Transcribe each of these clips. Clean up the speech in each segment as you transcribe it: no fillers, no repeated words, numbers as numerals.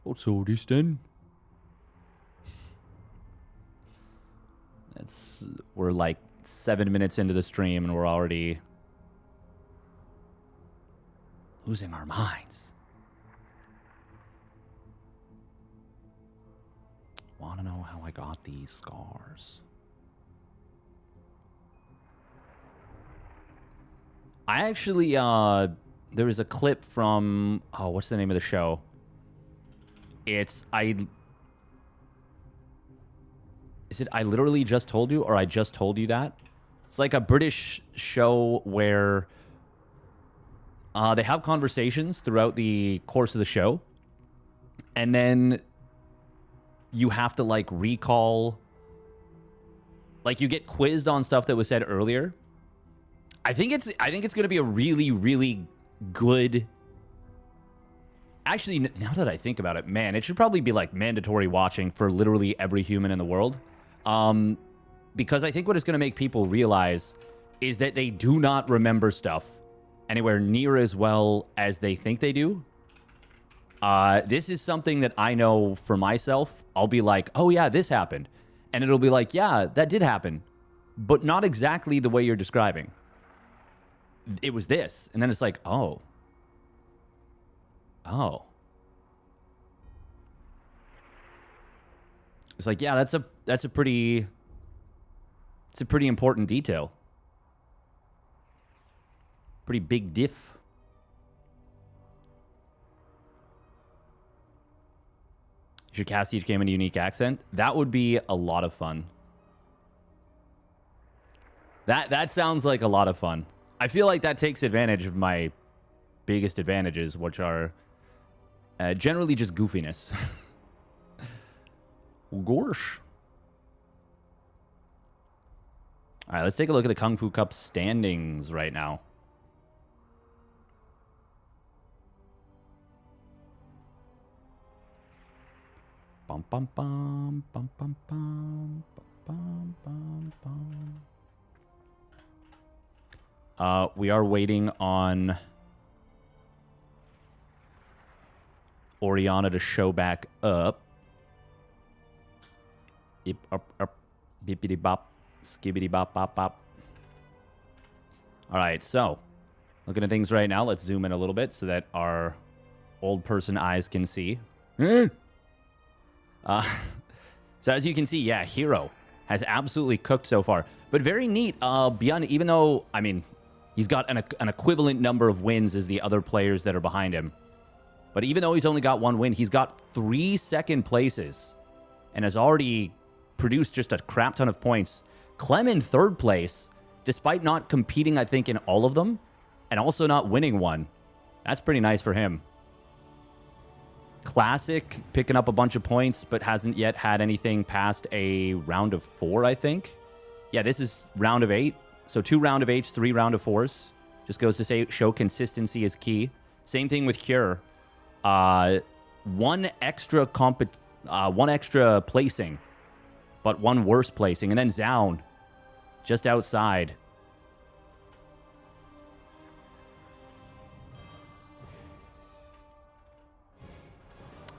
What's all this then? We're like 7 minutes into the stream and we're already losing our minds. Want to know how I got these scars? I actually, there was a clip from, oh, what's the name of the show? Is it I Literally Just Told You, or I Just Told You That? It's like a British show where they have conversations throughout the course of the show. And then you have to, like, recall. Like, you get quizzed on stuff that was said earlier. I think it's going to be a really, really good... Actually, now that I think about it, man, it should probably be, like, mandatory watching for literally every human in the world. Because I think what it's going to make people realize is that they do not remember stuff anywhere near as well as they think they do. This is something that I know for myself. I'll be like, oh, yeah, this happened. And it'll be like, yeah, that did happen. But not exactly the way you're describing. It was this. And then it's like, oh. Oh. It's like, yeah, that's a pretty... It's a pretty important detail. Pretty big diff. Should cast each game in a unique accent? That would be a lot of fun. That sounds like a lot of fun. I feel like that takes advantage of my biggest advantages, which are generally just goofiness. Gorsh. All right, let's take a look at the Kung Fu Cup standings right now. Bum bum bum bum bum bum bum bum bum. We are waiting on Oriana to show back up. Up, bippity bop, skibbity bop, bop, bop. All right, so looking at things right now, let's zoom in a little bit so that our old person eyes can see. So as you can see, yeah, herO has absolutely cooked so far. But very neat, Byun, even though, I mean, he's got an equivalent number of wins as the other players that are behind him. But even though he's only got 1 win, he's got 3 second places and has already produced just a crap ton of points. Clem in 3rd place, despite not competing, I think, in all of them, and also not winning one. That's pretty nice for him. Classic, picking up a bunch of points, but hasn't yet had anything past a round of 4, I think. Yeah, this is round of 8. So 2 round of 8s, 3 round of 4s. Just goes to say, show consistency is key. Same thing with Cure. One extra placing, but 1 worse placing. And then Zound, just outside.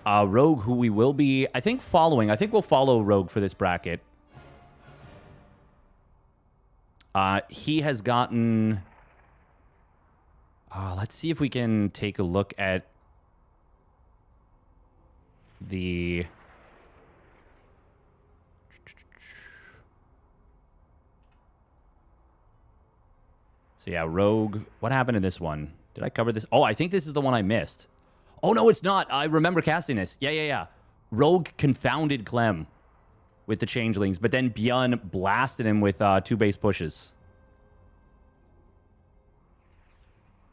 Rogue, who we will be, I think, following. I think we'll follow Rogue for this bracket. He has gotten... let's see if we can take a look at the... So yeah, Rogue. What happened in this one? Did I cover this? Oh, I think this is the one I missed. Oh, no, it's not. I remember casting this. Yeah. Rogue confounded Clem with the changelings, but then Byun blasted him with 2 base pushes.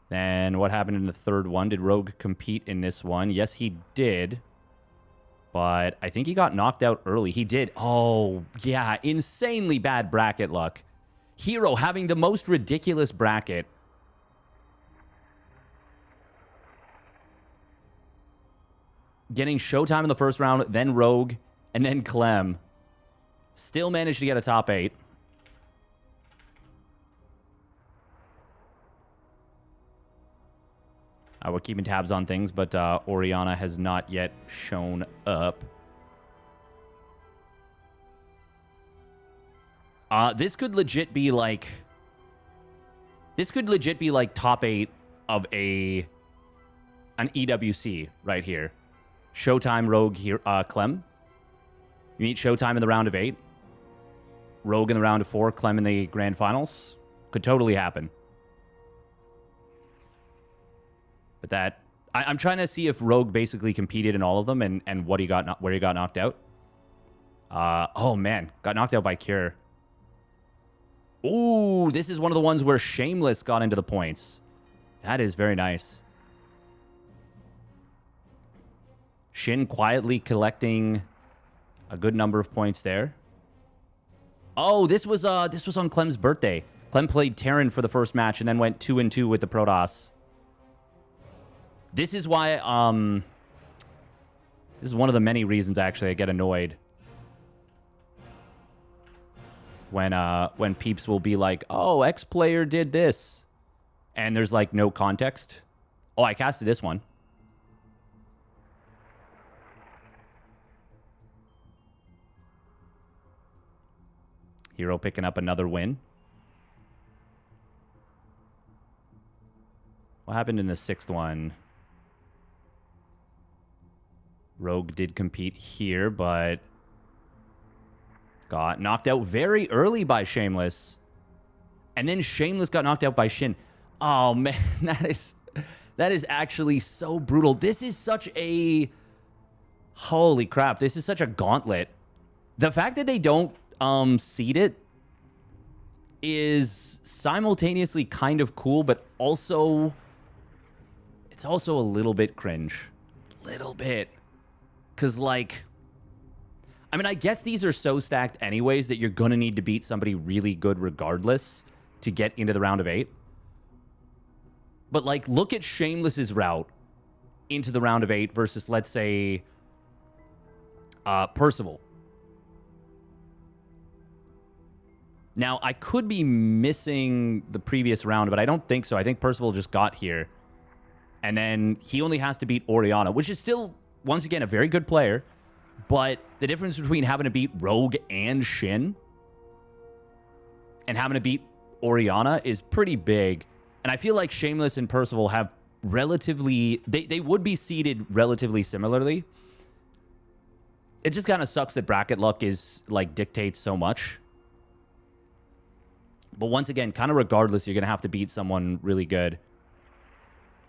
Then what happened in the 3rd one? Did Rogue compete in this one? Yes, he did. But I think he got knocked out early. He did. Oh, yeah. Insanely bad bracket luck. herO having the most ridiculous bracket. Getting Showtime in the 1st round, then Rogue, and then Clem. Still managed to get a top 8. We're keeping tabs on things, but Oriana has not yet shown up. This could legit be like... This could legit be like top 8 of an EWC right here. Showtime, Rogue, here, Clem. You meet Showtime in the round of 8. Rogue in the round of 4. Clem in the grand finals. Could totally happen. But that... I'm trying to see if Rogue basically competed in all of them and what he got, where he got knocked out. Oh, man. Got knocked out by Cure. Ooh, this is one of the ones where Shameless got into the points. That is very nice. Shin quietly collecting a good number of points there. Oh, this was on Clem's birthday. Clem played Terran for the first match and then went 2-2 with the Protoss. This is why this is one of the many reasons actually I get annoyed when peeps will be like, "Oh, X player did this." And there's like no context. Oh, I casted this one. herO picking up another win. What happened in the 6th one? Rogue did compete here, but got knocked out very early by Shameless. And then Shameless got knocked out by Shin. Oh, man, that is actually so brutal. This is such a... Holy crap, this is such a gauntlet. The fact that they don't seed it is simultaneously kind of cool, but also... It's also a little bit cringe. Little bit. Because, like... I mean, I guess these are so stacked anyways that you're going to need to beat somebody really good regardless to get into the round of 8. But, like, look at Shameless's route into the round of 8 versus, let's say, Percival. Now, I could be missing the previous round, but I don't think so. I think Percival just got here. And then he only has to beat Oriana, which is still, once again, a very good player. But the difference between having to beat Rogue and Shin and having to beat Oriana is pretty big. And I feel like Shameless and Percival have relatively... They would be seeded relatively similarly. It just kind of sucks that bracket luck is, like, dictates so much. But once again, kind of regardless, you're going to have to beat someone really good.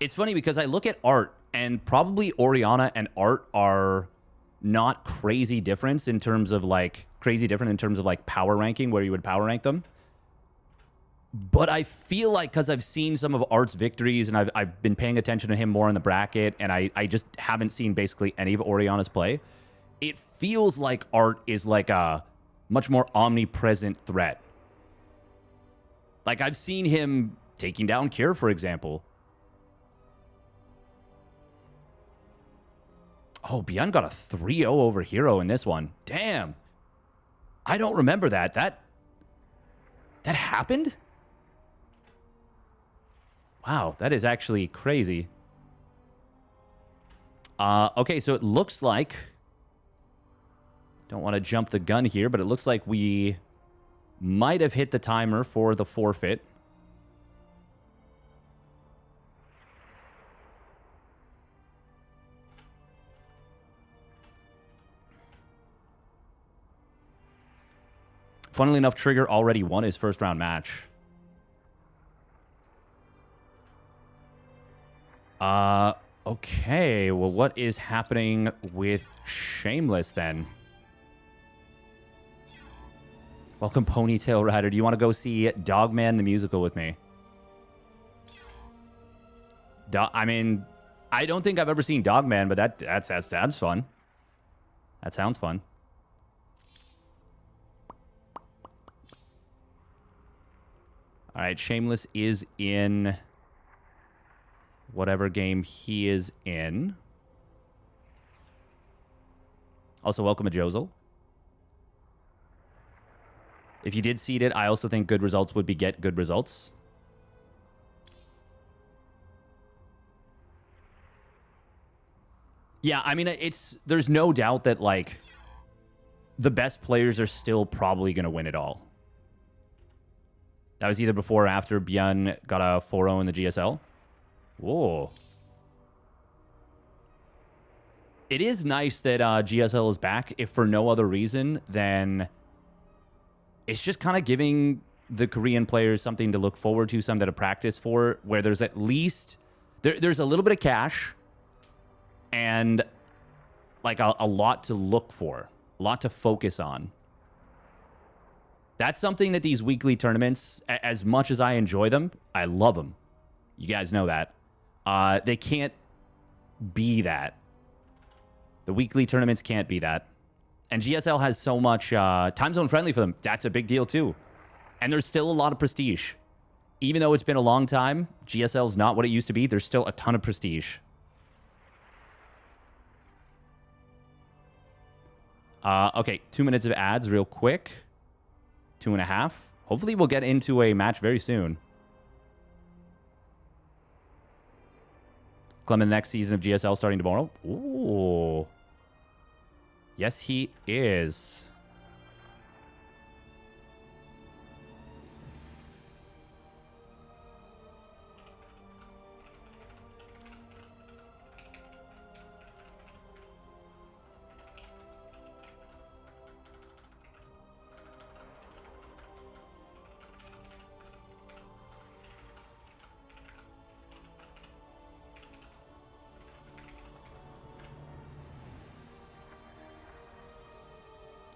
It's funny because I look at Art, and probably Oriana and Art are not crazy different in terms of, like, power ranking, where you would power rank them. But I feel like, because I've seen some of Art's victories, and I've been paying attention to him more in the bracket, and I just haven't seen basically any of Oriana's play, it feels like Art is like a much more omnipresent threat. Like, I've seen him taking down Cure, for example. Oh, Beyond got a 3-0 over herO in this one. Damn. I don't remember that. That happened? Wow, that is actually crazy. Okay, so it looks like... Don't want to jump the gun here, but it looks like we might have hit the timer for the forfeit. Funnily enough, Trigger already won his first round match. Okay, well, what is happening with Shameless then? Welcome, Ponytail Rider. Do you want to go see Dogman the Musical with me? I mean, I don't think I've ever seen Dogman, but that sounds fun. That sounds fun. All right, Shameless is in whatever game he is in. Also, welcome to Josel. If you did seed it, I also think good results would beget good results. Yeah, I mean, there's no doubt that, like, the best players are still probably going to win it all. That was either before or after Bjorn got a 4-0 in the GSL. Whoa. It is nice that GSL is back, if for no other reason than it's just kind of giving the Korean players something to look forward to, something to practice for, where there's at least... There's a little bit of cash and, like, a lot to look for, a lot to focus on. That's something that these weekly tournaments, as much as I enjoy them, I love them. You guys know that. They can't be that. The weekly tournaments can't be that. And GSL has so much time zone friendly for them. That's a big deal too. And there's still a lot of prestige. Even though it's been a long time, GSL's not what it used to be. There's still a ton of prestige. Okay, 2 minutes of ads real quick. 2.5. Hopefully we'll get into a match very soon. Clement, the next season of GSL starting tomorrow. Ooh. Yes, he is.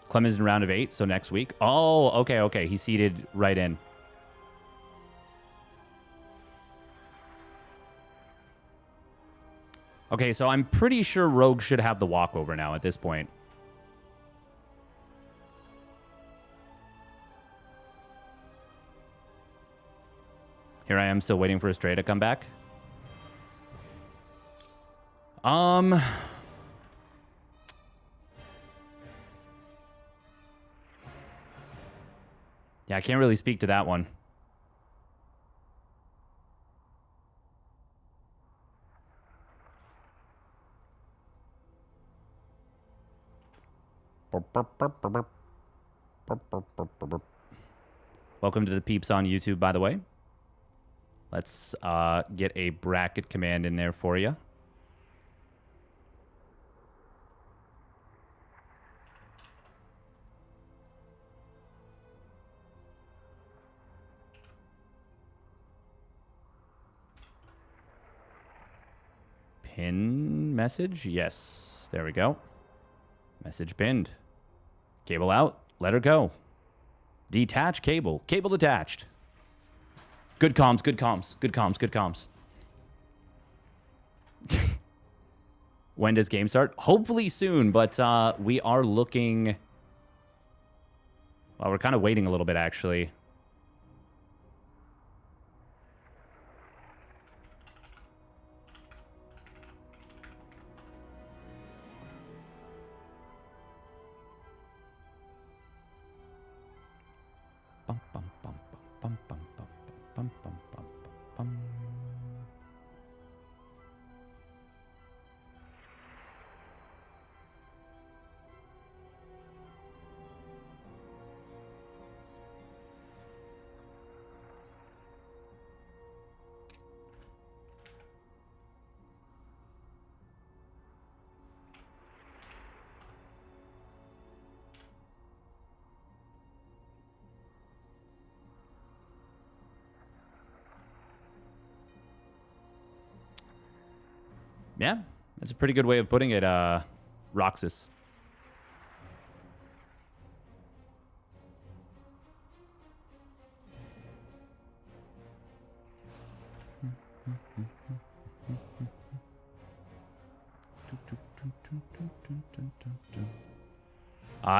Clem is in round of 8, so next week. Oh, okay, okay. He's seated right in. Okay, so I'm pretty sure Rogue should have the walkover now at this point. Here I am still waiting for Stray to come back. Yeah, I can't really speak to that one. Welcome to the peeps on YouTube, by the way. Let's get a bracket command in there for you. Pin message? Yes. There we go. Message pinned. Cable out. Let her go. Detach cable. Cable detached. Good comms, good comms, good comms, good comms. When does game start? Hopefully soon, but we are looking... Well, we're kind of waiting a little bit, actually. Yeah, that's a pretty good way of putting it, Roxas.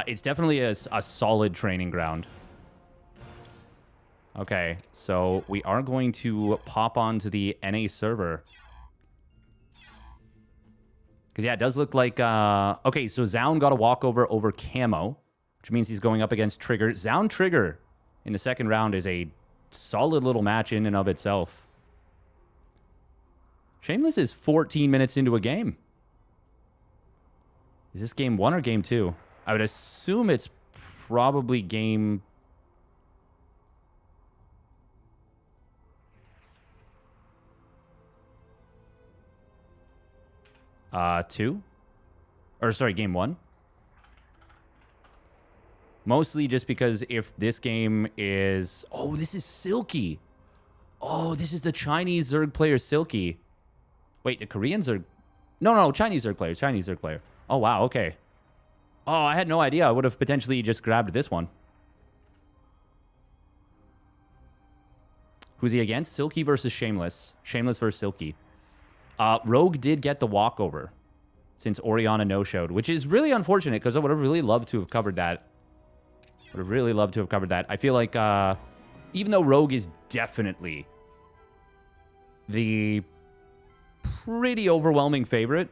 It's definitely a solid training ground. Okay, so we are going to pop onto the NA server. Because, yeah, it does look like... okay, so Zaun got a walkover over Camo, which means he's going up against Trigger. Zaun Trigger in the second round is a solid little match in and of itself. Shameless is 14 minutes into a game. Is this game 1 or game 2? I would assume it's probably game... 2? Or sorry, game 1? Mostly just because if this game is... Oh, this is Silky. Oh, this is the Chinese Zerg player, Silky. Wait, the Korean Zerg... No, Chinese Zerg player. Chinese Zerg player. Oh, wow, okay. Oh, I had no idea. I would have potentially just grabbed this one. Who's he against? Silky versus Shameless. Shameless versus Silky. Rogue did get the walkover since Oriana no-showed, which is really unfortunate because I would have really loved to have covered that. Would have really loved to have covered that. I feel like even though Rogue is definitely the pretty overwhelming favorite,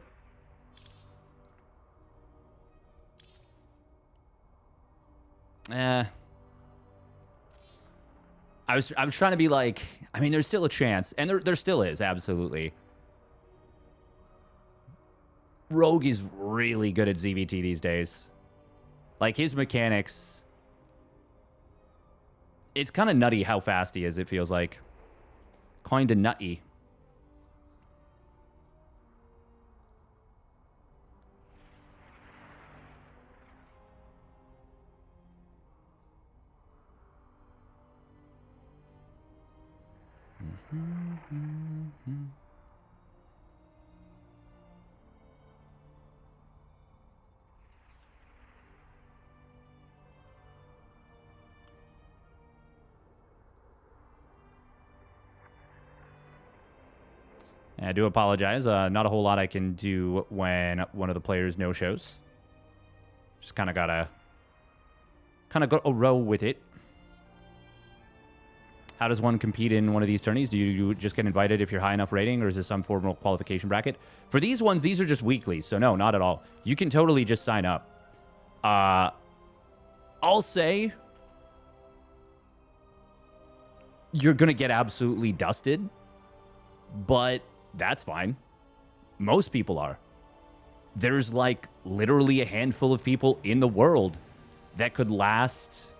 I was trying to be like, I mean, there's still a chance, and there still is, absolutely. Rogue is really good at ZVT these days. Like, his mechanics... It's kind of nutty how fast he is, it feels like. Kind of nutty. I do apologize. Not a whole lot I can do when one of the players no-shows. Just kind of gotta row with it. How does one compete in one of these tourneys? Do you just get invited if you're high enough rating, or is this some formal qualification bracket? For these ones, these are just weeklies, so no, not at all. You can totally just sign up. I'll say you're gonna get absolutely dusted, but that's fine. Most people are. There's like literally a handful of people in the world that could last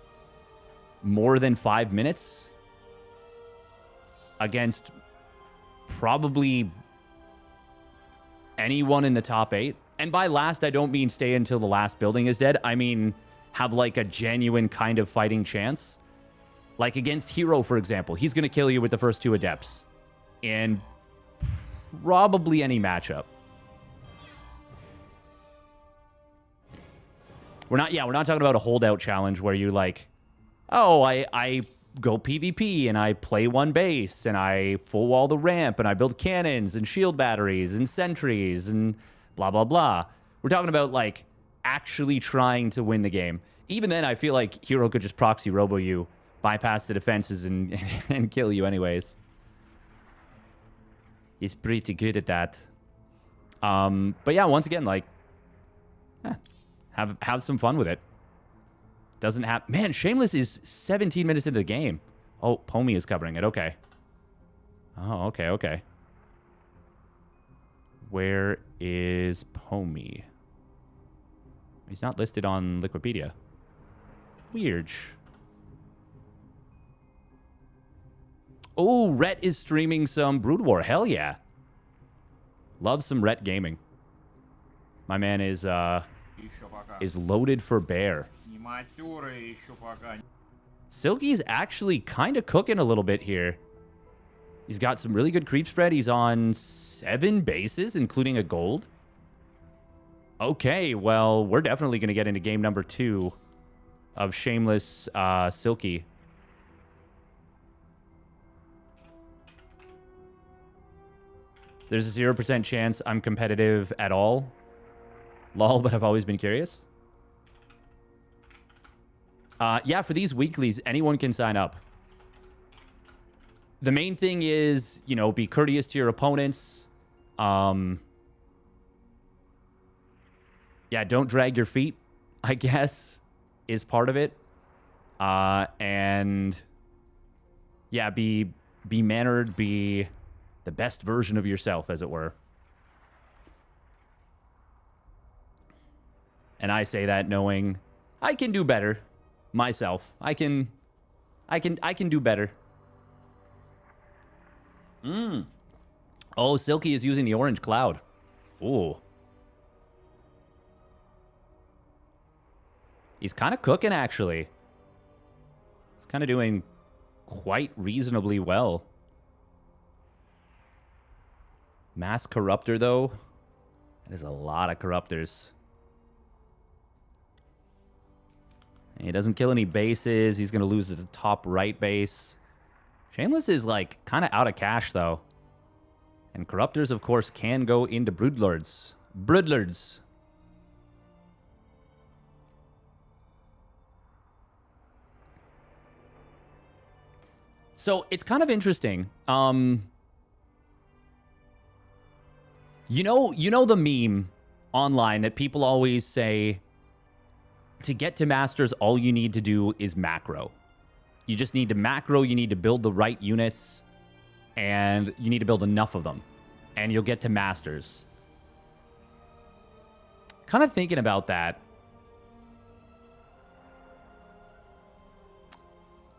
more than 5 minutes against probably anyone in the top 8. And by last, I don't mean stay until the last building is dead. I mean have like a genuine kind of fighting chance. Like against herO, for example. He's going to kill you with the first 2 adepts. And probably any matchup. We're not talking about a holdout challenge where you like, oh, I go PvP and I play one base and I full wall the ramp and I build cannons and shield batteries and sentries and blah, blah, blah. We're talking about like actually trying to win the game. Even then, I feel like herO could just proxy robo you, bypass the defenses and, and kill you anyways. He's pretty good at that. But yeah, once again, like, have some fun with it. Doesn't have... Man, Shameless is 17 minutes into the game. Oh, Pomi is covering it. Okay. Oh, okay, okay. Where is Pomi? He's not listed on Liquipedia. Weird. Oh, Rhett is streaming some Brood War. Hell yeah. Love some Rhett gaming. My man is loaded for bear. Silky's actually kind of cooking a little bit here. He's got some really good creep spread. He's on 7 bases, including a gold. Okay, well, we're definitely going to get into game number 2 of Shameless Silky. There's a 0% chance I'm competitive at all. Lol, but I've always been curious. Yeah, for these weeklies, anyone can sign up. The main thing is, you know, be courteous to your opponents. Yeah, don't drag your feet, I guess, is part of it. And yeah, be mannered, be the best version of yourself, as it were. And I say that knowing I can do better myself. I can do better. Oh, Silky is using the orange cloud. Ooh. He's kind of cooking, actually. He's kind of doing quite reasonably well. Mass Corruptor, though. That is a lot of Corruptors. And he doesn't kill any bases. He's going to lose the top right base. Shameless is, like, kind of out of cash, though. And Corruptors, of course, can go into Broodlords. Broodlords. So, it's kind of interesting. You know the meme online that people always say, to get to Masters, all you need to do is macro. You just need to macro, you need to build the right units, and you need to build enough of them, and you'll get to Masters. Kind of thinking about that.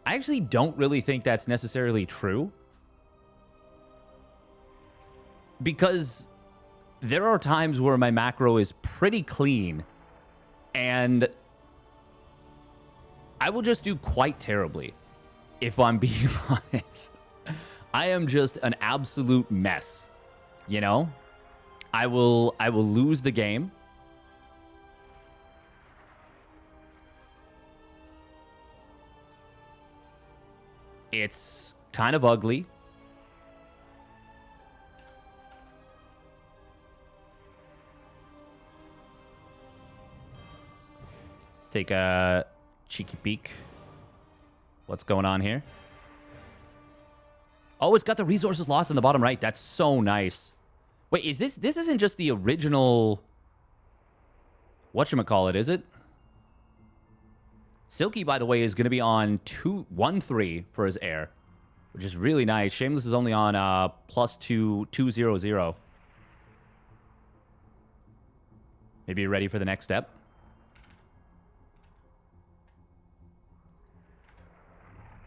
I actually don't really think that's necessarily true. Because there are times where my macro is pretty clean, and I will just do quite terribly, if I'm being honest. I am just an absolute mess, you know? I will lose the game. It's kind of ugly. Let's take a cheeky peek. What's going on here? Oh, it's got the resources lost in the bottom right. That's so nice. Wait, is this isn't just the original whatchamacallit, is it? Silky, by the way, is going to be on 1-3 for his heir, which is really nice. Shameless is only on +2, 200. Maybe you're ready for the next step.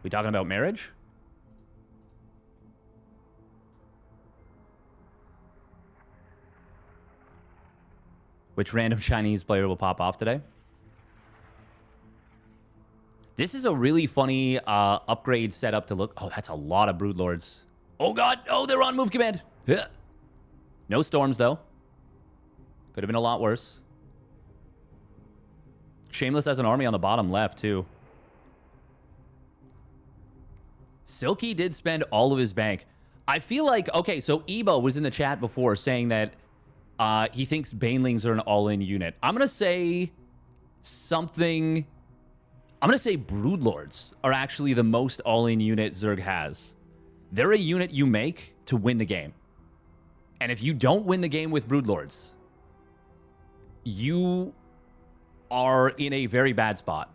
We talking about marriage? Which random Chinese player will pop off today? This is a really funny upgrade setup to look. Oh, that's a lot of Broodlords. Oh, God. Oh, they're on move command. No storms, though. Could have been a lot worse. Shameless has an army on the bottom left, too. Silky did spend all of his bank. I feel like, okay, so Ebo was in the chat before saying that he thinks Banelings are an all-in unit. I'm going to say something... I'm going to say Broodlords are actually the most all-in unit Zerg has. They're a unit you make to win the game. And if you don't win the game with Broodlords, you are in a very bad spot.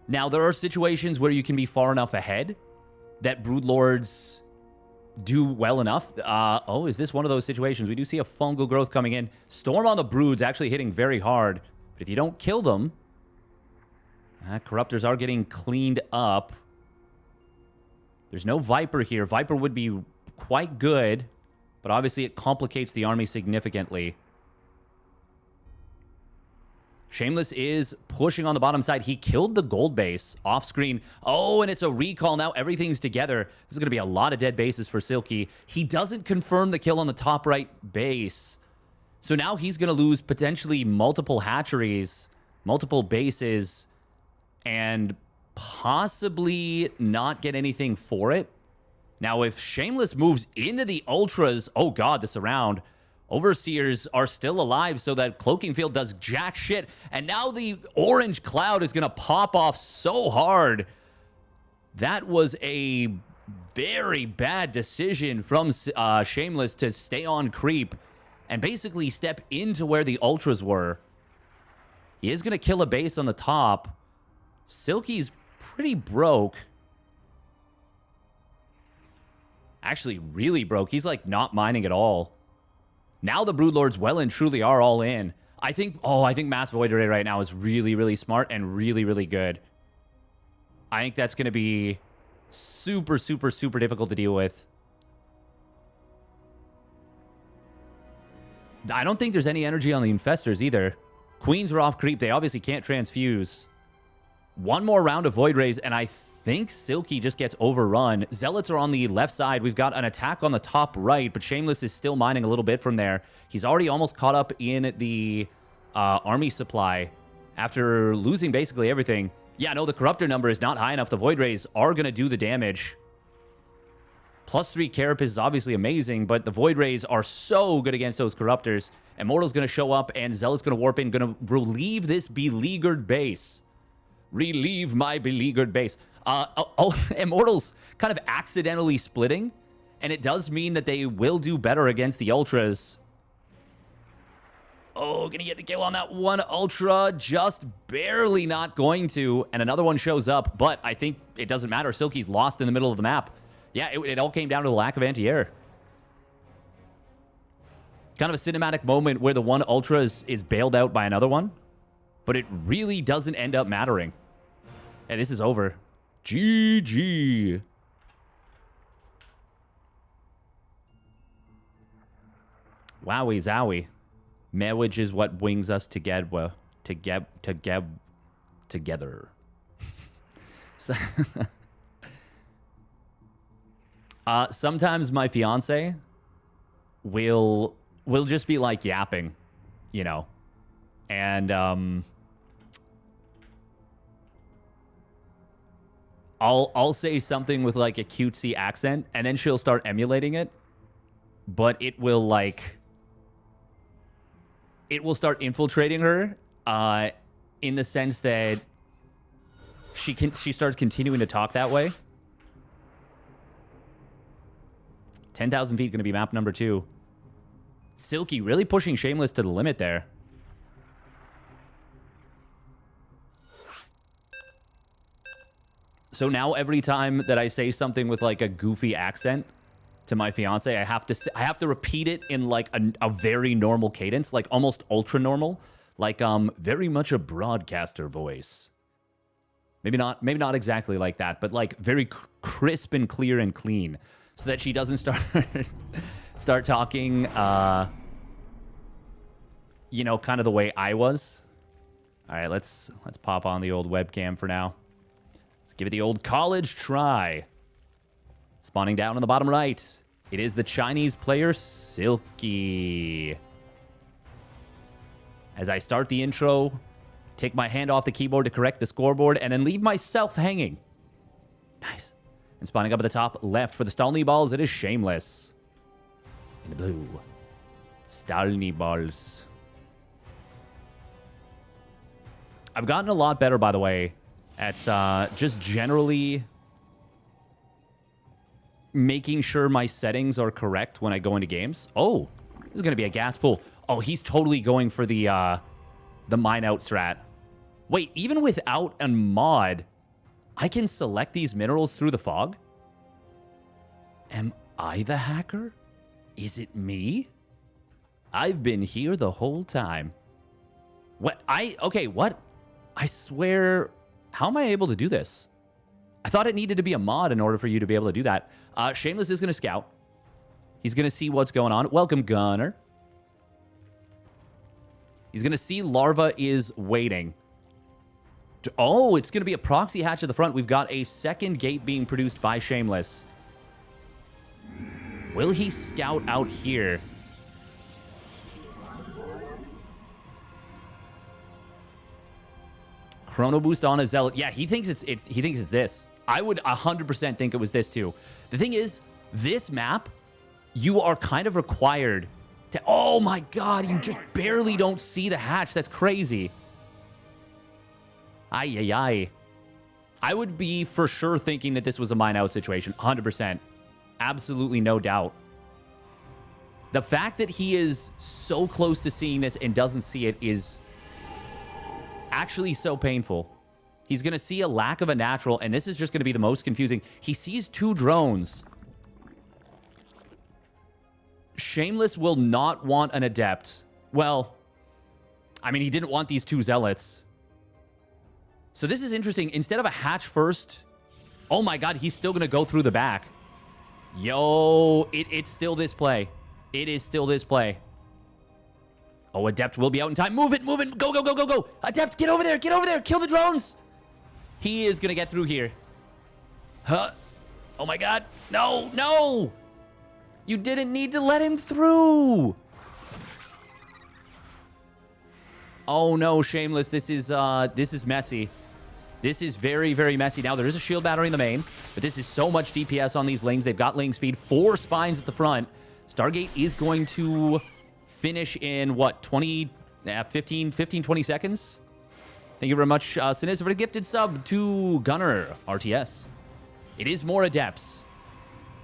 Now, there are situations where you can be far enough ahead that Broodlords do well enough. Oh, is this one of those situations? We do see a fungal growth coming in. Storm on the Broods actually hitting very hard. But if you don't kill them, Corruptors are getting cleaned up. There's no Viper here. Viper would be quite good, but obviously it complicates the army significantly. Shameless is pushing on the bottom side. He killed the gold base off screen. Oh, and it's a recall now. Everything's together. This is going to be a lot of dead bases for Silky. He doesn't confirm the kill on the top right base. So now he's going to lose potentially multiple hatcheries, multiple bases, and possibly not get anything for it. Now, if Shameless moves into the Ultras, oh God, the surround, Overseers are still alive, so that Cloaking Field does jack shit. And now the orange cloud is going to pop off so hard. That was a very bad decision from Shameless to stay on creep and basically step into where the Ultras were. He is going to kill a base on the top. Silky's pretty broke. Actually, really broke. He's like not mining at all. Now the Broodlords well and truly are all in. I think Mass Void Array right now is really, really smart and really, really good. I think that's going to be super, super, super difficult to deal with. I don't think there's any energy on the Infestors either. Queens are off creep. They obviously can't transfuse. One more round of Void Rays, and I think Silky just gets overrun. Zealots are on the left side. We've got an attack on the top right, but Shameless is still mining a little bit from there. He's already almost caught up in the army supply after losing basically everything. Yeah, no, the Corruptor number is not high enough. The Void Rays are going to do the damage. +3 Carapace is obviously amazing, but the Void Rays are so good against those Corruptors. Immortal's going to show up, and Zealot's going to warp in, going to relieve this beleaguered base. Relieve my beleaguered base. Immortal's kind of accidentally splitting, and it does mean that they will do better against the Ultras. Oh, gonna get the kill on that one Ultra. Just barely not going to. And another one shows up, but I think it doesn't matter. Silky's lost in the middle of the map. Yeah, it all came down to the lack of anti-air. Kind of a cinematic moment where the one Ultra is bailed out by another one, but it really doesn't end up mattering. And this is over. GG. Wowie zowie. Marriage is what brings us together. Together. So sometimes my fiance will just be like yapping, you know, and I'll say something with like a cutesy accent, and then she'll start emulating it, but it will start infiltrating her in the sense that she starts continuing to talk that way. 10,000 feet going to be map number 2. Silky really pushing Shameless to the limit there. So now every time that I say something with like a goofy accent to my fiance, I have to repeat it in like a very normal cadence, like almost ultra normal, like very much a broadcaster voice. Maybe not exactly like that, but like very crisp and clear and clean, so that she doesn't start talking, you know, kind of the way I was. All right, let's pop on the old webcam for now. Let's give it the old college try. Spawning down on the bottom right, it is the Chinese player Silky. As I start the intro, take my hand off the keyboard to correct the scoreboard, and then leave myself hanging. Nice. And spawning up at the top left for the Stalny Balls, it is Shameless. In the blue. Stalny Balls. I've gotten a lot better, by the way, at just generally making sure my settings are correct when I go into games. Oh, this is going to be a gas pool. Oh, he's totally going for the mine out strat. Wait, even without a mod, I can select these minerals through the fog? Am I the hacker? Is it me? I've been here the whole time. What? Okay, what? I swear, how am I able to do this? I thought it needed to be a mod in order for you to be able to do that. Shameless is going to scout. He's going to see what's going on. Welcome, Gunner. He's going to see Larva is waiting. Oh, it's going to be a proxy hatch at the front. We've got a second gate being produced by Shameless. Will he scout out here? Chrono boost on a Zealot. Yeah, he thinks it's this. I would 100% think it was this too. The thing is, this map, you are kind of required to... Oh my god, you just barely don't see the hatch. That's crazy. Ay, ay, ay. I would be for sure thinking that this was a mine out situation. 100%. Absolutely no doubt. The fact that he is so close to seeing this and doesn't see it is actually so painful. He's going to see a lack of a natural, and this is just going to be the most confusing. He sees 2 drones. Shameless will not want an Adept. Well, I mean, he didn't want these 2 Zealots. So this is interesting. Instead of a hatch first... Oh my god, he's still going to go through the back. Yo, it's still this play. It is still this play. Oh, Adept will be out in time. Move it, move it. Go, go, go, go, go. Adept, get over there, get over there. Kill the drones. He is going to get through here. Huh? Oh my god. No, no. You didn't need to let him through. Oh no, Shameless. This is messy. This is very, very messy. Now, there is a shield battery in the main, but this is so much DPS on these Lings. They've got Ling speed, 4 spines at the front. Stargate is going to finish in, what, 20, 15, 20 seconds? Thank you very much, Siniz, for the gifted sub to Gunner RTS. It is more Adepts.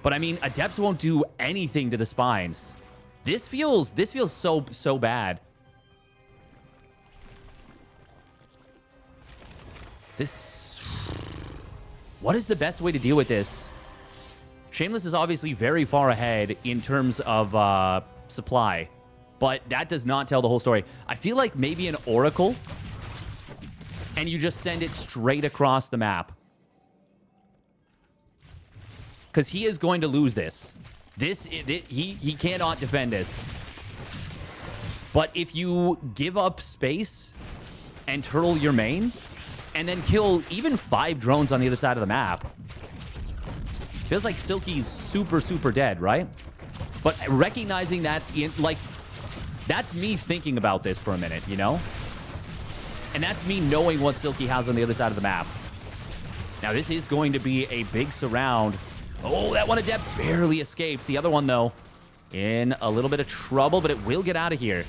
But, I mean, Adepts won't do anything to the spines. This feels so bad. What is the best way to deal with this? Shameless is obviously very far ahead in terms of supply, but that does not tell the whole story. I feel like maybe an Oracle, and you just send it straight across the map. Because he is going to lose this. He cannot defend this. But if you give up space and turtle your main, and then kill even 5 drones on the other side of the map. Feels like Silky's super, super dead, right? But recognizing that, that's me thinking about this for a minute, you know? And that's me knowing what Silky has on the other side of the map. Now, this is going to be a big surround. Oh, that one Adept barely escapes. The other one, though, in a little bit of trouble, but it will get out of here.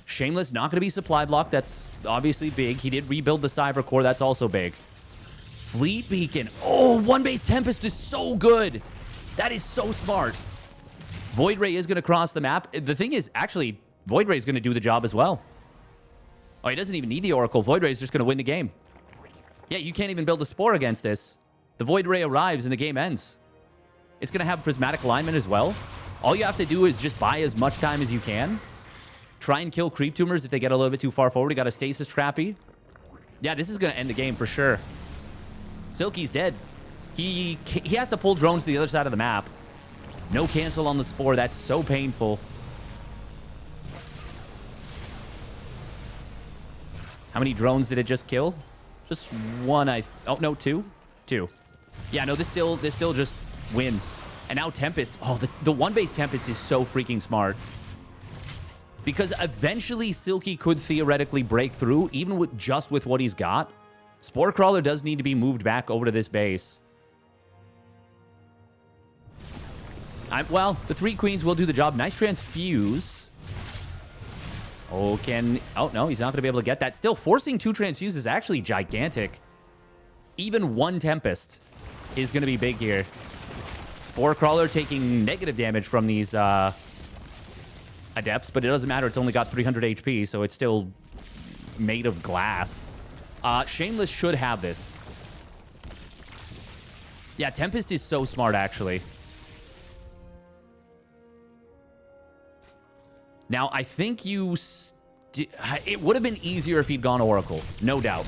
Shameless, not going to be supply block. That's obviously big. He did rebuild the Cyber Core. That's also big. Fleet Beacon. Oh, 1-base Tempest is so good. That is so smart. Void Ray is going to cross the map. The thing is, actually, Void Ray is going to do the job as well. Oh, he doesn't even need the Oracle. Void Ray is just going to win the game. Yeah, you can't even build a Spore against this. The Void Ray arrives and the game ends. It's going to have Prismatic Alignment as well. All you have to do is just buy as much time as you can. Try and kill Creep Tumors if they get a little bit too far forward. You got a Stasis Trappy. Yeah, this is going to end the game for sure. Silky's dead. He has to pull drones to the other side of the map. No cancel on the Spore. That's so painful. How many drones did it just kill? Just one, oh, no, 2? 2. Yeah, no, this still just wins. And now Tempest. Oh, the 1-base Tempest is so freaking smart. Because eventually Silky could theoretically break through, even with what he's got. Spore Crawler does need to be moved back over to this base. Well, the 3 Queens will do the job. Nice Transfuse. Oh, no, he's not going to be able to get that. Still, forcing 2 Transfuse is actually gigantic. Even 1 Tempest is going to be big here. Spore Crawler taking negative damage from these Adepts, but it doesn't matter. It's only got 300 HP, so it's still made of glass. Shameless should have this. Yeah, Tempest is so smart, actually. Now, I think it would have been easier if he'd gone Oracle, no doubt.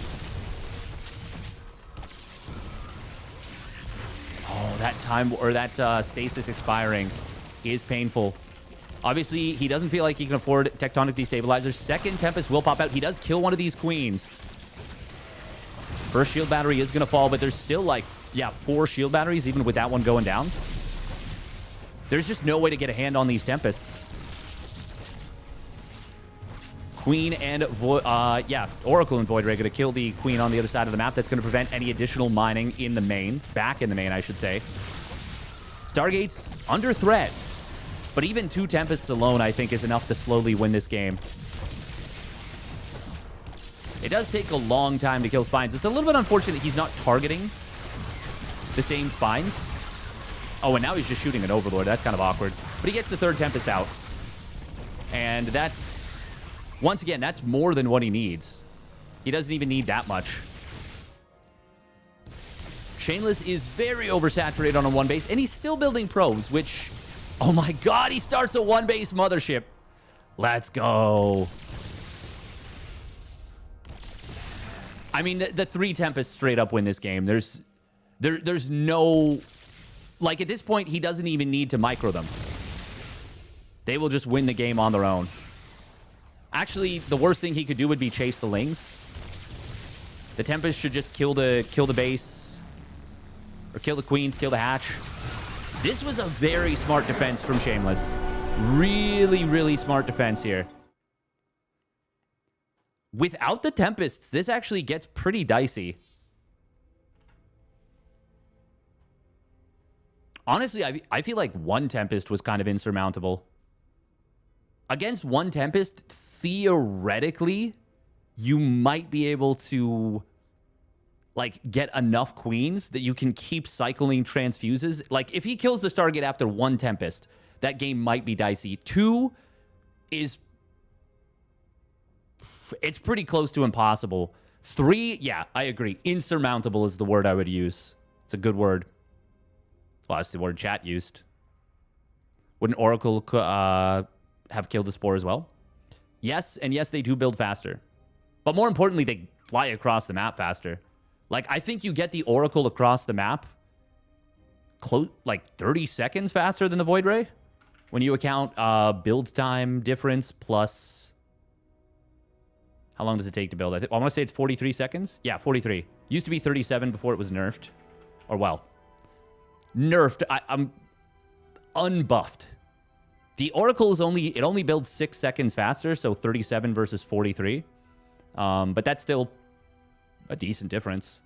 Oh, that stasis expiring is painful. Obviously, he doesn't feel like he can afford Tectonic Destabilizers. Second Tempest will pop out. He does kill one of these Queens. First shield battery is going to fall, but there's still, 4 shield batteries, even with that one going down. There's just no way to get a hand on these Tempests. Queen and Oracle and Void Ray going to kill the Queen on the other side of the map. That's going to prevent any additional mining in the main. Back in the main, I should say. Stargate's under threat. But even 2 Tempests alone, I think, is enough to slowly win this game. It does take a long time to kill spines. It's a little bit unfortunate he's not targeting the same spines. Oh, and now he's just shooting an Overlord. That's kind of awkward. But he gets the 3rd Tempest out. And that's... Once again, that's more than what he needs. He doesn't even need that much. Shameless is very oversaturated on a 1 base, and he's still building probes, which Oh my god, he starts a one-base mothership. Let's go. I mean, the 3 Tempests straight up win this game. There's no... Like, at this point, he doesn't even need to micro them. They will just win the game on their own. Actually, the worst thing he could do would be chase the Lings. The Tempest should just kill the base. Or kill the Queens, kill the hatch. This was a very smart defense from Shameless. Really, really smart defense here. Without the Tempests, this actually gets pretty dicey. Honestly, I feel like 1 Tempest was kind of insurmountable. Against 1 Tempest, theoretically, you might be able to, like, get enough Queens that you can keep cycling transfuses. Like, if he kills the Stargate after 1 Tempest, that game might be dicey. 2 is... It's pretty close to impossible. 3, yeah, I agree. Insurmountable is the word I would use. It's a good word. Well, that's the word chat used. Wouldn't Oracle have killed the Spore as well? Yes, and yes, they do build faster. But more importantly, they fly across the map faster. Like, I think you get the Oracle across the map like 30 seconds faster than the Void Ray. When you account build time difference plus... How long does it take to build? I want to say it's 43 seconds. Yeah, 43. Used to be 37 before it was nerfed. Or, well, nerfed. I'm unbuffed. The Oracle is only builds 6 seconds faster, so 37 versus 43. But that's still a decent difference.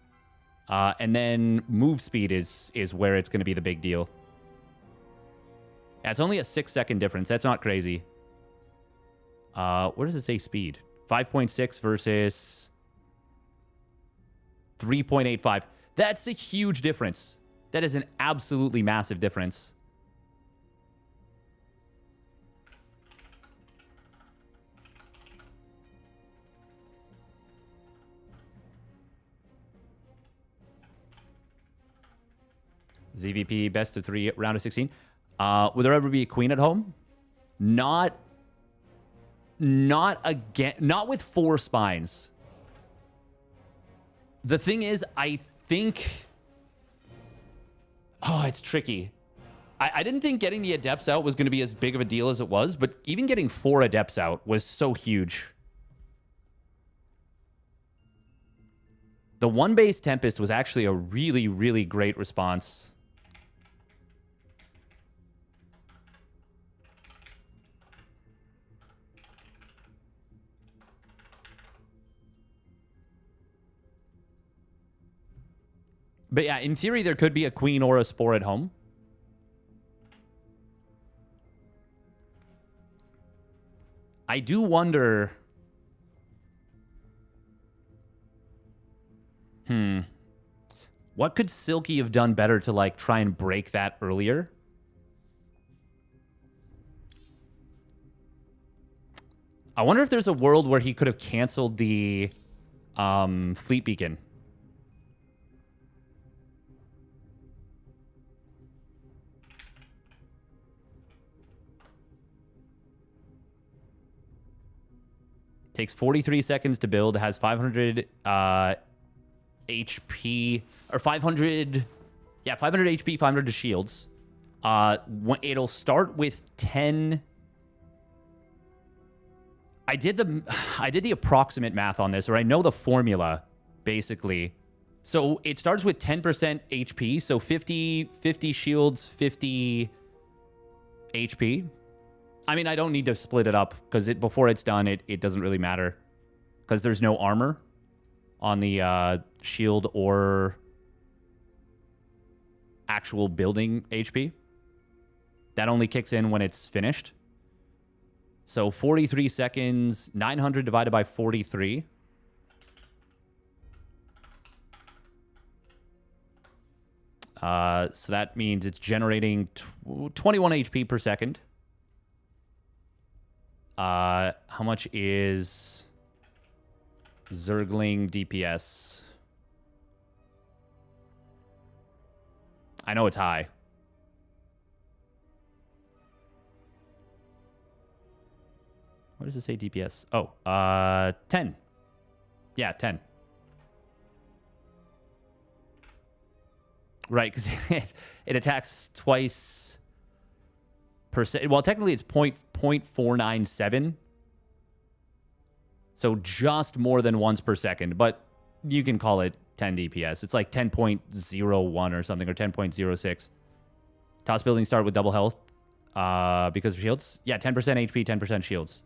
And then move speed is where it's going to be the big deal. Yeah, it's only a 6-second difference. That's not crazy. Where does it say speed? 5.6 versus 3.85. That's a huge difference. That is an absolutely massive difference. ZVP best of 3 round of 16. Will there ever be a queen at home? Not again. Not with 4 spines. The thing is, I think... Oh, it's tricky. I didn't think getting the Adepts out was going to be as big of a deal as it was, but even getting 4 Adepts out was so huge. The 1-base Tempest was actually a really, really great response. But yeah, in theory, there could be a queen or a spore at home. I do wonder... What could Silky have done better to, like, try and break that earlier? I wonder if there's a world where he could have canceled the Fleet Beacon. Takes 43 seconds to build, has 500 HP, or 500, yeah, 500 HP, 500 shields. It'll start with 10. I did the approximate math on this, or I know the formula, basically. So it starts with 10% HP, so 50 shields, 50 HP. I mean, I don't need to split it up, because before it's done, it doesn't really matter. Because there's no armor on the shield or actual building HP. That only kicks in when it's finished. So 43 seconds, 900 divided by 43. So that means it's generating 21 HP per second. How much is Zergling DPS? I know it's high. What does it say DPS? Oh, 10. Yeah, 10. Right, because it attacks twice per second. Well, technically it's 0.497. So just more than once per second. But you can call it 10 DPS. It's like 10.01 or something, or 10.06. Toss buildings start with double health because of shields. Yeah, 10% HP, 10% shields.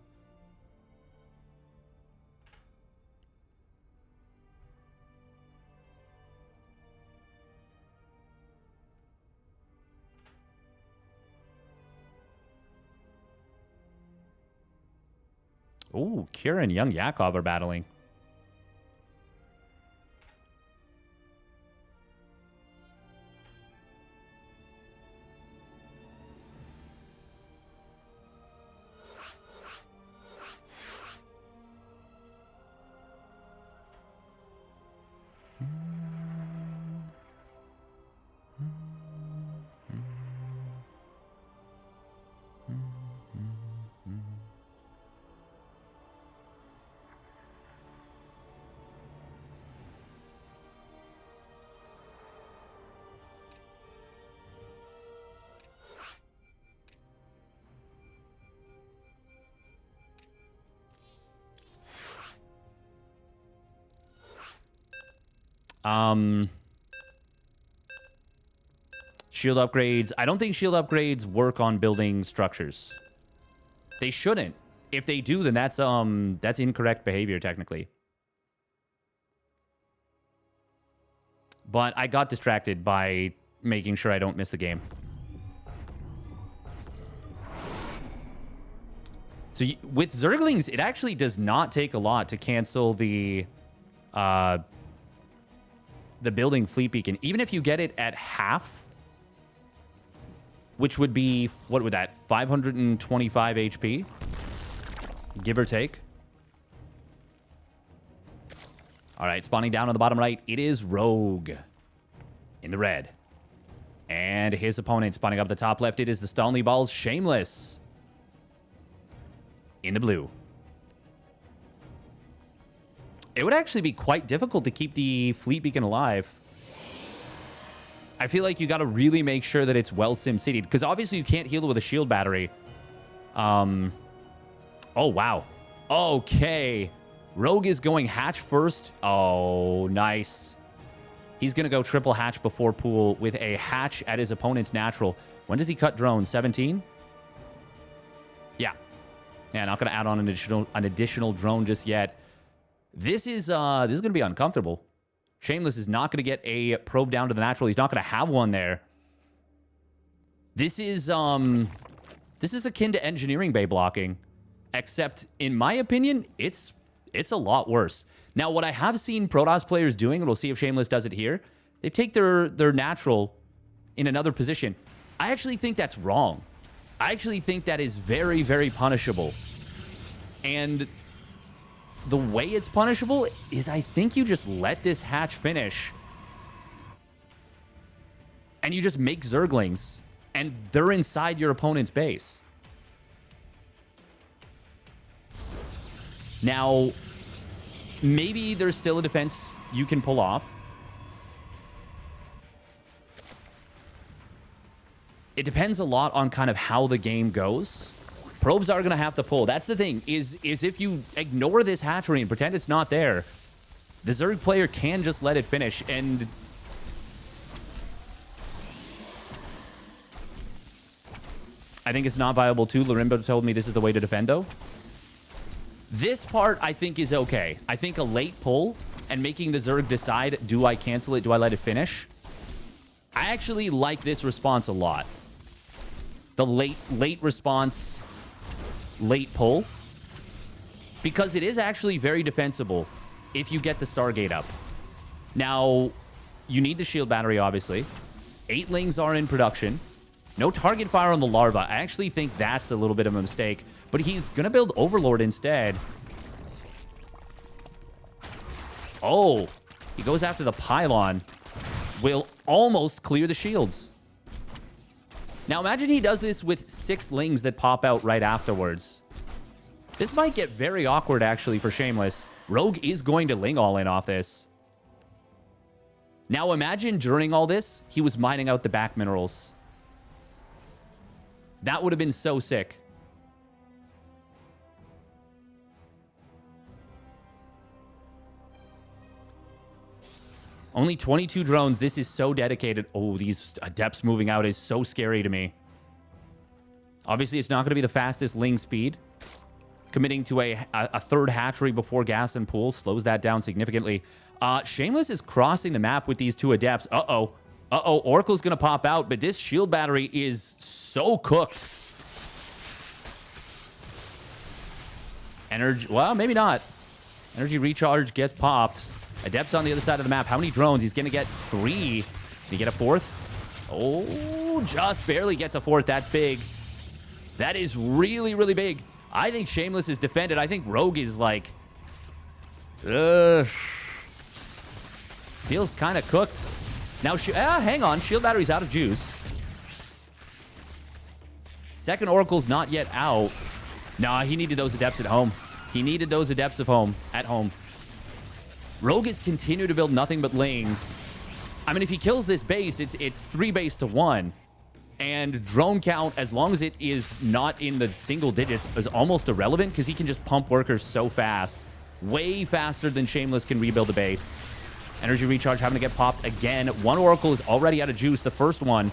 Ooh, Kira and Young Yakov are battling. Shield upgrades. I don't think shield upgrades work on building structures. They shouldn't. If they do, then that's incorrect behavior technically. But I got distracted by making sure I don't miss the game. So with Zerglings, it actually does not take a lot to cancel the building fleet beacon. Even if you get it at half, which would be, what would that, 525 HP? Give or take. All right, spawning down on the bottom right, it is Rogue in the red. And his opponent spawning up the top left, it is the Stalny Balls Shameless in the blue. It would actually be quite difficult to keep the fleet beacon alive. I feel like you got to really make sure that it's well sim-citied, because obviously you can't heal it with a shield battery. Oh, wow. Okay. Rogue is going hatch first. Oh, nice. He's going to go triple hatch before pool with a hatch at his opponent's natural. When does he cut drone? 17? Yeah. Yeah, not going to add on an additional drone just yet. This is going to be uncomfortable. Shameless is not going to get a probe down to the natural. He's not going to have one there. This is akin to engineering bay blocking, except in my opinion, it's a lot worse. Now, what I have seen Protoss players doing, and we'll see if Shameless does it here, they take their natural in another position. I actually think that's wrong. I actually think that is very, very punishable. And the way it's punishable is I think you just let this hatch finish. And you just make Zerglings. And they're inside your opponent's base. Now, maybe there's still a defense you can pull off. It depends a lot on kind of how the game goes. Probes are going to have to pull. That's the thing, is if you ignore this hatchery and pretend it's not there, the Zerg player can just let it finish. And I think it's not viable too. Larimba told me this is the way to defend, though. This part, I think, is okay. I think a late pull and making the Zerg decide, do I cancel it? Do I let it finish? I actually like this response a lot. The late response, late pull, because it is actually very defensible if you get the Stargate up. Now, you need the shield battery, obviously. 8 Lings are in production. No target fire on the larva. I actually think that's a little bit of a mistake, but he's going to build Overlord instead. Oh, he goes after the pylon. Will almost clear the shields. Now, imagine he does this with 6 Lings that pop out right afterwards. This might get very awkward, actually, for Shameless. Rogue is going to Ling all in off this. Now, imagine during all this, he was mining out the back minerals. That would have been so sick. Only 22 drones. This is so dedicated. Oh, these adepts moving out is so scary to me. Obviously, it's not going to be the fastest Ling speed. Committing to a third hatchery before gas and pool slows that down significantly. Shameless is crossing the map with these two adepts. Uh-oh. Uh-oh. Oracle's going to pop out, but this shield battery is so cooked. Energy. Well, maybe not. Energy recharge gets popped. Adepts on the other side of the map. How many drones? He's going to get 3. Can he get a 4th? Oh, just barely gets a 4th. That's big. That is really, really big. I think Shameless is defended. I think Rogue is like... feels kind of cooked. Now, hang on. Shield battery's out of juice. Second Oracle's not yet out. Nah, he needed those adepts at home. He needed those adepts at home. Rogue has continued to build nothing but Lings. I mean, if he kills this base, it's 3 base to 1. And drone count, as long as it is not in the single digits, is almost irrelevant because he can just pump workers so fast. Way faster than Shameless can rebuild the base. Energy recharge having to get popped again. One Oracle is already out of juice. The first one.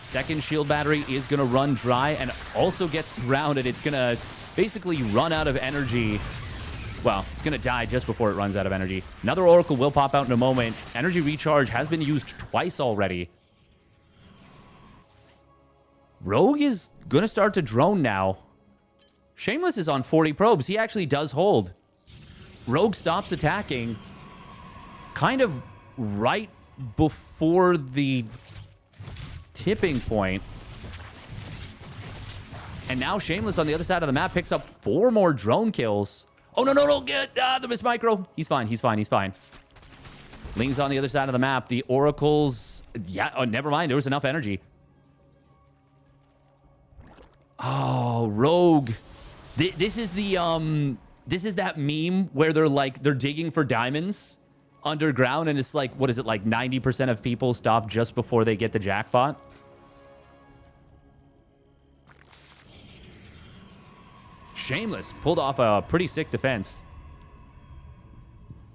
Second shield battery is going to run dry and also gets surrounded. It's going to basically run out of energy. Well, it's going to die just before it runs out of energy. Another Oracle will pop out in a moment. Energy recharge has been used twice already. Rogue is going to start to drone now. Shameless is on 40 probes. He actually does hold. Rogue stops attacking kind of right before the tipping point. And now Shameless on the other side of the map picks up 4 more drone kills. Oh, no. Get the Miss Micro. He's fine. Ling's on the other side of the map. The Oracles... Yeah, oh, never mind. There was enough energy. Oh, Rogue. This is the... This is that meme where they're digging for diamonds underground, and it's like, what is it, like 90% of people stop just before they get the jackpot? Shameless pulled off a pretty sick defense.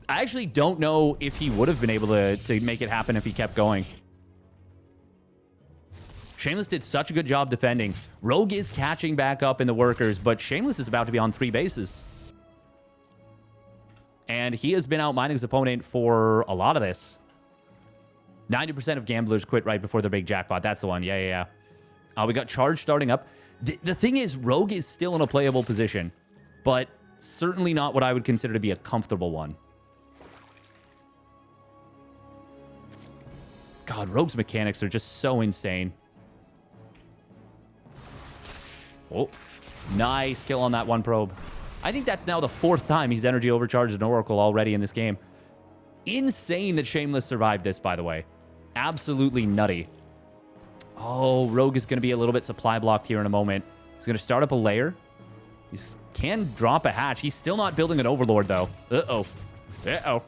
I actually don't know if he would have been able to make it happen if he kept going. Shameless did such a good job defending. Rogue is catching back up in the workers, but Shameless is about to be on 3 bases. And he has been out mining his opponent for a lot of this. 90% of gamblers quit right before their big jackpot. That's the one. Yeah. We got charge starting up. The thing is, Rogue is still in a playable position, but certainly not what I would consider to be a comfortable one. God, Rogue's mechanics are just so insane. Oh, nice kill on that one probe. I think that's now the 4th time he's energy overcharged an Oracle already in this game. Insane that Shameless survived this, by the way. Absolutely nutty. Oh, Rogue is going to be a little bit supply blocked here in a moment. He's going to start up a layer. He can drop a hatch. He's still not building an Overlord, though. Uh-oh. Oh.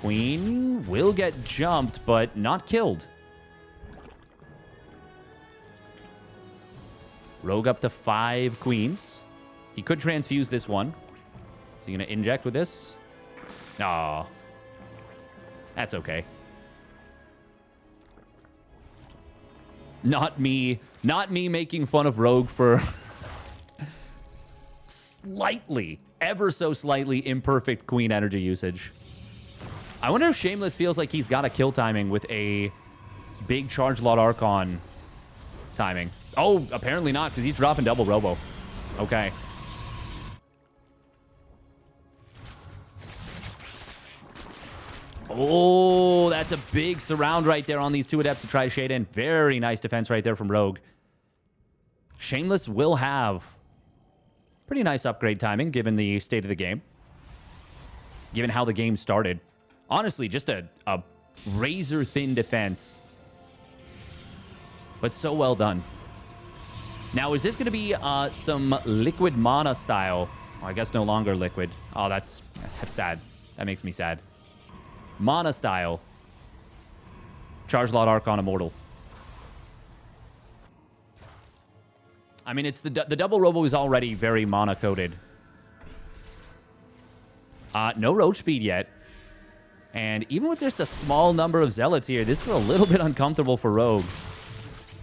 Queen will get jumped, but not killed. Rogue up to 5 queens. He could transfuse this one. Is he going to inject with this? Aw. That's okay. Not me making fun of Rogue for slightly, ever so slightly imperfect queen energy usage. I wonder if Shameless feels like he's got a kill timing with a big charge lot Archon timing. Oh, apparently not, because he's dropping double robo. Okay. Oh, that's a big surround right there on these 2 adepts to try to shade in. Very nice defense right there from Rogue. Shameless will have pretty nice upgrade timing given the state of the game. Given how the game started. Honestly, just a razor-thin defense. but so well done. Now, is this going to be some liquid mana style? Oh, I guess no longer liquid. Oh, that's sad. That makes me sad. Mana style. Charge Lot Archon Immortal. I mean, it's the double Robo is already very mana coded. No roach speed yet. And even with just a small number of zealots here, this is a little bit uncomfortable for Rogue.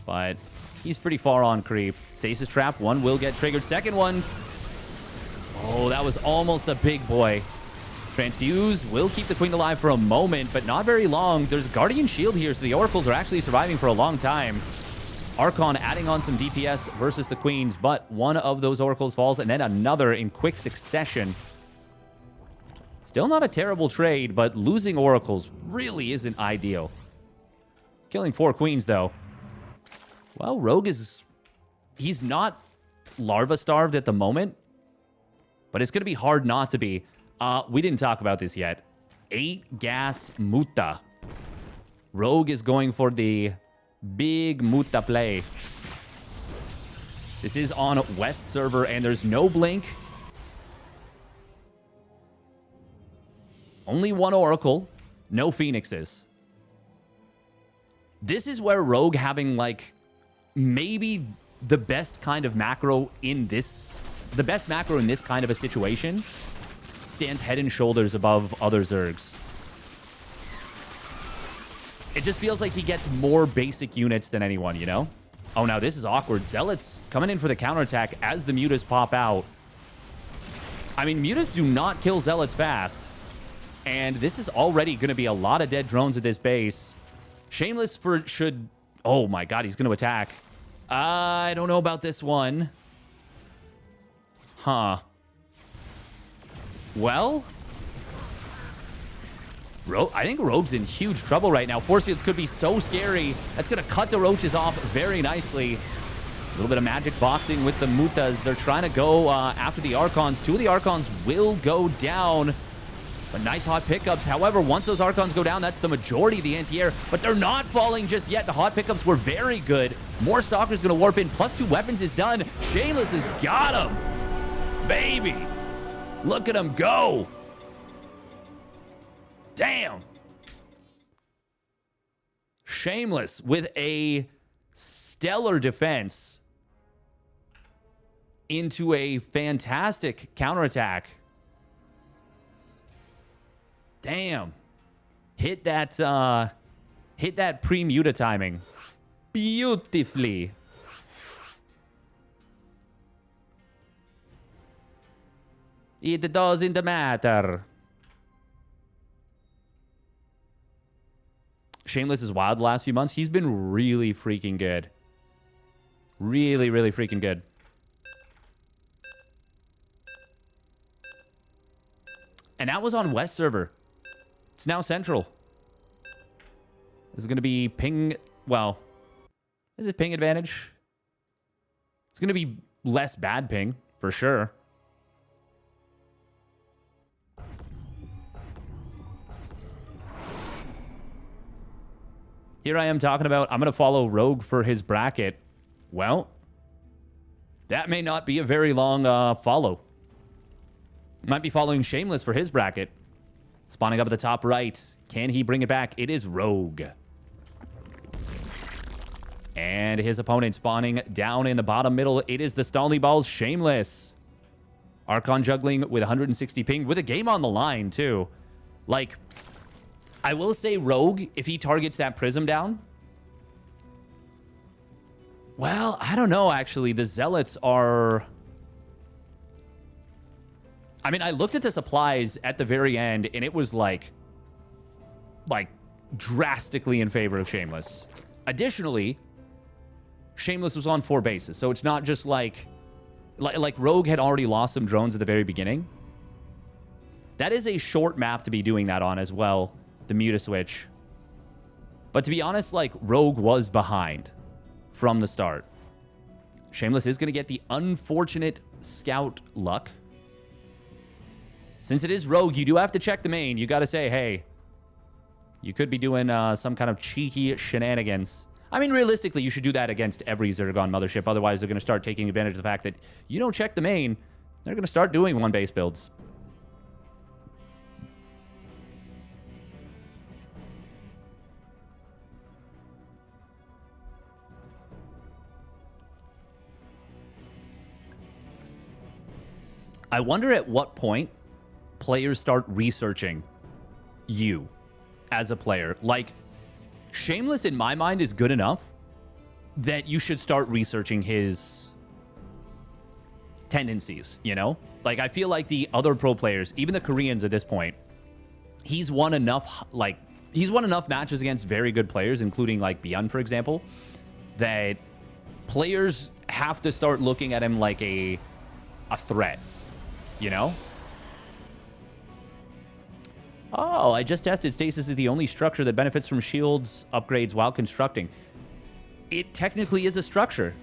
But he's pretty far on creep. Stasis Trap, one will get triggered. Second one. Oh, that was almost a big boy. Transfuse will keep the Queen alive for a moment, but not very long. There's Guardian Shield here, so the Oracles are actually surviving for a long time. Archon adding on some DPS versus the Queens, but one of those Oracles falls, and then another in quick succession. Still not a terrible trade, but losing Oracles really isn't ideal. Killing 4 Queens, though. Well, Rogue is... He's not larva-starved at the moment, but it's going to be hard not to be. We didn't talk about this yet. 8 gas Muta. Rogue is going for the big Muta play. This is on West server, and there's no blink. Only 1 Oracle. No Phoenixes. This is where Rogue having, like, maybe the best kind of macro in this... The best macro in this kind of a situation stands head and shoulders above other Zergs. It just feels like he gets more basic units than anyone, you know? Oh, now this is awkward. Zealots coming in for the counterattack as the Mutas pop out. I mean, Mutas do not kill Zealots fast. And this is already going to be a lot of dead drones at this base. Shameless should... Oh my god, he's going to attack. I don't know about this one. Huh. Well... I think Rogue's in huge trouble right now. Force Fields could be so scary. That's going to cut the Roaches off very nicely. A little bit of magic boxing with the Mutas. They're trying to go after the Archons. 2 of the Archons will go down. But nice hot pickups. However, once those Archons go down, that's the majority of the anti-air. But they're not falling just yet. The hot pickups were very good. More Stalkers going to warp in. +2 weapons is done. Shameless has got him. Baby. Look at him go. Damn. Shameless with a stellar defense into a fantastic counterattack. Damn. Hit that pre-muta timing beautifully. It doesn't matter. Shameless is wild the last few months. He's been really freaking good. Really, really freaking good. And that was on West server. It's now Central. This is going to be ping... Well, is it ping advantage? It's going to be less bad ping, for sure. Here I am talking about, I'm going to follow Rogue for his bracket. Well, that may not be a very long follow. Might be following Shameless for his bracket. Spawning up at the top right. Can he bring it back? It is Rogue. And his opponent spawning down in the bottom middle. It is the Stolny Balls Shameless. Archon juggling with 160 ping with a game on the line, too. Like... I will say Rogue, if he targets that Prism down... Well, I don't know, actually. The Zealots are... I mean, I looked at the supplies at the very end, and it was like drastically in favor of Shameless. Additionally, Shameless was on 4 bases, so it's not just like Rogue had already lost some drones at the very beginning. That is a short map to be doing that on as well. The Muta switch. But to be honest, like, Rogue was behind from the start. Shameless is going to get the unfortunate scout luck. Since it is Rogue, you do have to check the main. You got to say, hey, you could be doing some kind of cheeky shenanigans. I mean, realistically, you should do that against every Zergon mothership. Otherwise, they're going to start taking advantage of the fact that you don't check the main. They're going to start doing one base builds. I wonder at what point players start researching you as a player. Like, Shameless, in my mind, is good enough that you should start researching his tendencies, you know? Like, I feel like the other pro players, even the Koreans at this point, he's won enough matches against very good players, including, like, Beyond, for example, that players have to start looking at him like a threat. You know? Oh, I just tested. Stasis is the only structure that benefits from shields upgrades while constructing. It technically is a structure,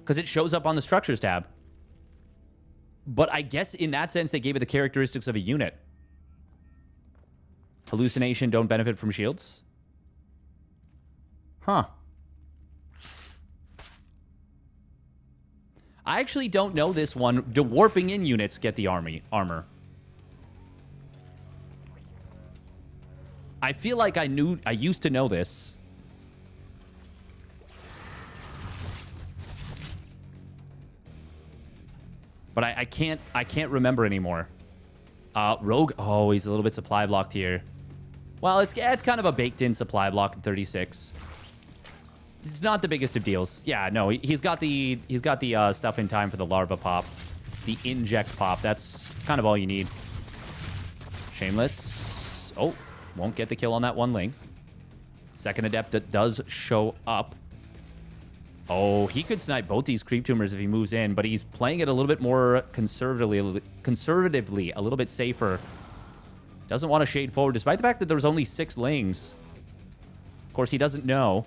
because it shows up on the structures tab. But I guess in that sense, they gave it the characteristics of a unit. Hallucination don't benefit from shields? Huh. I actually don't know this one. Do warping in units get the armor? I feel like I used to know this. But I can't remember anymore. Rogue, oh, he's a little bit supply blocked here. Well, it's kind of a baked-in supply block at 36. It's not the biggest of deals. Yeah, no, he's got the stuff in time for the larva pop, the inject pop. That's kind of all you need. Shameless. Oh, won't get the kill on that one link. Second adept that does show up. Oh, he could snipe both these creep tumors if he moves in, but he's playing it a little bit more conservatively, a little bit safer. Doesn't want to shade forward, despite the fact that there's only 6 lings. Of course, he doesn't know.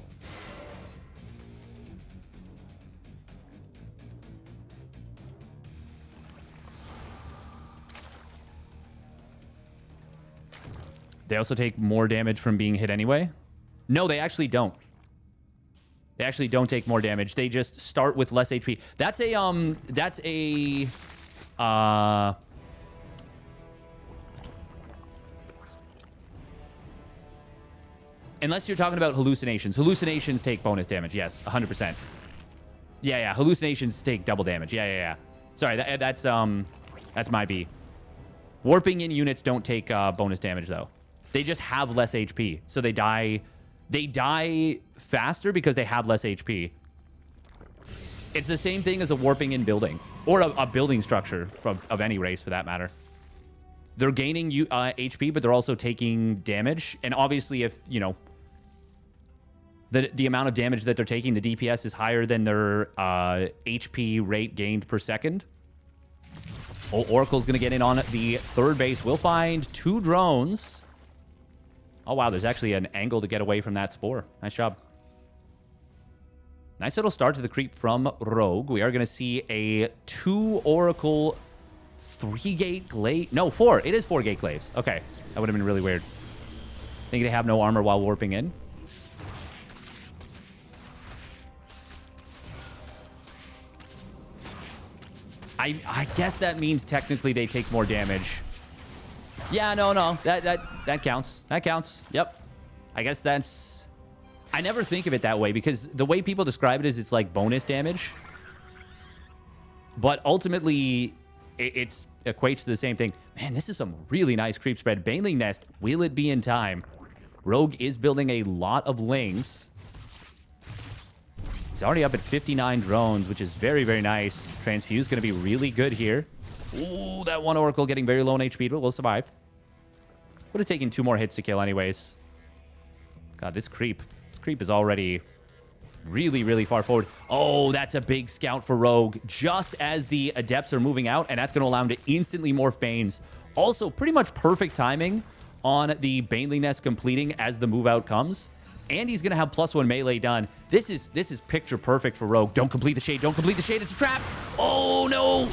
They also take more damage from being hit anyway? No, they actually don't. They actually don't take more damage. They just start with less HP. That's a unless you're talking about hallucinations. Hallucinations take bonus damage. Yes, 100%. Yeah. Hallucinations take double damage. Yeah. Sorry, that's my B. Warping in units don't take bonus damage though. They just have less HP, so they die faster because they have less HP. It's the same thing as a warping in building, or a building structure of any race for that matter. They're gaining HP, but they're also taking damage. And obviously, if, you know, the amount of damage that they're taking, the DPS is higher than their HP rate gained per second. Oh, Oracle's going to get in on the third base. We'll find 2 drones. Oh, wow, there's actually an angle to get away from that spore. Nice job. Nice little start to the creep from Rogue. We are going to see a 2 Oracle, 3-gate glaive. No, 4. It is 4-gate glaives. Okay, that would have been really weird. Think they have no armor while warping in. I guess that means technically they take more damage. Yeah, no. That counts. That counts. Yep. I guess that's... I never think of it that way because the way people describe it is it's like bonus damage. But ultimately, it equates to the same thing. Man, this is some really nice creep spread. Baneling Nest, will it be in time? Rogue is building a lot of lings. He's already up at 59 drones, which is very, very nice. Transfuse going to be really good here. Ooh, that one Oracle getting very low on HP, but will survive. Would have taken 2 more hits to kill anyways. God, this creep is already really, really far forward. Oh, that's a big scout for Rogue, just as the Adepts are moving out, and that's going to allow him to instantly morph Banes. Also, pretty much perfect timing on the Baneling Nest completing as the move out comes. And he's going to have +1 melee done. This is picture perfect for Rogue. Don't complete the shade. Don't complete the shade. It's a trap. Oh, no.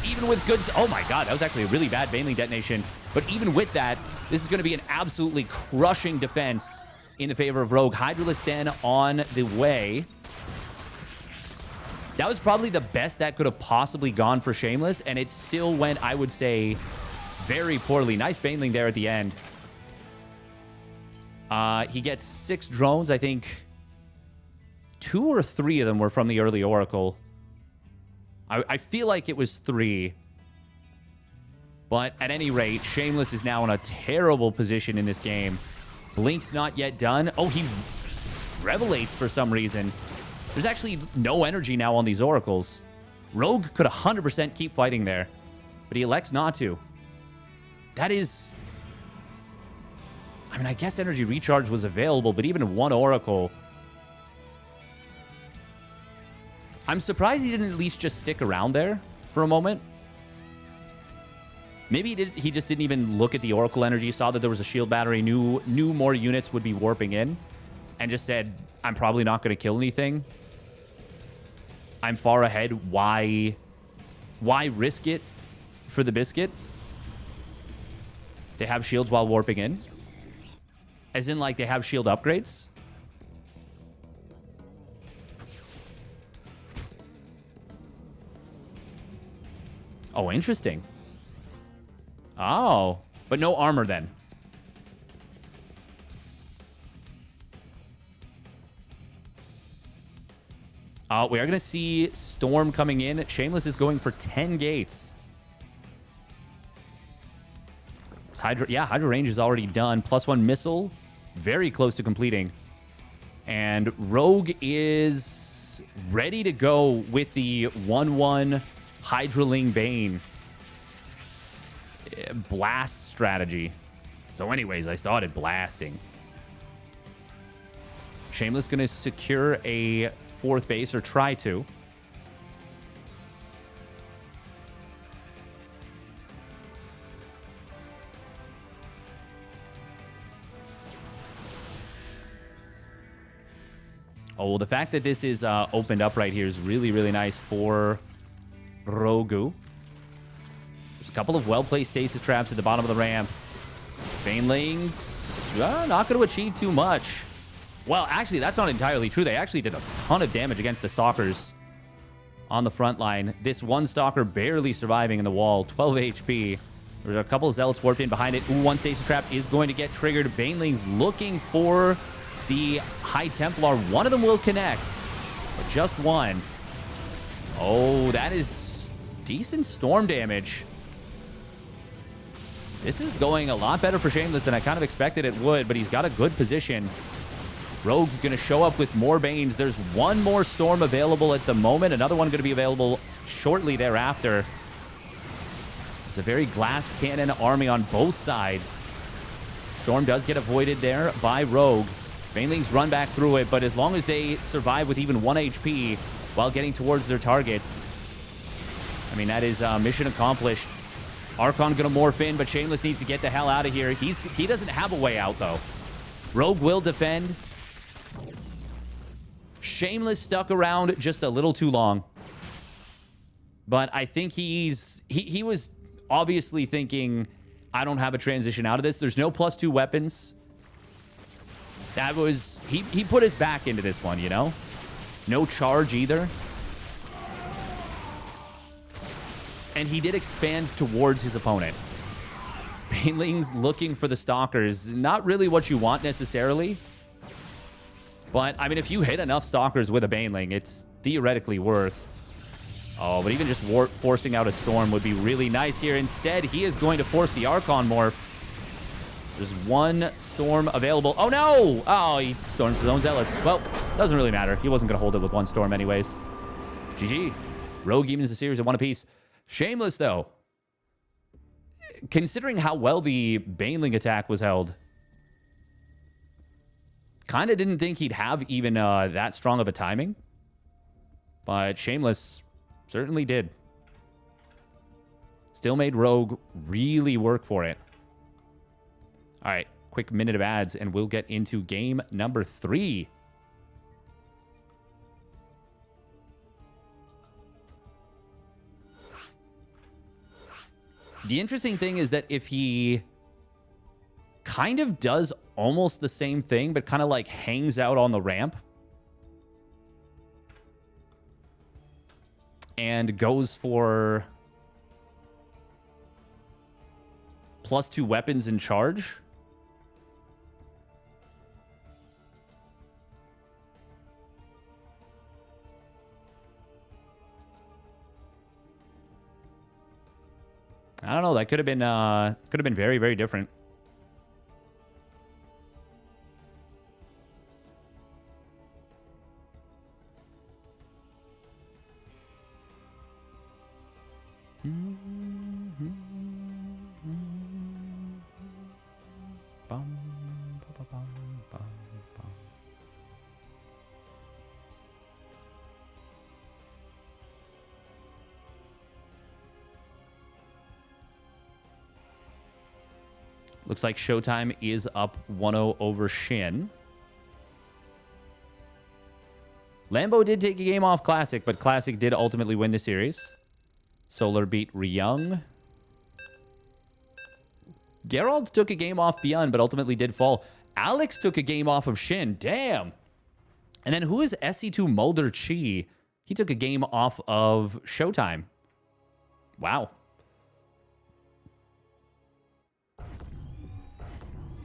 Even with good... Oh, my God. That was actually a really bad Baneling detonation. But even with that, this is going to be an absolutely crushing defense in the favor of Rogue. Hydralisk Den on the way. That was probably the best that could have possibly gone for Shameless, and it still went, I would say, very poorly. Nice Baneling there at the end. He gets 6 drones. I think 2 or 3 of them were from the early Oracle. I feel like it was 3. But at any rate, Shameless is now in a terrible position in this game. Blink's not yet done. Oh, he Revelates for some reason. There's actually no energy now on these Oracles. Rogue could 100% keep fighting there, but he elects not to. That is... I mean, I guess energy recharge was available, but even 1 Oracle... I'm surprised he didn't at least just stick around there for a moment. Maybe he just didn't even look at the Oracle energy, saw that there was a shield battery, knew more units would be warping in, and just said, I'm probably not going to kill anything. I'm far ahead. Why risk it for the biscuit? They have shields while warping in. As in, like, they have shield upgrades. Oh, interesting. Oh, but no armor then. We are going to see Storm coming in. Shameless is going for 10 gates. Hydra range is already done. +1 missile. Very close to completing. And Rogue is ready to go with the 1-1 Hydraling Bane blast strategy. So anyways, I started blasting. Shameless going to secure a 4th base, or try to. Oh, the fact that this is opened up right here is really, really nice for Rogu. There's a couple of well-placed stasis traps at the bottom of the ramp. Banelings, not going to achieve too much. Well, actually, that's not entirely true. They actually did a ton of damage against the Stalkers on the front line. This one Stalker barely surviving in the wall, 12 HP. There's a couple of Zealots warped in behind it. Ooh, one stasis trap is going to get triggered. Banelings looking for the High Templar. One of them will connect, but just one. Oh, that is decent storm damage. This is going a lot better for Shameless than I kind of expected it would, but he's got a good position. Rogue going to show up with more Banes. There's one more Storm available at the moment. Another one going to be available shortly thereafter. It's a very glass cannon army on both sides. Storm does get avoided there by Rogue. Banelings run back through it, but as long as they survive with even 1 HP while getting towards their targets, I mean, that is mission accomplished. Archon going to morph in, but Shameless needs to get the hell out of here. He doesn't have a way out, though. Rogue will defend. Shameless stuck around just a little too long. But I think he was obviously thinking, I don't have a transition out of this. There's no +2 weapons. That was... He put his back into this one, you know? No charge either. And he did expand towards his opponent. Banelings looking for the Stalkers. Not really what you want necessarily. But, I mean, if you hit enough Stalkers with a Baneling, it's theoretically worth. Oh, but even just forcing out a Storm would be really nice here. Instead, he is going to force the Archon morph. There's one Storm available. Oh, no! Oh, he storms his own Zealots. Well, doesn't really matter. He wasn't going to hold it with one Storm anyways. GG. Rogue evens the series at 1 apiece. Shameless, though. Considering how well the Baneling attack was held, kind of didn't think he'd have even that strong of a timing. But Shameless certainly did. Still made Rogue really work for it. All right, quick minute of ads, and we'll get into game number 3. The interesting thing is that if he kind of does almost the same thing, but kind of like hangs out on the ramp. And goes for +2 weapons in charge. I don't know. That could have been very, very different. Looks like Showtime is up 1-0 over Shin. Lambo did take a game off Classic, but Classic did ultimately win the series. Solar beat Ryung. Geralt took a game off Beyond, but ultimately did fall. Alex took a game off of Shin. Damn. And then who is SC2 Mulder Chi? He took a game off of Showtime. Wow.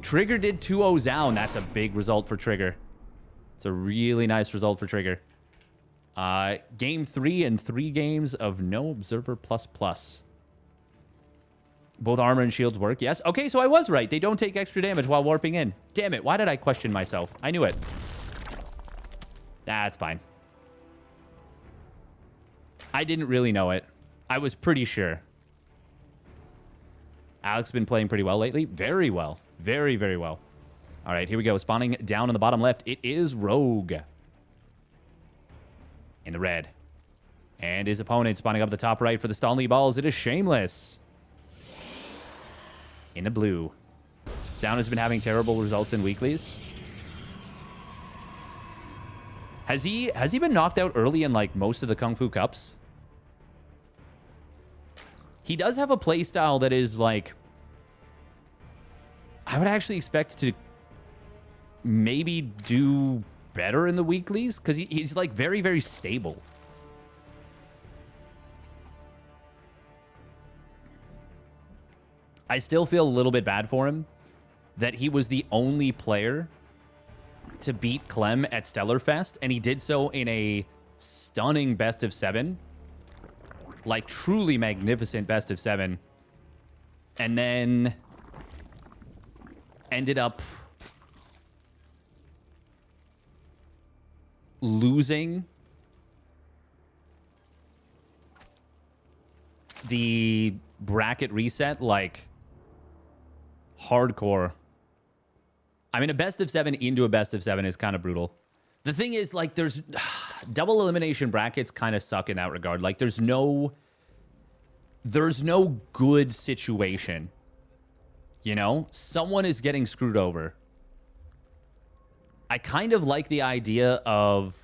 Trigger did 2-0 down. That's a big result for Trigger. It's a really nice result for Trigger. Game 3 and 3 games of no Observer++. Both armor and shields work. Yes. Okay, so I was right. They don't take extra damage while warping in. Damn it. Why did I question myself? I knew it. That's fine. I didn't really know it. I was pretty sure. Alex been playing pretty well lately. Very well. Very, very well. All right, here we go. Spawning down on the bottom left. It is Rogue. In the red. And his opponent spawning up the top right for the Stanley balls. It is Shameless. In the blue. Sound has been having terrible results in weeklies. Has he been knocked out early in like most of the Kung Fu Cups? He does have a play style that is like, I would actually expect to maybe do better in the weeklies because he's like very, very stable. I still feel a little bit bad for him that he was the only player to beat Clem at Stellarfest, and he did so in a stunning best of 7. Like, truly magnificent best of 7. And then ended up losing the bracket reset, like, hardcore. I mean, a best of 7 into a best of 7 is kind of brutal. The thing is, like, there's double elimination brackets kind of suck in that regard. Like, there's no good situation. You know, someone is getting screwed over. I kind of like the idea of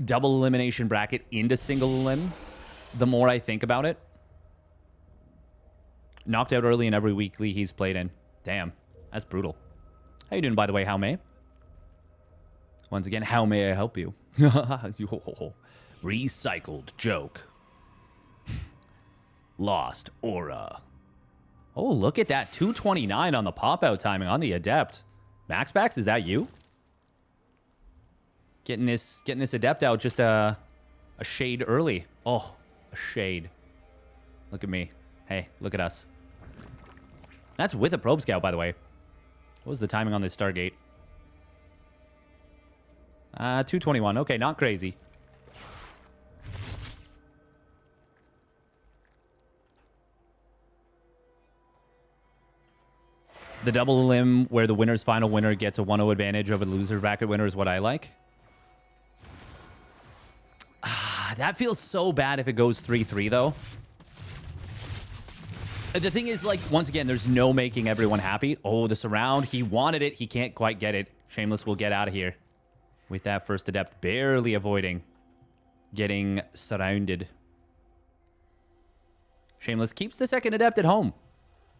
double elimination bracket into single elim the more I think about it. Knocked out early in every weekly he's played in. Damn, that's brutal. How you doing, by the way, How May? Once again, how may I help you? Recycled joke. Lost aura. Oh, look at that. 229 on the pop-out timing on the Adept. Maxbax, is that you? Getting this Adept out just a shade early. Oh, a shade. Look at me. Hey, look at us. That's with a probe scout, by the way. What was the timing on this Stargate? 221. Okay, not crazy. The double elim where the winner's final winner gets a 1-0 advantage over the loser bracket winner is what I like. That feels so bad if it goes 3-3, though. The thing is, like, once again, there's no making everyone happy. Oh, the surround. He wanted it. He can't quite get it. Shameless will get out of here. With that first Adept barely avoiding getting surrounded. Shameless keeps the second Adept at home.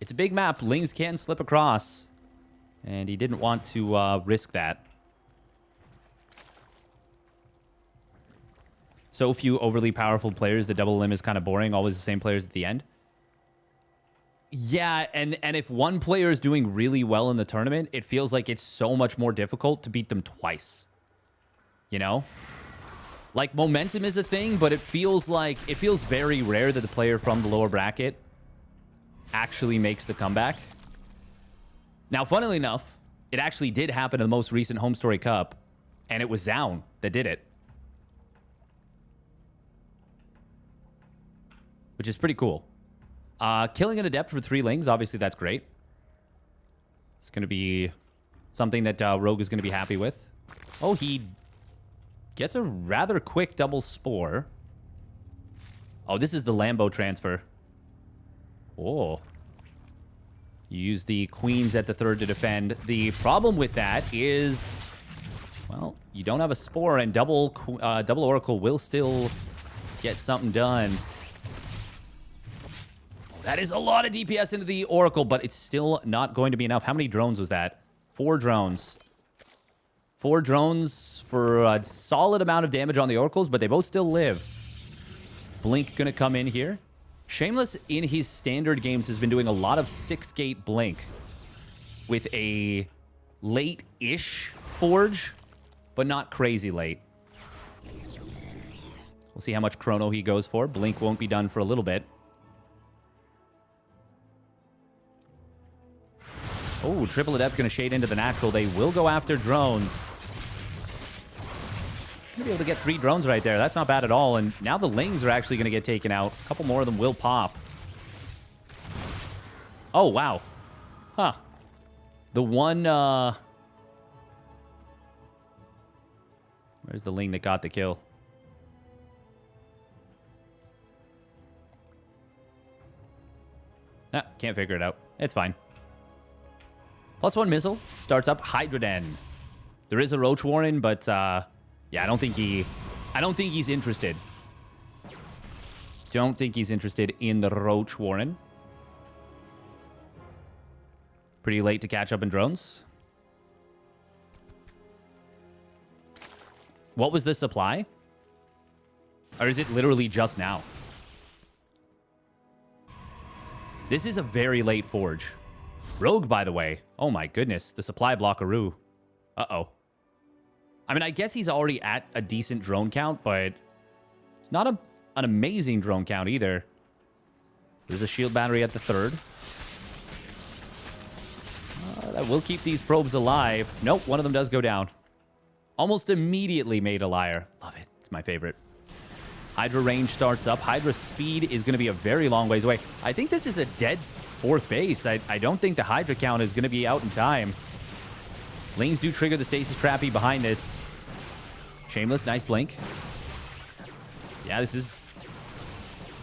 It's a big map. Lings can slip across. And he didn't want to risk that. So few overly powerful players. The double limb is kind of boring. Always the same players at the end. Yeah, and if one player is doing really well in the tournament, it feels like it's so much more difficult to beat them twice. You know? Like, momentum is a thing, but it feels very rare that the player from the lower bracket actually makes the comeback. Now, funnily enough, it actually did happen in the most recent Home Story Cup, and it was Zaun that did it. Which is pretty cool. Killing an Adept for 3 Lings, obviously that's great. It's going to be something that Rogue is going to be happy with. Oh, he gets a rather quick double Spore. Oh, this is the Lambo transfer. Oh. You use the Queens at the 3rd to defend. The problem with that is, well, you don't have a Spore, and double Oracle will still get something done. That is a lot of DPS into the Oracle, but it's still not going to be enough. How many drones was that? 4 drones. 4 drones for a solid amount of damage on the Oracles, but they both still live. Blink going to come in here. Shameless, in his standard games, has been doing a lot of 6-gate Blink with a late-ish Forge, but not crazy late. We'll see how much Chrono he goes for. Blink won't be done for a little bit. Oh, Triple Adept going to shade into the natural. They will go after drones. Going to be able to get 3 drones right there. That's not bad at all. And now the Lings are actually going to get taken out. A couple more of them will pop. Oh, wow. Huh. The one... Where's the Ling that got the kill? Ah, can't figure it out. It's fine. +1 missile starts up Hydra Den. There is a Roach Warren, but yeah, I don't think he's interested. Don't think he's interested in the Roach Warren. Pretty late to catch up in drones. What was the supply? Or is it literally just now? This is a very late Forge. Rogue, by the way. Oh my goodness. The supply blockaroo. Uh-oh. I mean, I guess he's already at a decent drone count, but it's not an amazing drone count either. There's a shield battery at the 3rd. That will keep these probes alive. Nope, one of them does go down. Almost immediately made a liar. Love it. It's my favorite. Hydra range starts up. Hydra speed is going to be a very long ways away. I think this is a dead 4th base. I don't think the Hydra count is going to be out in time. Lings do trigger the stasis trappy behind this. Shameless, nice blink. Yeah, this is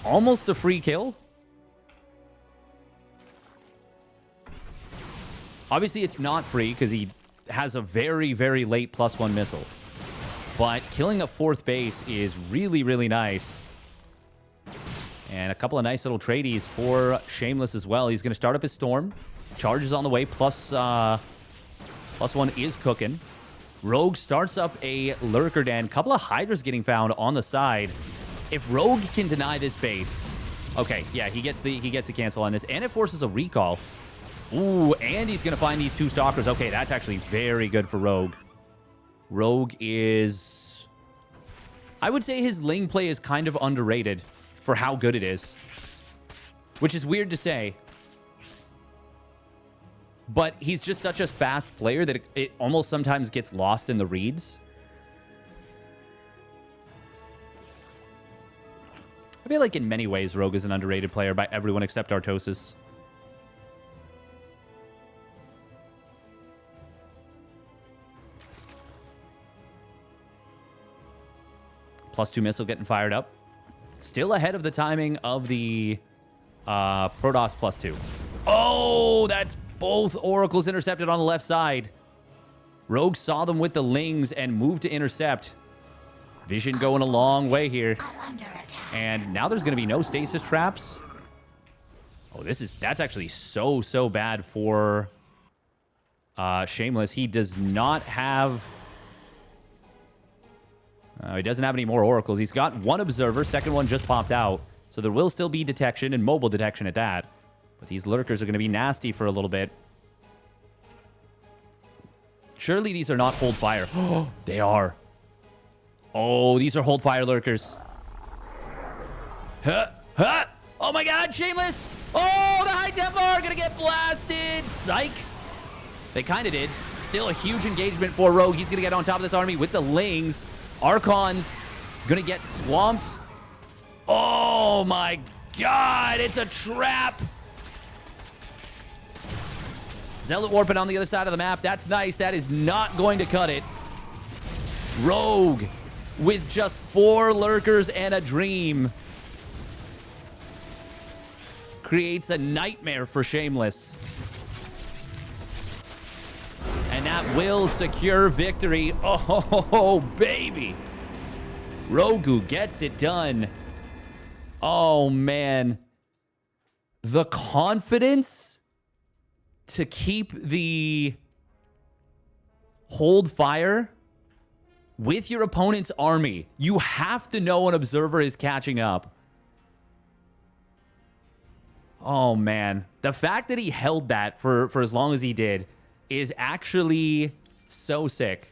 almost a free kill. Obviously, it's not free because he has a very, very late +1 missile. But killing a 4th base is really, really nice. And a couple of nice little tradies for Shameless as well. He's going to start up his Storm. Charges on the way. +1 is cooking. Rogue starts up a Lurker Den. Couple of Hydras getting found on the side. If Rogue can deny this base... Okay, yeah, he gets the cancel on this. And it forces a recall. Ooh, and he's going to find these 2 Stalkers. Okay, that's actually very good for Rogue. Rogue is... I would say his Ling play is kind of underrated for how good it is. Which is weird to say. But he's just such a fast player that it almost sometimes gets lost in the reads. I feel like in many ways, Rogue is an underrated player by everyone except Artosis. +2 missile getting fired up. Still ahead of the timing of the Protoss +2. Oh, that's both Oracles intercepted on the left side. Rogue saw them with the Lings and moved to intercept. Vision going a long way here. And now there's going to be no stasis traps. Oh, that's actually so bad for Shameless. He does not have... he doesn't have any more oracles. He's got one observer. Second one just popped out. So there will still be detection and mobile detection at that. But these lurkers are going to be nasty for a little bit. Surely these are not hold fire. Oh, they are. Oh, these are hold fire lurkers. Huh? Huh? Oh my god, Shameless! Oh, the high tempo are going to get blasted! Psych! They kind of did. Still a huge engagement for Rogue. He's going to get on top of this army with the Lings. Archon's going to get swamped. Oh my god, it's a trap! Zealot Warping on the other side of the map. That's nice. That is not going to cut it. Rogue with just 4 lurkers and a dream creates a nightmare for Shameless. And that will secure victory. Oh, baby. Rogu gets it done. Oh, man. The confidence to keep the hold fire with your opponent's army. You have to know an observer is catching up. Oh, man. The fact that he held that for as long as he did is actually so sick.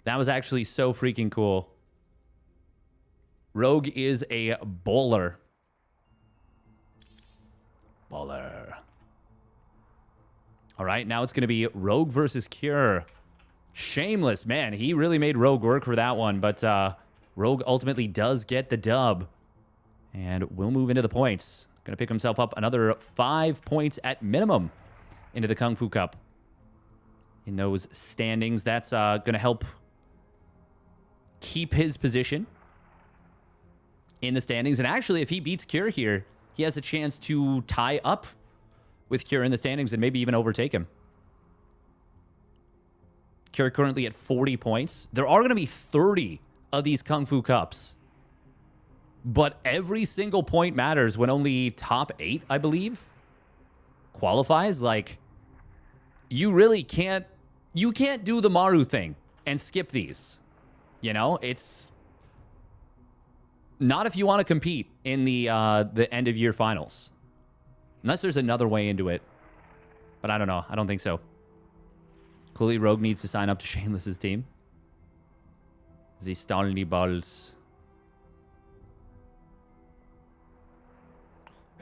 That was actually so freaking cool. Rogue is a bowler. Bowler. All right, now it's going to be Rogue versus Cure. Shameless, man. He really made Rogue work for that one, but Rogue ultimately does get the dub. And we'll move into the points. Going to pick himself up another 5 points at minimum into the Kung Fu Cup. In those standings, that's going to help keep his position in the standings. And actually, if he beats Cure here, he has a chance to tie up with Cure in the standings and maybe even overtake him. Cure currently at 40 points. There are going to be 30 of these Kung Fu Cups. But every single point matters when only top 8, I believe, qualifies. Like, you really can't... You can't do the Maru thing and skip these. You know, it's... Not if you want to compete in the end-of-year finals. Unless there's another way into it. But I don't know. I don't think so. Clearly, Rogue needs to sign up to Shameless's team. The Stanley Balls.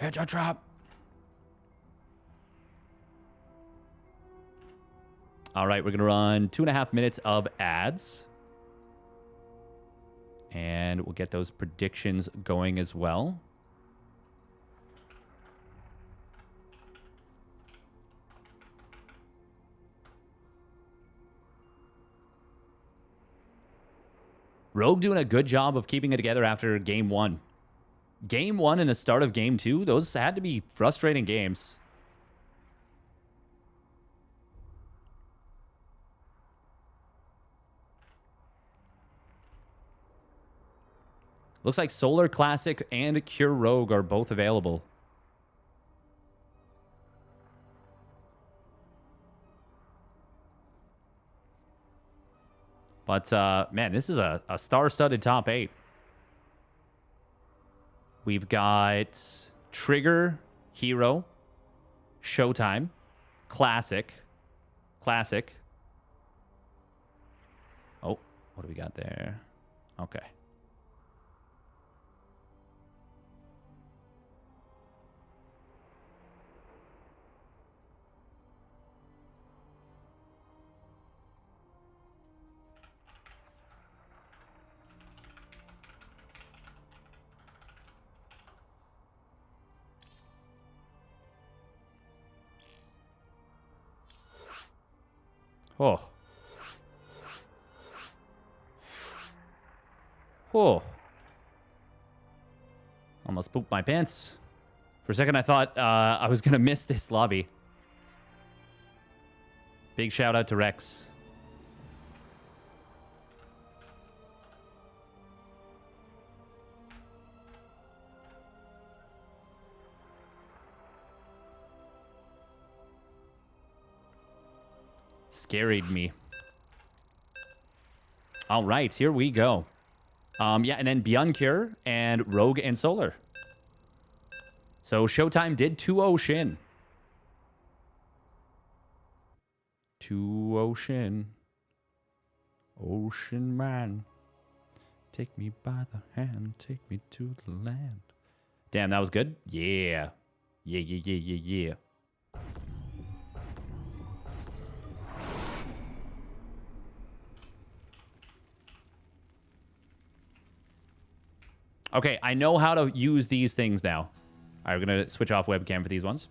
It's a trap. All right, we're going to run 2.5 minutes of ads. And we'll get those predictions going as well. Rogue doing a good job of keeping it together after game 1. Game 1 and the start of game 2, those had to be frustrating games. Looks like Solar Classic and Cure Rogue are both available. But, man, this is a star-studded top 8. We've got Trigger, herO, Showtime, Classic. Oh, what do we got there? Okay. Oh. Oh. Almost pooped my pants. For a second, I thought I was going to miss this lobby. Big shout out to Rex. Scarried me. All right, here we go. Yeah, and then Beyond Cure and Rogue and Solar. So Showtime did 2-0 Shin. 2-0 Shin. Ocean man. Take me by the hand. Take me to the land. Damn, that was good. Yeah. Yeah. Okay, I know how to use these things now. All right, we're going to switch off webcam for these ones.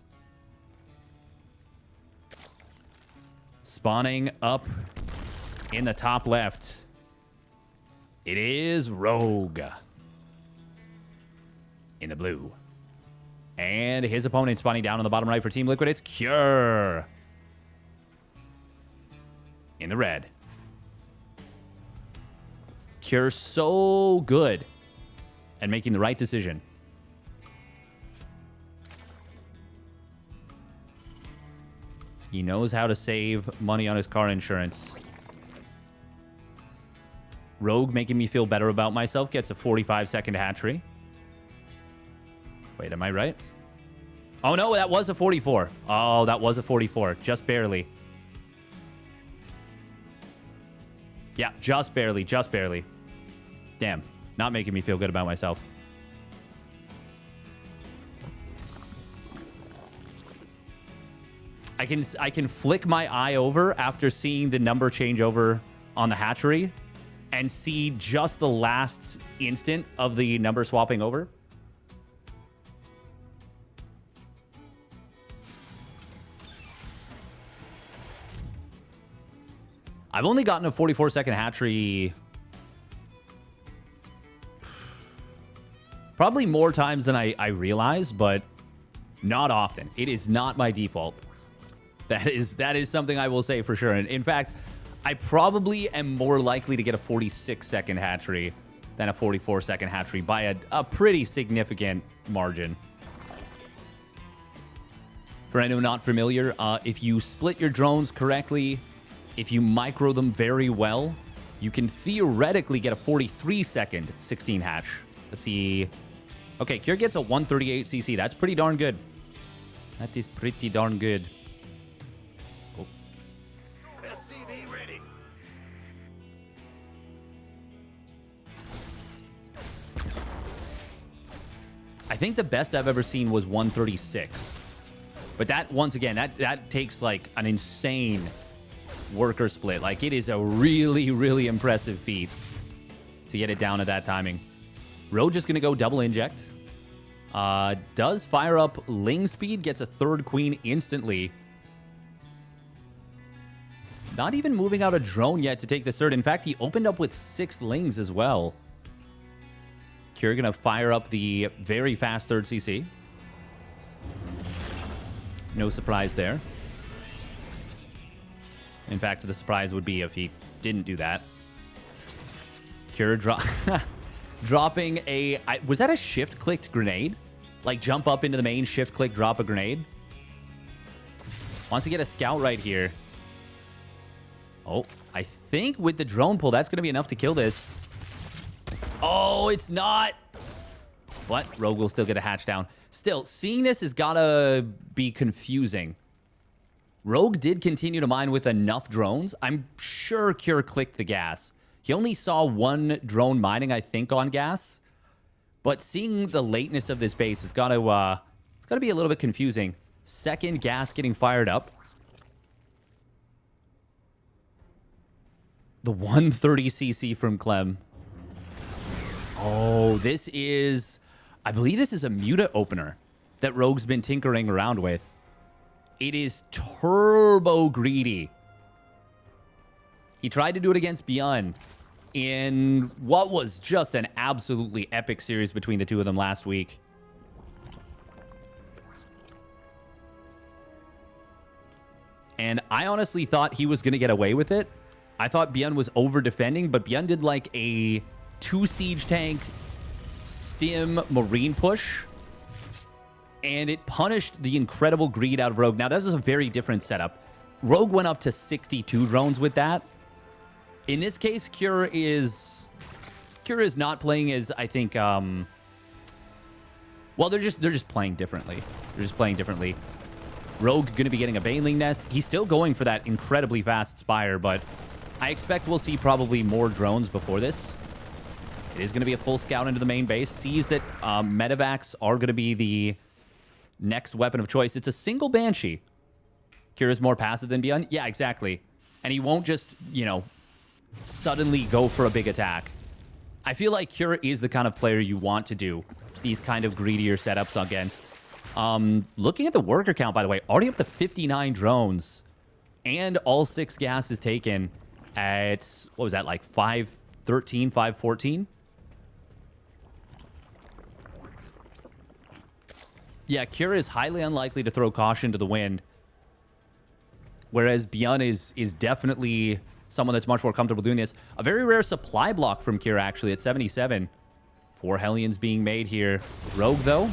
Spawning up in the top left. It is Rogue. In the blue. And his opponent spawning down on the bottom right for Team Liquid. It's Cure. In the red. Cure so good at making the right decision. He knows how to save money on his car insurance. Rogue making me feel better about myself. Gets a 45-second hatchery. Wait, am I right? Oh, no, that was a 44. Oh, that was a 44. Just barely. Yeah, just barely. Just barely. Damn. Not making me feel good about myself. I can flick my eye over after seeing the number change over on the hatchery and see just the last instant of the number swapping over. I've only gotten a 44-second hatchery probably more times than I realize, but not often. It is not my default. That is something I will say for sure. And in fact, I probably am more likely to get a 46-second hatchery than a 44-second hatchery by a pretty significant margin. For anyone not familiar, if you split your drones correctly, if you micro them very well, you can theoretically get a 43-second 16 hatch. Let's see. Okay, Cure gets a 138cc. That's pretty darn good. That is pretty darn good. Oh. SCB ready. I think the best I've ever seen was 136. But that, once again, that takes like an insane worker split. Like, it is a really, really impressive feat to get it down at that timing. Ro just going to go double inject. Does fire up Ling speed, gets a third queen instantly. Not even moving out a drone yet to take the third. In fact, he opened up with 6 Lings as well. Cure going to fire up the very fast third CC. No surprise there. In fact, the surprise would be if he didn't do that. Cure dropping a... was that a shift-clicked grenade? Like, jump up into the main, shift-click, drop a grenade? Wants to get a scout right here. Oh, I think with the drone pull, that's going to be enough to kill this. Oh, it's not. But Rogue will still get a hatch down. Still, seeing this has got to be confusing. Rogue did continue to mine with enough drones. I'm sure Cure clicked the gas. He only saw 1 drone mining, I think, on gas. But seeing the lateness of this base has got to it's got to be a little bit confusing. Second gas getting fired up. The 130cc from Clem. Oh, this is... I believe this is a muta opener that Rogue's been tinkering around with. It is turbo greedy. He tried to do it against Beyond in what was just an absolutely epic series between the two of them last week. And I honestly thought he was going to get away with it. I thought Beyond was over-defending, but Beyond did like a 2 siege tank stim marine push. And it punished the incredible greed out of Rogue. Now, this was a very different setup. Rogue went up to 62 drones with that. In this case, Cure is not playing as, I think, well, they're just playing differently. They're just playing differently. Rogue going to be getting a Baneling Nest. He's still going for that incredibly fast Spire, but I expect we'll see probably more drones before this. It is going to be a full scout into the main base. Sees that medevacs are going to be the next weapon of choice. It's a single Banshee. Cure is more passive than Beyond. Yeah, exactly. And he won't just, you know, suddenly go for a big attack. I feel like Cure is the kind of player you want to do these kind of greedier setups against. Looking at the worker count, by the way, already up to 59 drones. And all 6 gas is taken at, what was that, like 513, 514? Yeah, Cure is highly unlikely to throw caution to the wind. Whereas Beyond is definitely someone that's much more comfortable doing this. A very rare supply block from Cure, actually, at 77. 4 Hellions being made here. Rogue, though.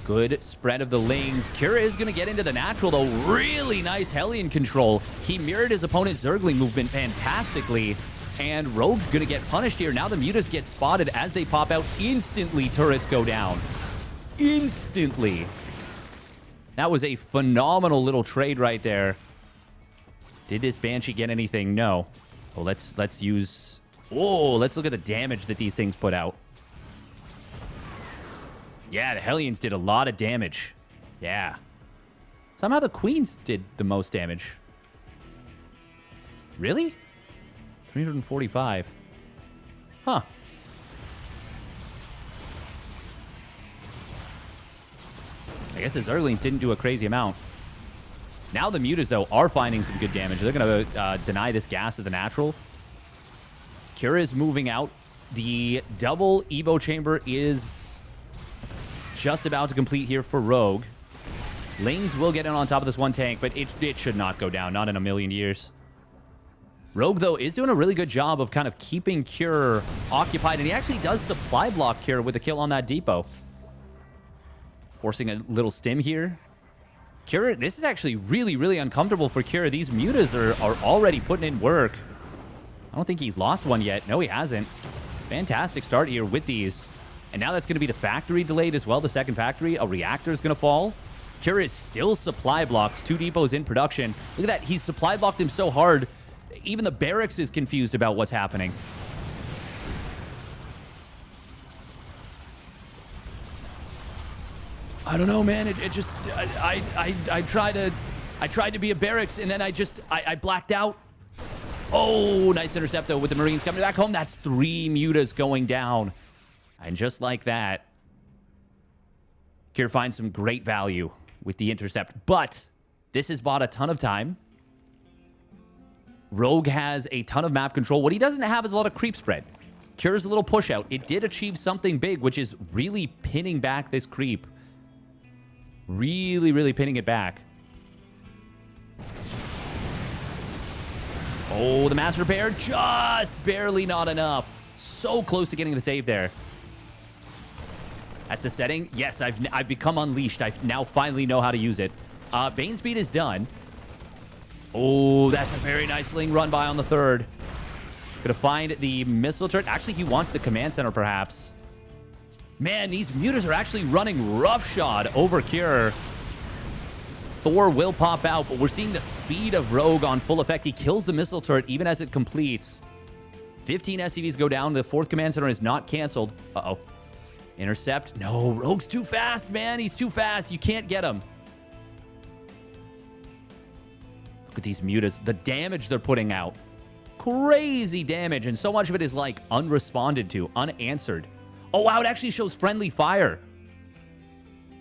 Good spread of the Lings. Cure is going to get into the natural, though. Really nice Hellion control. He mirrored his opponent's Zergling movement fantastically. And Rogue's going to get punished here. Now the Mutas get spotted as they pop out. Instantly, turrets go down. Instantly. That was a phenomenal little trade right there. Did this Banshee get anything? No. Well, let's use... Oh, let's look at the damage that these things put out. Yeah, the Hellions did a lot of damage. Yeah. Somehow the Queens did the most damage. Really? 345. Huh. I guess the Zerglings didn't do a crazy amount. Now the Mutas, though, are finding some good damage. They're going to deny this gas of the natural. Cure is moving out. The double Evo chamber is just about to complete here for Rogue. Lings will get in on top of this one tank, but it should not go down. Not in a million years. Rogue, though, is doing a really good job of kind of keeping Cure occupied, and he actually does supply block Cure with a kill on that depot. Forcing a little stim here. Cure, this is actually really, really uncomfortable for Cure. These Mutas are already putting in work. I don't think he's lost one yet. No, he hasn't. Fantastic start here with these. And now that's going to be the factory delayed as well. The second factory. A reactor is going to fall. Cure is still supply blocked. 2 depots in production. Look at that. He's supply blocked him so hard. Even the barracks is confused about what's happening. I don't know, man. It just I tried to be a barracks, and then I blacked out. Oh, nice intercept though with the Marines coming back home. That's 3 Mutas going down, and just like that, Cure finds some great value with the intercept. But this has bought a ton of time. Rogue has a ton of map control. What he doesn't have is a lot of creep spread. Cure's a little push out. It did achieve something big, which is really pinning back this creep. Really, really pinning it back. Oh, the mass repair just barely not enough. So close to getting the save there. That's a setting. Yes, I've become unleashed. I now finally know how to use it. Bane speed is done. Oh, that's a very nice Ling run by on the 3rd. Gonna find the missile turret. Actually, he wants the command center, perhaps. Man, these Mutas are actually running roughshod over Cure. Thor will pop out, but we're seeing the speed of Rogue on full effect. He kills the missile turret even as it completes. 15 SCVs go down. The 4th command center is not canceled. Uh-oh. Intercept. No, Rogue's too fast, man. He's too fast. You can't get him. Look at these Mutas. The damage they're putting out. Crazy damage, and so much of it is, like, unresponded to, unanswered. Oh, wow, it actually shows friendly fire.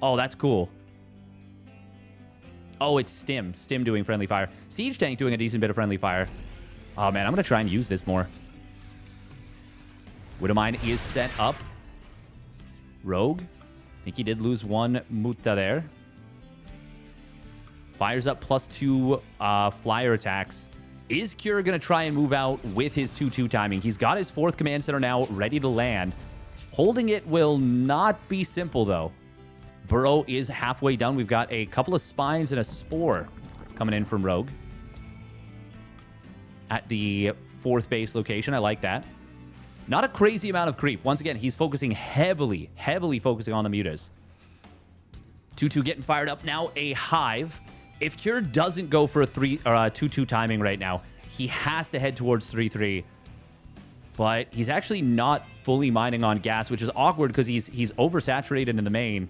Oh, that's cool. Oh, it's Stim. Stim doing friendly fire. Siege Tank doing a decent bit of friendly fire. Oh, man, I'm going to try and use this more. Widowmine is set up. Rogue. I think he did lose 1 Muta there. Fires up +2 flyer attacks. Is Cure going to try and move out with his 2-2 timing? He's got his 4th command center now ready to land. Holding it will not be simple, though. Burrow is halfway done. We've got a couple of spines and a spore coming in from Rogue. at the 4th base location. I like that. Not a crazy amount of creep. Once again, he's focusing heavily focusing on the mutas. 2-2 getting fired up now. A hive. If Cure doesn't go for a 2-2 timing right now, he has to head towards 3-3. But he's actually not fully mining on gas, which is awkward because he's oversaturated in the main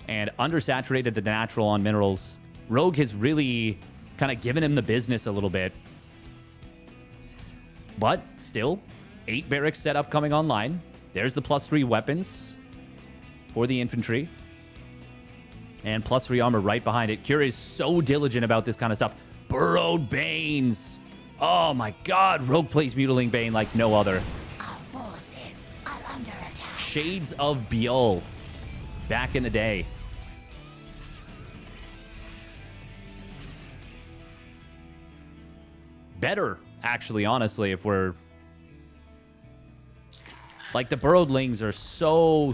and undersaturated the natural on minerals. Rogue has really kind of given him the business a little bit. But still, 8 barracks setup coming online. There's the +3 weapons for the infantry. And +3 armor right behind it. Cure is so diligent about this kind of stuff. Burrowed Banes. Oh my god, Rogue plays Mutiling Bane like no other. Our forces are under attack. Shades of Biol back in the day. Better, actually, honestly, if we're... Like, the Burrowed Lings are so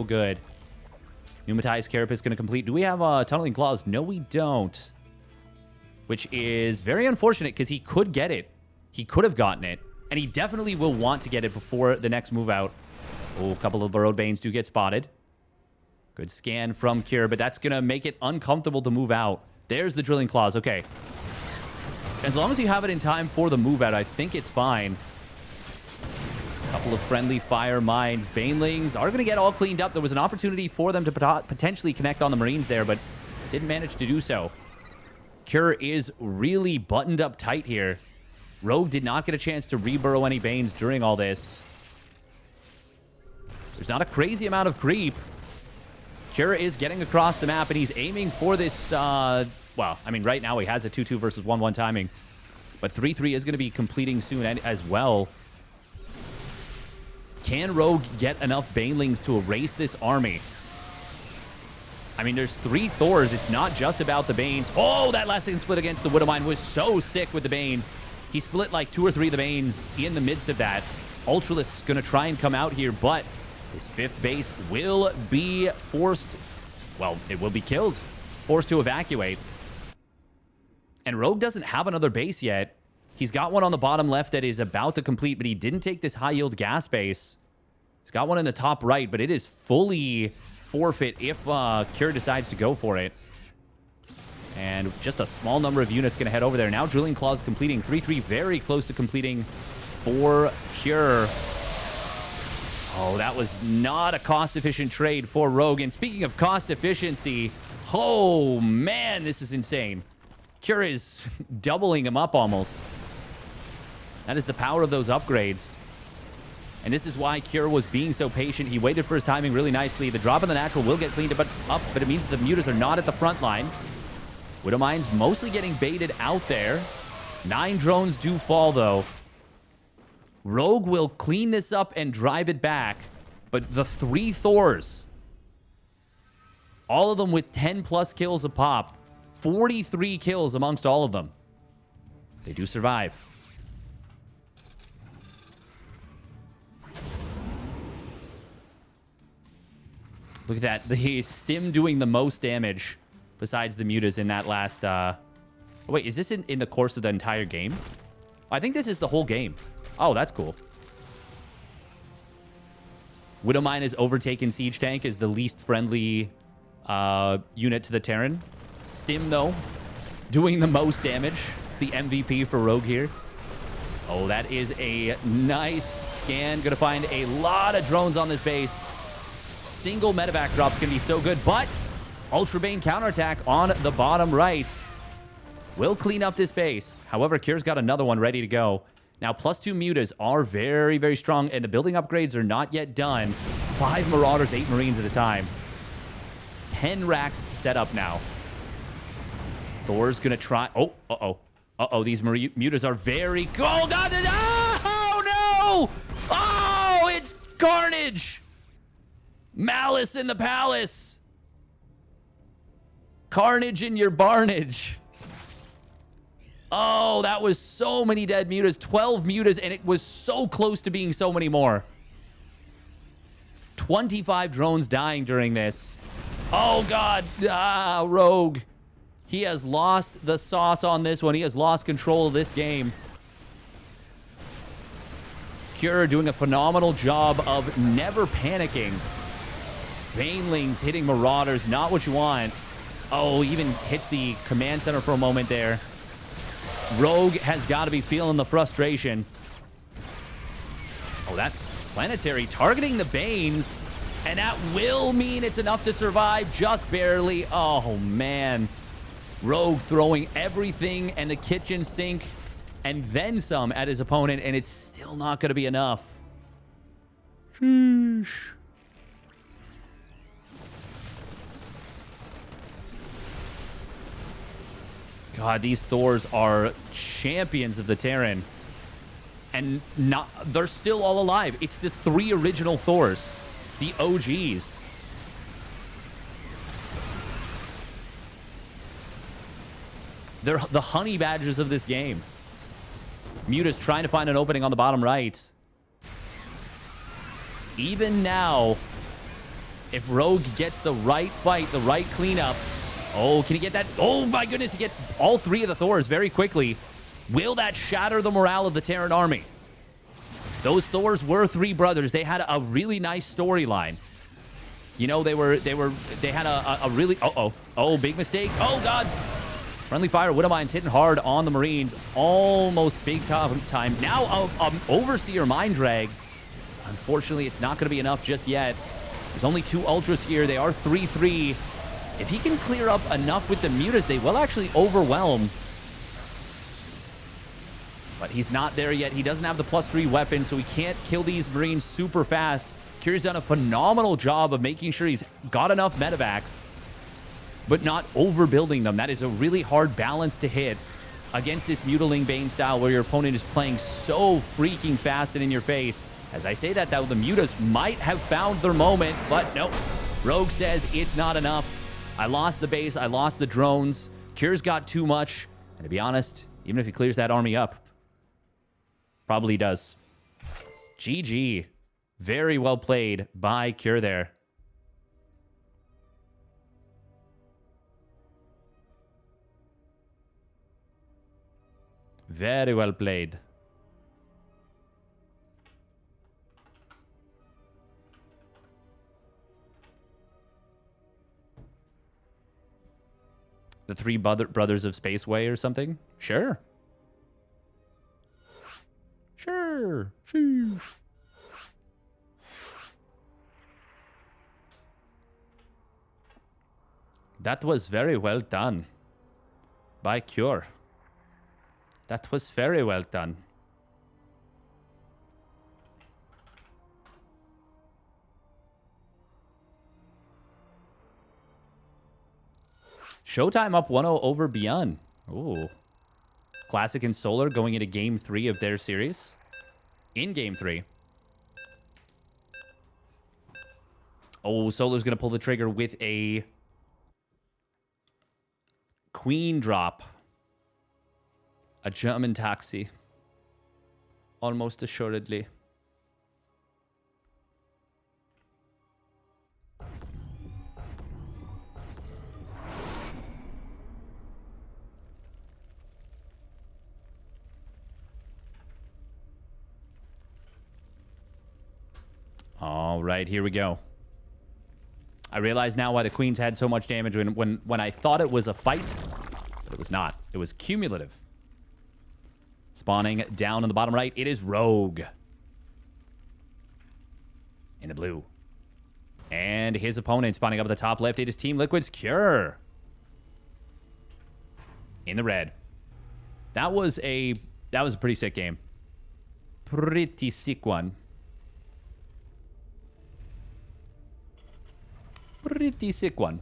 good. Pneumatized Carapace going to complete. Do we have Tunneling Claws? No, we don't. Which is very unfortunate because he could get it. He could have gotten it. And he definitely will want to get it before the next move out. Oh, a couple of Burrowed Banes do get spotted. Good scan from Cure, but that's going to make it uncomfortable to move out. There's the Drilling Claws. Okay. As long as you have it in time for the move out, I think it's fine. A couple of friendly fire mines. Banelings are going to get all cleaned up. There was an opportunity for them to potentially connect on the Marines there, but didn't manage to do so. Cure is really buttoned up tight here. Rogue did not get a chance to reburrow any Banes during all this. There's not a crazy amount of creep. Cure is getting across the map, and he's aiming for this... well, I mean, right now he has a 2-2 versus 1-1 timing. But 3-3 is going to be completing soon as well. Can Rogue get enough Banelings to erase this army? I mean, there's 3 Thors. It's not just about the Banes. Oh, that last second split against the Widowmine was so sick with the Banes. He split like 2 or 3 of the Banes in the midst of that. Ultralisk's going to try and come out here, but his 5th base will be forced... Well, it will be killed. Forced to evacuate. And Rogue doesn't have another base yet. He's got one on the bottom left that is about to complete, but he didn't take this high-yield gas base. He's got one in the top right, but it is fully forfeit if Cure decides to go for it. And just a small number of units going to head over there. Now Drilling Claws completing. 3-3 very close to completing for Cure. Oh, that was not a cost-efficient trade for Rogue. And speaking of cost efficiency, oh, man, this is insane. Cure is doubling him up almost. That is the power of those upgrades. And this is why Cure was being so patient. He waited for his timing really nicely. The drop in the natural will get cleaned up, but it means that the mutas are not at the front line. Widowmine's mostly getting baited out there. 9 drones do fall, though. Rogue will clean this up and drive it back. But the 3 Thors, all of them with 10+ kills a pop. 43 kills amongst all of them. They do survive. Look at that. The Stim doing the most damage besides the mutas in that last... Oh, wait, is this in the course of the entire game? I think this is the whole game. Oh, that's cool. Widowmine has overtaken Siege Tank as the least friendly unit to the Terran. Stim, though, doing the most damage. It's the MVP for Rogue here. Oh, that is a nice scan. Gonna find a lot of drones on this base. Single medevac drop's gonna be so good, but Ultra Bane counterattack on the bottom right will clean up this base. However, Cure's got another one ready to go. Now, +2 mutas are very, very strong, and the building upgrades are not yet done. 5 Marauders, 8 Marines at a time. 10 racks set up now. Thor's gonna try... Oh, uh-oh. Uh-oh, these mutas are very... Oh, God! Oh, no! Oh, it's carnage! Malice in the palace! Carnage in your barnage. Oh, that was so many dead mutas. 12 mutas, and it was so close to being so many more. 25 drones dying during this. Oh, God. Ah, Rogue. He has lost the sauce on this one. He has lost control of this game. Cure doing a phenomenal job of never panicking. Banelings hitting Marauders, not what you want. Oh, even hits the command center for a moment there. Rogue has got to be feeling the frustration. Oh, that planetary targeting the Banes. And that will mean it's enough to survive, just barely. Oh, man. Rogue throwing everything and the kitchen sink and then some at his opponent, and it's still not going to be enough. Sheesh. God, these Thors are champions of the Terran. And they're still all alive. It's the 3 original Thors. The OGs. They're the honey badgers of this game. Muta's trying to find an opening on the bottom right. Even now, if Rogue gets the right fight, the right cleanup. Oh, can he get that? Oh my goodness, he gets all 3 of the Thors very quickly. Will that shatter the morale of the Terran army? Those Thors were 3 brothers. They had a really nice storyline. You know, they had a really... Oh, big mistake. Oh, God. Friendly fire, Widowmines hitting hard on the Marines. Almost big time. Now, Overseer Mind Drag. Unfortunately, it's not going to be enough just yet. There's only 2 Ultras here. They are 3-3. If he can clear up enough with the Mutas, they will actually overwhelm. But he's not there yet. He doesn't have the +3 weapon, so he can't kill these Marines super fast. Kyr's done a phenomenal job of making sure he's got enough medevacs, but not overbuilding them. That is a really hard balance to hit against this Mutiling Bane style where your opponent is playing so freaking fast and in your face. As I say that, though, the Mutas might have found their moment, but nope. Rogue says it's not enough. I lost the base. I lost the drones. Kyr's got too much. And to be honest, even if he clears that army up, probably does. GG. Very well played by Kyr there. Very well played. The 3 brothers of Spaceway or something? Sure. Sure. Sheesh. That was very well done by Kyr. That was very well done. Showtime up 1-0 over Beyond. Ooh. Classic and Solar going into Game 3 of their series. In Game 3. Oh, Solar's going to pull the trigger with a Queen drop. A German taxi. Almost assuredly. All right, here we go. I realize now why the Queens had so much damage when I thought it was a fight, but it was not. It was cumulative. Spawning down on the bottom right, it is Rogue. In the blue. And his opponent spawning up at the top left, it is Team Liquid's Kyr. In the red. That was a pretty sick game. Pretty sick one. Pretty sick one.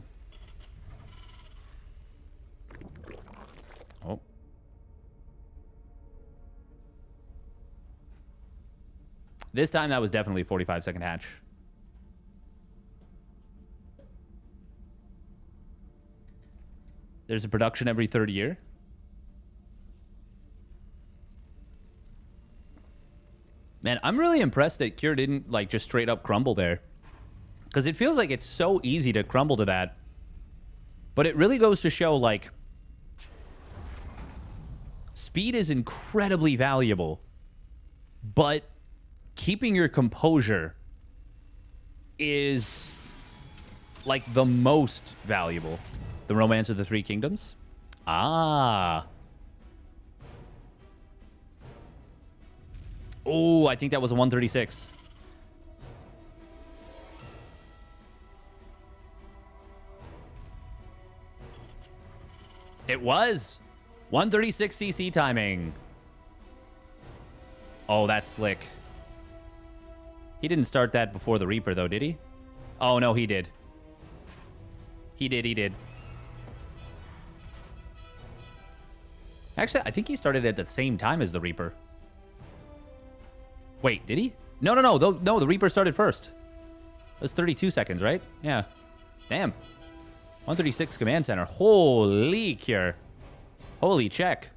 Oh. This time that was definitely a 45-second hatch. There's a production every third year. Man, I'm really impressed that Kyr didn't like just straight up crumble there. Because it feels like it's so easy to crumble to that. But it really goes to show, like, speed is incredibly valuable. But keeping your composure is like the most valuable. The Romance of the Three Kingdoms? Ah. Oh, I think that was a 136. It was 136 CC timing. Oh, that's slick. He didn't start that before the Reaper, though, did he? Oh, no, he did. He did. Actually, I think he started at the same time as the Reaper. Wait, did he? No. No, the Reaper started first. It was 32 seconds, right? Yeah. Damn. 136 Command Center. Holy cure. Holy check.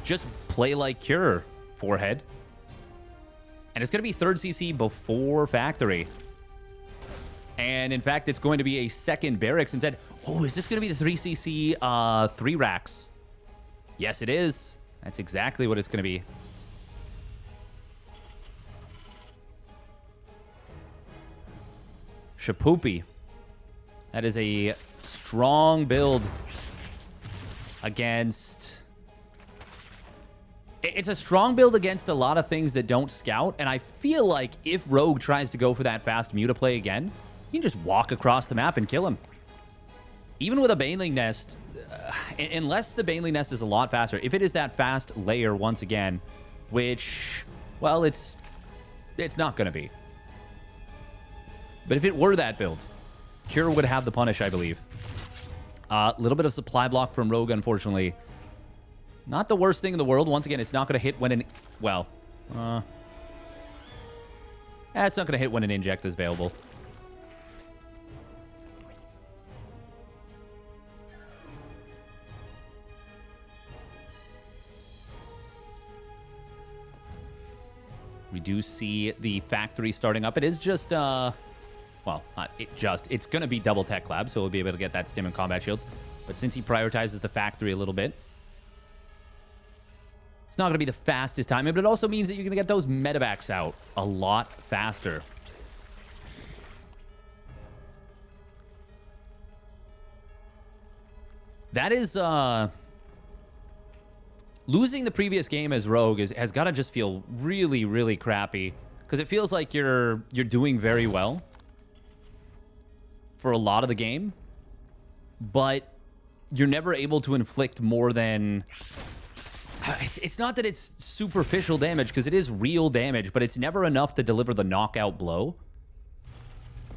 Just play like Cure, forehead. And it's going to be 3rd CC before Factory. And in fact, it's going to be a second Barracks instead. Oh, is this going to be the 3cc 3 racks? Yes, it is. That's exactly what it's going to be. Shapoopy. That is a strong build against... It's a strong build against a lot of things that don't scout, and I feel like if Rogue tries to go for that fast Mutaplay again, you can just walk across the map and kill him. Even with a Baneling Nest, unless the Baneling Nest is a lot faster, if it is that fast layer once again, which, well, it's not going to be. But if it were that build, Cure would have the punish, I believe. A little bit of supply block from Rogue, unfortunately. Not the worst thing in the world. Once again, it's not going to hit when an... Well, it's not going to hit when an inject is available. We do see the factory starting up. It is just, well, not it just. It's going to be double tech lab, so we'll be able to get that stim and combat shields. But since he prioritizes the factory a little bit, it's not going to be the fastest timing, but it also means that you're going to get those medevacs out a lot faster. That is, losing the previous game as Rogue has got to just feel really, really crappy, because it feels like you're doing very well for a lot of the game, but you're never able to inflict more than... It's not that it's superficial damage, because it is real damage, but it's never enough to deliver the knockout blow.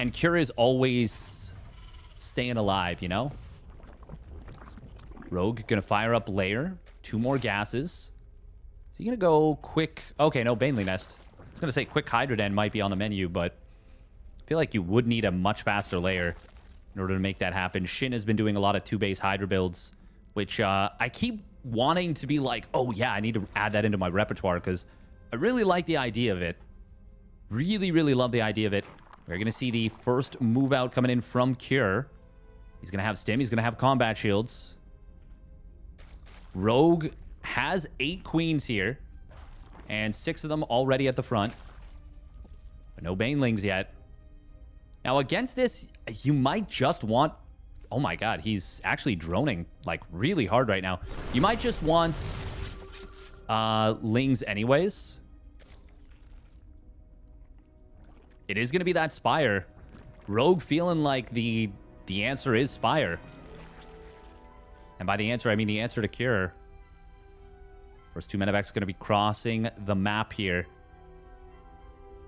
And Cure is always staying alive, you know? Rogue gonna fire up layer. 2 more gases. Is he gonna go quick? Okay, no, Baneling Nest. I was gonna say quick Hydra Den might be on the menu, but I feel like you would need a much faster layer in order to make that happen. Shin has been doing a lot of 2-base Hydra builds, which I keep wanting to be like, oh yeah, I need to add that into my repertoire, because I really like the idea of it. Really, really love the idea of it. We're going to see the first move out coming in from Cure. He's going to have stim. He's going to have combat shields. Rogue has 8 queens here, and 6 of them already at the front. But no banelings yet. Now against this, you might just want... Oh my god, he's actually droning like really hard right now. You might just want Lings anyways. It is going to be that Spire. Rogue feeling like the answer is Spire. And by the answer, I mean the answer to Cure. First 2 medevacs are going to be crossing the map here.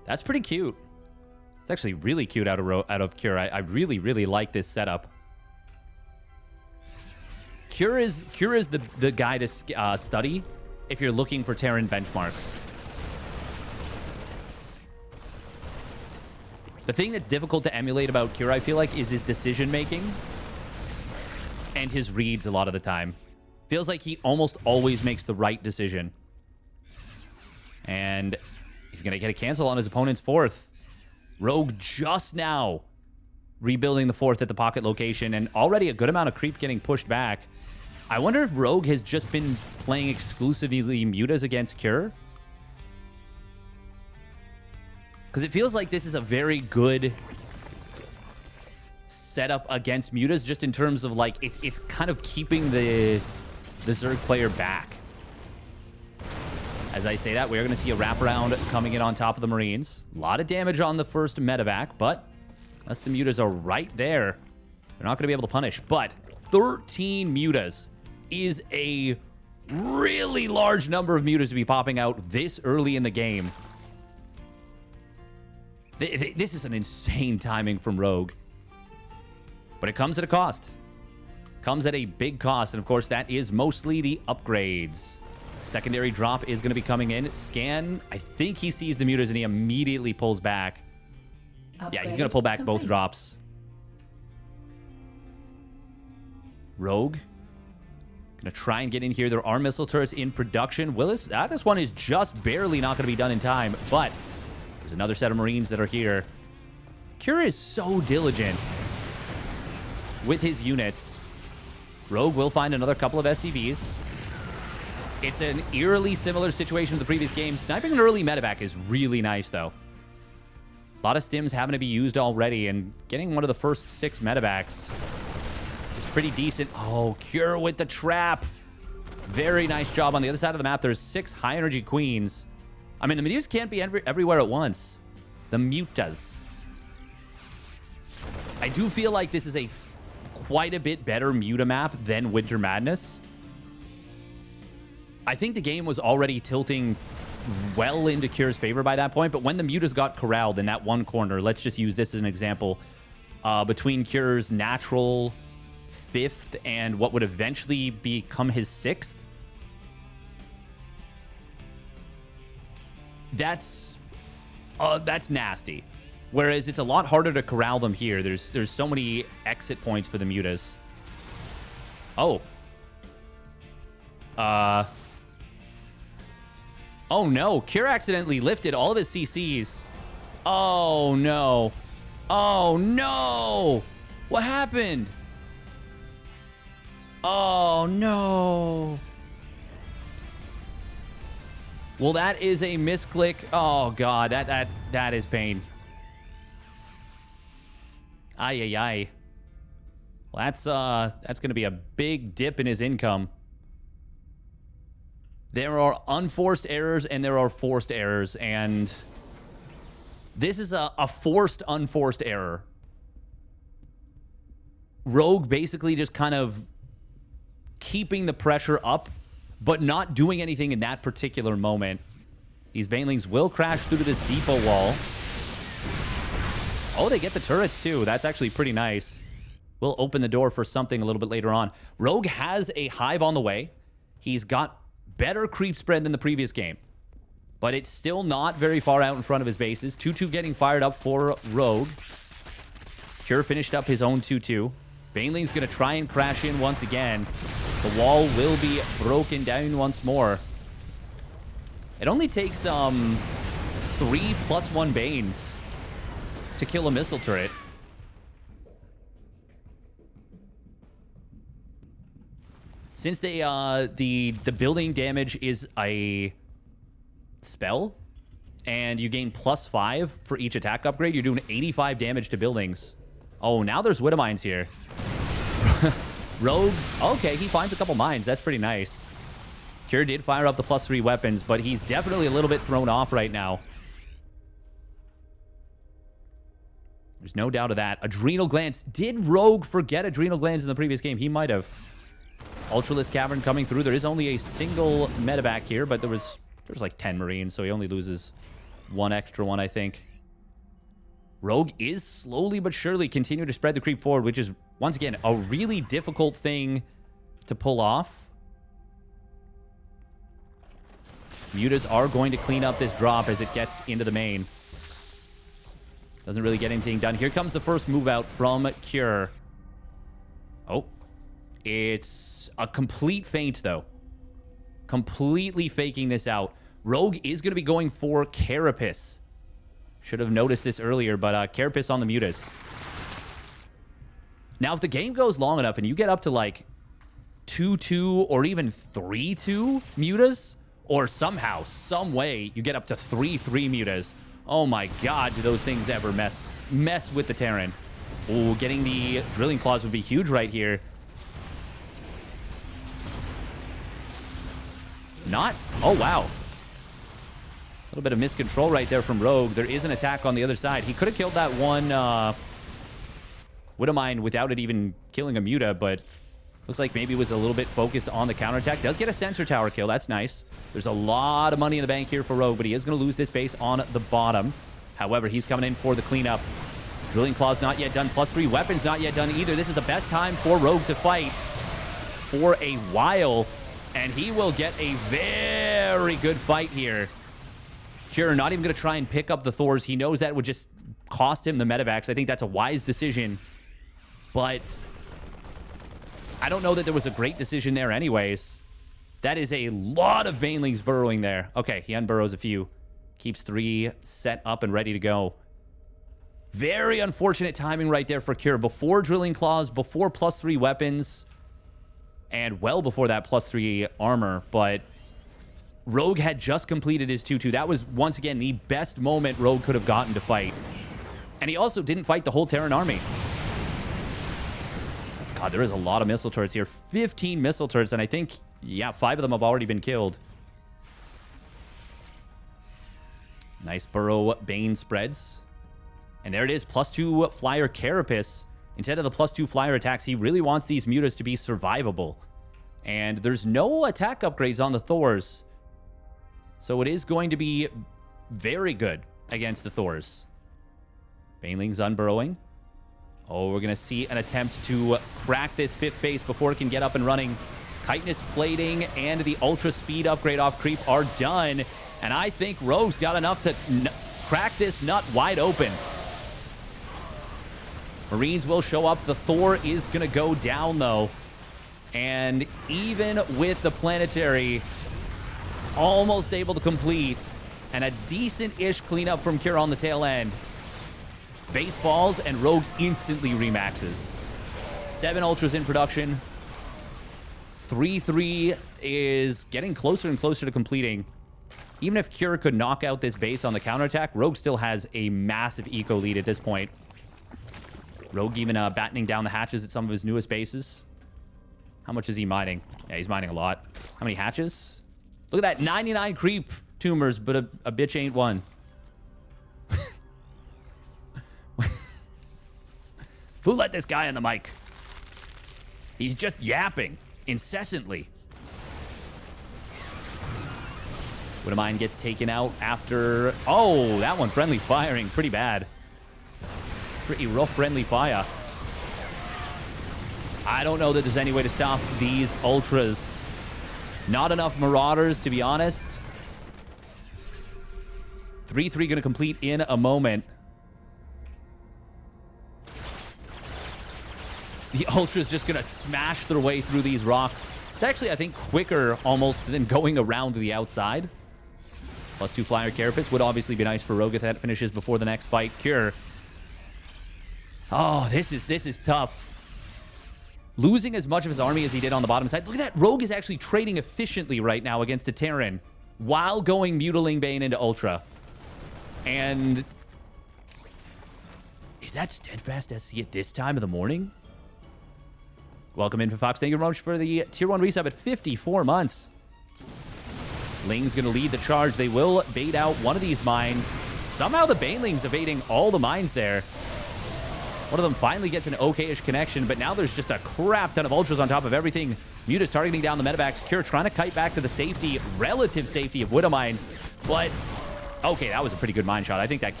That's pretty cute. It's actually really cute out of Cure. I really, really like this setup. Cure is the guy to study if you're looking for Terran benchmarks. The thing that's difficult to emulate about Cure, I feel like, is his decision-making and his reads a lot of the time. Feels like he almost always makes the right decision. And he's going to get a cancel on his opponent's 4th. Rogue just now rebuilding the 4th at the pocket location, and already a good amount of creep getting pushed back. I wonder if Rogue has just been playing exclusively Mutas against Cure. Because it feels like this is a very good setup against Mutas, just in terms of like it's kind of keeping the Zerg player back. As I say that, we are going to see a wraparound coming in on top of the Marines. A lot of damage on the first medevac, but unless the Mutas are right there, they're not going to be able to punish. But 13 Mutas is a really large number of Mutas to be popping out this early in the game. This is an insane timing from Rogue. But it comes at a cost. Comes at a big cost. And of course, that is mostly the upgrades. Secondary drop is going to be coming in. Scan, I think he sees the Mutas and he immediately pulls back. Yeah, he's going to pull back both drops. Rogue. Going to try and get in here. There are missile turrets in production. Willis, this one is just barely not going to be done in time. But there's another set of Marines that are here. Cure is so diligent with his units. Rogue will find another couple of SCVs. It's an eerily similar situation to the previous game. Sniping an early medevac is really nice, though. A lot of stims having to be used already, and getting one of the first 6 medevacs is pretty decent. Oh, Cure with the trap. Very nice job. On the other side of the map, there's 6 high-energy queens. I mean, the Mutas can't be everywhere at once. The Mutas. I do feel like this is a quite a bit better Muta map than Winter Madness. I think the game was already tilting well into Cure's favor by that point, but when the Mutas got corralled in that one corner, let's just use this as an example, between Cure's natural 5th and what would eventually become his 6th, that's nasty. Whereas it's a lot harder to corral them here. There's so many exit points for the Mutas. Oh. Oh no, Cure accidentally lifted all of his CCs. Oh no. Oh no! What happened? Oh no. Well, that is a misclick. Oh god, that is pain. Ay ay ay. Well, that's going to be a big dip in his income. There are unforced errors and there are forced errors, and this is a forced, unforced error. Rogue basically just kind of keeping the pressure up, but not doing anything in that particular moment. These Banelings will crash through to this depot wall. Oh, they get the turrets too. That's actually pretty nice. We'll open the door for something a little bit later on. Rogue has a hive on the way. He's got better creep spread than the previous game, but it's still not very far out in front of his bases. 2-2 getting fired up for Rogue. Cure finished up his own 2-2. Baneling's going to try and crash in once again. The wall will be broken down once more. It only takes 3+1 Banes to kill a missile turret. Since they the building damage is a spell, and you gain +5 for each attack upgrade, you're doing 85 damage to buildings. Oh, now there's Widow Mines here. Rogue, okay, he finds a couple mines. That's pretty nice. Cure did fire up the +3 weapons, but he's definitely a little bit thrown off right now. There's no doubt of that. Adrenal Glands. Did Rogue forget Adrenal Glands in the previous game? He might have. Ultralisk Cavern coming through. There is only a single medevac here, but there's like 10 Marines, so he only loses one extra one, I think. Rogue is slowly but surely continuing to spread the creep forward, which is, once again, a really difficult thing to pull off. Mutas are going to clean up this drop as it gets into the main. Doesn't really get anything done. Here comes the first move out from Cure. Oh. It's a complete feint, though. Completely faking this out. Rogue is going to be going for Carapace. Should have noticed this earlier, but Carapace on the Mutas. Now, if the game goes long enough and you get up to, like, 2-2 or even 3-2 mutas, or somehow, some way, you get up to 3-3 mutas. Oh my god, do those things ever mess with the Terran. Oh, getting the drilling claws would be huge right here. Not. Oh, wow. A little bit of miscontrol right there from Rogue. There is an attack on the other side. He could have killed that one Widowmine without it even killing a Muta, but looks like maybe was a little bit focused on the counterattack. Does get a sensor tower kill. That's nice. There's a lot of money in the bank here for Rogue, but he is going to lose this base on the bottom. However, he's coming in for the cleanup. Drilling Claw's not yet done. +3 weapons not yet done either. This is the best time for Rogue to fight for a while, and he will get a very good fight here. Cure not even going to try and pick up the Thors. He knows that would just cost him the medevacs. I think that's a wise decision, but I don't know that there was a great decision there anyways. That is a lot of Banelings burrowing there. Okay, he unburrows a few. Keeps 3 set up and ready to go. Very unfortunate timing right there for Cure. Before Drilling Claws, before +3 weapons, and well before that +3 armor, but Rogue had just completed his 2-2. That was, once again, the best moment Rogue could have gotten to fight. And he also didn't fight the whole Terran army. God, there is a lot of missile turrets here. 15 missile turrets, and I think, yeah, 5 of them have already been killed. Nice burrow Bane spreads. And there it is, +2 flyer Carapace. Instead of the +2 flyer attacks, he really wants these mutas to be survivable. And there's no attack upgrades on the Thors. So it is going to be very good against the Thors. Banelings unburrowing. Oh, we're going to see an attempt to crack this 5th base before it can get up and running. Chitinous plating and the ultra speed upgrade off creep are done. And I think Rogue's got enough to crack this nut wide open. Marines will show up. The Thor is going to go down, though. And even with the planetary almost able to complete and a decent-ish cleanup from Cure on the tail end, base falls and Rogue instantly remaxes. 7 ultras in production. 3-3 is getting closer and closer to completing. Even if Cure could knock out this base on the counterattack, Rogue still has a massive eco lead at this point. Rogue even battening down the hatches at some of his newest bases. How much is he mining? Yeah, he's mining a lot. How many hatches? Look at that, 99 creep tumors, but a bitch ain't one. Who let this guy on the mic? He's just yapping incessantly. Widowmine gets taken out after... Oh, that one friendly firing. Pretty bad. Pretty rough friendly fire. I don't know that there's any way to stop these ultras. Not enough marauders, to be honest. 3-3 going to complete in a moment. The ultras just going to smash their way through these rocks. It's actually, I think, quicker almost than going around the outside. +2 flyer Carapace would obviously be nice for Rogue if that finishes before the next fight. Cure. Oh, this is tough. Losing as much of his army as he did on the bottom side. Look at that. Rogue is actually trading efficiently right now against a Terran while going Mutiling Bane into Ultra. And is that Steadfast SC at this time of the morning? Welcome in for Fox. Thank you very much for the tier 1 resub at 54 months. Ling's going to lead the charge. They will bait out one of these mines. Somehow the Banelings evading all the mines there. One of them finally gets an okay-ish connection, but now there's just a crap ton of ultras on top of everything. Muta's targeting down the medevacs. Cure trying to kite back to the safety, relative safety of Widow Mines. But, okay, that was a pretty good mine shot. I think that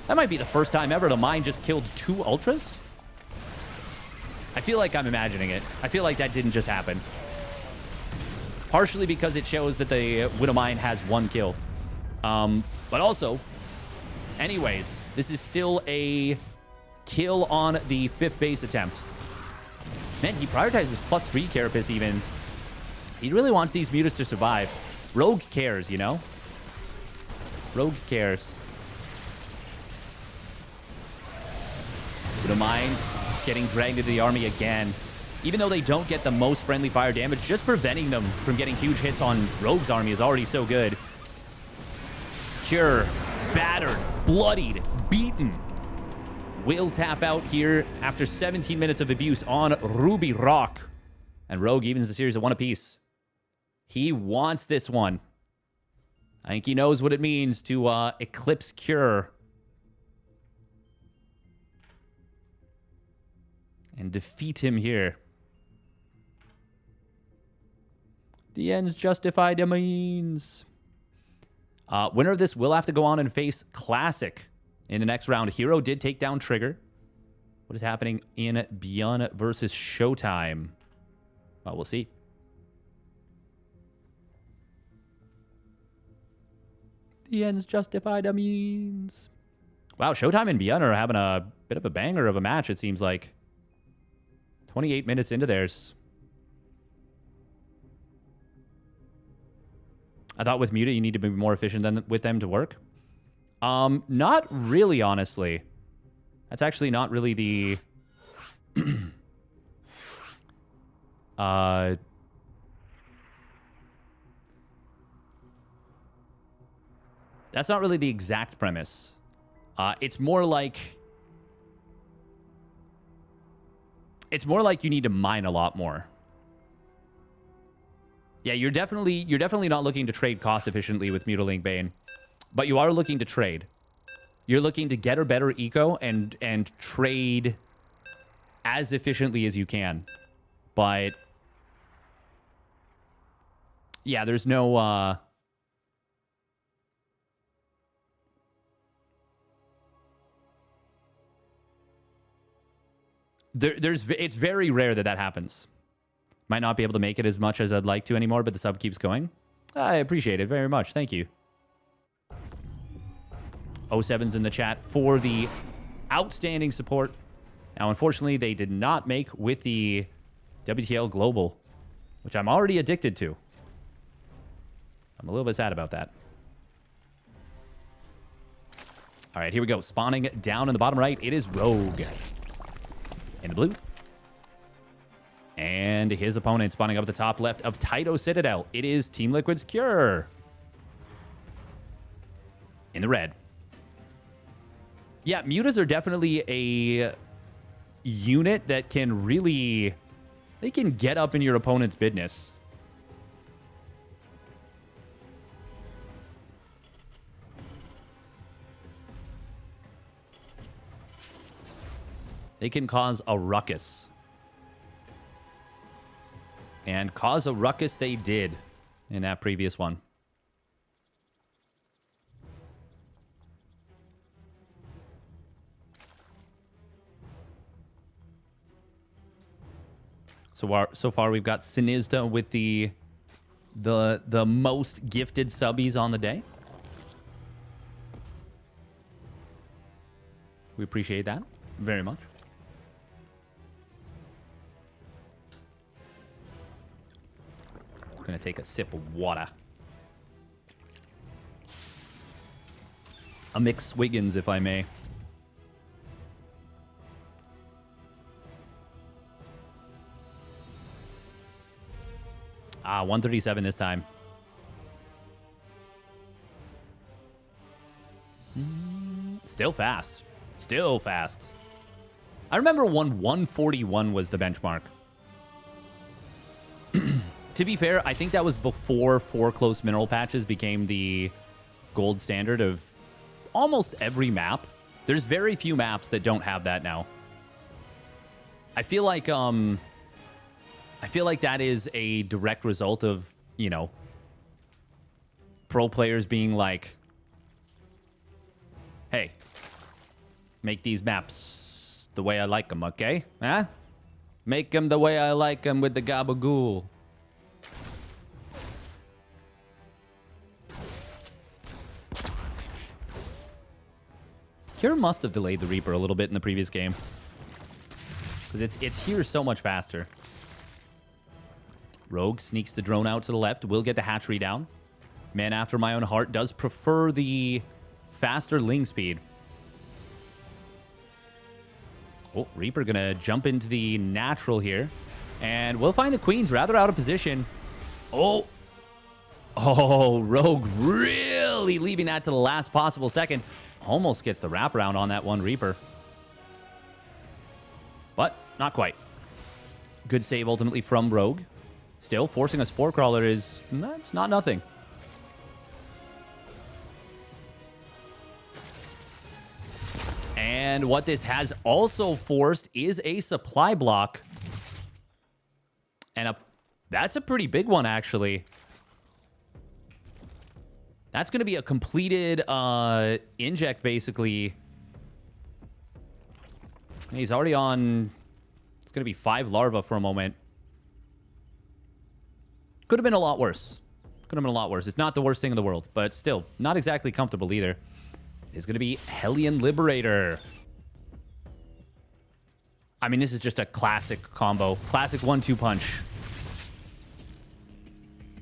might be the first time ever the mine just killed 2 ultras. I feel like I'm imagining it. I feel like that didn't just happen. Partially because it shows that the Widow Mine has 1 kill. But also, anyways, this is still a kill on the 5th base attempt. Man, he prioritizes +3 Carapace even. He really wants these mutas to survive. Rogue cares, you know? Rogue cares. Widow Mines getting dragged into the army again. Even though they don't get the most friendly fire damage, just preventing them from getting huge hits on Rogue's army is already so good. Cure, battered, bloodied, beaten. Will tap out here after 17 minutes of abuse on Ruby Rock. And Rogue evens the series of 1 apiece. He wants this one. I think he knows what it means to eclipse Cure. And defeat him here. The ends justify the means. Winner of this will have to go on and face Classic in the next round. herO did take down Trigger. What is happening in Beyond versus Showtime? Well, we'll see. The ends justify the means. Wow, Showtime and Beyond are having a bit of a banger of a match, it seems like. 28 minutes into theirs. I thought with Muta you need to be more efficient than with them to work. Not really, honestly. That's actually not really the... That's not really the exact premise. It's more like you need to mine a lot more. Yeah, you're definitely not looking to trade cost efficiently with Mutilating Bane, but you are looking to trade. You're looking to get a better eco and trade as efficiently as you can. But yeah, there's no it's very rare that happens. Might not be able to make it as much as I'd like to anymore, but the sub keeps going. I appreciate it very much. Thank you. 07's in the chat for the outstanding support. Now, unfortunately, they did not make with the WTL Global, which I'm already addicted to. I'm a little bit sad about that. All right, here we go. Spawning down in the bottom right, it is Rogue. In the blue. And his opponent spawning up at the top left of Taito Citadel. It is Team Liquid's Cure. In the red. Yeah, mutas are definitely a unit that can really... They can get up in your opponent's business. They can cause a ruckus. And cause a ruckus they did in that previous one. So far we've got Sinizda with the most gifted subbies on the day. We appreciate that very much. Gonna take a sip of water. A McSwiggins, if I may. Ah, 137 this time. Still fast. Still fast. I remember 141 was the benchmark. To be fair, I think that was before 4 close mineral patches became the gold standard of almost every map. There's very few maps that don't have that now. I feel like that is a direct result of, you know, pro players being like, hey, make these maps the way I like them, okay? Huh? Make them the way I like them with the gabagool. Kira must have delayed the Reaper a little bit in the previous game. Because it's here so much faster. Rogue sneaks the drone out to the left. Will get the hatchery down. Man after my own heart does prefer the faster ling speed. Oh, Reaper gonna jump into the natural here. And we'll find the queens rather out of position. Oh. Oh, Rogue really leaving that to the last possible second. Almost gets the wraparound on that one Reaper. But not quite. Good save ultimately from Rogue. Still, forcing a Spore Crawler is it's not nothing. And what this has also forced is a supply block. And that's a pretty big one, actually. That's going to be a completed inject, basically. He's already on... It's going to be 5 larva for a moment. Could have been a lot worse. Could have been a lot worse. It's not the worst thing in the world, but still, not exactly comfortable either. It's going to be Hellion Liberator. I mean, this is just a classic combo. Classic 1-2 punch.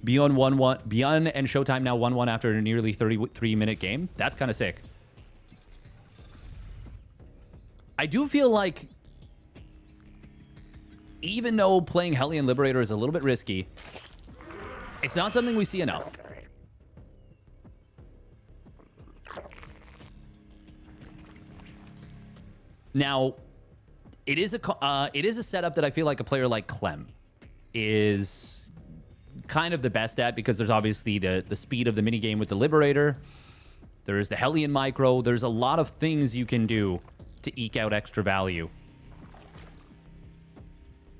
Beyond 1-1. Beyond and Showtime now 1-1 after a nearly 33-minute game. That's kind of sick. I do feel like, even though playing Hellion Liberator is a little bit risky, it's not something we see enough. Now, it is a setup that I feel like a player like Clem is kind of the best at, because there's obviously the speed of the minigame with the Liberator. There's the Hellion Micro. There's a lot of things you can do to eke out extra value.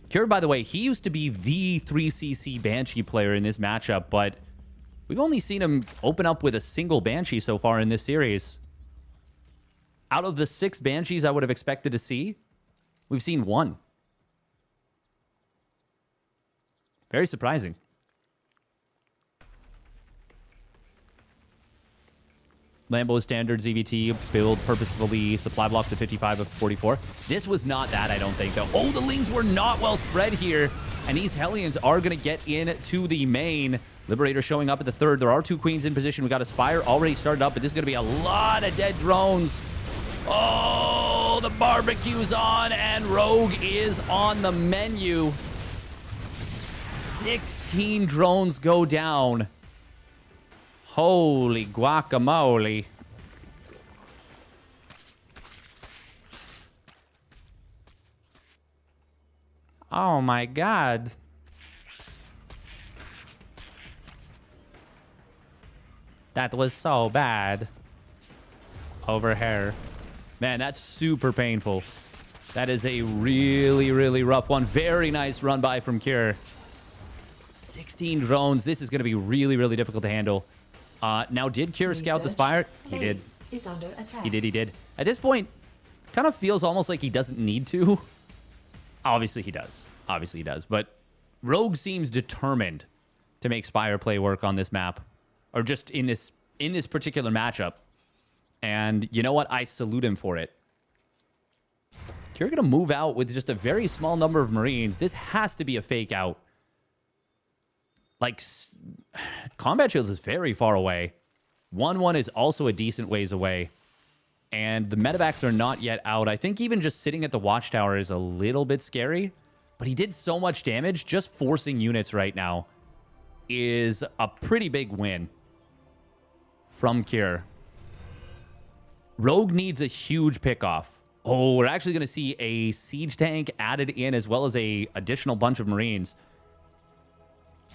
Cure, by the way, he used to be the 3cc Banshee player in this matchup, but we've only seen him open up with a single Banshee so far in this series. Out of the 6 Banshees I would have expected to see, we've seen 1. Very surprising. Lambo standard ZVT build purposefully supply blocks at 55 of 44. This was not that, I don't think, though. Oh, the Lings were not well spread here, and these Hellions are going to get into the main. Liberator showing up at the 3rd. There are 2 queens in position. We got a Spire already started up, but this is going to be a lot of dead drones. Oh, the barbecue's on, and Rogue is on the menu. 16 drones go down. Holy guacamole. Oh my god. That was so bad. Over here. Man, that's super painful. That is a really, really rough one. Very nice run by from Cure. 16 drones. This is going to be really, really difficult to handle. Now, did Cure scout the Spire? He did. Is under attack. He did. At this point, kind of feels almost like he doesn't need to. Obviously, he does. But Rogue seems determined to make Spire play work on this map. Or just in this particular matchup. And you know what? I salute him for it. Cure going to move out with just a very small number of Marines. This has to be a fake out. Like, Combat Shields is very far away. 1-1 is also a decent ways away. And the medevacs are not yet out. I think even just sitting at the Watchtower is a little bit scary. But he did so much damage. Just forcing units right now is a pretty big win from Cure. Rogue needs a huge pickoff. Oh, we're actually going to see a siege tank added in, as well as a additional bunch of Marines.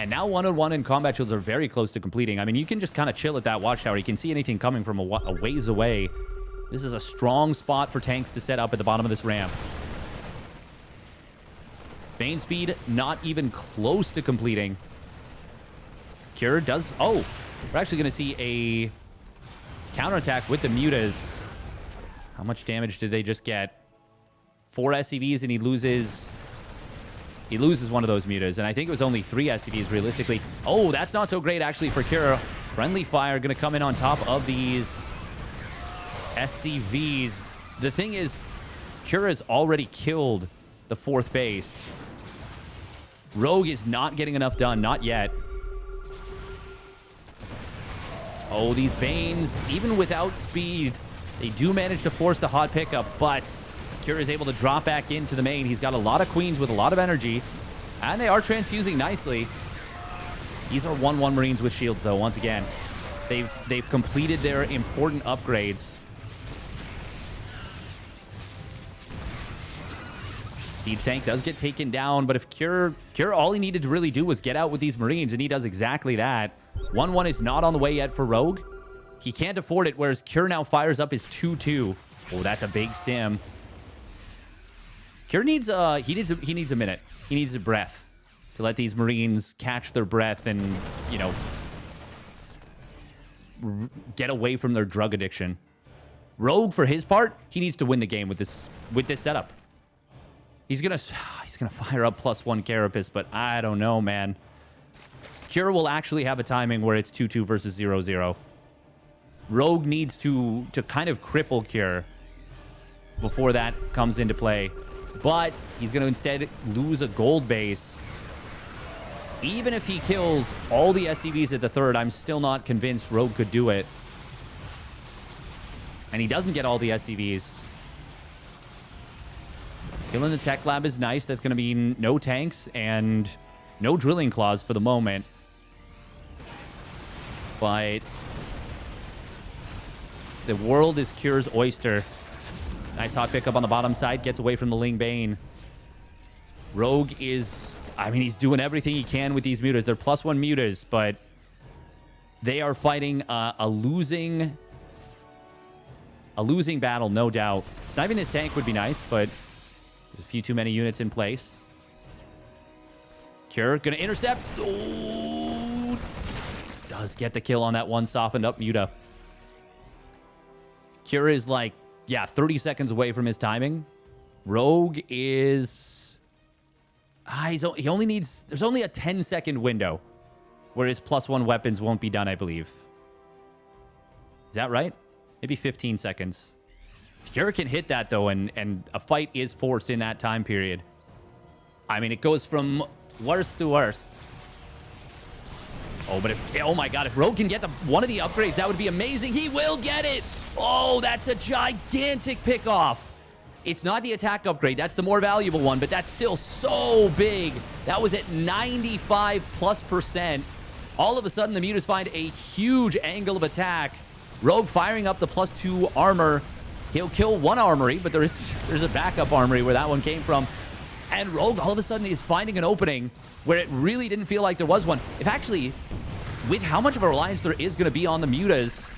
And now 1-on-1 and Combat Shields are very close to completing. I mean, you can just kind of chill at that Watchtower. You can see anything coming from a ways away. This is a strong spot for tanks to set up at the bottom of this ramp. Bane speed not even close to completing. Cure does... Oh, we're actually going to see a counterattack with the Mutas. How much damage did they just get? 4 SCVs, and he loses one of those Mutas. And I think it was only 3 SCVs realistically. Oh, that's not so great actually for Cure. Friendly Fire going to come in on top of these SCVs. The thing is, Cure has already killed the 4th base. Rogue is not getting enough done. Not yet. Oh, these Banes, even without speed, they do manage to force the hot pickup, but Cure is able to drop back into the main. He's got a lot of queens with a lot of energy. And they are transfusing nicely. These are 1-1 Marines with shields, though, once again. They've completed their important upgrades. Siege tank does get taken down, but if Cure all he needed to really do was get out with these Marines, and he does exactly that. 1-1 is not on the way yet for Rogue. He can't afford it, whereas Cure now fires up his 2-2. Oh, that's a big stim. Cure needs he needs a minute. He needs a breath to let these Marines catch their breath and, you know, get away from their drug addiction. Rogue, for his part, he needs to win the game with this setup. He's gonna fire up +1 Carapace, but I don't know, man. Cure will actually have a timing where it's 2-2 versus 0-0. Rogue needs to kind of cripple Cure before that comes into play. But he's going to instead lose a gold base. Even if he kills all the SCVs at the third, I'm still not convinced Rogue could do it. And he doesn't get all the SCVs. Killing the tech lab is nice. That's going to mean no tanks and no drilling claws for the moment. But the world is Cure's oyster. Nice hot pickup on the bottom side. Gets away from the Ling Bane. Rogue is... I mean, he's doing everything he can with these mutas. They're +1 mutas, but they are fighting a losing battle, no doubt. Sniping this tank would be nice, but there's a few too many units in place. Cure gonna intercept. Oh, does get the kill on that one softened up muta. Cure is like, yeah, 30 seconds away from his timing. Rogue is... he only needs... There's only a 10-second window where his +1 weapons won't be done, I believe. Is that right? Maybe 15 seconds. Cure can hit that, though, and a fight is forced in that time period. I mean, it goes from worst to worst. Oh, but if... Oh, my God. If Rogue can get one of the upgrades, that would be amazing. He will get it! Oh, that's a gigantic pickoff. It's not the attack upgrade. That's the more valuable one, but that's still so big. That was at 95+%. All of a sudden, the mutas find a huge angle of attack. Rogue firing up the +2 armor. He'll kill one armory, but there's a backup armory where that one came from. And Rogue all of a sudden is finding an opening where it really didn't feel like there was one. If actually, with how much of a reliance there is going to be on the mutas,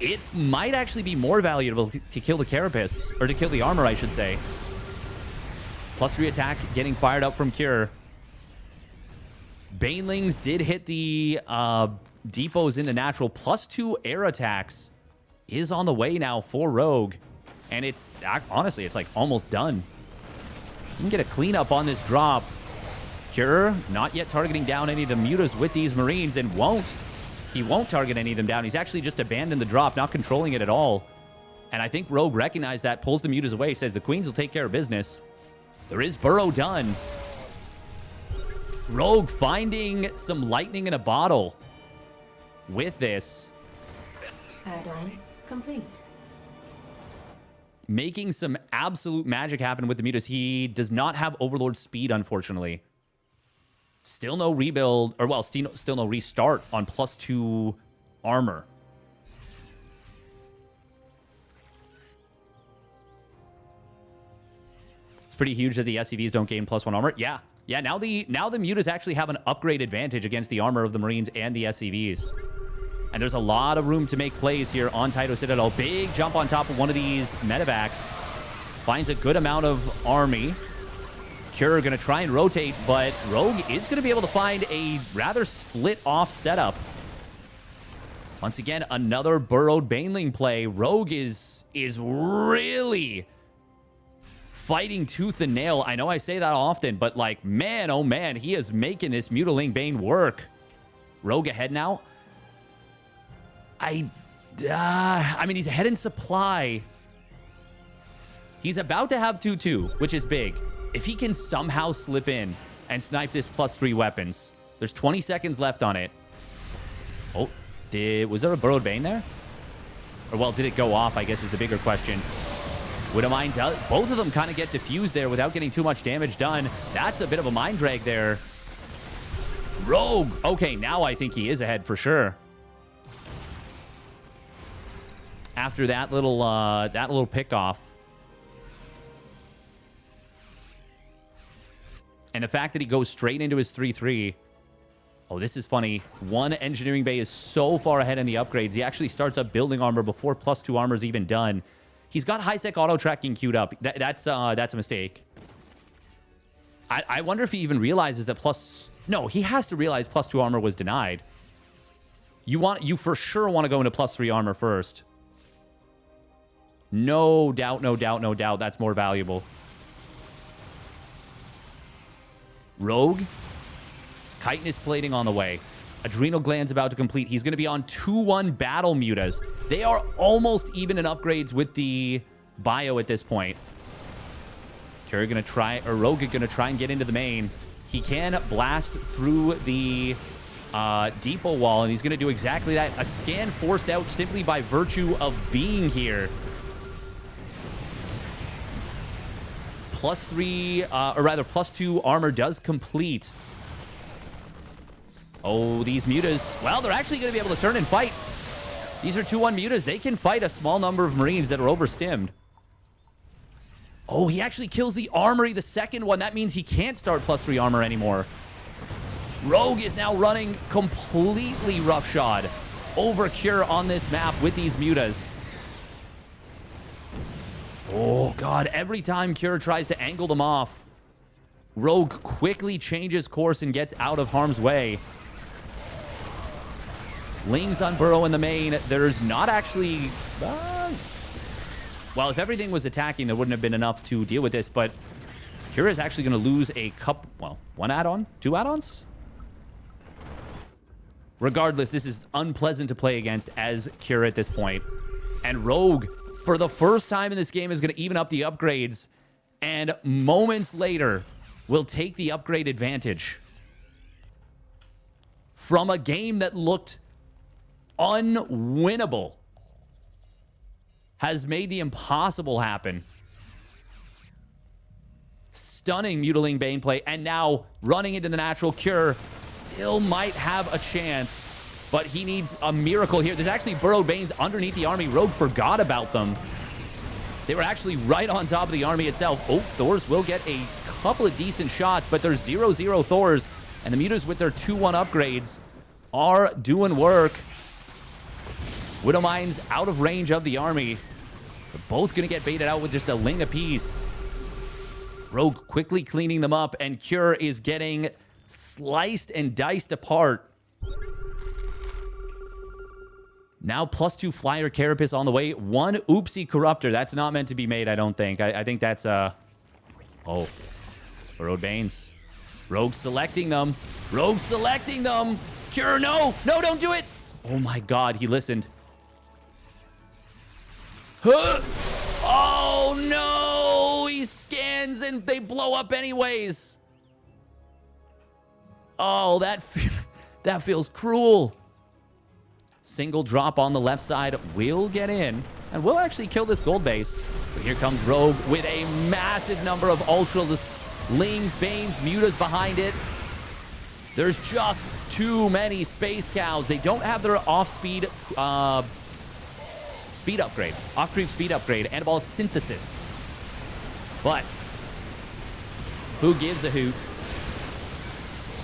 it might actually be more valuable to kill the Carapace, or to kill the armor, I should say. +3 attack getting fired up from Cure. Banelings did hit the depots in the natural. +2 air attacks is on the way now for Rogue. And it's, honestly, it's like almost done. You can get a cleanup on this drop. Cure not yet targeting down any of the mutas with these Marines, and he won't target any of them down. He's actually just abandoned the drop, not controlling it at all. And I think Rogue recognized that, pulls the mutas away, says the Queens will take care of business. There is burrow done. Rogue finding some lightning in a bottle with this. Add-on complete. Making some absolute magic happen with the mutas. He does not have Overlord speed, unfortunately. Still no rebuild, or well, still no restart on +2 armor. It's pretty huge that the SCVs don't gain +1 armor. Yeah. Now the mutas actually have an upgrade advantage against the armor of the Marines and the SCVs. And there's a lot of room to make plays here on Taito Citadel. Big jump on top of one of these medevacs. Finds a good amount of army. Cure going to try and rotate, but Rogue is going to be able to find a rather split-off setup. Once again, another burrowed Baneling play. Rogue is really fighting tooth and nail. I know I say that often, but like, man, oh man, he is making this Mutiling Bane work. Rogue ahead now. I mean, he's ahead in supply. He's about to have 2-2, which is big. If he can somehow slip in and snipe this +3 weapons, there's 20 seconds left on it. Oh, was there a burrowed Bane there? Or, well, did it go off, I guess, is the bigger question. Widowmine does. Both of them kind of get diffused there without getting too much damage done. That's a bit of a mind drag there. Rogue. Okay, now I think he is ahead for sure. After that little pickoff. And the fact that he goes straight into his 3-3. Oh, this is funny. One engineering bay is so far ahead in the upgrades. He actually starts up building armor before +2 armor is even done. He's got high-sec auto-tracking queued up. That's a mistake. I wonder if he even realizes that No, he has to realize +2 armor was denied. You for sure want to go into +3 armor first. No doubt, no doubt, no doubt. That's more valuable. Rogue. Chitinous plating on the way. Adrenal gland's about to complete. He's going to be on 2-1 battle mutas. They are almost even in upgrades with the bio at this point. Rogue going to try and get into the main. He can blast through the depot wall, and he's going to do exactly that. A scan forced out simply by virtue of being here. +2 armor does complete. Oh, these mutas. Well, they're actually going to be able to turn and fight. These are 2-1 mutas. They can fight a small number of Marines that are overstimmed. Oh, he actually kills the armory, the second one. That means he can't start +3 armor anymore. Rogue is now running completely roughshod over Cure on this map with these mutas. Oh, God. Every time Cure tries to angle them off, Rogue quickly changes course and gets out of harm's way. Lings on burrow in the main. There's not actually... well, if everything was attacking, there wouldn't have been enough to deal with this, but Cure is actually going to lose a couple... Well, one add-on? 2 add-ons? Regardless, this is unpleasant to play against as Cure at this point. And Rogue, for the first time in this game, is going to even up the upgrades, and moments later will take the upgrade advantage. From a game that looked unwinnable, has made the impossible happen. Stunning Mutiling Bane play, and now running into the natural Cure. Still might have a chance, but he needs a miracle here. There's actually burrowed Banes underneath the army. Rogue forgot about them. They were actually right on top of the army itself. Oh, Thors will get a couple of decent shots, but there's 0-0 Thors, and the mutas with their 2-1 upgrades are doing work. Widowmine's out of range of the army. They're both going to get baited out with just a Ling apiece. Rogue quickly cleaning them up, and Cure is getting sliced and diced apart. Now +2 Flyer Carapace on the way. 1 Oopsie Corruptor. That's not meant to be made, I don't think. I think that's... Oh. Burrowed Banes. Rogue selecting them. Rogue selecting them. Cure, no! No, don't do it! Oh my God, he listened. Huh. Oh no! He scans and they blow up anyways. Oh, that feels cruel. Single drop on the left side will get in, and will actually kill this gold base. But here comes Rogue with a massive number of Ultraless Lings, Banes, Mutas behind it. There's just too many Space Cows. They don't have their off-speed speed upgrade. Off-creep speed upgrade. Anabolic Synthesis. But who gives a hoot?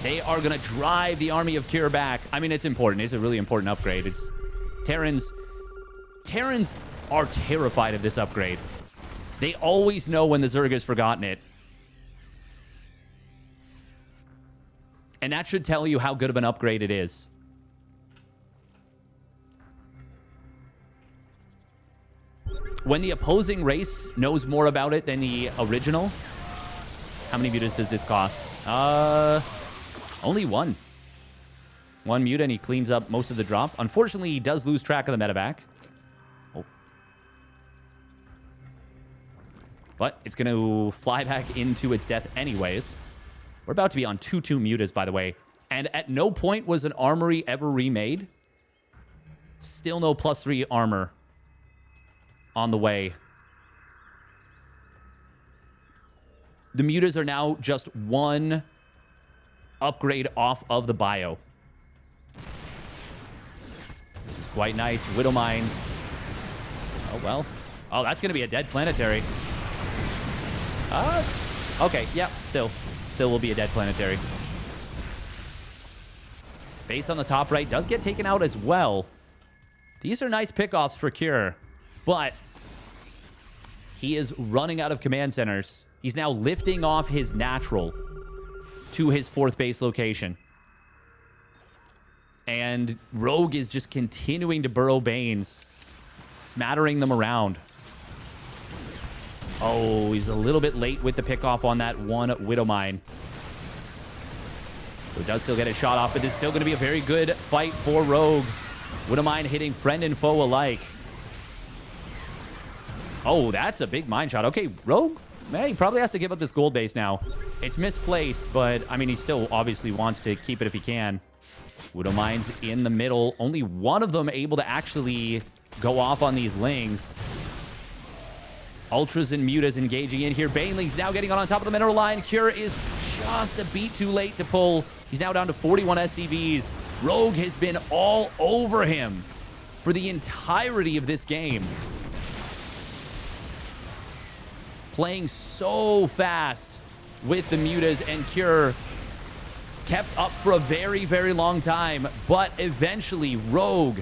They are going to drive the army of Cure back. I mean, it's important. It's a really important upgrade. It's Terrans are terrified of this upgrade. They always know when the Zerg has forgotten it. And that should tell you how good of an upgrade it is. When the opposing race knows more about it than the original... How many mutas does this cost? Only 1. 1 muta, and he cleans up most of the drop. Unfortunately, he does lose track of the medevac. Oh. But it's going to fly back into its death anyways. We're about to be on 2-2 mutas, by the way. And at no point was an armory ever remade. Still no +3 armor on the way. The mutas are now just one upgrade off of the bio. This is quite nice. Widow Mines. Oh, well. Oh, that's going to be a dead planetary. Okay, yeah, still will be a dead planetary. Base on the top right does get taken out as well. These are nice pickoffs for Cure, but he is running out of command centers. He's now lifting off his natural to his 4th base location. And Rogue is just continuing to burrow Banes, smattering them around. Oh, he's a little bit late with the pickoff on that one Widow Mine. So does still get a shot off, but this is still going to be a very good fight for Rogue. Widow Mine hitting friend and foe alike. Oh, that's a big mine shot. Okay, Rogue, man, he probably has to give up this gold base now. It's misplaced, but, I mean, he still obviously wants to keep it if he can. Widow Mines in the middle. Only one of them able to actually go off on these Lings. Ultras and Mutas engaging in here. Baneling's now getting on top of the mineral line. Cure is just a beat too late to pull. He's now down to 41 SCVs. Rogue has been all over him for the entirety of this game. Playing so fast with the Mutas, and Cure kept up for a very, very long time, but eventually Rogue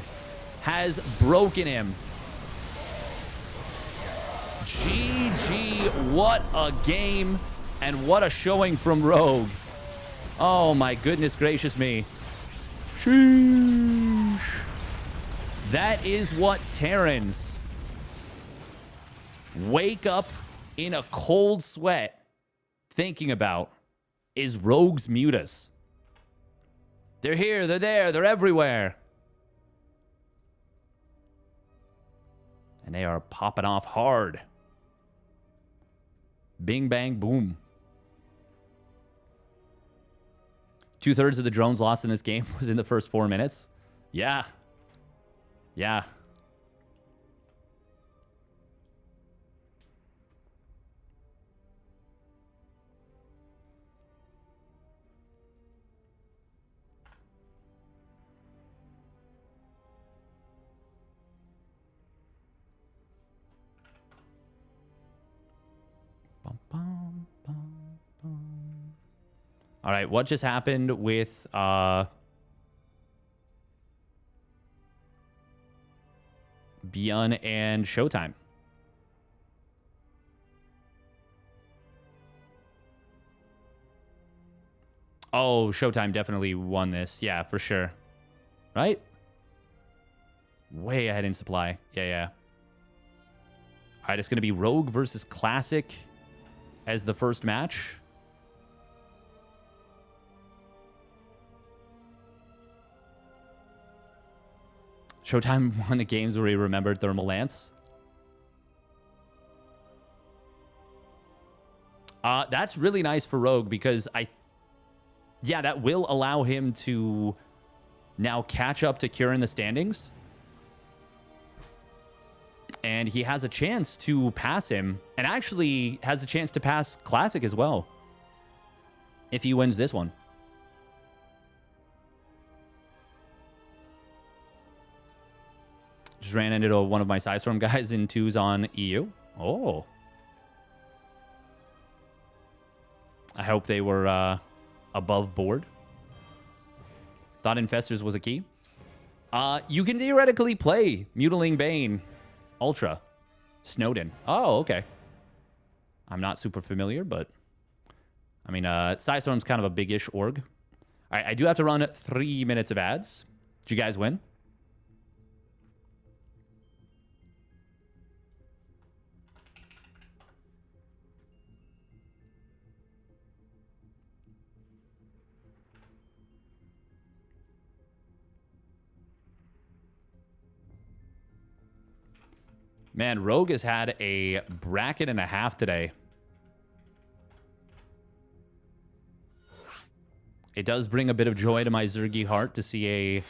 has broken him. GG, what a game and what a showing from Rogue. Oh my goodness gracious me. Sheesh. That is what Terrans wake up in a cold sweat thinking about, is Rogue's Mutas. They're here, they're there, they're everywhere. And they are popping off hard. Bing, bang, boom. 2/3 of the drones lost in this game was in the first 4 minutes. Yeah. Yeah. All right, what just happened with Beyond and Showtime? Oh, Showtime definitely won this. Yeah, for sure. Right? Way ahead in supply. Yeah, yeah. All right, it's going to be Rogue versus Classic as the first match. Showtime won the games where he remembered Thermal Lance. That's really nice for Rogue because yeah, that will allow him to now catch up to Cure in the standings. And he has a chance to pass him, and actually has a chance to pass Classic as well if he wins this one. Just ran into one of my Psystorm guys in 2s on EU. Oh. I hope they were above board. Thought Infestors was a key. You can theoretically play Mutiling Bane Ultra Snowden. Oh, okay. I'm not super familiar, but I mean, Psystorm's kind of a big-ish org. All right, I do have to run 3 minutes of ads. Did you guys win? Man, Rogue has had a bracket and a half today. It does bring a bit of joy to my Zergy heart to see a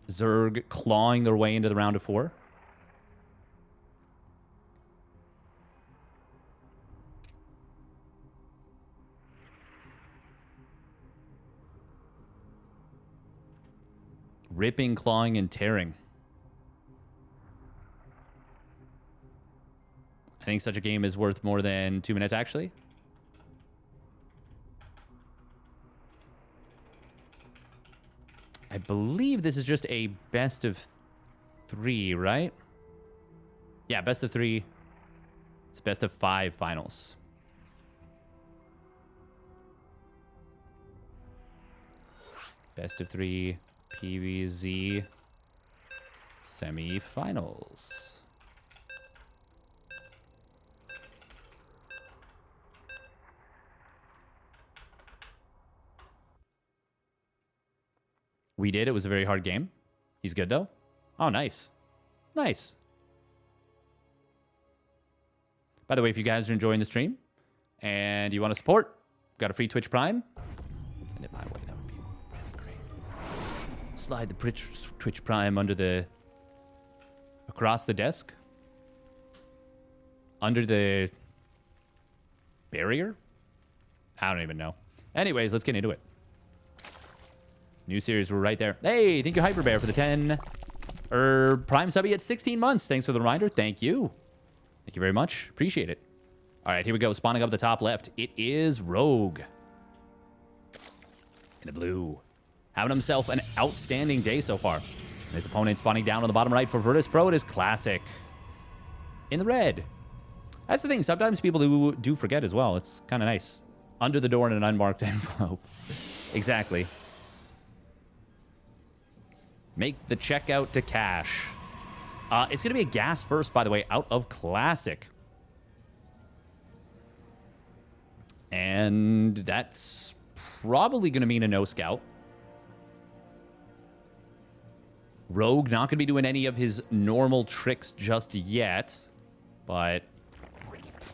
Zerg clawing their way into the round of 4. Ripping, clawing, and tearing. I think such a game is worth more than 2 minutes, actually. I believe this is just a best of 3, right? Yeah, best of 3. It's best of 5 finals. Best of 3 PVZ semifinals. We did. It was a very hard game. He's good, though. Oh, nice. Nice. By the way, if you guys are enjoying the stream and you want to support, got a free Twitch Prime, send it my way. That would be great. Slide the Twitch Prime under the... across the desk. Under the... barrier? I don't even know. Anyways, let's get into it. New series, we're right there. Hey, thank you, Hyperbear, for the 10 Prime subby at 16 months. Thanks for the reminder. Thank you. Thank you very much. Appreciate it. All right, here we go. Spawning up the top left. It is Rogue. In the blue. Having himself an outstanding day so far. And his opponent spawning down on the bottom right for Virtus Pro. It is Classic. In the red. That's the thing. Sometimes people do forget as well. It's kind of nice. Under the door in an unmarked envelope. Exactly. Make the checkout to cash. It's going to be a gas first, by the way, out of Classic. And that's probably going to mean a no scout. Rogue not going to be doing any of his normal tricks just yet. But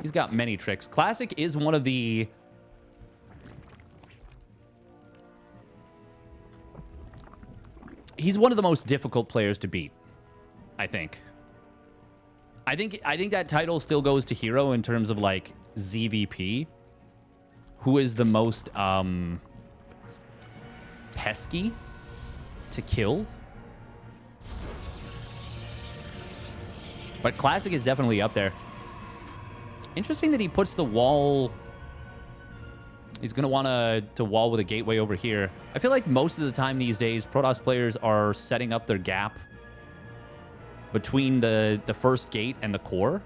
he's got many tricks. Classic is one of the... he's one of the most difficult players to beat, I think. I think that title still goes to herO in terms of, like, ZVP. Who is the most, pesky to kill. But Classic is definitely up there. Interesting that he puts the wall... he's going to want to wall with a gateway over here. I feel like most of the time these days, Protoss players are setting up their gap between the first gate and the core.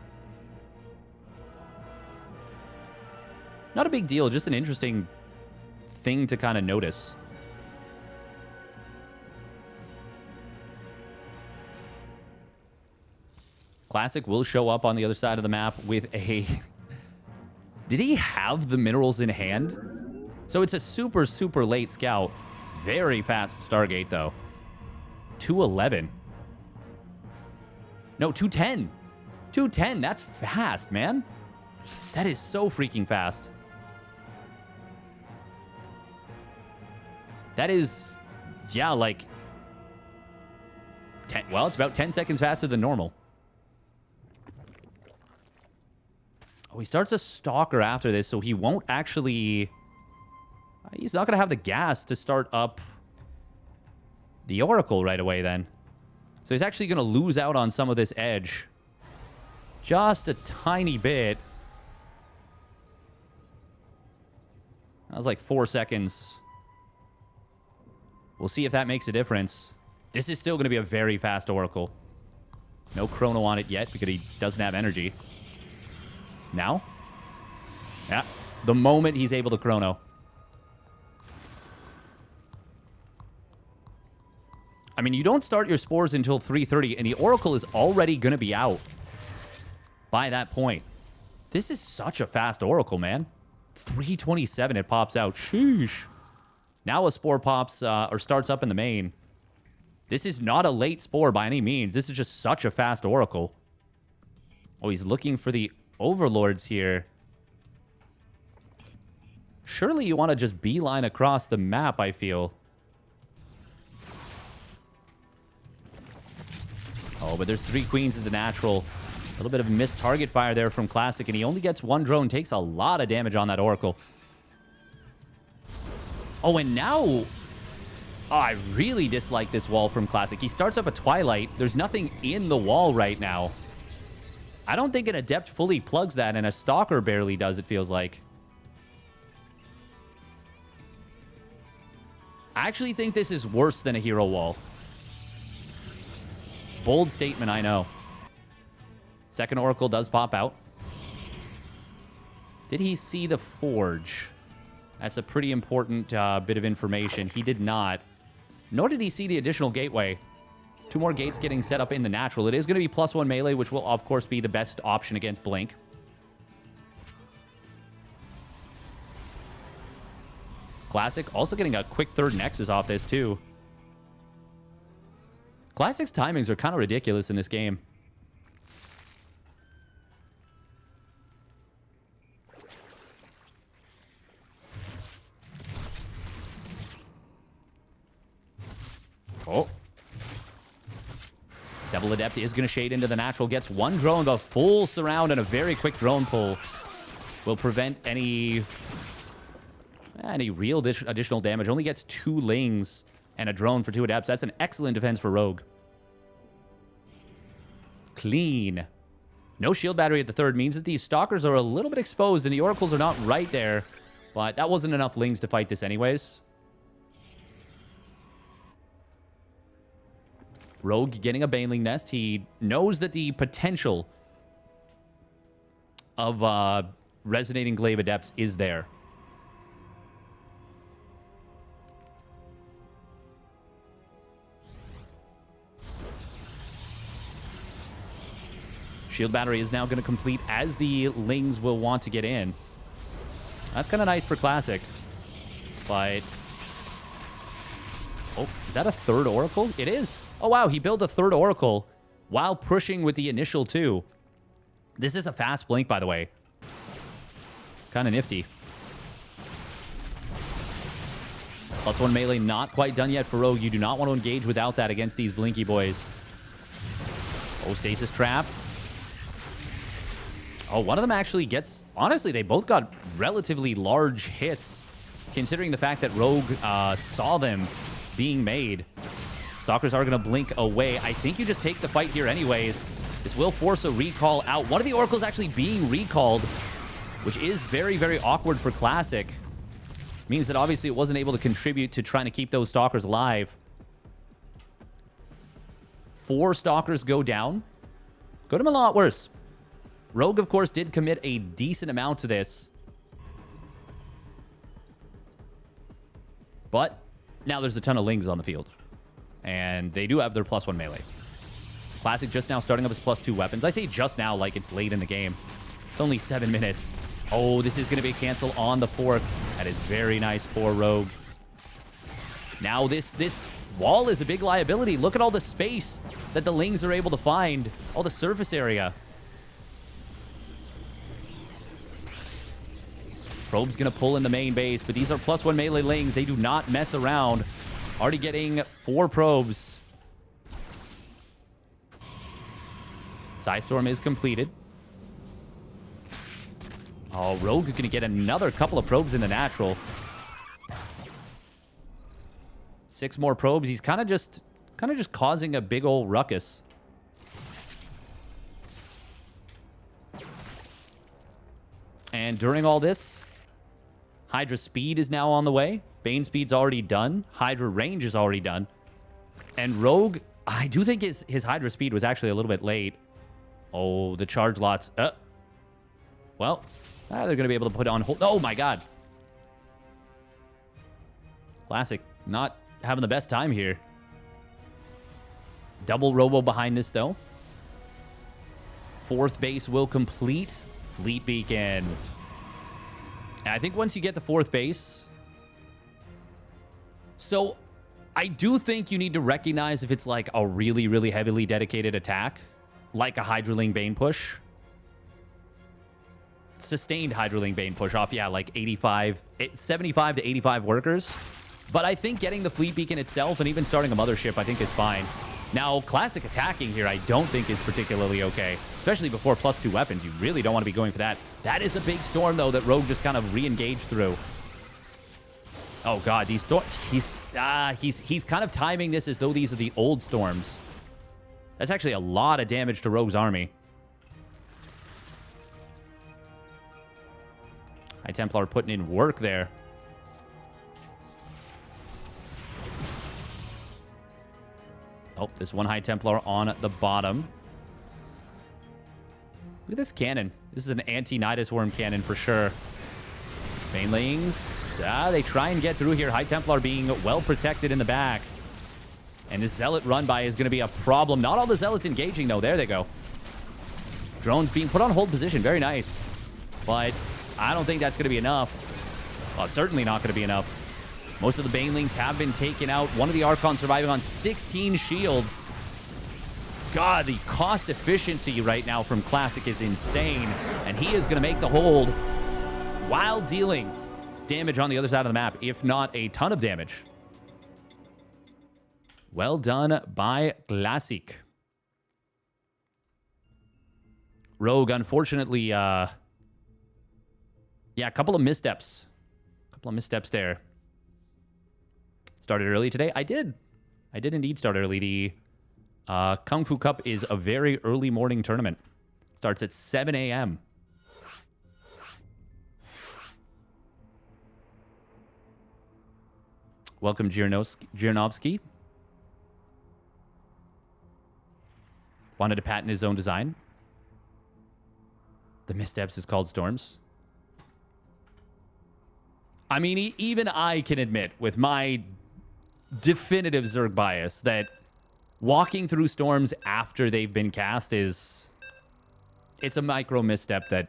Not a big deal, just an interesting thing to kind of notice. Classic will show up on the other side of the map with a... did he have the minerals in hand? So it's a super, super late scout. Very fast Stargate, though. 211. No, 210. 210. That's fast, man. That is so freaking fast. That is, yeah, like... 10, well, it's about 10 seconds faster than normal. Oh, he starts a Stalker after this, so he won't actually... he's not going to have the gas to start up the Oracle right away then. So he's actually going to lose out on some of this edge. Just a tiny bit. That was like 4 seconds. We'll see if that makes a difference. This is still going to be a very fast Oracle. No chrono on it yet because he doesn't have energy. Now? Yeah. The moment he's able to chrono. I mean, you don't start your spores until 3:30, and the Oracle is already going to be out by that point. This is such a fast Oracle, man. 3:27, it pops out. Sheesh. Now a spore pops or starts up in the main. This is not a late spore by any means. This is just such a fast Oracle. Oh, he's looking for the Overlords here. Surely you want to just beeline across the map, I feel. Oh, but there's 3 queens in the natural. A little bit of missed target fire there from Classic, and he only gets 1 drone. Takes a lot of damage on that Oracle. Oh, and now... Oh, I really dislike this wall from Classic. He starts up a Twilight. There's nothing in the wall right now. I don't think an Adept fully plugs that, and a Stalker barely does, it feels like. I actually think this is worse than a hero wall. Bold statement, I know. Second Oracle does pop out. Did he see the Forge? That's a pretty important bit of information. He did not. Nor did he see the additional gateway. 2 more gates getting set up in the natural. It is going to be +1 melee, which will, of course, be the best option against Blink. Classic also getting a quick 3rd Nexus off this, too. Classic's timings are kind of ridiculous in this game. Oh. Devil Adept is going to shade into the natural. Gets 1 drone, but full surround and a very quick drone pull will prevent any real additional damage. Only gets 2 Lings and a drone for 2 Adepts. That's an excellent defense for Rogue. Clean. No shield battery at the 3rd means that these Stalkers are a little bit exposed and the Oracles are not right there. But that wasn't enough Lings to fight this anyways. Rogue getting a Baneling Nest. He knows that the potential of Resonating Glaive Adepts is there. Shield battery is now going to complete as the Lings will want to get in. That's kind of nice for Classic. But... oh, is that a 3rd Oracle? It is. Oh, wow. He built a 3rd Oracle while pushing with the initial 2. This is a fast blink, by the way. Kind of nifty. +1 melee not quite done yet for Rogue. You do not want to engage without that against these Blinky boys. Oh, Stasis Trap. Oh, one of them actually gets... honestly, they both got relatively large hits, considering the fact that Rogue saw them being made. Stalkers are going to blink away. I think you just take the fight here anyways. This will force a recall out. One of the Oracles actually being recalled, which is very, very awkward for Classic. Means that obviously it wasn't able to contribute to trying to keep those Stalkers alive. 4 Stalkers go down. Could have been a lot worse. Rogue, of course, did commit a decent amount to this. But now there's a ton of Lings on the field. And they do have their +1 melee. Classic just now starting up his +2 weapons. I say just now like it's late in the game. It's only 7 minutes. Oh, this is going to be a cancel on the 4th. That is very nice for Rogue. Now this wall is a big liability. Look at all the space that the Lings are able to find. All the surface area. Probe's going to pull in the main base, but these are +1 melee Lings. They do not mess around. Already getting 4 probes. Psystorm is completed. Oh, Rogue is going to get another couple of probes in the natural. 6 more probes. He's kind of just causing a big old ruckus. And during all this, Hydra speed is now on the way. Bane speed's already done. Hydra range is already done. And Rogue, I do think his Hydra speed was actually a little bit late. Oh, the charge lots. Well, they're going to be able to put on hold. Oh, my God. Classic not having the best time here. Double Robo behind this, though. 4th base will complete. Fleet Beacon. And I think once you get the 4th base... so, I do think you need to recognize if it's like a really, really heavily dedicated attack. Like a Hydraling Bane push. Sustained Hydraling Bane push off, yeah, like 75 to 85 workers. But I think getting the Fleet Beacon itself and even starting a mothership, I think is fine. Now, Classic attacking here, I don't think is particularly okay. Especially before +2 weapons. You really don't want to be going for that. That is a big storm, though, that Rogue just kind of re-engaged through. Oh god, these storms. He's kind of timing this as though these are the old storms. That's actually a lot of damage to Rogue's army. High Templar putting in work there. Oh, there's one High Templar on the bottom. Look at this cannon. This is an anti-Nidus Worm cannon for sure. Banelings, they try and get through here. High Templar being well protected in the back. And this Zealot run by is going to be a problem. Not all the Zealots engaging, though. There they go. Drones being put on hold position. Very nice. But I don't think that's going to be enough. Well, certainly not going to be enough. Most of the Banelings have been taken out. One of the Archons surviving on 16 shields. God, the cost efficiency right now from Classic is insane. And he is going to make the hold while dealing damage on the other side of the map, if not a ton of damage. Well done by Classic. Rogue, unfortunately, yeah, a couple of missteps. A couple of missteps there. Started early today? I did. I did indeed start early. The Kung Fu Cup is a very early morning tournament. Starts at 7 a.m. Welcome, Girnovsky. Wanted to patent his own design. The missteps is called storms. I mean, even I can admit, with my definitive Zerg bias, that walking through storms after they've been cast is... It's a micro misstep that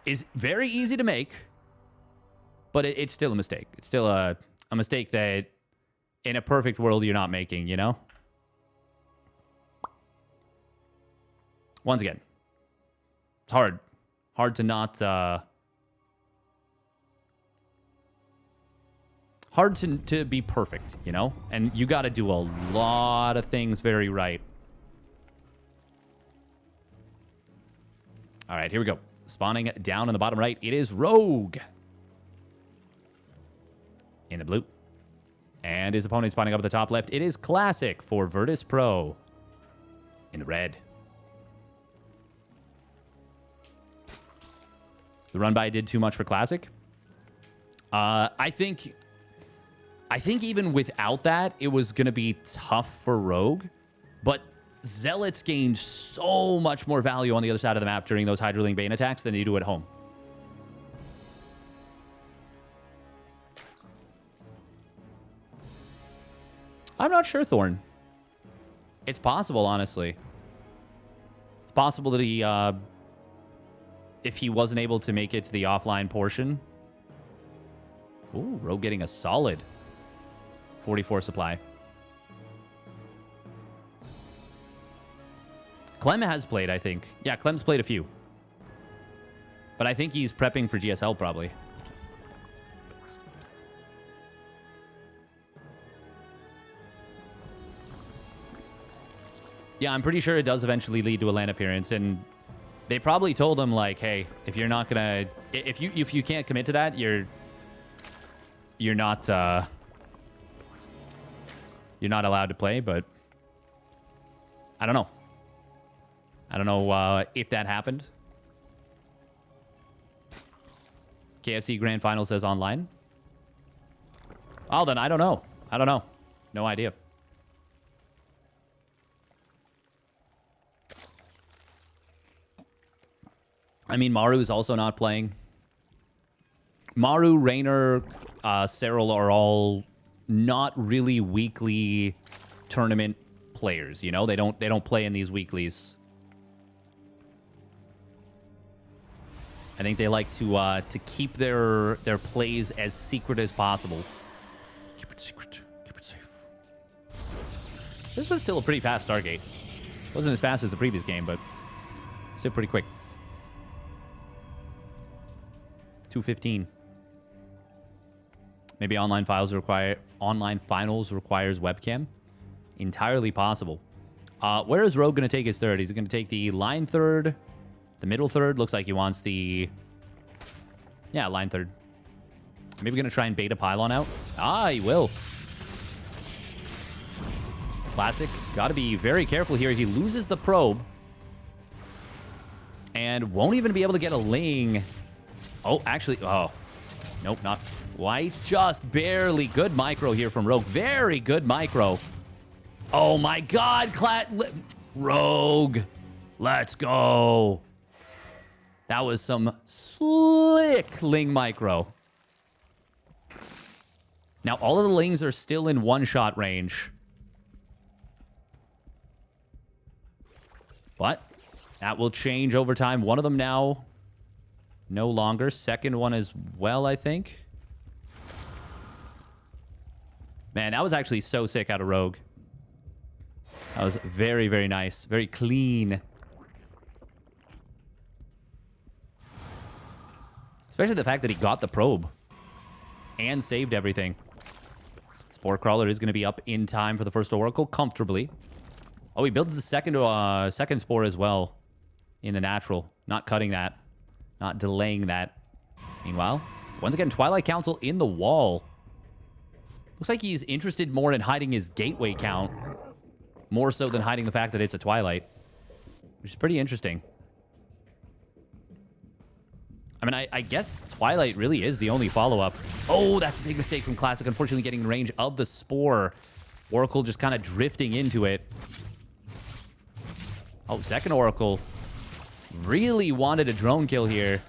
is very easy to make, but it's still a mistake. It's still a mistake that in a perfect world you're not making, you know? Once again, it's hard. Hard to not... hard to be perfect, you know? And you got to do a lot of things very right. All right, here we go. Spawning down in the bottom right, it is Rogue. In the blue. And his opponent spawning up at the top left, it is Classic for Virtus Pro. In the red. The run by did too much for Classic. I think even without that, it was going to be tough for Rogue. But Zealots gained so much more value on the other side of the map during those Hydraling Bane attacks than they do at home. I'm not sure, Thorn. It's possible, honestly. It's possible that he, if he wasn't able to make it to the offline portion. Ooh, Rogue getting a solid 44 supply. Clem has played, I think. Yeah, Clem's played a few. But I think he's prepping for GSL, probably. Yeah, I'm pretty sure it does eventually lead to a LAN appearance, and they probably told him, like, hey, if you're not gonna... If you can't commit to that, you're not... You're not allowed to play, but I don't know. I don't know if that happened. KFC Grand Final says online. Oh, then I don't know. I don't know. No idea. I mean, Maru is also not playing. Maru, Raynor, Cyril are all not really weekly tournament players, you know? They don't play in these weeklies. I think they like to keep their plays as secret as possible. Keep it secret. Keep it safe. This was still a pretty fast Stargate. Wasn't as fast as the previous game, but still pretty quick. 2:15. Maybe online finals requires webcam. Entirely possible. Where is Rogue going to take his third? He's going to take the line third, the middle third. Looks like he wants the line third. Maybe going to try and bait a pylon out. Ah, he will. Classic. Got to be very careful here. He loses the probe. And won't even be able to get a Ling. Oh, actually. Oh. Nope, not quite. Just barely. Good micro here from Rogue. Very good micro. Oh, my God. Rogue. Let's go. That was some slick Ling micro. Now, all of the Lings are still in one-shot range. But that will change over time. One of them now no longer. Second one as well, I think. Man, that was actually so sick out of Rogue. That was very, very nice. Very clean. Especially the fact that he got the probe and saved everything. Spore Crawler is going to be up in time for the first Oracle comfortably. Oh, he builds the second Spore as well in the natural. Not cutting that. Not delaying that. Meanwhile, once again, Twilight Council in the wall. Looks like he's interested more in hiding his gateway count. More so than hiding the fact that it's a Twilight. Which is pretty interesting. I mean, I guess Twilight really is the only follow-up. Oh, that's a big mistake from Classic. Unfortunately, getting in range of the Spore. Oracle just kind of drifting into it. Oh, second Oracle. Really wanted a drone kill here.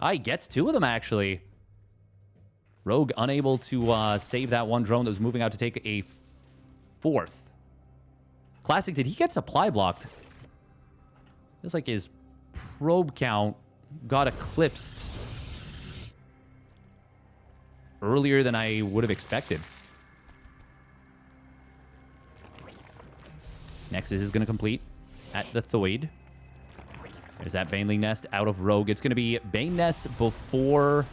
Ah, he gets two of them, actually. Rogue unable to save that one drone that was moving out to take a fourth. Classic, did he get supply blocked? Feels like his probe count got eclipsed earlier than I would have expected. Nexus is going to complete at the Thoid. There's that Baneling Nest out of Rogue. It's going to be Bane Nest before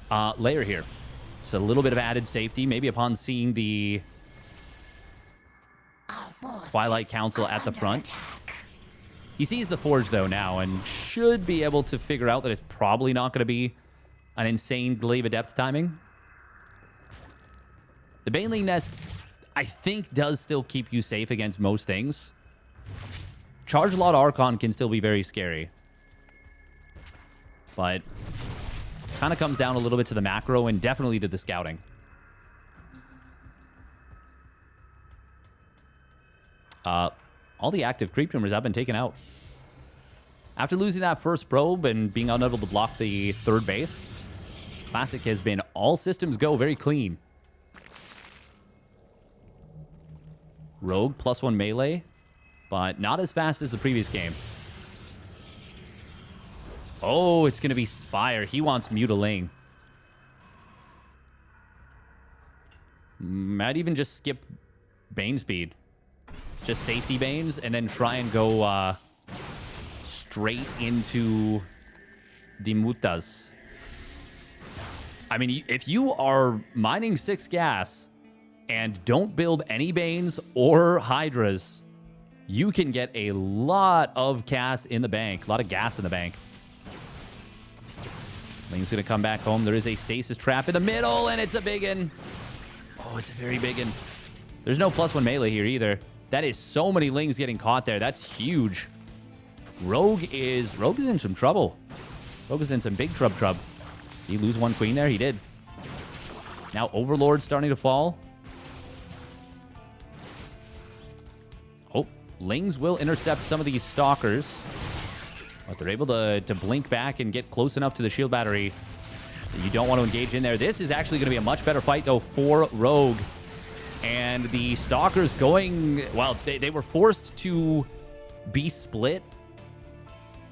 Lair here. Just a little bit of added safety, maybe upon seeing the Twilight Council at the front. He sees the Forge, though, now, and should be able to figure out that it's probably not going to be an insane Glaive Adept timing. The Baneling Nest, I think, does still keep you safe against most things. Charge Lot Archon can still be very scary. But kind of comes down a little bit to the macro and definitely to the scouting. All the active creep tumors have been taken out. After losing that first probe and being unable to block the third base, Classic has been all systems go, very clean. Rogue +1 melee, but not as fast as the previous game. Oh, it's going to be Spire. He wants Mutiling. Might even just skip Bane speed. Just safety Banes and then try and go straight into the Mutas. I mean, if you are mining 6 gas and don't build any Banes or Hydras, you can get a lot of gas in the bank. A lot of gas in the bank. Ling's going to come back home. There is a stasis trap in the middle, and it's a biggin. Oh, it's a very biggin. There's no +1 melee here either. That is so many Lings getting caught there. That's huge. Rogue is in some trouble. Rogue is in some big trub. Did he lose one queen there? He did. Now Overlord starting to fall. Oh, Lings will intercept some of these Stalkers. But they're able to blink back and get close enough to the shield battery. You don't want to engage in there. This is actually going to be a much better fight, though, for Rogue. And the Stalkers going... Well, they were forced to be split.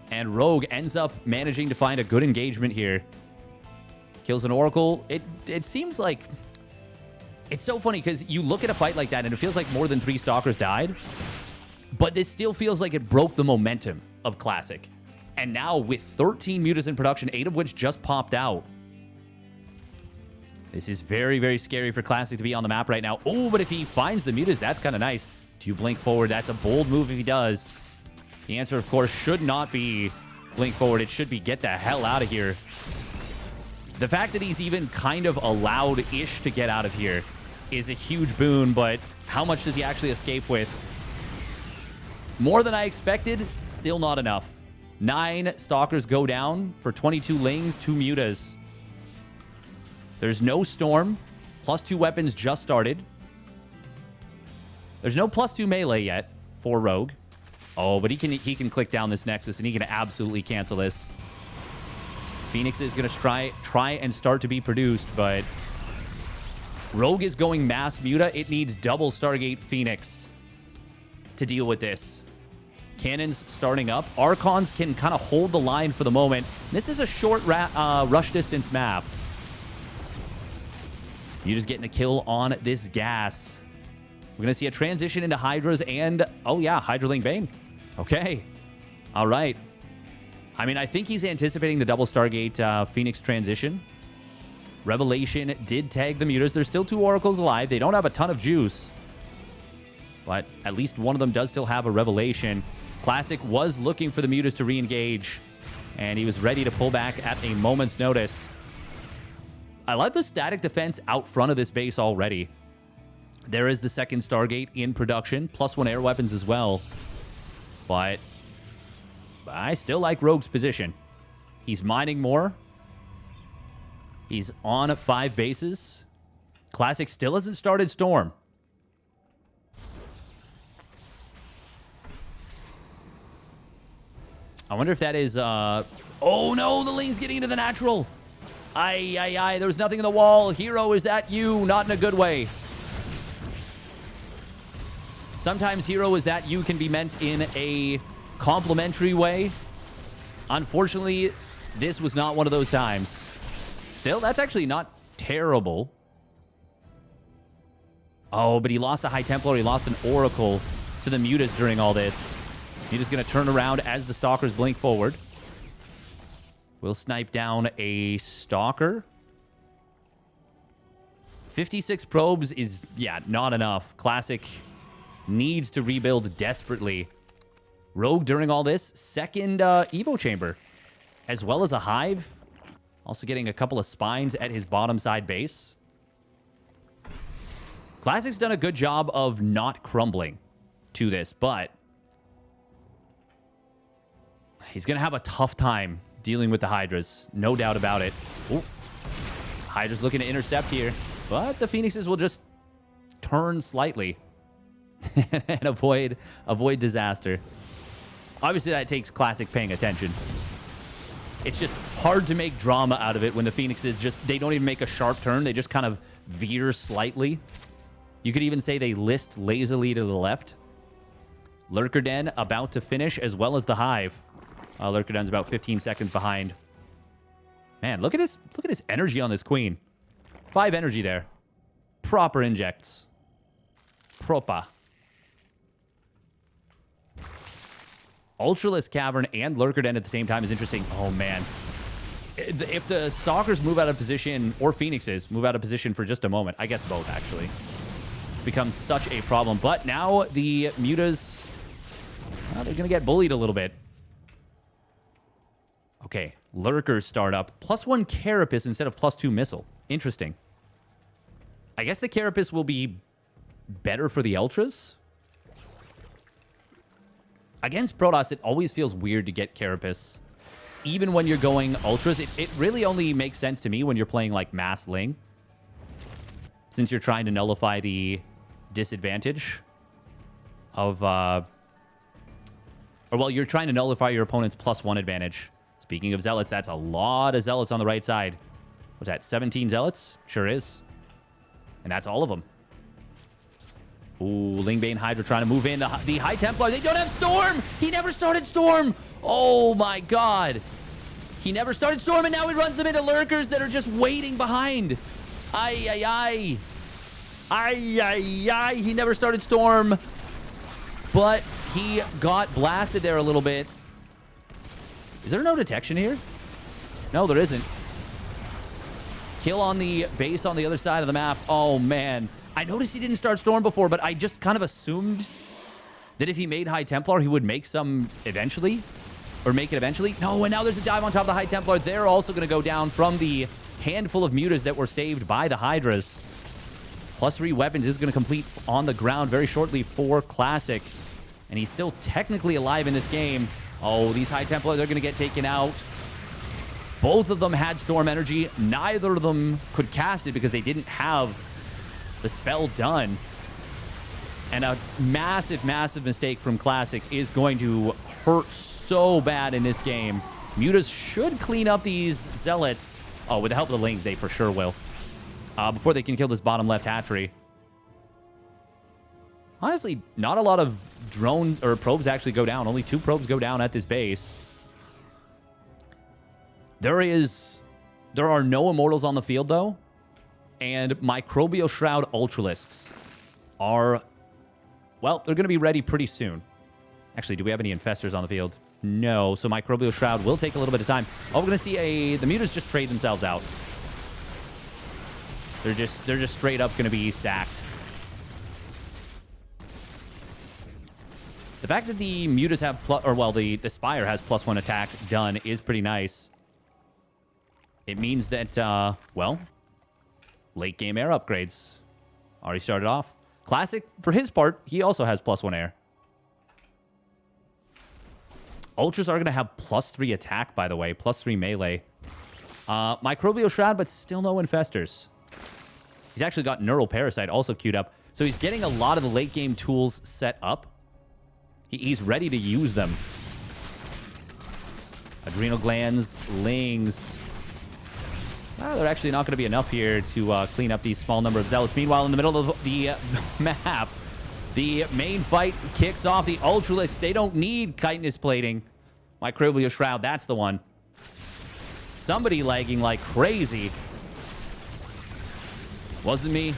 And Rogue ends up managing to find a good engagement here. Kills an Oracle. It seems like... It's so funny because you look at a fight like that and it feels like more than 3 Stalkers died. But this still feels like it broke the momentum of Classic. And now with 13 Mutas in production, 8 of which just popped out. This is very, very scary for Classic to be on the map right now. Oh, but if he finds the Mutas, that's kind of nice. Do you blink forward? That's a bold move if he does. The answer, of course, should not be blink forward. It should be get the hell out of here. The fact that he's even kind of allowed-ish to get out of here is a huge boon, but how much does he actually escape with? More than I expected, still not enough. 9 Stalkers go down for 22 Lings, 2 Mutas. There's no Storm. +2 weapons just started. There's no +2 melee yet for Rogue. Oh, but he can click down this Nexus, and he can absolutely cancel this. Phoenix is going to try and start to be produced, but Rogue is going mass Muta. It needs double Stargate Phoenix to deal with this. Cannons starting up. Archons can kind of hold the line for the moment. This is a short rush distance map. You're just getting a kill on this gas. We're going to see a transition into Hydras and, oh yeah, Hydraling Bane. Okay. All right. I mean, I think he's anticipating the double Stargate Phoenix transition. Revelation did tag the Mutas. There's still 2 Oracles alive. They don't have a ton of juice, but at least one of them does still have a Revelation. Classic was looking for the Mutas to re-engage, and he was ready to pull back at a moment's notice. I like the static defense out front of this base already. There is the second Stargate in production, +1 air weapons as well. But I still like Rogue's position. He's mining more. He's on 5 bases. Classic still hasn't started Storm. I wonder if that is... Oh no, the lane's getting into the natural. Aye. There's nothing in the wall. herO, is that you? Not in a good way. Sometimes herO, is that you can be meant in a complimentary way. Unfortunately, this was not one of those times. Still, that's actually not terrible. Oh, but he lost a High Templar. He lost an Oracle to the Mutas during all this. He's just going to turn around as the Stalkers blink forward. We'll snipe down a Stalker. 56 probes is, yeah, not enough. Classic needs to rebuild desperately. Rogue, during all this, second Evo Chamber, as well as a Hive. Also getting a couple of spines at his bottom side base. Classic's done a good job of not crumbling to this, but he's going to have a tough time dealing with the Hydras. No doubt about it. Ooh. Hydra's looking to intercept here, but the Phoenixes will just turn slightly and avoid disaster. Obviously, that takes Classic paying attention. It's just hard to make drama out of it when the Phoenixes just, they don't even make a sharp turn. They just kind of veer slightly. You could even say they list lazily to the left. Lurker Den about to finish, as well as the Hive. Lurker Den's about 15 seconds behind. Man, look at this energy on this Queen. 5 energy there. Proper injects. Proper. Ultralisk Cavern and Lurker Den at the same time is interesting. Oh, man. If the Stalkers move out of position, or Phoenixes move out of position for just a moment, I guess both, actually, it's become such a problem. But now the Mutas, well, they're going to get bullied a little bit. Okay, Lurkers start up. +1 Carapace instead of +2 Missile. Interesting. I guess the Carapace will be better for the Ultras. Against Protoss, it always feels weird to get Carapace. Even when you're going Ultras, it really only makes sense to me when you're playing like Mass Ling. Since you're trying to nullify the disadvantage of... or well, you're trying to nullify your opponent's +1 advantage. Speaking of Zealots, that's a lot of Zealots on the right side. What's that, 17 Zealots? Sure is. And that's all of them. Ooh, Lingbane Hydra trying to move in. The High Templar, they don't have Storm! He never started Storm! Oh my god. He never started Storm, and now he runs them into Lurkers that are just waiting behind. Ay. He never started Storm. But he got blasted there a little bit. Is there no detection here? No, there isn't. Kill on the base on the other side of the map. Oh, man. I noticed he didn't start Storm before, but I just kind of assumed that if he made High Templar, he would make some eventually. Or make it eventually. No, and now there's a dive on top of the High Templar. They're also going to go down from the handful of mutas that were saved by the Hydras. +3 weapons is going to complete on the ground very shortly for Classic. And he's still technically alive in this game. Oh, these High Templars are going to get taken out. Both of them had Storm Energy. Neither of them could cast it because they didn't have the spell done. And a massive, massive mistake from Classic is going to hurt so bad in this game. Mutas should clean up these Zealots. Oh, with the help of the Lings, they for sure will. Before they can kill this bottom left hatchery. Honestly, not a lot of drones or probes actually go down. Only 2 probes go down at this base. There are no Immortals on the field, though. And Microbial Shroud Ultralisks are, well, they're going to be ready pretty soon. Actually, do we have any Infestors on the field? No. So Microbial Shroud will take a little bit of time. Oh, we're going to see the Mutas just trade themselves out. They're just straight up going to be sacked. The fact that the Mutas have the Spire has +1 attack done is pretty nice. It means that, well, late game air upgrades already started off. Classic, for his part, he also has +1 air. Ultras are going to have +3 attack, by the way, +3 melee. Microbial Shroud, but still no Infestors. He's actually got Neural Parasite also queued up. So he's getting a lot of the late game tools set up. He's ready to use them. Adrenal Glands, Lings. Well, they're actually not going to be enough here to clean up these small number of Zealots. Meanwhile, in the middle of the map, the main fight kicks off. The Ultralisks, they don't need chitinous plating. Microbial Shroud, that's the one. Somebody lagging like crazy. Wasn't me.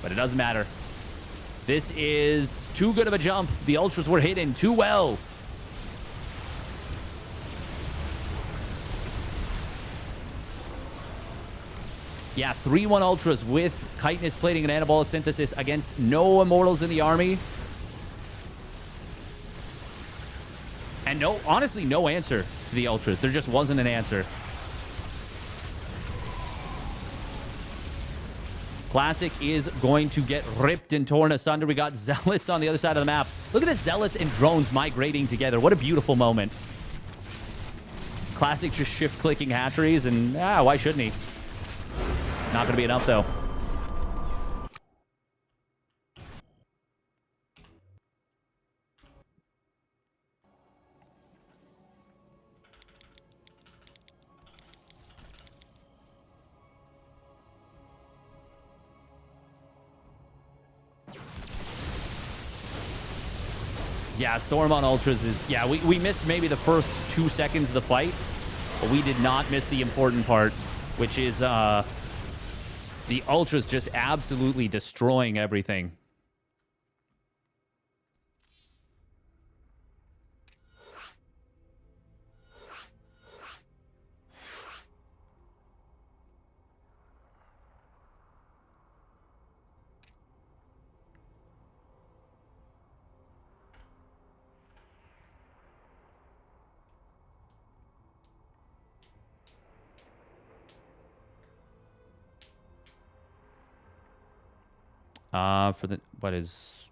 But it doesn't matter. This is too good of a jump. The Ultras were hidden too well. Yeah, 3-1 Ultras with chitinous plating and anabolic synthesis against no Immortals in the army. And no, honestly, no answer to the Ultras. There just wasn't an answer. Classic is going to get ripped and torn asunder. We got Zealots on the other side of the map. Look at the Zealots and drones migrating together. What a beautiful moment. Classic just shift-clicking hatcheries, and why shouldn't he? Not going to be enough, though. Yeah, Storm on Ultras is... Yeah, we missed maybe the first 2 seconds of the fight, but we did not miss the important part, which is the Ultras just absolutely destroying everything. For the... What is...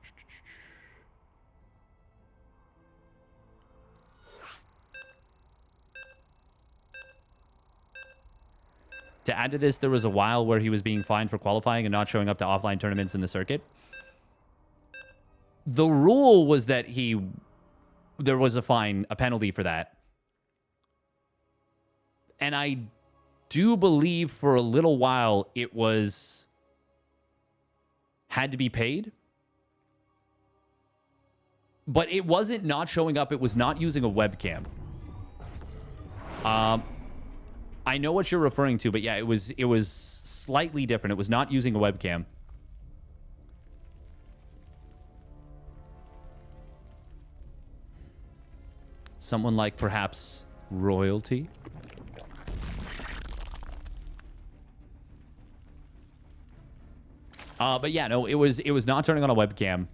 To add to this, there was a while where he was being fined for qualifying and not showing up to offline tournaments in the circuit. The rule was that there was a fine, a penalty for that. And I do believe for a little while it was... had to be paid. But it wasn't not showing up. It was not using a webcam. I know what you're referring to, but yeah, it was slightly different. It was not using a webcam. Someone like perhaps royalty. But yeah, no, it was not turning on a webcam.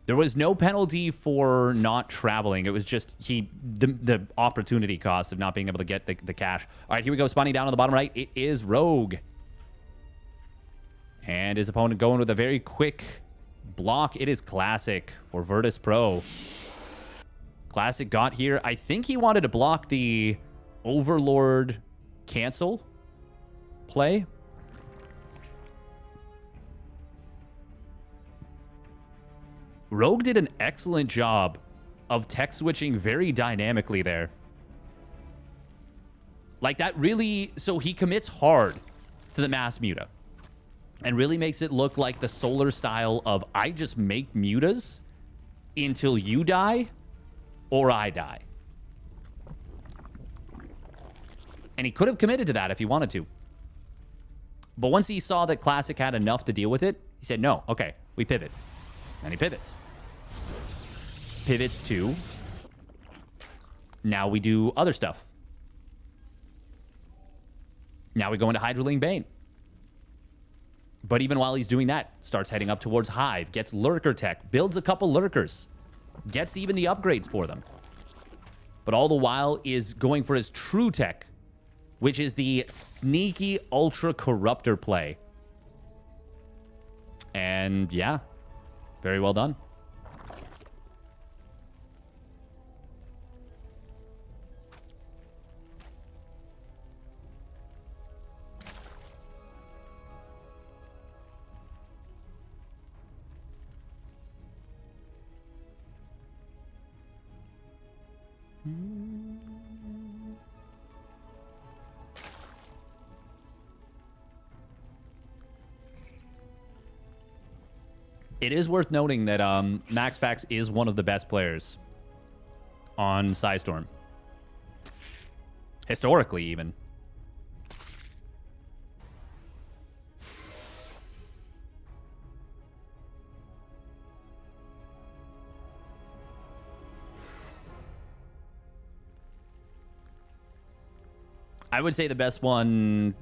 There was no penalty for not traveling. It was just the opportunity cost of not being able to get the cash. All right, here we go. Spawning down on the bottom right. It is Rogue. And his opponent going with a very quick block. It is Classic for Virtus Pro. Classic got here. I think he wanted to block the Overlord cancel play. Rogue did an excellent job of tech switching very dynamically there. Like that really... So he commits hard to the mass muta. And really makes it look like the Solar style of I just make mutas until you die or I die. And he could have committed to that if he wanted to. But once he saw that Classic had enough to deal with it, he said, no, okay, we pivot. And he pivots. Pivots to... Now we do other stuff. Now we go into Hydraling Bane. But even while he's doing that, starts heading up towards Hive, gets Lurker tech, builds a couple Lurkers, gets even the upgrades for them. But all the while is going for his true tech, which is the sneaky Ultra Corruptor play. And yeah, very well done. It is worth noting that MaxPax is one of the best players on Psystorm. Historically, even. I would say the best one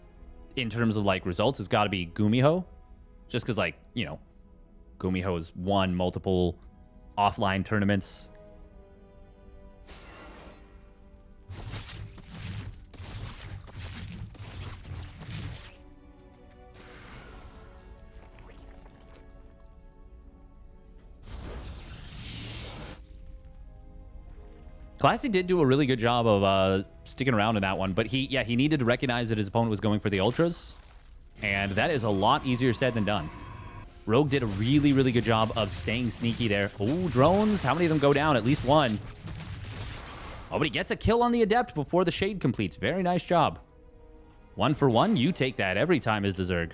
in terms of like results has got to be Gumiho. Just because, like, you know, Gumiho has won multiple offline tournaments. Classy did do a really good job of sticking around in that one, but he needed to recognize that his opponent was going for the ultras, and that is a lot easier said than done. Rogue did a really, really good job of staying sneaky there. Oh, drones. How many of them go down? At least one. Oh, but he gets a kill on the Adept before the Shade completes. Very nice job. 1 for 1. You take that every time as the Zerg.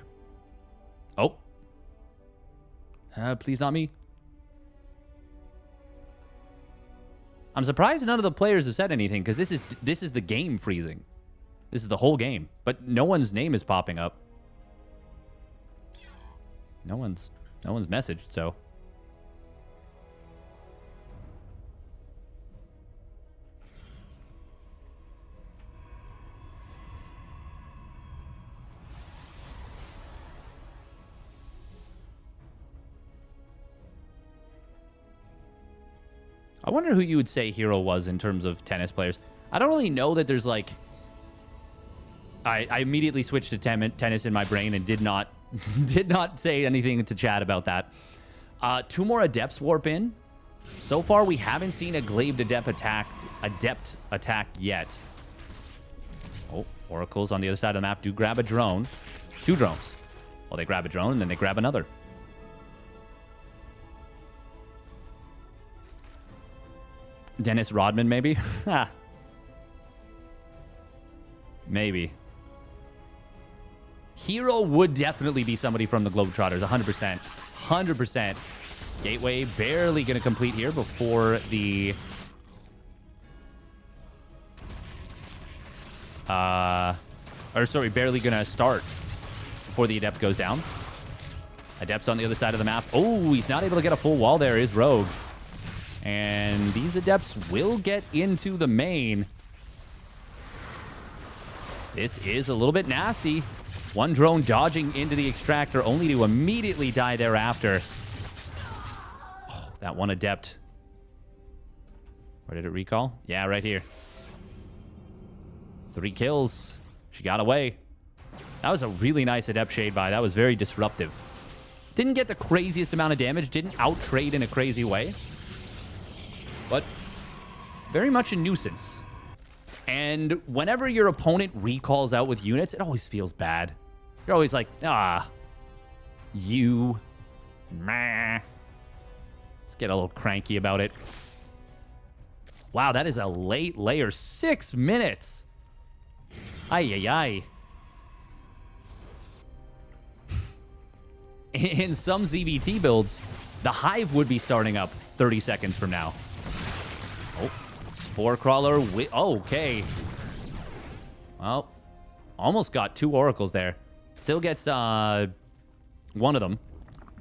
Oh. Please not me. I'm surprised none of the players have said anything, because this is the game freezing. This is the whole game. But no one's name is popping up. No one's messaged, so. I wonder who you would say herO was in terms of tennis players. I don't really know that there's like... I immediately switched to tennis in my brain and did not say anything to chat about that. 2 more Adepts warp in. So far, we haven't seen a Glaive Adept attack yet. Oh, Oracles on the other side of the map do grab a drone. 2 drones. Well, they grab a drone and then they grab another. Dennis Rodman, maybe? Maybe. herO would definitely be somebody from the Globetrotters, 100%. 100%. Gateway barely going to complete here before the... barely going to start before the Adept goes down. Adept's on the other side of the map. Oh, he's not able to get a full wall there, is Rogue. And these Adepts will get into the main. This is a little bit nasty. 1 drone dodging into the extractor, only to immediately die thereafter. Oh, That one adept. Where did it recall? Yeah, right here. 3 kills. She got away. That was a really nice adept shade buy. That was very disruptive. Didn't get the craziest amount of damage. Didn't out-trade in a crazy way. But very much a nuisance. And whenever your opponent recalls out with units, it always feels bad. You're always like, you. Meh. Just get a little cranky about it. Wow, that is a late layer. 6 minutes. Ay, ay, ay. In some ZVT builds, the Hive would be starting up 30 seconds from now. Oh, Spore Crawler. Okay. Well, almost got 2 Oracles there. Still gets one of them.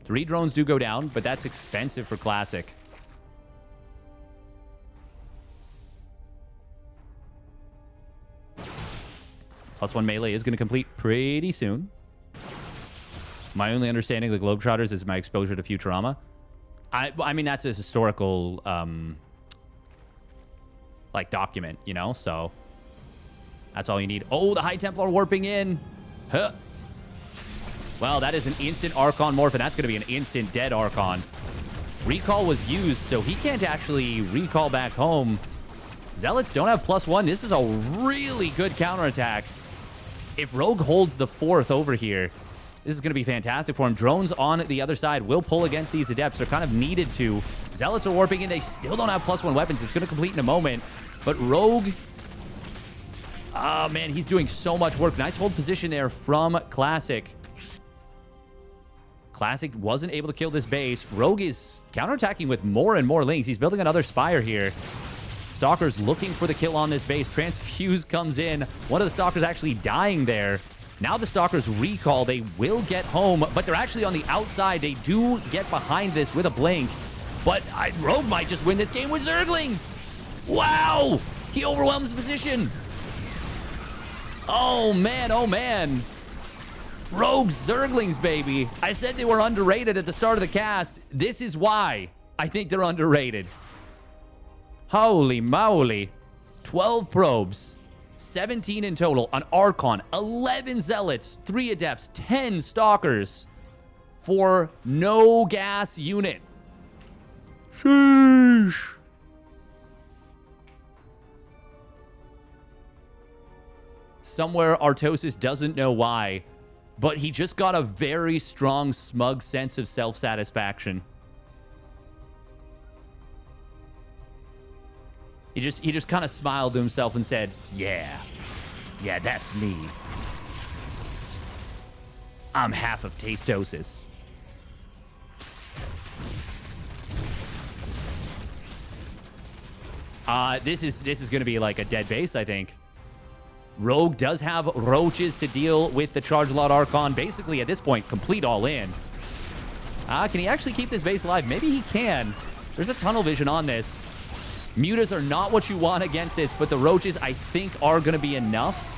3 drones do go down, but that's expensive for Classic. +1 melee is going to complete pretty soon. My only understanding of the Globetrotters is my exposure to Futurama. I mean, that's a historical, like, document, you know? So, that's all you need. Oh, the High Templar warping in. Huh. Well, that is an instant Archon morph, and that's going to be an instant dead Archon. Recall was used, so he can't actually recall back home. Zealots don't have +1. This is a really good counterattack. If Rogue holds the 4th over here, this is going to be fantastic for him. Drones on the other side will pull against these Adepts. They're kind of needed to. Zealots are warping in. They still don't have +1 weapons. It's going to complete in a moment. But Rogue... oh, man, he's doing so much work. Nice hold position there from Classic. Classic wasn't able to kill this base. Rogue is counterattacking with more and more Lings. He's building another Spire here. Stalker's looking for the kill on this base. Transfuse comes in. One of the Stalkers actually dying there. Now the Stalkers recall. They will get home, but they're actually on the outside. They do get behind this with a blink, but Rogue might just win this game with Zerglings. Wow! He overwhelms the position. Oh, man. Oh, man. Rogue Zerglings, baby. I said they were underrated at the start of the cast. This is why I think they're underrated. Holy moly. 12 probes. 17 in total. An Archon. 11 Zealots. 3 Adepts. 10 Stalkers. For no gas unit. Sheesh. Somewhere Artosis doesn't know why, but he just got a very strong, smug sense of self-satisfaction. He just kind of smiled to himself and said, yeah, that's me. I'm half of Tastosis. This is going to be like a dead base, I think. Rogue does have roaches to deal with the Charge Lot Archon. Basically, at this point, complete all-in. Can he actually keep this base alive? Maybe he can. There's a tunnel vision on this. Mutas are not what you want against this, but the roaches, I think, are going to be enough.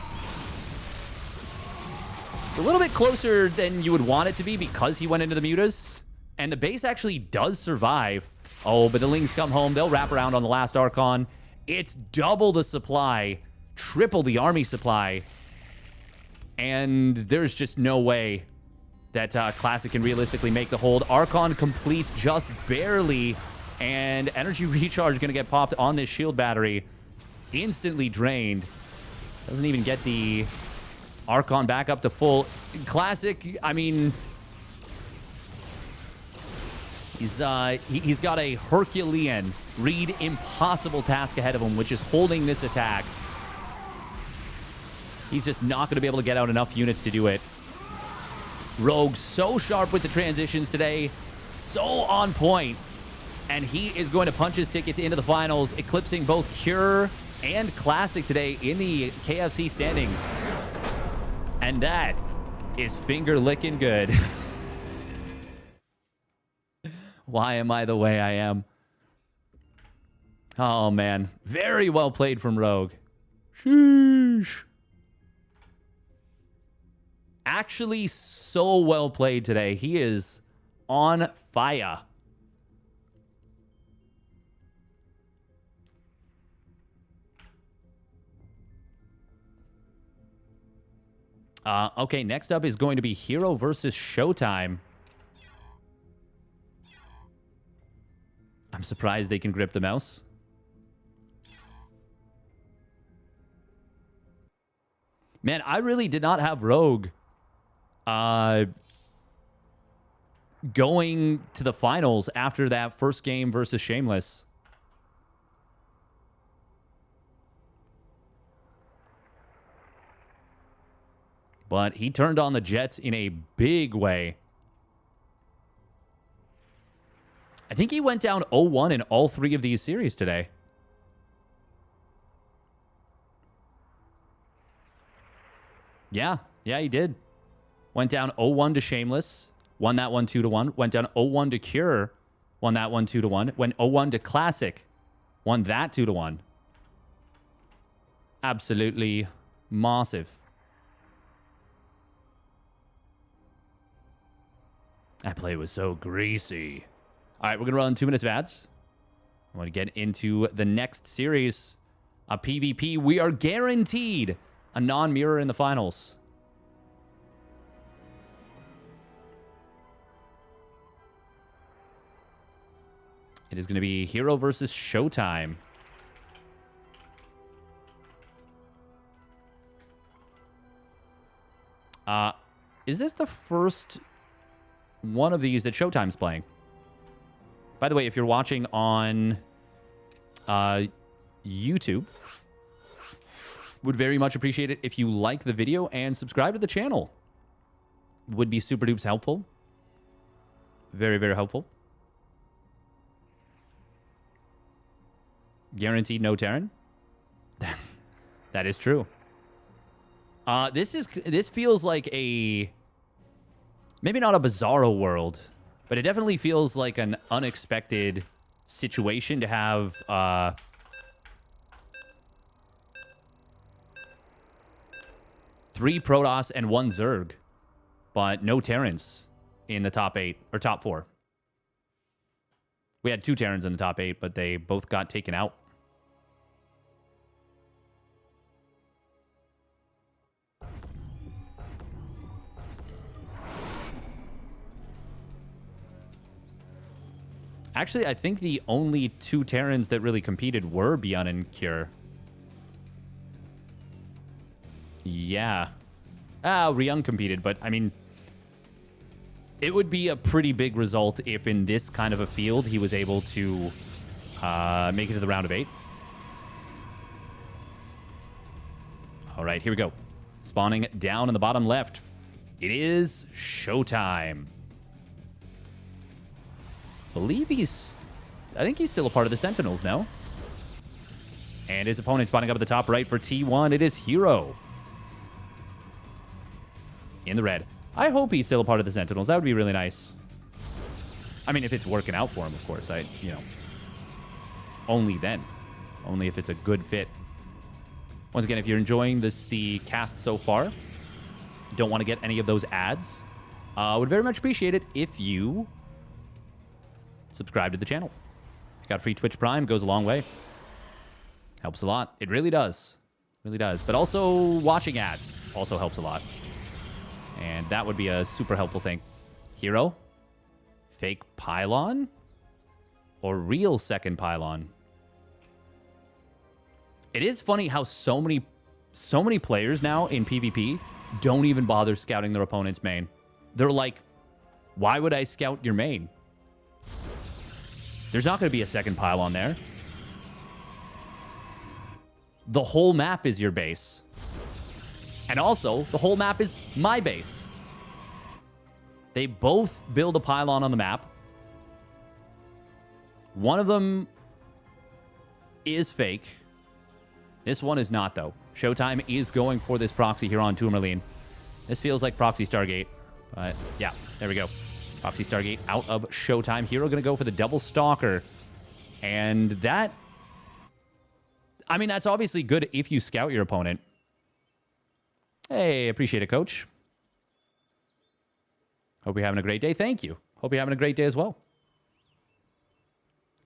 It's a little bit closer than you would want it to be because he went into the mutas. And the base actually does survive. Oh, but the Lings come home. They'll wrap around on the last Archon. It's double the supply. Triple the army supply. And there's just no way that Classic can realistically make the hold. Archon completes just barely. And energy recharge going to get popped on this shield battery. Instantly drained. Doesn't even get the Archon back up to full. Classic, I mean... He's got a Herculean, read impossible task ahead of him, which is holding this attack. He's just not going to be able to get out enough units to do it. Rogue so sharp with the transitions today. So on point. And he is going to punch his tickets into the finals, eclipsing both Cure and Classic today in the KFC standings. And that is finger-licking good. Why am I the way I am? Oh, man. Very well played from Rogue. Sheesh. Actually, so well played today. He is on fire. Okay, next up is going to be herO versus Showtime. I'm surprised they can grip the mouse. Man, I really did not have Rogue going to the finals after that first game versus Shameless. But he turned on the Jets in a big way. I think he went down 0-1 in all 3 of these series today. Yeah, he did. Went down 0-1 to Shameless. Won that one 2-1. Went down 0-1 to Cure. Won that one 2-1. Went 0-1 to Classic. Won that 2-1. Absolutely massive. That play was so greasy. All right, we're going to run 2 minutes of ads. I want to get into the next series. A PvP. We are guaranteed a non-mirror in the finals. It is going to be herO versus Showtime. Is this the first one of these that Showtime's playing? By the way, if you're watching on YouTube, would very much appreciate it if you like the video and subscribe to the channel. Would be super dupes helpful. Very, very helpful. Guaranteed no Terran. That is true. This feels like a, maybe not a bizarro world, but it definitely feels like an unexpected situation to have 3 Protoss and 1 Zerg, but no Terrans in the top 8 or top 4. We had 2 Terrans in the top 8, but they both got taken out. Actually, I think the only 2 Terrans that really competed were Beyond and Cure. Yeah. Ryung competed, but I mean, it would be a pretty big result if in this kind of a field he was able to make it to the round of 8. All right, here we go. Spawning down in the bottom left. It is Showtime. I think he's still a part of the Sentinels, no? And his opponent spawning up at the top right for T1. It is herO. In the red. I hope he's still a part of the Sentinels. That would be really nice. I mean, if it's working out for him, of course. Only then. Only if it's a good fit. Once again, if you're enjoying the cast so far, don't want to get any of those ads, would very much appreciate it if you subscribe to the channel. Got free Twitch Prime, goes a long way. Helps a lot. It really does. Really does. But also watching ads also helps a lot. And that would be a super helpful thing. herO? Fake pylon? Or real second pylon? It is funny how so many players now in PvP don't even bother scouting their opponent's main. They're like, why would I scout your main? There's not going to be a second pylon there. The whole map is your base. And also, the whole map is my base. They both build a pylon on the map. One of them is fake. This one is not, though. Showtime is going for this proxy here on Tourmaline. This feels like proxy Stargate. But, yeah, there we go. Proxy Stargate out of Showtime. herO going to go for the double stalker. And that, I mean, that's obviously good if you scout your opponent. Hey, appreciate it, coach. Hope you're having a great day. Thank you. Hope you're having a great day as well.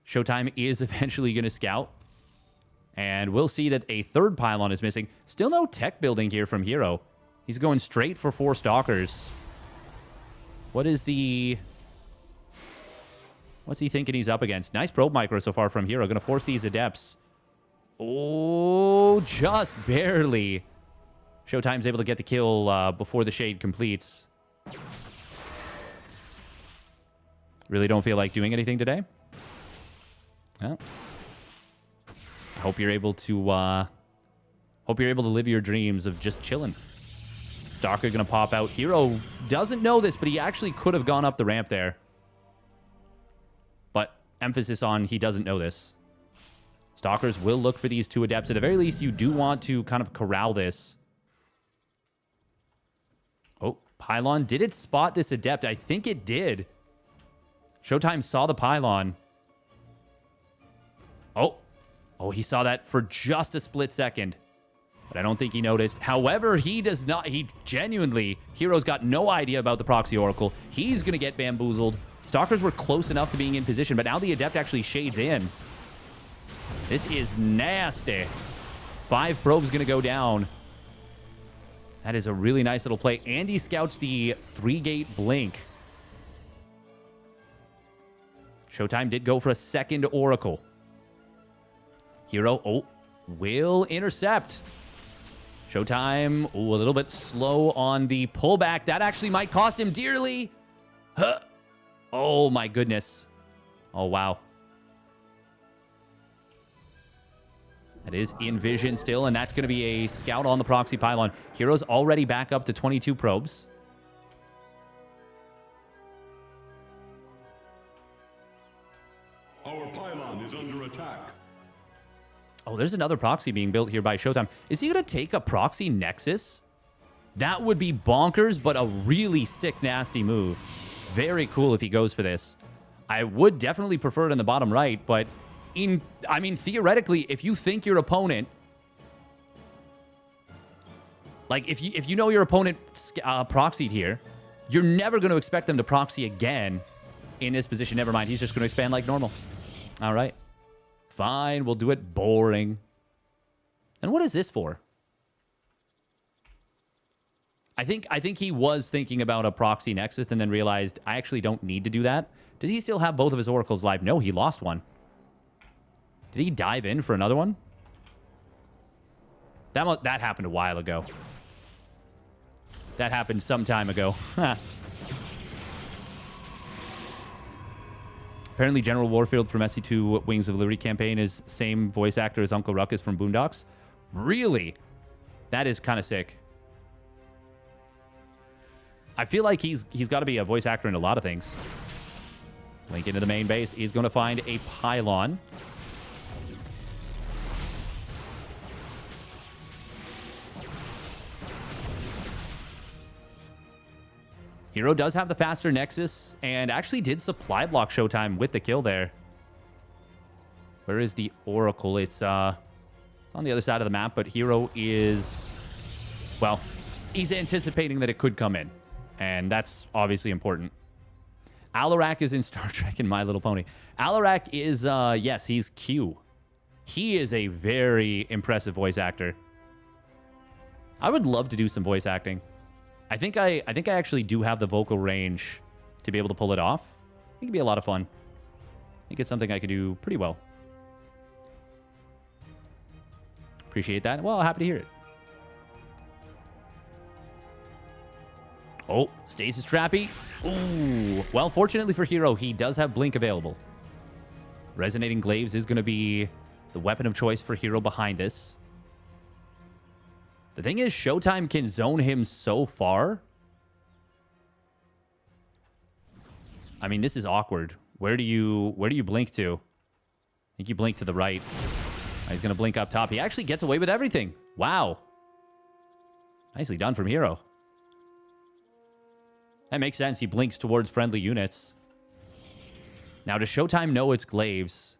Showtime is eventually going to scout. And we'll see that a third pylon is missing. Still no tech building here from herO. He's going straight for 4 Stalkers. What is the... What's he thinking he's up against? Nice probe micro so far from herO. Going to force these Adepts. Oh, just barely. Showtime's able to get the kill before the Shade completes. Really don't feel like doing anything today? Well, I hope you're able to live your dreams of just chilling. Stalker gonna pop out. herO doesn't know this, but he actually could have gone up the ramp there. But emphasis on he doesn't know this. Stalkers will look for these 2 Adepts. At the very least, you do want to kind of corral this. Oh, Pylon. Did it spot this Adept? I think it did. Showtime saw the Pylon. Oh. Oh, he saw that for just a split second. But I don't think he noticed. However, he does not... He genuinely... herO's got no idea about the Proxy Oracle. He's going to get bamboozled. Stalkers were close enough to being in position, but now the Adept actually shades in. This is nasty. 5 probes going to go down. That is a really nice little play. And he scouts the 3-gate blink. Showtime did go for a second Oracle. herO, oh, will intercept. Showtime, oh, a little bit slow on the pullback. That actually might cost him dearly. Huh. Oh, my goodness. Oh, wow. That is in vision still, and that's going to be a scout on the Proxy Pylon. herO's already back up to 22 probes. Our pylon is under attack. Oh, there's another proxy being built here by Showtime. Is he going to take a proxy Nexus? That would be bonkers, but a really sick, nasty move. Very cool if he goes for this. I would definitely prefer it in the bottom right, but I mean, theoretically, if you think your opponent... Like, if you know your opponent proxied here, you're never going to expect them to proxy again in this position. Never mind, he's just going to expand like normal. All right. Fine, we'll do it boring. And what is this for? I think he was thinking about a proxy Nexus and then realized, I actually don't need to do that. Does he still have both of his Oracles live? No, he lost one. Did he dive in for another one? That happened a while ago. That happened some time ago. Apparently, General Warfield from SC2 Wings of Liberty campaign is same voice actor as Uncle Ruckus from Boondocks. Really? That is kind of sick. I feel like he's got to be a voice actor in a lot of things. Link into the main base. He's going to find a pylon. herO does have the faster Nexus and actually did supply block Showtime with the kill there. Where is the Oracle? It's on the other side of the map, but herO is... Well, he's anticipating that it could come in. And that's obviously important. Alarak is in Star Trek and My Little Pony. Alarak is, yes, he's Q. He is a very impressive voice actor. I would love to do some voice acting. I think I actually do have the vocal range to be able to pull it off. I think it'd be a lot of fun. I think it's something I could do pretty well. Appreciate that. Well, happy to hear it. Oh, Stasis Trappy. Ooh. Well, fortunately for herO, he does have Blink available. Resonating Glaives is going to be the weapon of choice for herO behind this. The thing is, Showtime can zone him so far. I mean, this is awkward. Where do you blink to? I think you blink to the right. He's going to blink up top. He actually gets away with everything. Wow. Nicely done from herO. That makes sense. He blinks towards friendly units. Now, does Showtime know it's Glaives?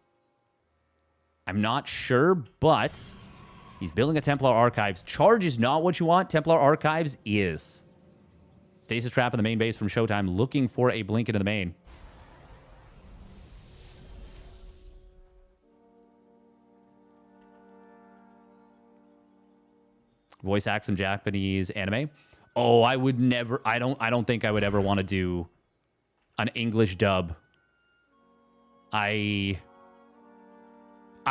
I'm not sure, but he's building a Templar Archives. Charge is not what you want. Templar Archives is. Stasis Trap in the main base from Showtime, looking for a blink into the main. Voice act some Japanese anime. Oh, I would never. I don't think I would ever want to do an English dub. I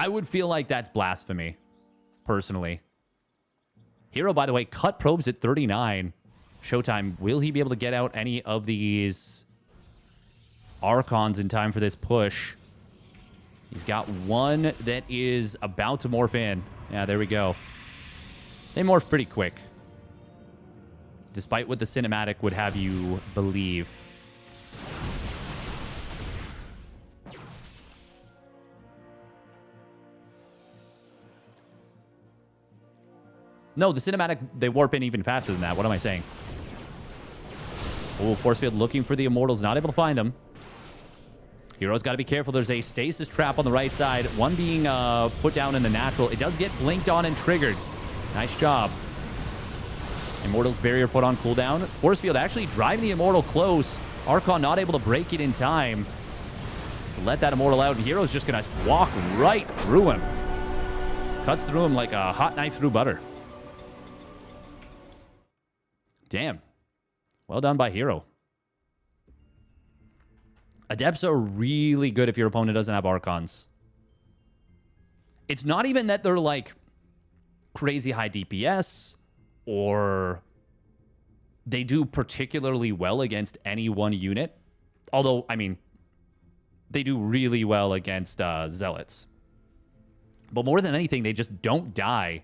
would feel like that's blasphemy, personally. herO, by the way, cut probes at 39. Showtime, will he be able to get out any of these Archons in time for this push? He's got one that is about to morph in. Yeah, there we go. They morph pretty quick, despite what the cinematic would have you believe. No, the cinematic, they warp in even faster than that. What am I saying? Oh, force field looking for the Immortals. Not able to find them. herO's got to be careful. There's a stasis trap on the right side. One being put down in the natural. It does get blinked on and triggered. Nice job. Immortals barrier put on cooldown. Force field actually driving the Immortal close. Archon not able to break it in time to let that Immortal out. And herO's just going to walk right through him. Cuts through him like a hot knife through butter. Damn. Well done by herO. Adepts are really good if your opponent doesn't have Archons. It's not even that they're like crazy high DPS or they do particularly well against any one unit. Although, I mean, they do really well against Zealots. But more than anything, they just don't die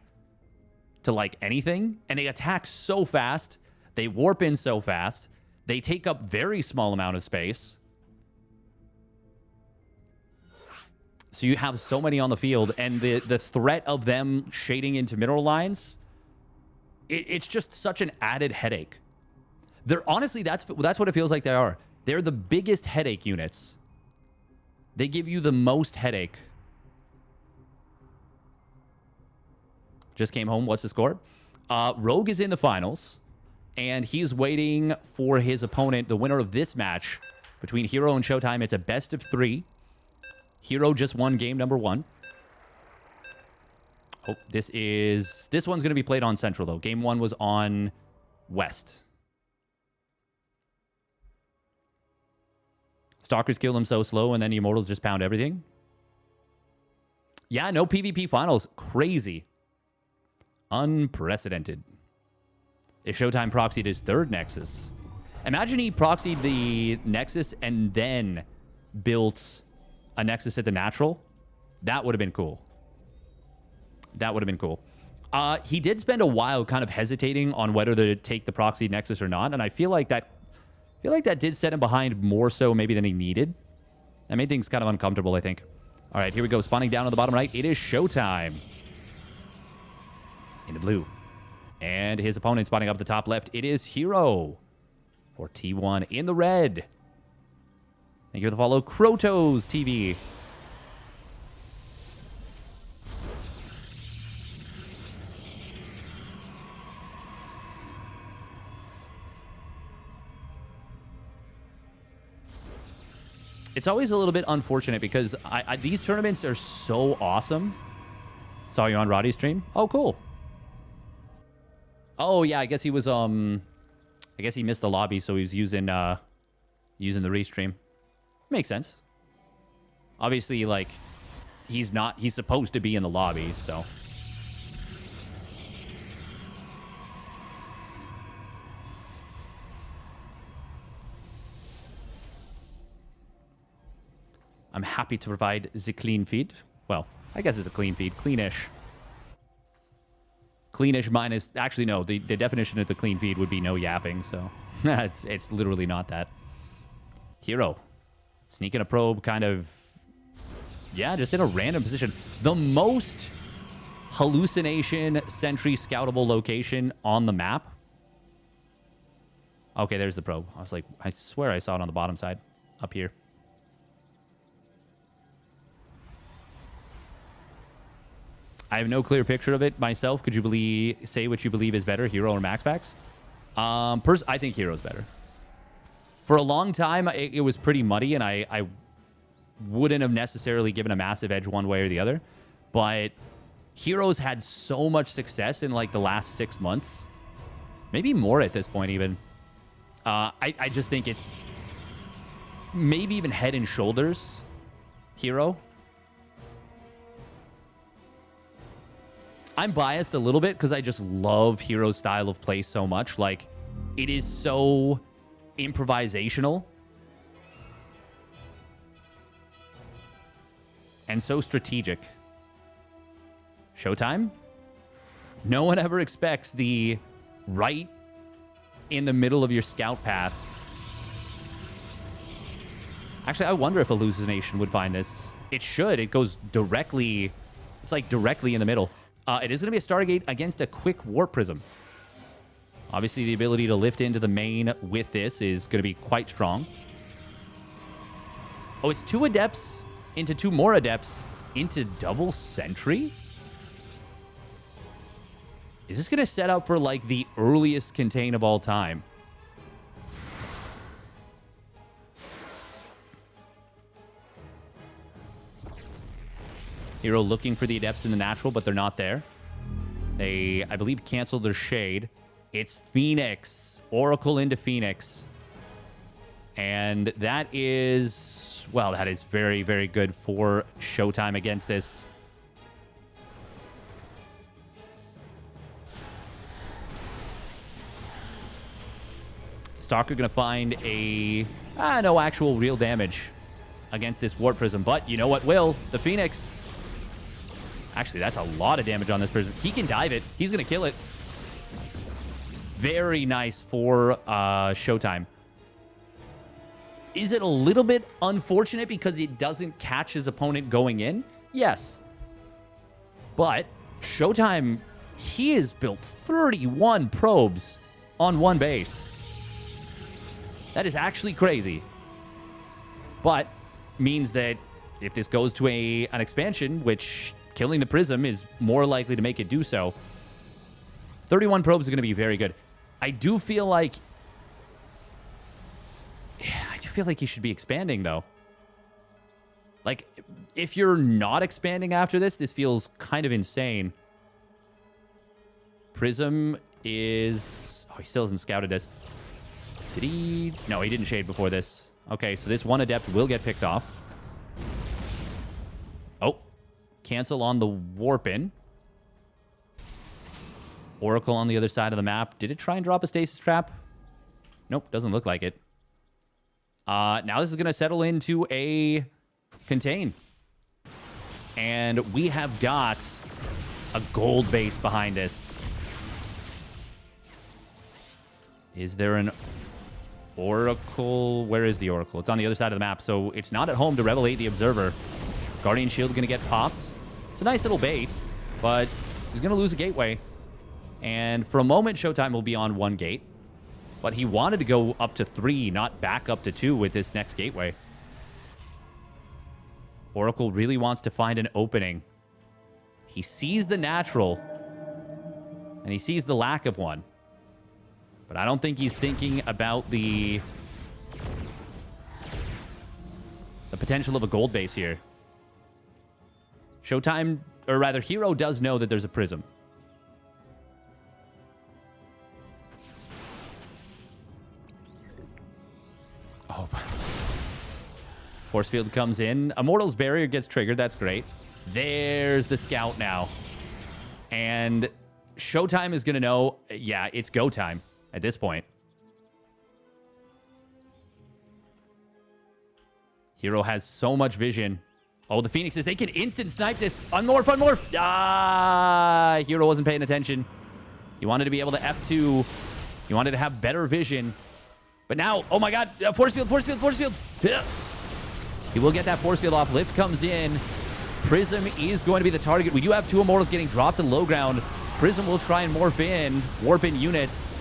to like anything. And they attack so fast. They warp in so fast. They take up very small amount of space. So you have so many on the field, and the threat of them shading into mineral lines, it's just such an added headache. They're honestly, that's what it feels like they are. They're the biggest headache units. They give you the most headache. Just came home. What's the score? Rogue is in the finals, and he's waiting for his opponent, the winner of this match between herO and Showtime. It's a best of 3. herO just won game number 1. Oh, this one's going to be played on Central, though. Game 1 was on West. Stalkers kill them so slow, and then the Immortals just pound everything. Yeah, no PvP finals. Crazy. Unprecedented. If Showtime proxied his 3rd Nexus. Imagine he proxied the Nexus and then built a Nexus at the natural. That would have been cool. That would have been cool. He did spend a while kind of hesitating on whether to take the proxy Nexus or not, and I feel like that did set him behind more so maybe than he needed. That made things kind of uncomfortable, I think. All right, here we go. Spawning down on the bottom right. It is Showtime. In the blue. And his opponent spawning up the top left. It is herO for T1 in the red. Thank you for the follow, Krotos TV. It's always a little bit unfortunate because these tournaments are so awesome. Saw you on Roddy's stream. Oh, cool. Oh, yeah, I guess he was, I guess he missed the lobby, so he was using the restream. Makes sense. Obviously, like, he's supposed to be in the lobby, so. I'm happy to provide the clean feed. Well, I guess it's a clean feed. Cleanish. Cleanish minus... Actually, no. The definition of the clean feed would be no yapping, so... it's literally not that. herO. Sneaking a probe kind of... Yeah, just in a random position. The most hallucination sentry scoutable location on the map. Okay, there's the probe. I was like, I swear I saw it on the bottom side. Up here. I have no clear picture of it myself. Could you say what you believe is better, herO or MaxPax? I think herO's better. For a long time, it was pretty muddy, and I wouldn't have necessarily given a massive edge one way or the other. But herO's had so much success in like the last 6 months Maybe more at this point, even. I just think it's maybe even head and shoulders herO. I'm biased a little bit because I just love herO's style of play so much. Like, it is so improvisational and so strategic. Showtime? No one ever expects the right in the middle of your scout path. Actually, I wonder if Elimination would find this. It should. It goes directly... It's like directly in the middle. It is going to be a Stargate against a quick Warp Prism. Obviously, the ability to lift into the main with this is going to be quite strong. Oh, it's 2 Adepts into 2 more Adepts into double Sentry? Is this going to set up for, like, the earliest contain of all time? herO looking for the Adepts in the natural, but they're not there. They, I believe, canceled their Shade. It's Phoenix. Oracle into Phoenix. And that is... Well, that is very, very good for Showtime against this. Stalker going to find a... no actual real damage against this Warp Prism. But you know what will? The Phoenix... Actually, that's a lot of damage on this Prism. He can dive it. He's going to kill it. Very nice for Showtime. Is it a little bit unfortunate because it doesn't catch his opponent going in? Yes. But Showtime, he has built 31 probes on one base. That is actually crazy. But means that if this goes to an expansion, which killing the Prism is more likely to make it do so, 31 probes are going to be very good. I do feel like... I do feel like he should be expanding, though. Like, if you're not expanding after this, this feels kind of insane. Prism is... Oh, he still hasn't scouted this. Did he... No, he didn't shade before this. Okay, so this one Adept will get picked off. Oh. Cancel on the Warpin. Oracle on the other side of the map. Did it try and drop a Stasis Trap? Nope, doesn't look like it. Now this is going to settle into a contain. And we have got a gold base behind us. Is there an Oracle? Where is the Oracle? It's on the other side of the map, so it's not at home to Revelate the Observer. Guardian Shield going to get popped. It's a nice little bait, but he's going to lose a gateway. And for a moment, Showtime will be on 1 gate. But he wanted to go up to 3, not back up to 2 with this next gateway. Oracle really wants to find an opening. He sees the natural, and he sees the lack of one. But I don't think he's thinking about the potential of a gold base here. Showtime, or rather, herO does know that there's a Prism. Oh. Force field comes in. Immortal's Barrier gets triggered. That's great. There's the scout now. And Showtime is going to know, yeah, it's go time at this point. herO has so much vision. Oh, the Phoenixes, they can instant snipe this. Unmorph, unmorph. Ah, herO wasn't paying attention. He wanted to be able to F2. He wanted to have better vision. But now, oh my god, force field, force field, force field. He will get that force field off. Lift comes in. Prism is going to be the target. We do have 2 Immortals getting dropped to low ground. Prism will try and morph in, warp in units.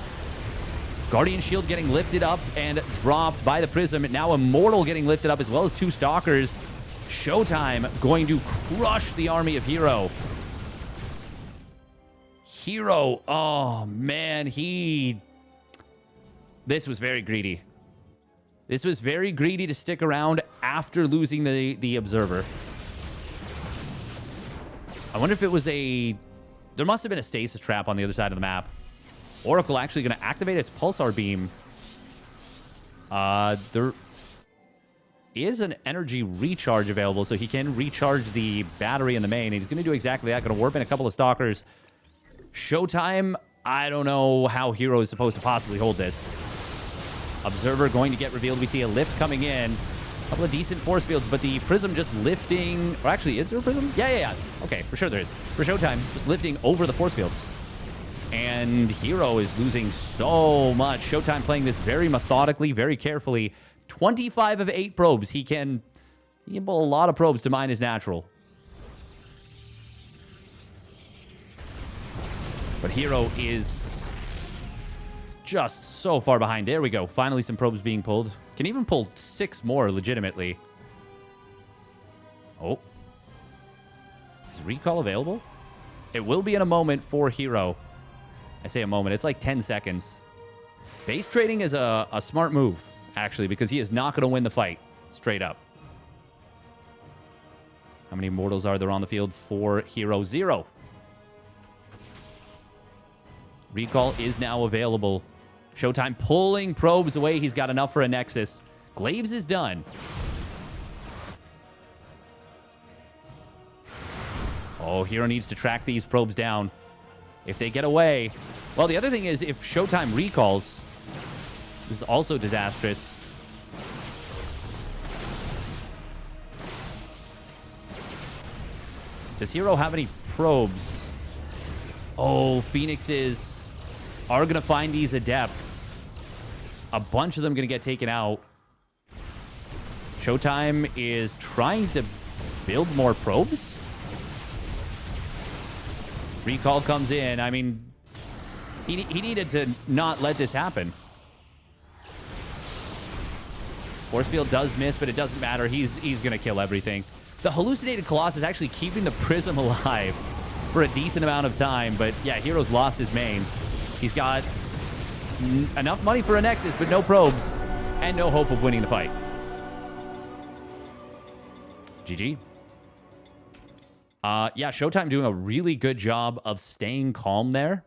Guardian Shield getting lifted up and dropped by the Prism. Now Immortal getting lifted up as well as 2 Stalkers. Showtime going to crush the army of herO. herO, oh man, this was very greedy. This was very greedy to stick around after losing the Observer. I wonder if it was there must have been a Stasis Trap on the other side of the map. Oracle actually going to activate its Pulsar Beam. There is an energy recharge available, so he can recharge the battery in the main. And he's going to do exactly that. Going to warp in a couple of Stalkers. Showtime, I don't know how herO is supposed to possibly hold this. Observer going to get revealed. We see a lift coming in. A couple of decent force fields, but the Prism just lifting... Or actually, is there a Prism? Yeah. Okay, for sure there is. For Showtime, just lifting over the force fields. And herO is losing so much. Showtime playing this very methodically, very carefully. 25 of 8 probes. He can pull a lot of probes to mine his natural. But herO is just so far behind. There we go. Finally, some probes being pulled. Can even pull 6 more legitimately. Oh. Is recall available? It will be in a moment for herO. I say a moment. It's like 10 seconds. Base trading is a smart move, actually, because he is not going to win the fight. Straight up. How many mortals are there on the field for herO? 0. Recall is now available. Showtime pulling probes away. He's got enough for a Nexus. Glaives is done. Oh, herO needs to track these probes down. If they get away... Well, the other thing is, if Showtime recalls, this is also disastrous. Does herO have any probes? Oh, Phoenixes are going to find these Adepts. A bunch of them going to get taken out. Showtime is trying to build more probes. Recall comes in. I mean, he needed to not let this happen. Force field does miss, but it doesn't matter. He's going to kill everything. The Hallucinated Colossus is actually keeping the Prism alive for a decent amount of time. But yeah, herO's lost his main. He's got enough money for a Nexus, but no probes and no hope of winning the fight. GG. Yeah, Showtime doing a really good job of staying calm there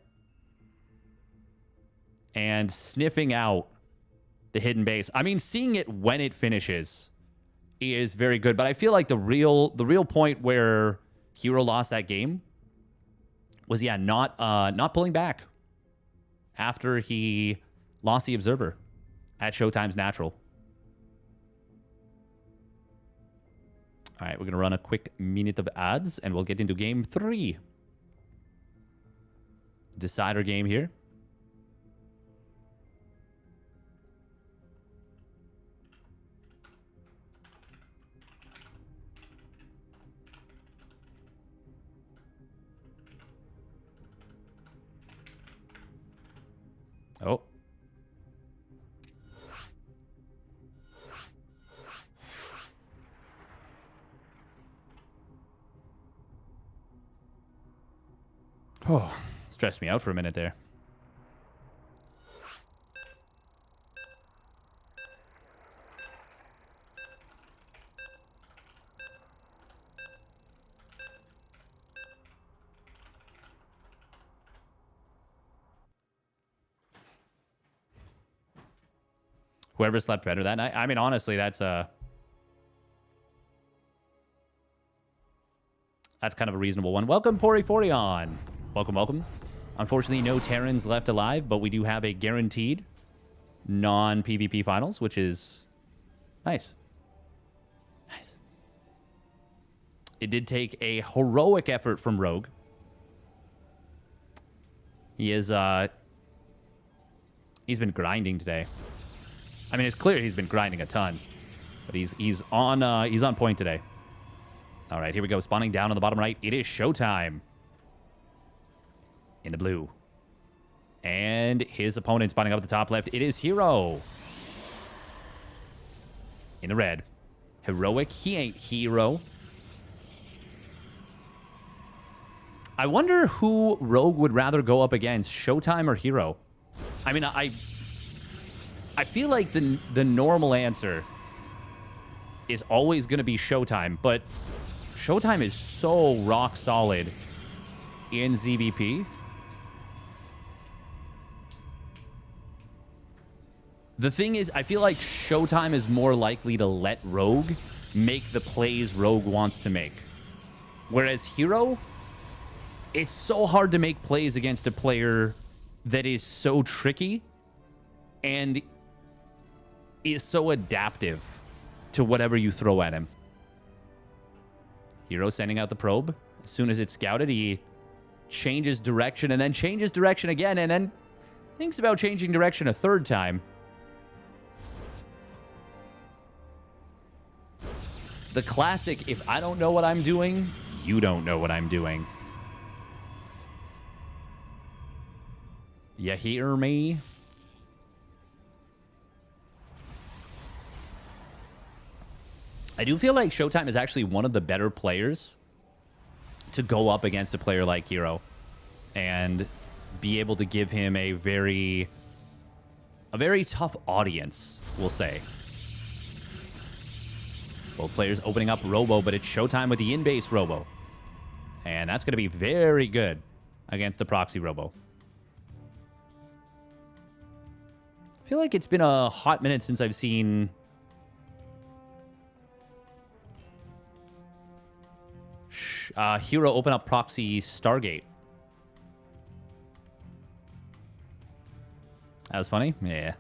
and sniffing out the hidden base. I mean, seeing it when it finishes is very good, but I feel like the real point where herO lost that game was, yeah, not pulling back after he lost the Observer at Showtime's natural. All right, we're going to run a quick minute of ads, and we'll get into game 3. Decider game here. Oh. Oh, stressed me out for a minute there. Whoever slept better that night. I mean, honestly, that's kind of a reasonable one. Welcome, Pori on. Welcome, welcome. Unfortunately, no Terrans left alive, but we do have a guaranteed non-PvP finals, which is nice. Nice. It did take a heroic effort from Rogue. He is, he's been grinding today. I mean, it's clear he's been grinding a ton, but he's on point today. All right, here we go. Spawning down on the bottom right. It is Showtime in the blue. And his opponent spawning up at the top left. It is herO in the red. Heroic. He ain't herO. I wonder who Rogue would rather go up against, Showtime or herO. I mean, I feel like the normal answer is always going to be Showtime, but Showtime is so rock solid in ZVP. The thing is, I feel like Showtime is more likely to let Rogue make the plays Rogue wants to make. Whereas herO, it's so hard to make plays against a player that is so tricky and is so adaptive to whatever you throw at him. herO sending out the probe. As soon as it's scouted, he changes direction and then changes direction again and then thinks about changing direction a third time. The classic, if I don't know what I'm doing, you don't know what I'm doing. You hear me? I do feel like Showtime is actually one of the better players to go up against a player like herO and be able to give him a very tough audience, we'll say. Both players opening up Robo, but it's Showtime with the in-base Robo. And that's going to be very good against the proxy Robo. I feel like it's been a hot minute since I've seen herO open up proxy Stargate. That was funny? Yeah.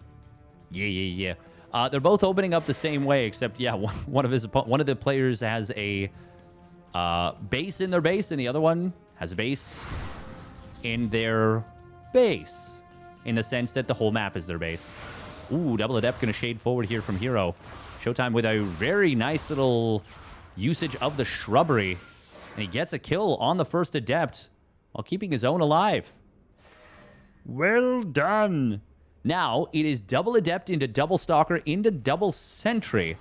They're both opening up the same way, except, yeah, one of the players has a base in their base, and the other one has a base in their base, in the sense that the whole map is their base. Ooh, Double Adept going to shade forward here from herO. Showtime with a very nice little usage of the shrubbery. And he gets a kill on the first Adept while keeping his own alive. Well done. Now, it is Double Adept into Double Stalker into Double Sentry.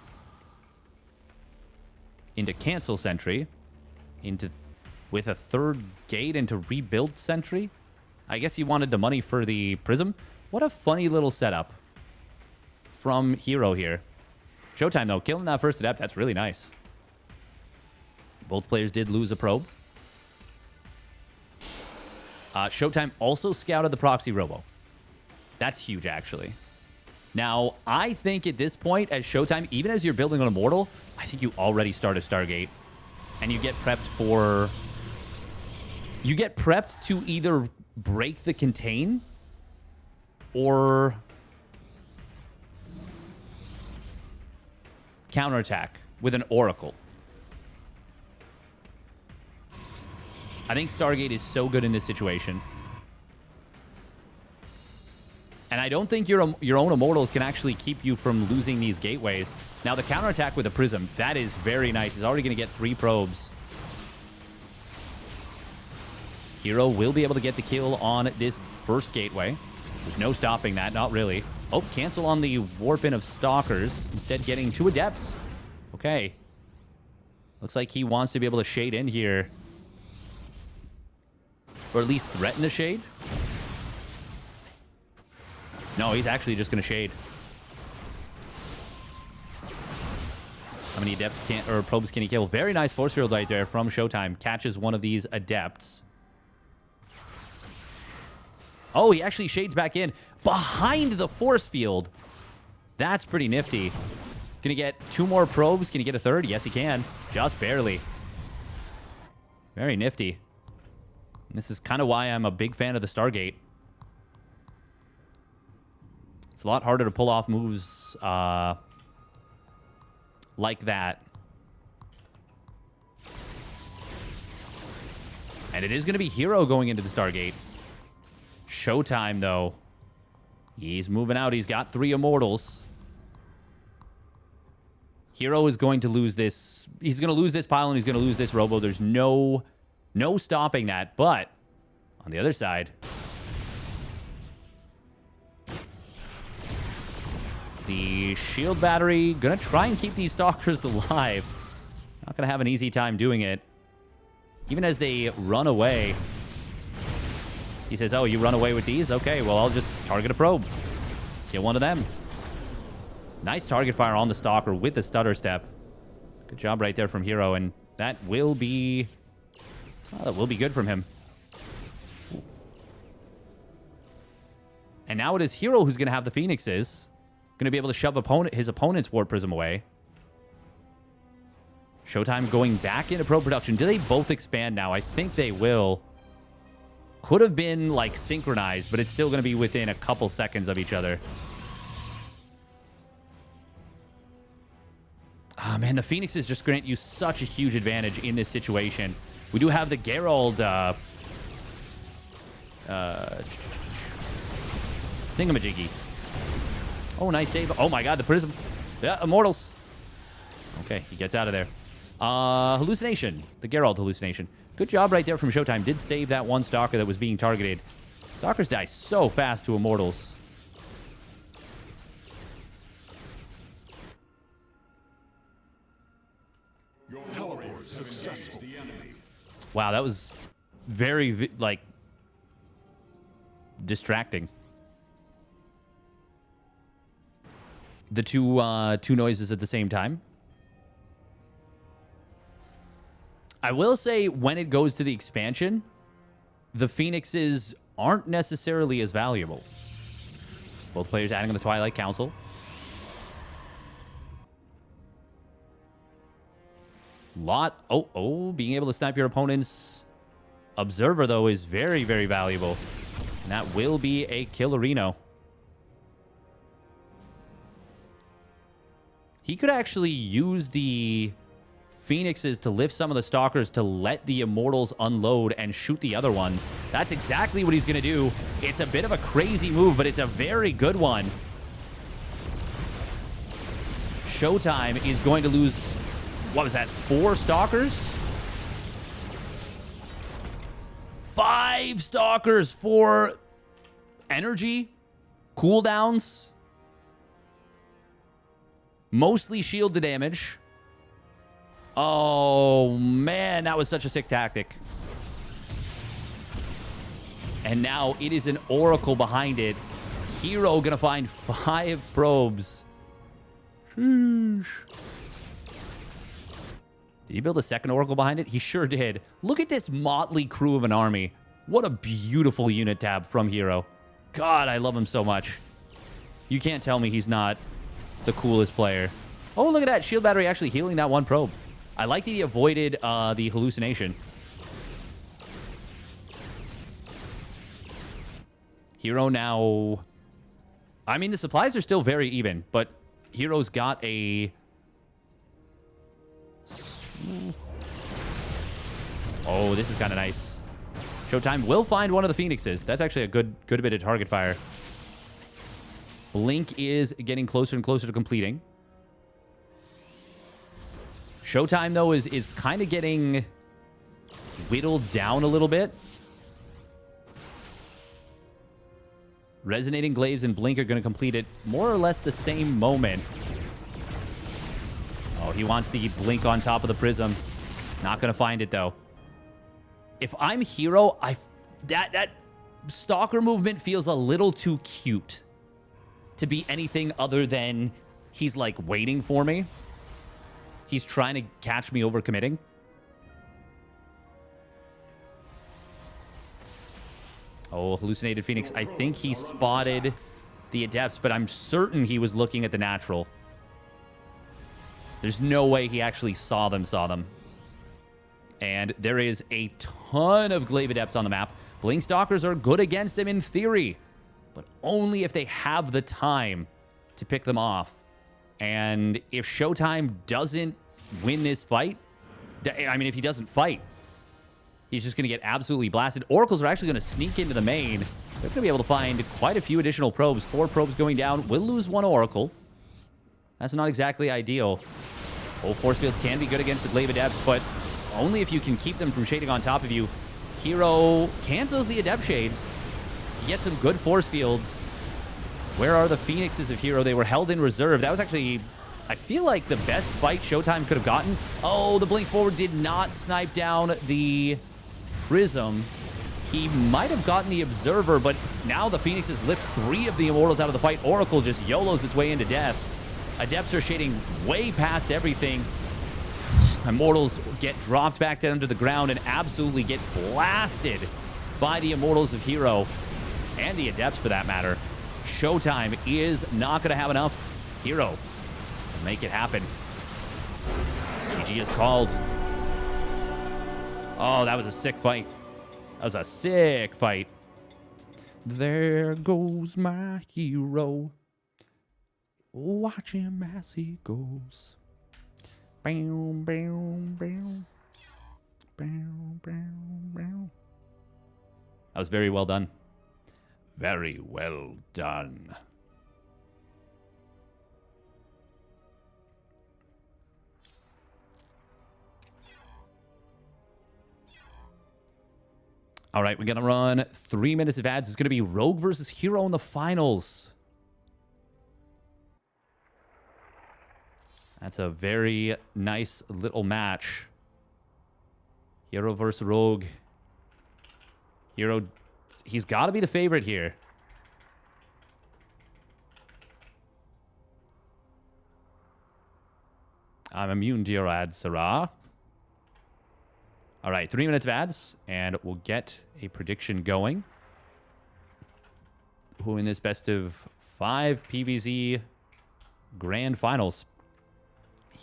Into Cancel Sentry. With a third gate into Rebuild Sentry. I guess he wanted the money for the Prism. What a funny little setup from herO here. Showtime, though, killing that first Adept. That's really nice. Both players did lose a probe. Showtime also scouted the proxy Robo. That's huge, actually. Now, I think at this point, as Showtime, even as you're building an Immortal, I think you already start a Stargate. And you get prepped for... You get prepped to either break the contain or counterattack with an Oracle. I think Stargate is so good in this situation. And I don't think your own Immortals can actually keep you from losing these gateways. Now, the counterattack with the Prism, that is very nice. He's already going to get 3 probes. herO will be able to get the kill on this first gateway. There's no stopping that, not really. Oh, cancel on the warp in of Stalkers. Instead, getting 2 Adepts. Okay. Looks like he wants to be able to shade in here. Or at least threaten the shade. No, he's actually just going to shade. How many Adepts or probes can he kill? Very nice force field right there from Showtime. Catches one of these Adepts. Oh, he actually shades back in behind the force field. That's pretty nifty. Can he get 2 more probes? Can he get a third? Yes, he can. Just barely. Very nifty. This is kind of why I'm a big fan of the Stargate. It's a lot harder to pull off moves like that. And it is going to be herO going into the Stargate. Showtime, though. He's moving out. He's got 3 Immortals. herO is going to lose this. He's going to lose this pile and he's going to lose this Robo. There's no stopping that. But on the other side, the shield battery going to try and keep these Stalkers alive. Not going to have an easy time doing it. Even as they run away. He says, oh, you run away with these? Okay, well, I'll just target a probe. Kill one of them. Nice target fire on the Stalker with the stutter step. Good job right there from herO, and that will be... Well, that will be good from him. And now it is herO who's going to have the Phoenixes. Going to be able to shove his opponent's Warp Prism away. Showtime going back into Pro Production. Do they both expand now? I think they will. Could have been, like, synchronized, but it's still going to be within a couple seconds of each other. Ah, man, the Phoenixes just grant you such a huge advantage in this situation. We do have the Geralt thingamajiggy. Oh, nice save. Oh, my God, the Prism. Yeah, Immortals. Okay, he gets out of there. Hallucination. The Geralt hallucination. Good job right there from Showtime. Did save that one Stalker that was being targeted. Stalkers die so fast to Immortals. Your teleport successful. Wow, that was very, like, distracting. The two noises at the same time. I will say, when it goes to the expansion, the Phoenixes aren't necessarily as valuable. Both players adding on the Twilight Council. Being able to snipe your opponent's Observer, though, is very, very valuable. And that will be a Killerino. He could actually use the Phoenixes to lift some of the Stalkers to let the Immortals unload and shoot the other ones. That's exactly what he's going to do. It's a bit of a crazy move, but it's a very good one. Showtime is going to lose, what was that, 4 Stalkers? 5 Stalkers for energy, cooldowns, mostly shield to damage. Oh, man, that was such a sick tactic. And now it is an Oracle behind it. herO gonna find 5 probes. Sheesh. Did he build a second Oracle behind it? He sure did. Look at this motley crew of an army. What a beautiful unit tab from herO. God, I love him so much. You can't tell me he's not the coolest player. Oh, look at that. Shield battery actually healing that one probe. I like that he avoided the hallucination. herO now... I mean, the supplies are still very even, but herO's got a... Oh, this is kind of nice. Showtime will find one of the Phoenixes. That's actually a good bit of target fire. Blink is getting closer and closer to completing. Showtime, though, is kind of getting whittled down a little bit. Resonating Glaives and Blink are going to complete it more or less the same moment. Oh, he wants the Blink on top of the Prism. Not going to find it, though. If I'm herO, that Stalker movement feels a little too cute to be anything other than he's, like, waiting for me. He's trying to catch me overcommitting. Oh, Hallucinated Phoenix. I think he spotted the Adepts, but I'm certain he was looking at the Natural. There's no way he actually saw them. And there is a ton of Glaive Adepts on the map. Blink Stalkers are good against them in theory, but only if they have the time to pick them off. And if Showtime doesn't win this fight, I mean, if he doesn't fight, he's just going to get absolutely blasted. Oracles are actually going to sneak into the main. They're going to be able to find quite a few additional probes. 4 probes going down. Will lose 1 Oracle. That's not exactly ideal. Full force fields can be good against the Glaive Adepts, but only if you can keep them from shading on top of you. herO cancels the Adept Shades. You get some good force fields. Where are the Phoenixes of herO? They were held in reserve. That was actually, I feel like, the best fight Showtime could have gotten. Oh, the Blink Forward did not snipe down the Prism. He might have gotten the Observer, but now the Phoenixes lift 3 of the Immortals out of the fight. Oracle just YOLOs its way into death. Adepts are shading way past everything. Immortals get dropped back down to the ground and absolutely get blasted by the Immortals of herO, and the Adepts for that matter. Showtime is not going to have enough herO. Make it happen. GG is called. Oh, that was a sick fight. That was a sick fight. There goes my herO. Watch him as he goes. Bam, bam, bam. Bam, bam, bam. That was very well done. Very well done. All right, we're going to run 3 minutes of ads. It's going to be Rogue versus herO in the finals. That's a very nice little match. herO versus Rogue. herO, he's got to be the favorite here. I'm immune to your ads, Sarah. All right, 3 minutes of ads, and we'll get a prediction going. Who in this best of 5 PvZ grand finals?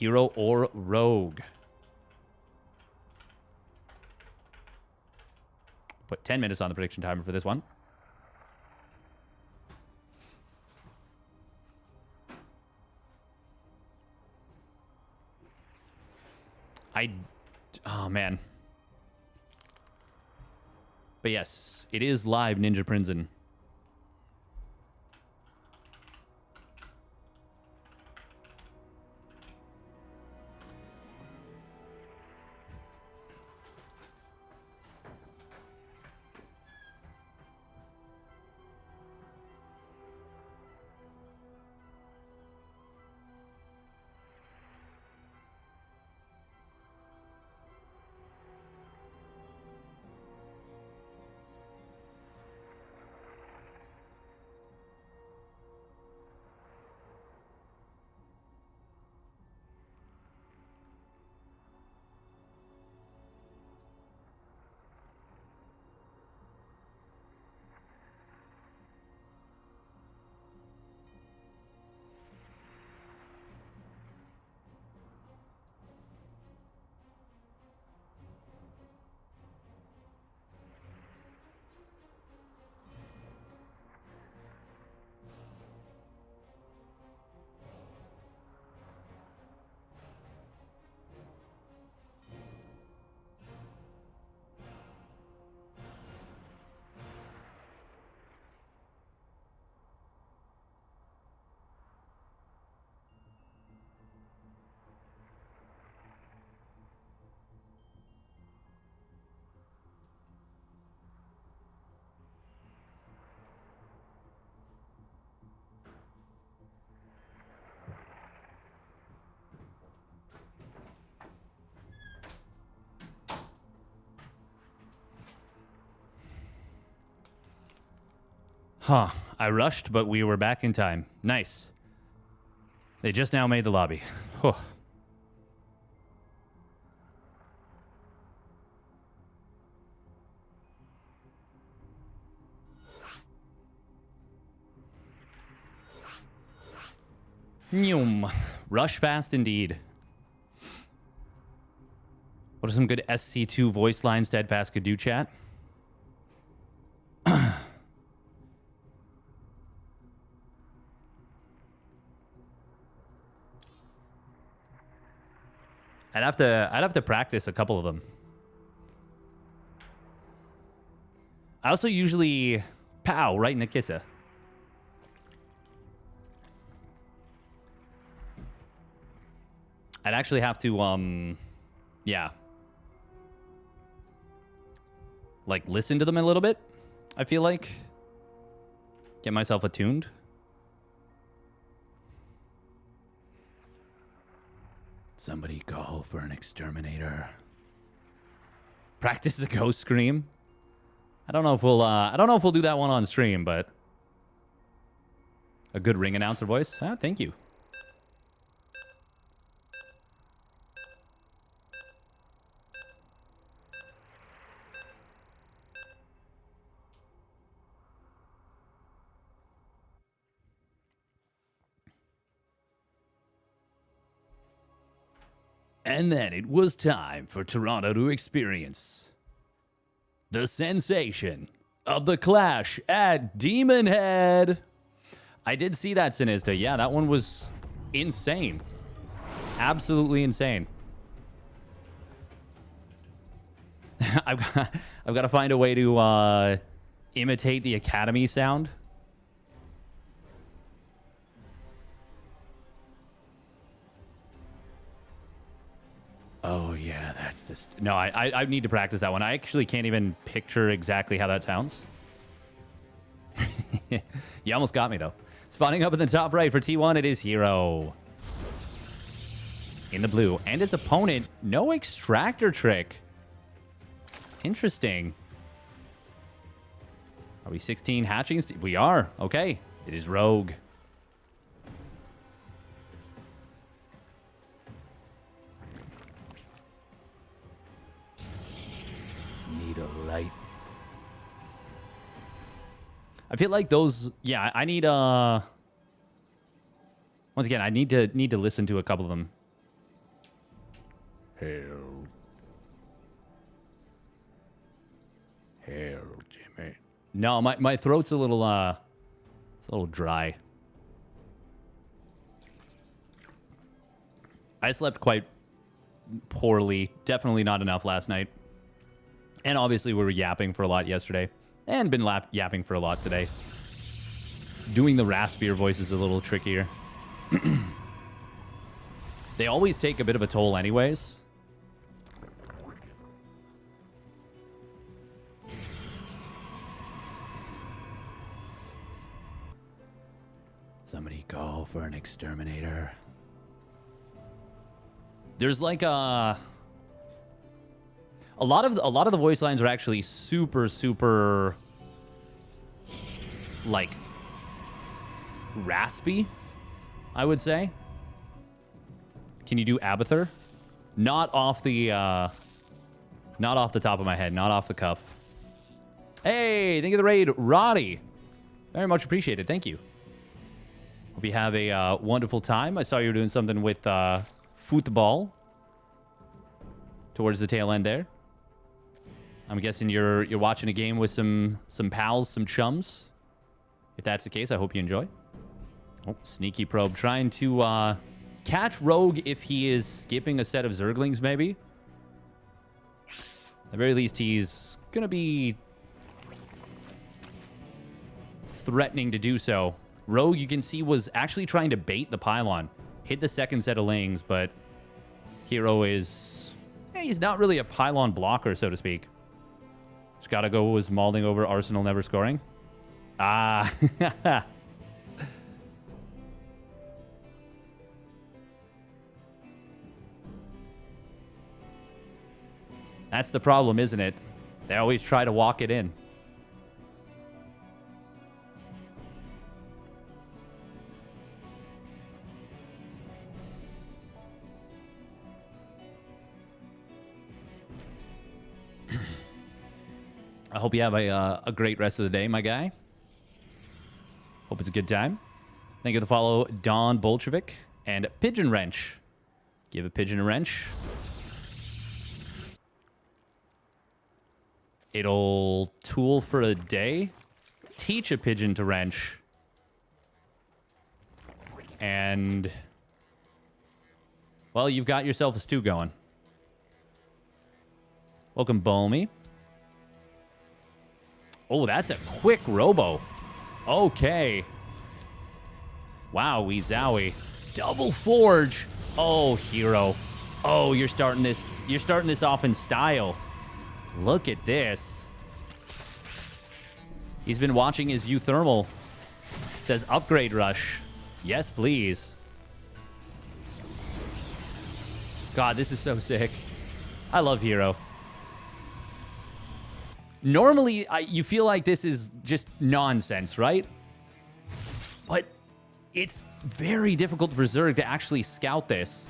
herO or Rogue? Put 10 minutes on the prediction timer for this one. Oh, man. But yes, it is live Ninja Prison. Huh. I rushed, but we were back in time. Nice. They just now made the lobby. Whew. Nyum. Rush fast indeed. What are some good SC2 voice lines Steadfast could do, chat? I'd have to practice a couple of them. I also usually pow right in the kisser. I'd actually have to yeah. Like listen to them a little bit, I feel like. Get myself attuned. Somebody call for an exterminator. Practice the ghost scream. I don't know if we'll do that one on stream, but a good ring announcer voice. Ah, thank you. And then it was time for Toronto to experience the sensation of the clash at Demon Head. I did see that, Sinista. Yeah, that one was insane. Absolutely insane. I've got to find a way to imitate the Academy sound. Oh, yeah, that's this. No, I need to practice that one. I actually can't even picture exactly how that sounds. You almost got me, though. Spawning up in the top right for T1, it is herO. In the blue. And his opponent, no extractor trick. Interesting. Are we 16 hatchings? We are. Okay. It is Rogue. Need a light. I feel like those... Yeah, I need... Once again, I need to listen to a couple of them. herO. herO, Jimmy. No, my throat's a little it's a little dry. I slept quite poorly. Definitely not enough last night. And obviously we were yapping for a lot yesterday. And been yapping for a lot today. Doing the raspier voice is a little trickier. They always take a bit of a toll anyways. Somebody call for an exterminator. There's like a lot of the voice lines are actually super like raspy, I would say. Can you do Abathur? Not off the top of my head, not off the cuff. Hey, thank you for the raid, Roddy. Very much appreciated. Thank you. Hope you have a wonderful time. I saw you were doing something with football towards the tail end there. I'm guessing you're watching a game with some pals, some chums. If that's the case, I hope you enjoy. Oh, sneaky probe trying to catch Rogue if he is skipping a set of Zerglings, maybe. At the very least, he's gonna be threatening to do so. Rogue, you can see, was actually trying to bait the pylon. Hit the second set of lings, but herO is... he's not really a pylon blocker, so to speak. Just gotta go with mauling over Arsenal never scoring. Ah. That's the problem, isn't it? They always try to walk it in. I hope you have a great rest of the day, my guy. Hope it's a good time. Thank you for the follow, Don Bolshevik and Pigeon Wrench. Give a pigeon a wrench. It'll tool for a day. Teach a pigeon to wrench. And... well, you've got yourself a stew going. Welcome, Balmy. Oh, that's a quick robo. Okay. Wow, zowie. Double forge. Oh, herO. Oh, you're starting this off in style. Look at this. He's been watching his Euthermal. Says upgrade rush. Yes, please. God, this is so sick. I love herO. Normally, you feel like this is just nonsense, right? But it's very difficult for Zerg to actually scout this.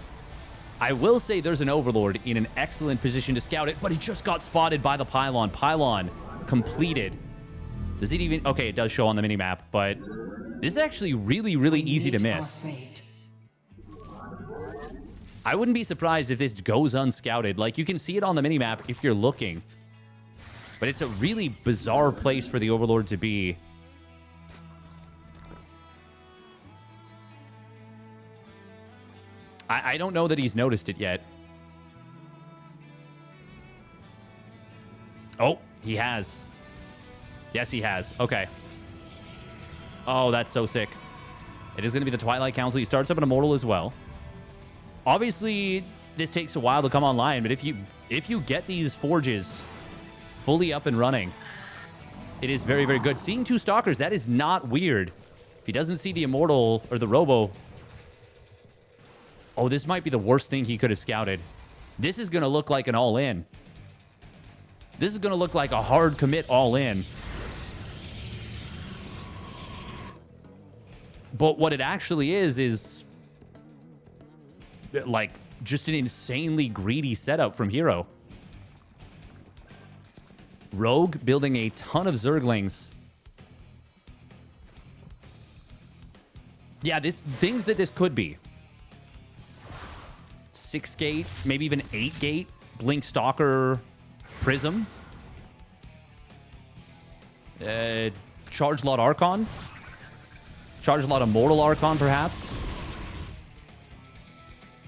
I will say there's an Overlord in an excellent position to scout it, but he just got spotted by the pylon. Pylon completed. Does it even... okay, it does show on the minimap, but this is actually really, really easy to miss. I wouldn't be surprised if this goes unscouted. Like, you can see it on the minimap if you're looking. But it's a really bizarre place for the Overlord to be. I don't know that he's noticed it yet. Oh, he has. Yes, he has. Okay. Oh, that's so sick. It is going to be the Twilight Council. He starts up an Immortal as well. Obviously, this takes a while to come online, but if you get these forges fully up and running, it is very, very good. Seeing 2 Stalkers, that is not weird. If he doesn't see the Immortal or the Robo... Oh, this might be the worst thing he could have scouted. This is going to look like an all-in. This is going to look like a hard commit all-in. But what it actually is like just an insanely greedy setup from herO. Rogue building a ton of Zerglings. Yeah, things that this could be. 6-gate, maybe even 8-gate Blink Stalker Prism. Charge Lot Archon. Charge Lot Immortal Archon, perhaps.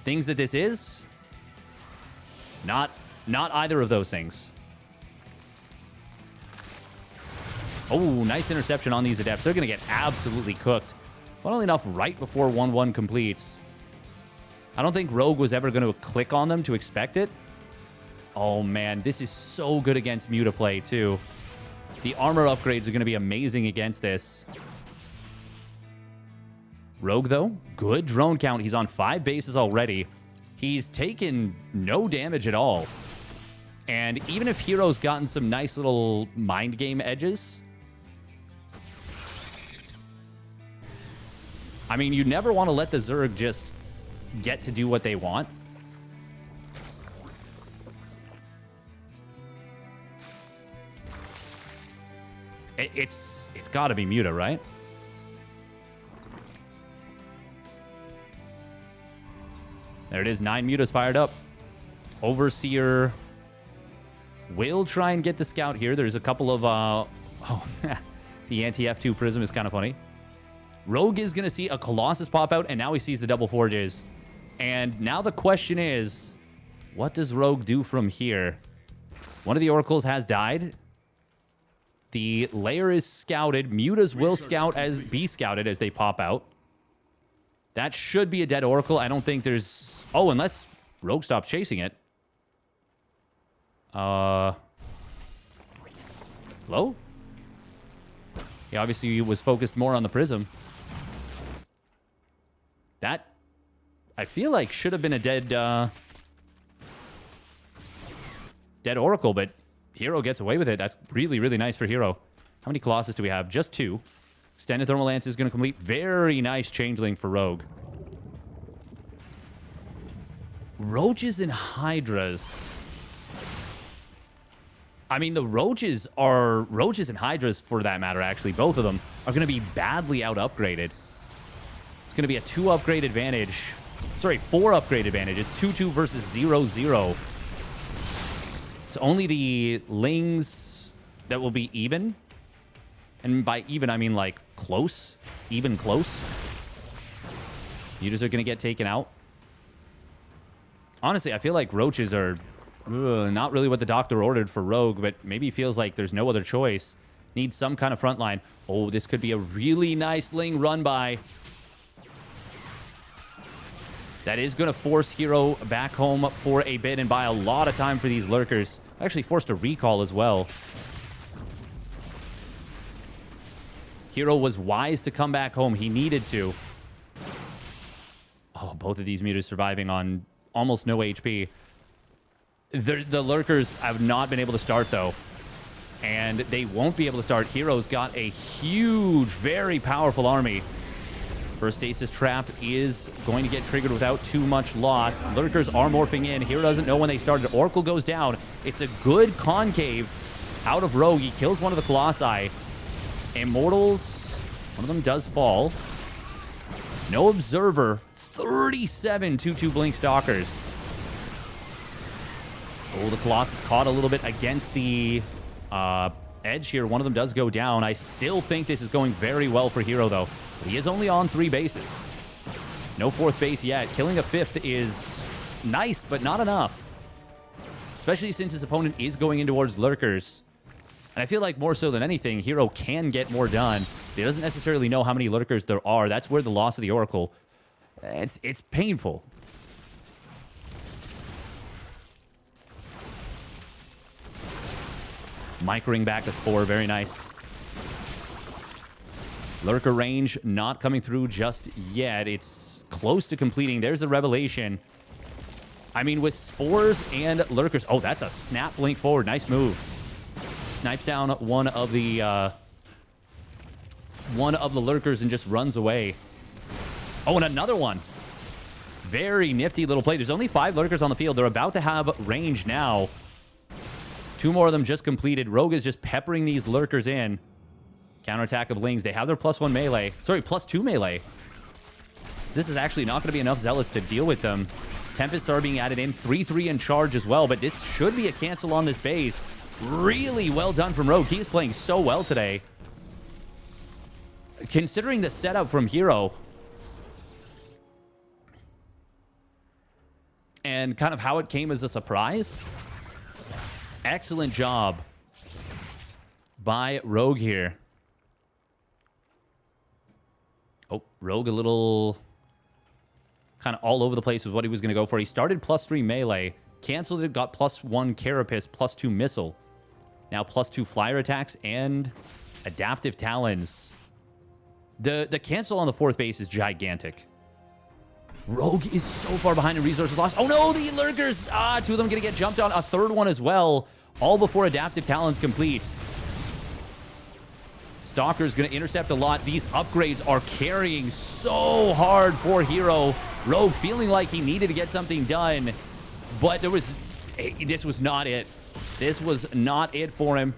Things that this is. Not either of those things. Oh, nice interception on these Adepts. They're going to get absolutely cooked. Funnily enough, right before 1-1 completes. I don't think Rogue was ever going to click on them to expect it. Oh, man. This is so good against Mutaplay, too. The armor upgrades are going to be amazing against this. Rogue, though, good drone count. He's on 5 bases already. He's taken no damage at all. And even if herO's gotten some nice little mind game edges... I mean, you never want to let the Zerg just get to do what they want. It's got to be Muta, right? There it is. 9 Mutas fired up. Overseer will try and get the Scout here. There's a couple of... oh, the anti-F2 Prism is kind of funny. Rogue is going to see a Colossus pop out, and now he sees the double Forges. And now the question is, what does Rogue do from here? One of the Oracles has died. The layer is scouted. Mutas will be scouted as they pop out. That should be a dead Oracle. I don't think there's... Oh, unless Rogue stops chasing it. Hello? He obviously was focused more on the Prism. That, I feel like, should have been a dead Oracle, but herO gets away with it. That's really, really nice for herO. How many Colossus do we have? Just 2. Extended Thermal Lance is going to complete. Very nice Changeling for Rogue. Roaches and Hydras. I mean, the Roaches and Hydras, for that matter, actually, both of them, are going to be badly out-upgraded. It's going to be a 2-upgrade advantage. Sorry, 4-upgrade advantage. It's 2-2 versus 0-0. It's only the Lings that will be even. And by even, I mean, like, close. Even close. Mutas are going to get taken out. Honestly, I feel like Roaches are not really what the doctor ordered for Rogue, but maybe he feels like there's no other choice. Needs some kind of front line. Oh, this could be a really nice Ling run by. That is going to force herO back home for a bit and buy a lot of time for these Lurkers. Actually forced a recall as well. herO was wise to come back home. He needed to. Oh, both of these Mutas surviving on almost no HP. The Lurkers have not been able to start, though. And they won't be able to start. herO's got a huge, very powerful army. First Stasis Trap is going to get triggered without too much loss. Lurkers are morphing in. herO doesn't know when they started. Oracle goes down. It's a good concave out of Rogue. He kills one of the Colossi. Immortals, one of them does fall. No observer. 37 2-2 blink stalkers. Oh, the Colossus caught a little bit against the edge here. One of them does go down. I still think this is going very well for herO, though. He is only on 3 bases. No 4th base yet. Killing a 5th is nice, but not enough. Especially since his opponent is going in towards lurkers. And I feel like more so than anything, herO can get more done. He doesn't necessarily know how many lurkers there are. That's where the loss of the Oracle, it's painful. Microing back the Spore, very nice. Lurker range not coming through just yet. It's close to completing. There's a Revelation. I mean, with Spores and Lurkers... Oh, that's a snap blink forward. Nice move. Snipes down one of the Lurkers and just runs away. Oh, and another one. Very nifty little play. There's only 5 Lurkers on the field. They're about to have range now. 2 more of them just completed. Rogue is just peppering these Lurkers in. Counterattack of Lings. They have their +1 melee. Sorry, +2 melee. This is actually not going to be enough Zealots to deal with them. Tempests are being added in. 3-3 in charge as well, but this should be a cancel on this base. Really well done from Rogue. He is playing so well today. Considering the setup from herO and kind of how it came as a surprise, excellent job by Rogue here. Oh, Rogue a little kind of all over the place with what he was going to go for. He started +3 melee, canceled it, got +1 Carapace, +2 missile. Now +2 flyer attacks and adaptive talons. The cancel on the 4th base is gigantic. Rogue is so far behind in resources lost. Oh no, the Lurkers! 2 of them going to get jumped on. A 3rd one as well. All before adaptive talons completes. Stalker's going to intercept a lot. These upgrades are carrying so hard for herO. Rogue feeling like he needed to get something done, but this was not it. This was not it for him.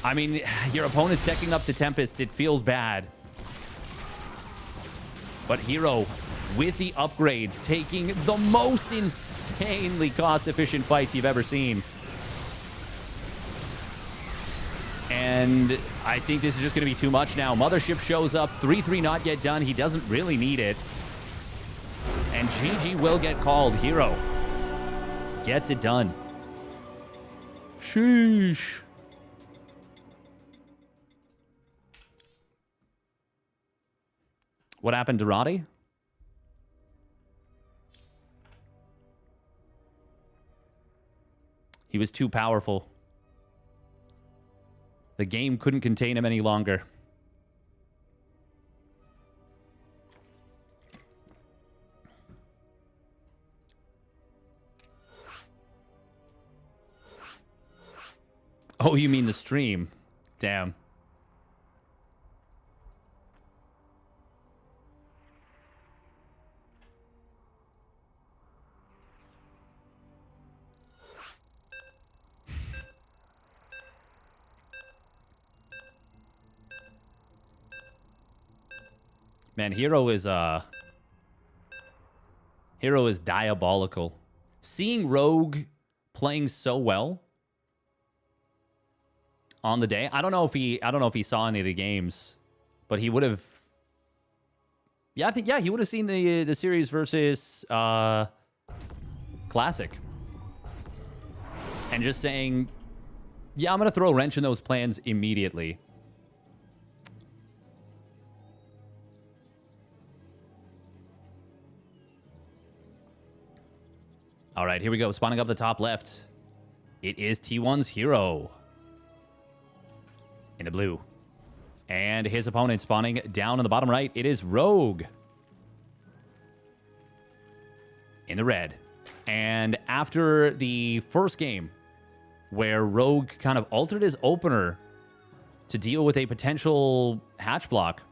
I mean, your opponent's teching up to Tempest. It feels bad. But herO, with the upgrades, taking the most insanely cost-efficient fights you've ever seen. And I think this is just going to be too much now. Mothership shows up. 3-3 not yet done. He doesn't really need it. And GG will get called. herO gets it done. Sheesh. What happened to Roddy? He was too powerful. The game couldn't contain him any longer. Oh, you mean the stream? Damn. Man, herO is diabolical. Seeing Rogue playing so well on the day. I don't know if he saw any of the games, but he would have. Yeah, I think he would have seen the series versus Classic. And just saying, yeah, I'm going to throw a wrench in those plans immediately. All right, here we go. Spawning up the top left. It is T1's herO in the blue. And his opponent spawning down in the bottom right. It is Rogue in the red. And after the first game, where Rogue kind of altered his opener to deal with a potential hatch block,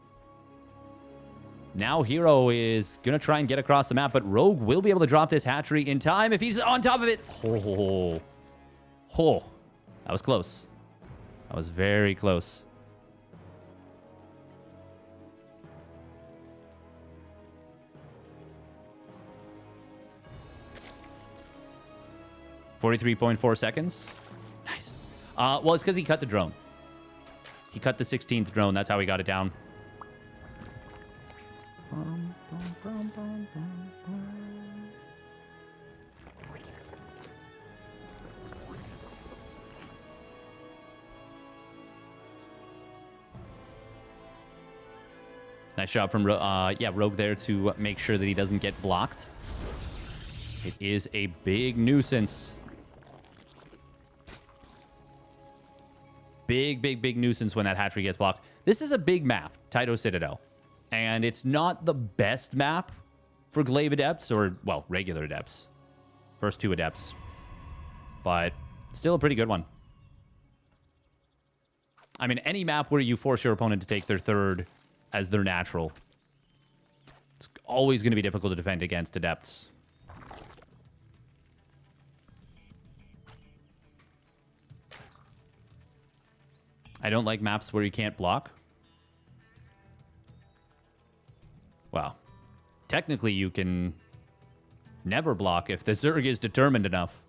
now herO is going to try and get across the map, but Rogue will be able to drop this hatchery in time if he's on top of it. Oh, that was close. That was very close. 43.4 seconds. Nice. Well, it's because he cut the drone. He cut the 16th drone. That's how he got it down. Nice job from Rogue there to make sure that he doesn't get blocked. It is a big nuisance. Big nuisance when that hatchery gets blocked. This is a big map, Taito Citadel. And it's not the best map for Glaive Adepts or, well, regular Adepts. First two Adepts. But still a pretty good one. I mean, any map where you force your opponent to take their third as their natural, it's always going to be difficult to defend against Adepts. I don't like maps where you can't block. Well, technically you can never block if the Zerg is determined enough.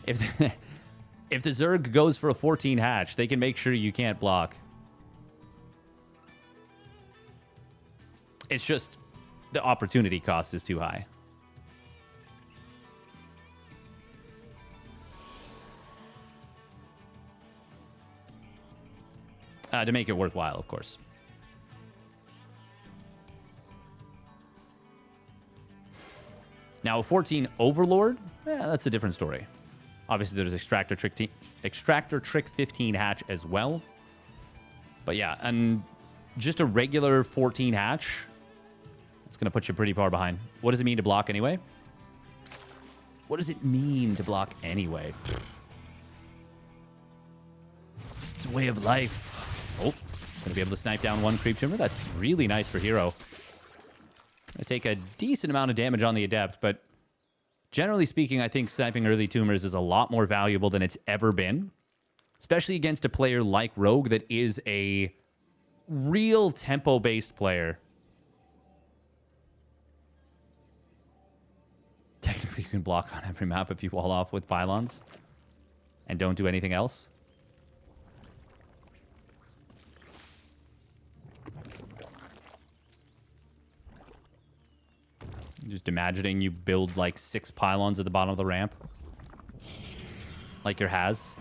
If the Zerg goes for a 14 hatch, they can make sure you can't block. It's just the opportunity cost is too high. To make it worthwhile, of course. Now, a 14 Overlord, that's a different story. Obviously, there's Extractor Trick 15 hatch as well. But yeah, and just a regular 14 hatch, it's going to put you pretty far behind. What does it mean to block anyway? What does it mean to block anyway? It's a way of life. Oh, going to be able to snipe down one creep tumor. That's really nice for herO. Going to take a decent amount of damage on the Adept, but generally speaking, I think sniping early tumors is a lot more valuable than it's ever been, especially against a player like Rogue that is a real tempo-based player. Technically, you can block on every map if you wall off with pylons and don't do anything else. Just imagining you build like 6 pylons at the bottom of the ramp. Like your has.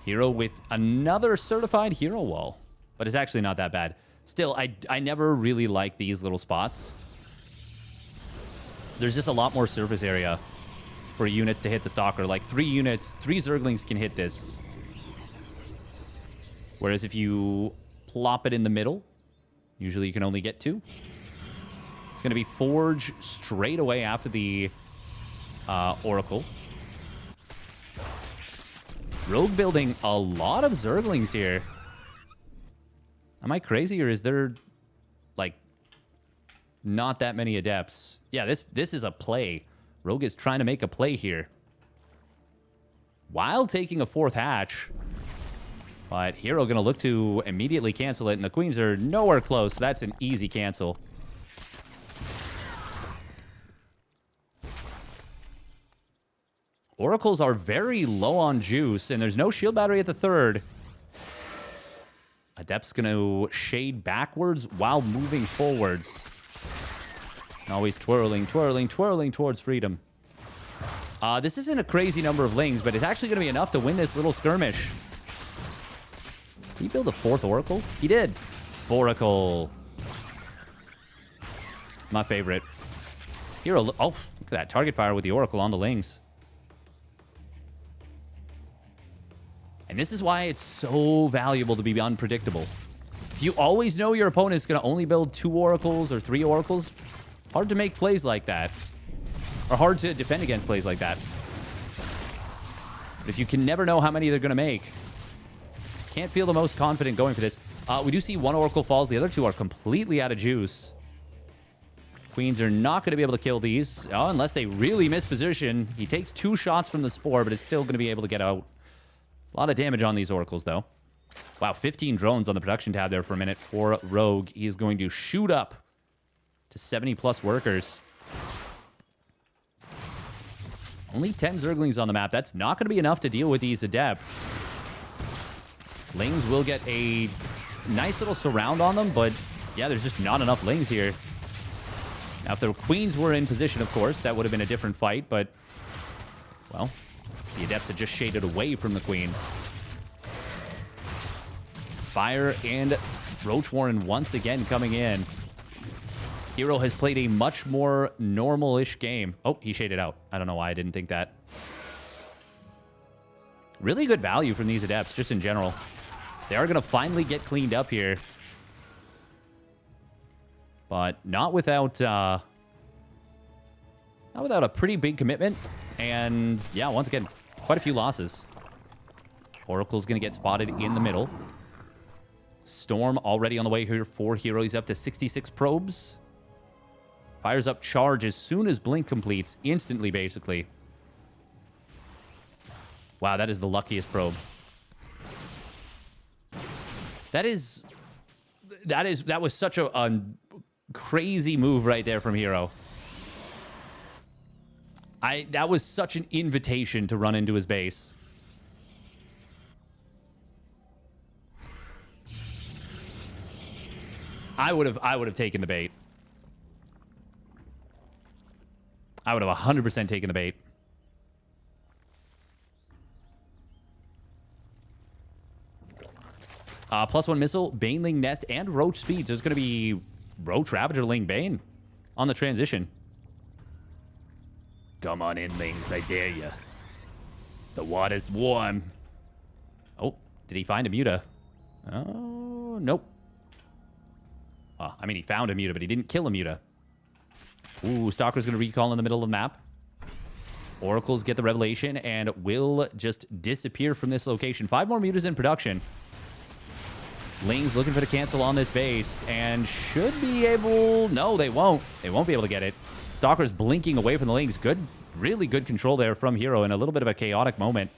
herO with another certified herO wall. But it's actually not that bad. Still, I never really like these little spots. There's just a lot more surface area for units to hit the Stalker. Like 3 Zerglings can hit this. Whereas if you plop it in the middle, usually you can only get 2. It's going to be Forge straight away after the Oracle. Rogue building a lot of Zerglings here. Am I crazy, or is there, like, not that many Adepts? Yeah, this is a play. Rogue is trying to make a play here. While taking a 4th hatch. But herO going to look to immediately cancel it, and the Queens are nowhere close. So that's an easy cancel. Oracles are very low on juice, and there's no shield battery at the 3rd. Adept's going to shade backwards while moving forwards. And always twirling towards freedom. This isn't a crazy number of lings, but it's actually going to be enough to win this little skirmish. Did he build a 4th Oracle? He did. Oracle. My favorite. herO, oh, look at that. Target fire with the Oracle on the lings. And this is why it's so valuable to be unpredictable. If you always know your opponent is going to only build 2 Oracles or 3 Oracles, hard to make plays like that. Or hard to defend against plays like that. But if you can never know how many they're going to make, can't feel the most confident going for this. We do see 1 Oracle falls. The other 2 are completely out of juice. Queens are not going to be able to kill these. Oh, unless they really miss position. He takes 2 shots from the Spore, but it's still going to be able to get out. It's a lot of damage on these Oracles, though. Wow, 15 drones on the production tab there for a minute for Rogue. He is going to shoot up to 70+ workers. Only 10 Zerglings on the map. That's not going to be enough to deal with these Adepts. Lings will get a nice little surround on them, but yeah, there's just not enough Lings here. Now, if the Queens were in position, of course, that would have been a different fight, but, well, the Adepts had just shaded away from the Queens. Spire and Roach Warren once again coming in. herO has played a much more normal-ish game. Oh, he shaded out. I don't know why I didn't think that. Really good value from these Adepts, just in general. They are going to finally get cleaned up here. But not without a pretty big commitment. And, yeah, once again, quite a few losses. Oracle's going to get spotted in the middle. Storm already on the way here for herO. He's up to 66 probes. Fires up charge as soon as Blink completes. Instantly, basically. Wow, that is the luckiest probe. That was such a crazy move right there from herO. That was such an invitation to run into his base. I would have taken the bait. I would have 100% taken the bait. +1 missile, Baneling Nest, and Roach Speed. So it's going to be Roach Ravager Ling Bane on the transition. Come on in, Lings, I dare you. The water's warm. Oh, did he find a Muta? Oh, nope. I mean, he found a Muta, but he didn't kill a Muta. Ooh, Stalker's going to recall in the middle of the map. Oracles get the Revelation and will just disappear from this location. 5 more Mutas in production. Lings looking for the cancel on this base and should be able... No, they won't. They won't be able to get it. Stalker's blinking away from the Lings. Good, really good control there from herO in a little bit of a chaotic moment.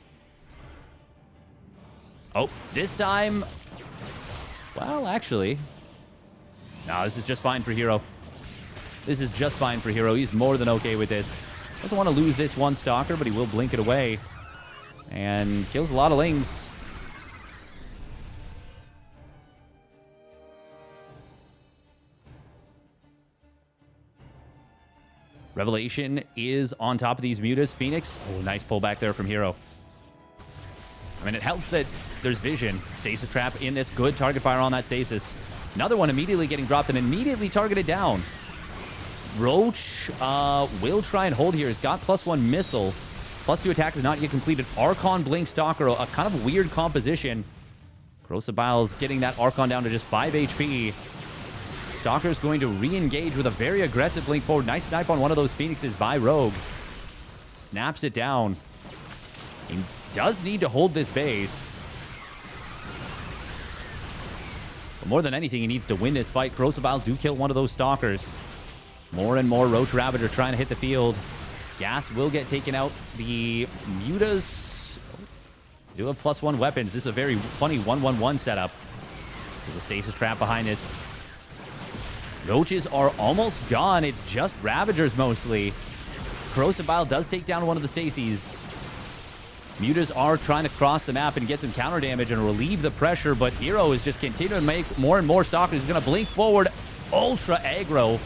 Oh, this time... Well, actually... No, this is just fine for herO. This is just fine for herO. He's more than okay with this. Doesn't want to lose this one Stalker, but he will blink it away. And kills a lot of Lings. Revelation is on top of these Mutas. Phoenix. Oh, nice pullback there from herO. I mean, it helps that there's vision. Stasis Trap in this. Good target fire on that Stasis. Another one immediately getting dropped and immediately targeted down. Roach will try and hold here. He's got +1 missile. +2 attack is not yet completed. Archon, Blink, Stalker. A kind of weird composition. Corrosive Biles getting that Archon down to just 5 HP. Stalker's going to re-engage with a very aggressive Blink forward. Nice snipe on one of those Phoenixes by Rogue. Snaps it down. He does need to hold this base. But more than anything, he needs to win this fight. Corrosive Biles do kill one of those Stalkers. More and more Roach Ravager trying to hit the field. Gas will get taken out. The Mutas do have +1 weapons. This is a very funny 1-1-1 setup. There's a Stasis Trap behind this. Roaches are almost gone. It's just Ravagers mostly. Corrosive Bile does take down one of the Stacies. Mutas are trying to cross the map and get some counter damage and relieve the pressure, but herO is just continuing to make more and more Stalkers. He's going to blink forward. Ultra aggro.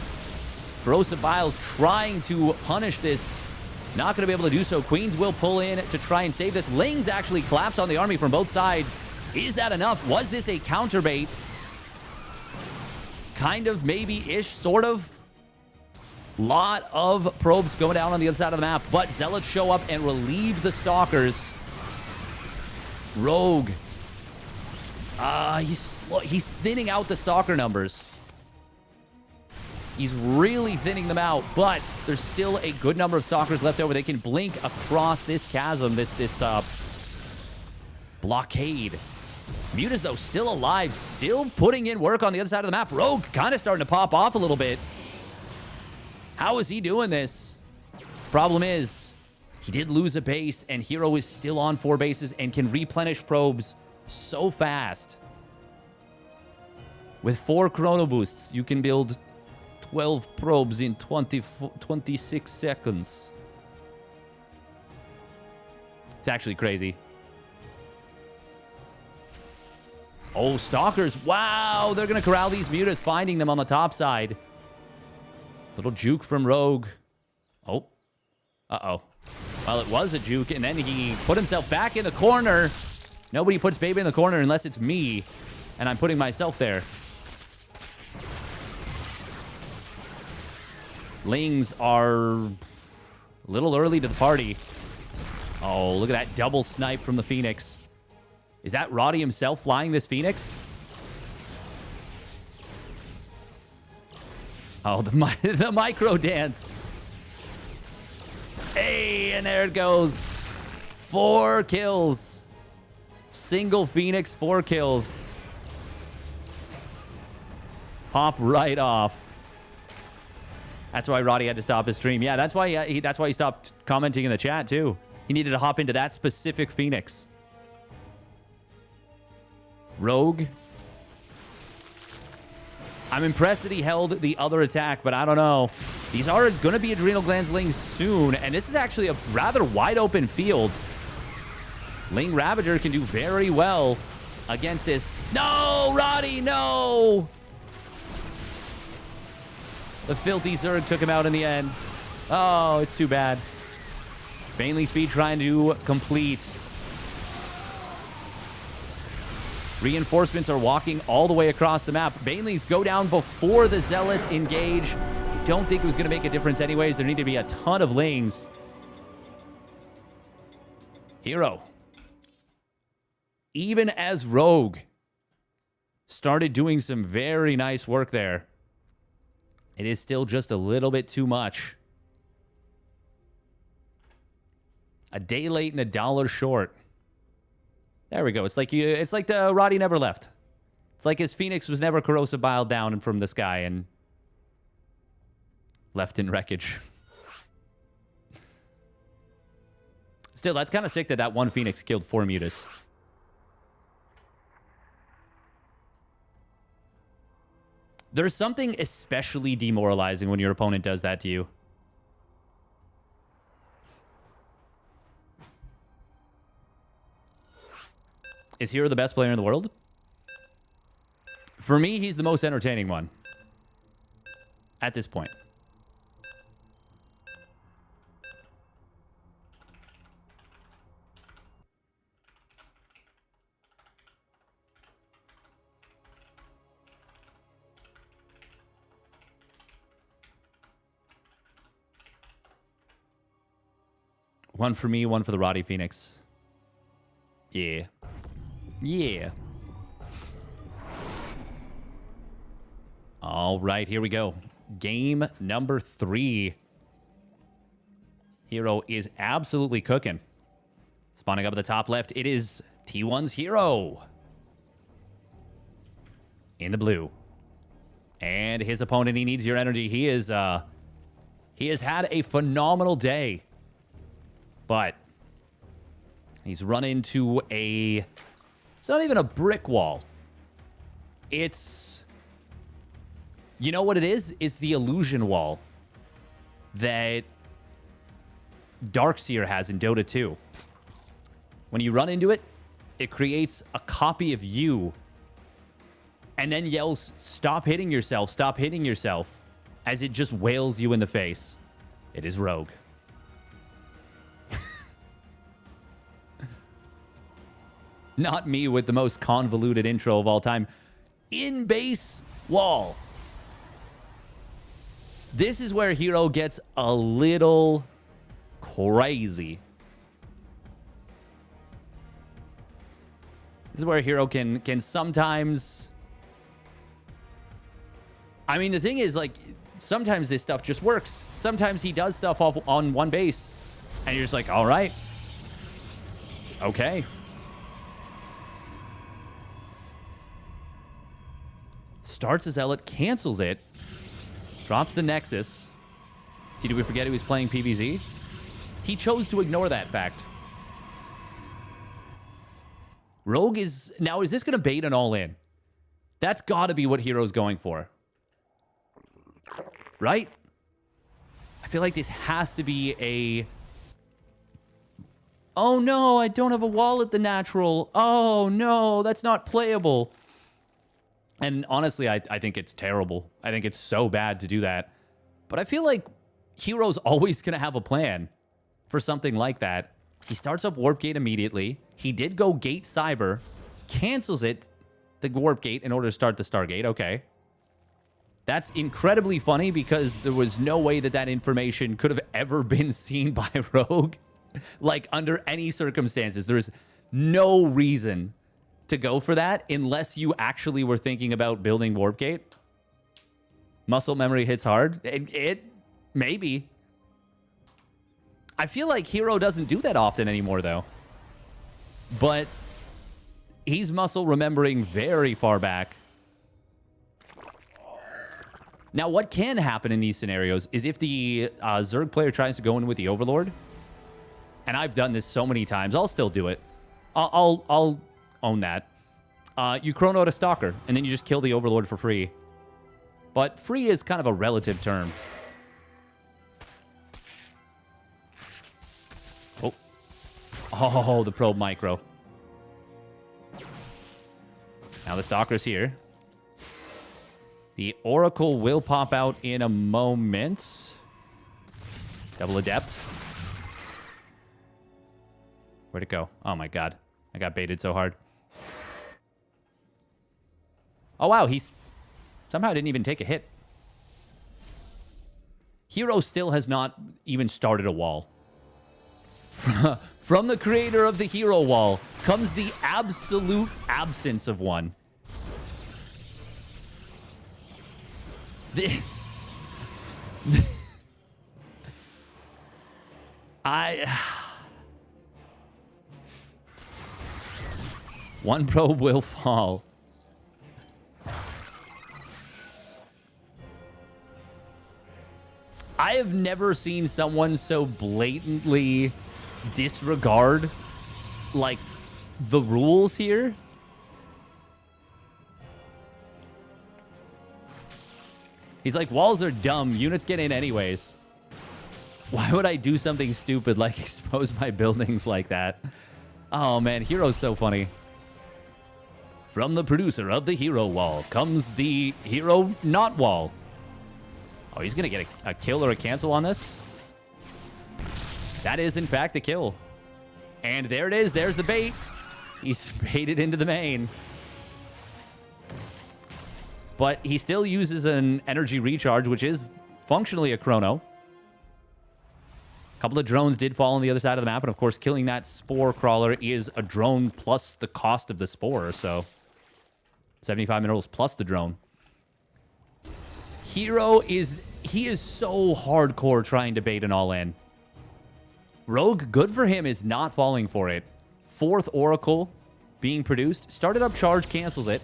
Corrosive Biles trying to punish this. Not going to be able to do so. Queens will pull in to try and save this. Lings actually collapse on the army from both sides. Is that enough? Was this a counter bait? Kind of, maybe-ish, sort of. Lot of probes going down on the other side of the map, but Zealots show up and relieve the Stalkers. Rogue. He's thinning out the Stalker numbers. He's really thinning them out, but there's still a good number of Stalkers left over. They can blink across this chasm, this blockade. Mutas, though, still alive, still putting in work on the other side of the map. Rogue kind of starting to pop off a little bit. How is he doing this? Problem is, he did lose a base, and herO is still on 4 bases and can replenish probes so fast. With 4 chrono boosts, you can build 12 probes in 26 seconds. It's actually crazy. Oh, Stalkers. Wow, they're going to corral these mutas, finding them on the top side. Little juke from Rogue. Oh. Uh-oh. Well, it was a juke, and then he put himself back in the corner. Nobody puts baby in the corner unless it's me, and I'm putting myself there. Lings are a little early to the party. Oh, look at that double snipe from the Phoenix. Is that Roddy himself flying this Phoenix? Oh, the micro dance. Hey, and there it goes. 4 kills. Single Phoenix, 4 kills. Pop right off. That's why Roddy had to stop his stream. Yeah, that's why he stopped commenting in the chat too. He needed to hop into that specific Phoenix. Rogue. I'm impressed that he held the other attack, but I don't know. These are going to be Adrenal Glands Lings soon, and this is actually a rather wide open field. Ling Ravager can do very well against this. No, Roddy, no! The filthy Zerg took him out in the end. Oh, it's too bad. Bainley Speed trying to complete. Reinforcements are walking all the way across the map. Bainleys go down before the Zealots engage. I don't think it was going to make a difference anyways. There need to be a ton of Lings. herO. Even as Rogue started doing some very nice work there, it is still just a little bit too much. A day late and a dollar short. There we go. It's like the Roddy never left. It's like his Phoenix was never corrosive biled down from the sky and left in wreckage. Still, that's kind of sick that that one Phoenix killed 4 mutas. There's something especially demoralizing when your opponent does that to you. Is herO the best player in the world? For me, he's the most entertaining one. At this point. One for me, one for the Roddy Phoenix. Yeah. Yeah. All right, here we go. Game number 3. herO is absolutely cooking. Spawning up at the top left, it is T1's herO. In the blue. And his opponent, he needs your energy. He has had a phenomenal day. But he's run into a... It's not even a brick wall. It's... You know what it is? It's the illusion wall that Darkseer has in Dota 2. When you run into it, it creates a copy of you and then yells, "Stop hitting yourself, stop hitting yourself," as it just wails you in the face. It is Rogue. Not me with the most convoluted intro of all time. In base wall. This is where herO gets a little crazy. This is where herO can sometimes... I mean, the thing is, like, sometimes this stuff just works. Sometimes he does stuff off on one base. And you're just like, all right. Okay. Starts a Zealot, cancels it. Drops the Nexus. Did we forget he was playing PvZ? He chose to ignore that fact. Rogue is... Now, is this going to bait an all-in? That's got to be what hero's going for. Right? I feel like this has to be a... Oh, no, I don't have a wall at the natural. Oh, no, that's not playable. And honestly, I think it's terrible. I think it's so bad to do that. But I feel like hero's always going to have a plan for something like that. He starts up Warp Gate immediately. He did go Gate Cyber. Cancels it, the Warp Gate, in order to start the Stargate. Okay. That's incredibly funny because there was no way that that information could have ever been seen by Rogue. Like, under any circumstances. There's no reason to go for that unless you actually were thinking about building Warp Gate. Muscle memory hits hard. It maybe. I feel like hero doesn't do that often anymore, though. But he's muscle remembering very far back. Now, what can happen in these scenarios is if the Zerg player tries to go in with the Overlord, and I've done this so many times, I'll still do it. I'll own that. You chrono out a Stalker, and then you just kill the Overlord for free. But free is kind of a relative term. Oh, the probe micro. Now the Stalker's here. The Oracle will pop out in a moment. Double Adept. Where'd it go? Oh my god. I got baited so hard. Oh wow, he's somehow didn't even take a hit. Hero still has not even started a wall. From the creator of the hero wall comes the absolute absence of one. One probe will fall. I have never seen someone so blatantly disregard, like, the rules here. He's like, walls are dumb. Units get in anyways. Why would I do something stupid like expose my buildings like that? Oh, man. Hero's so funny. From the producer of the hero wall comes the hero not wall. Oh, he's going to get a kill or a cancel on this. That is, in fact, a kill. And there it is. There's the bait. He's baited into the main. But he still uses an energy recharge, which is functionally a chrono. A couple of drones did fall on the other side of the map. And, of course, killing that spore crawler is a drone plus the cost of the spore. So 75 minerals plus the drone. Hero is... He is so hardcore trying to bait an all-in. Rogue, good for him, is not falling for it. Fourth Oracle being produced. Started up charge, cancels it.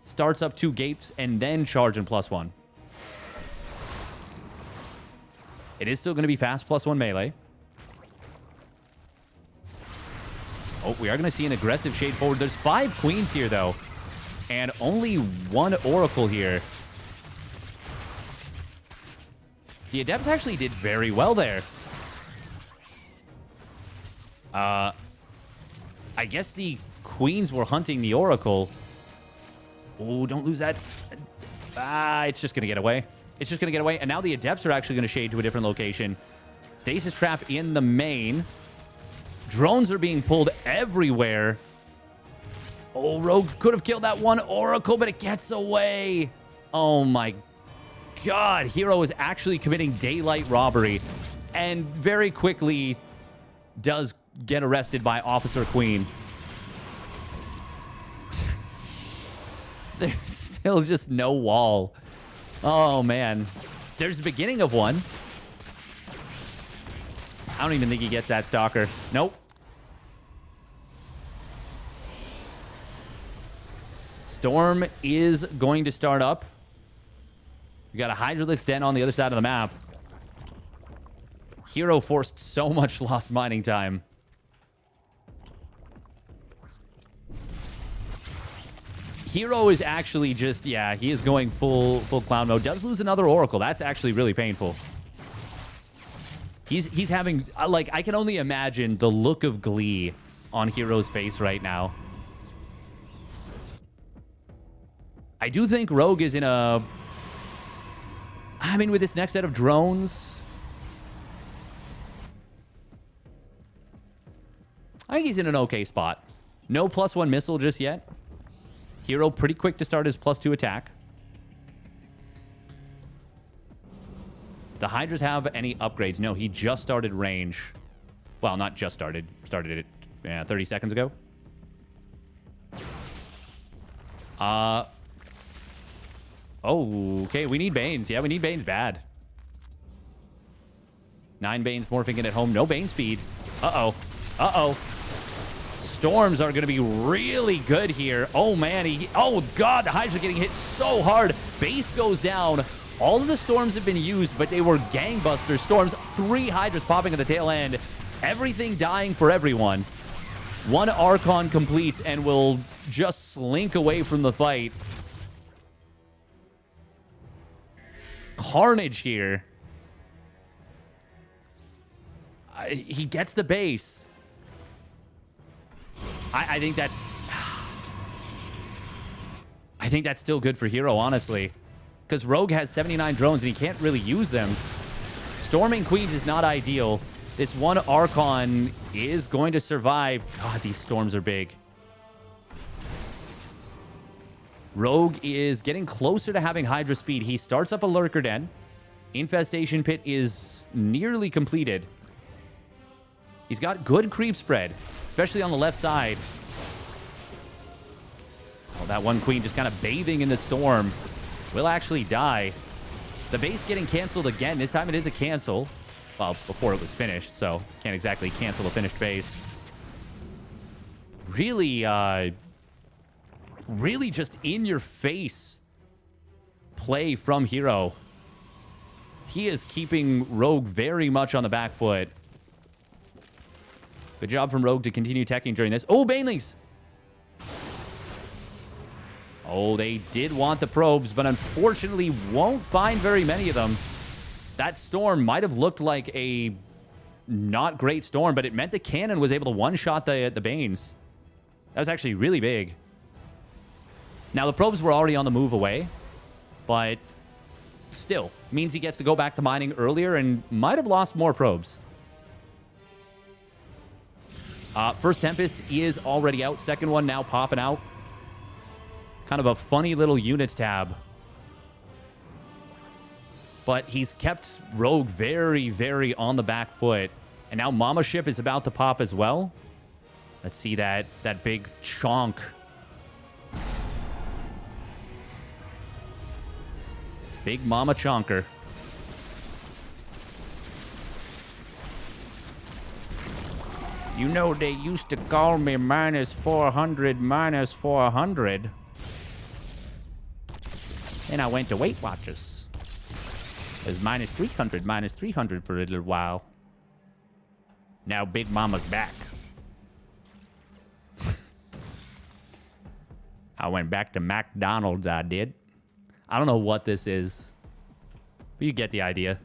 Starts up 2 gates, and then charge and +1. It is still going to be fast +1 melee. Oh, we are going to see an aggressive shade forward. There's 5 queens here, though. And only 1 Oracle here. The Adepts actually did very well there. I guess the queens were hunting the Oracle. Oh, don't lose that. It's just going to get away. It's just going to get away. And now the Adepts are actually going to shade to a different location. Stasis trap in the main. Drones are being pulled everywhere. Oh, Rogue could have killed that 1 Oracle, but it gets away. Oh, my God. Hero is actually committing daylight robbery and very quickly does get arrested by Officer Queen. There's still just no wall. Oh, man. There's the beginning of one. I don't even think he gets that Stalker. Nope. Storm is going to start up. We got a Hydralisk Den on the other side of the map. Hero forced so much lost mining time. herO is actually just, yeah, he is going full clown mode. Does lose another Oracle. That's actually really painful. He's having, like, I can only imagine the look of glee on herO's face right now. I do think Rogue is in a... I mean, with this next set of drones... I think he's in an okay spot. No +1 missile just yet. herO pretty quick to start his +2 attack. The Hydras have any upgrades? No, he just started range. Well, not just started. Started it 30 seconds ago. Oh, okay. We need Banes. Yeah, we need Banes bad. 9 Banes morphing in at home. No Bane speed. Uh-oh. Uh-oh. Storms are going to be really good here. Oh, man. Oh, God. The Hydras are getting hit so hard. Base goes down. All of the storms have been used, but they were gangbuster storms. 3 Hydras popping at the tail end. Everything dying for everyone. 1 Archon completes and will just slink away from the fight. Carnage here. He gets the base. I think that's... I think that's still good for herO, honestly. Because Rogue has 79 drones and he can't really use them. Storming Queens is not ideal. This 1 Archon is going to survive. God, these storms are big. Rogue is getting closer to having Hydra speed. He starts up a Lurker Den. Infestation Pit is nearly completed. He's got good creep spread, especially on the left side. Oh, that 1 Queen just kind of bathing in the storm. Will actually die. The base getting canceled again. This time it is a cancel. Well, before it was finished, so can't exactly cancel a finished base. Really, really just in-your-face play from herO. He is keeping Rogue very much on the back foot. Good job from Rogue to continue teching during this. Oh, Banelings! Oh, they did want the probes, but unfortunately won't find very many of them. That storm might have looked like a not great storm, but it meant the cannon was able to one-shot the Banes. That was actually really big. Now, the probes were already on the move away, but still means he gets to go back to mining earlier and might have lost more probes. First Tempest is already out. Second one now popping out. Kind of a funny little units tab. But he's kept Rogue very, very on the back foot. And now Mama Ship is about to pop as well. Let's see that big chonk. Big Mama Chonker. You know, they used to call me -400, -400. Then I went to Weight Watchers. It was -300, -300 for a little while. Now Big Mama's back. I went back to McDonald's, I did. I don't know what this is, but you get the idea.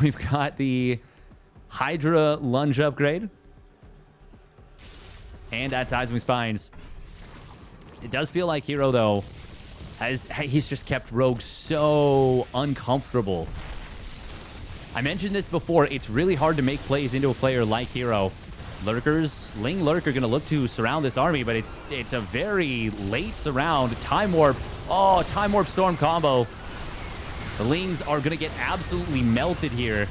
We've got the Hydra lunge upgrade. And that Seismic Spines. It does feel like herO, though, he's just kept Rogue so uncomfortable. I mentioned this before. It's really hard to make plays into a player like herO. Lurkers, Ling Lurk are going to look to surround this army, but it's a very late surround. Time Warp. Oh, Time Warp Storm combo. The Lings are going to get absolutely melted here.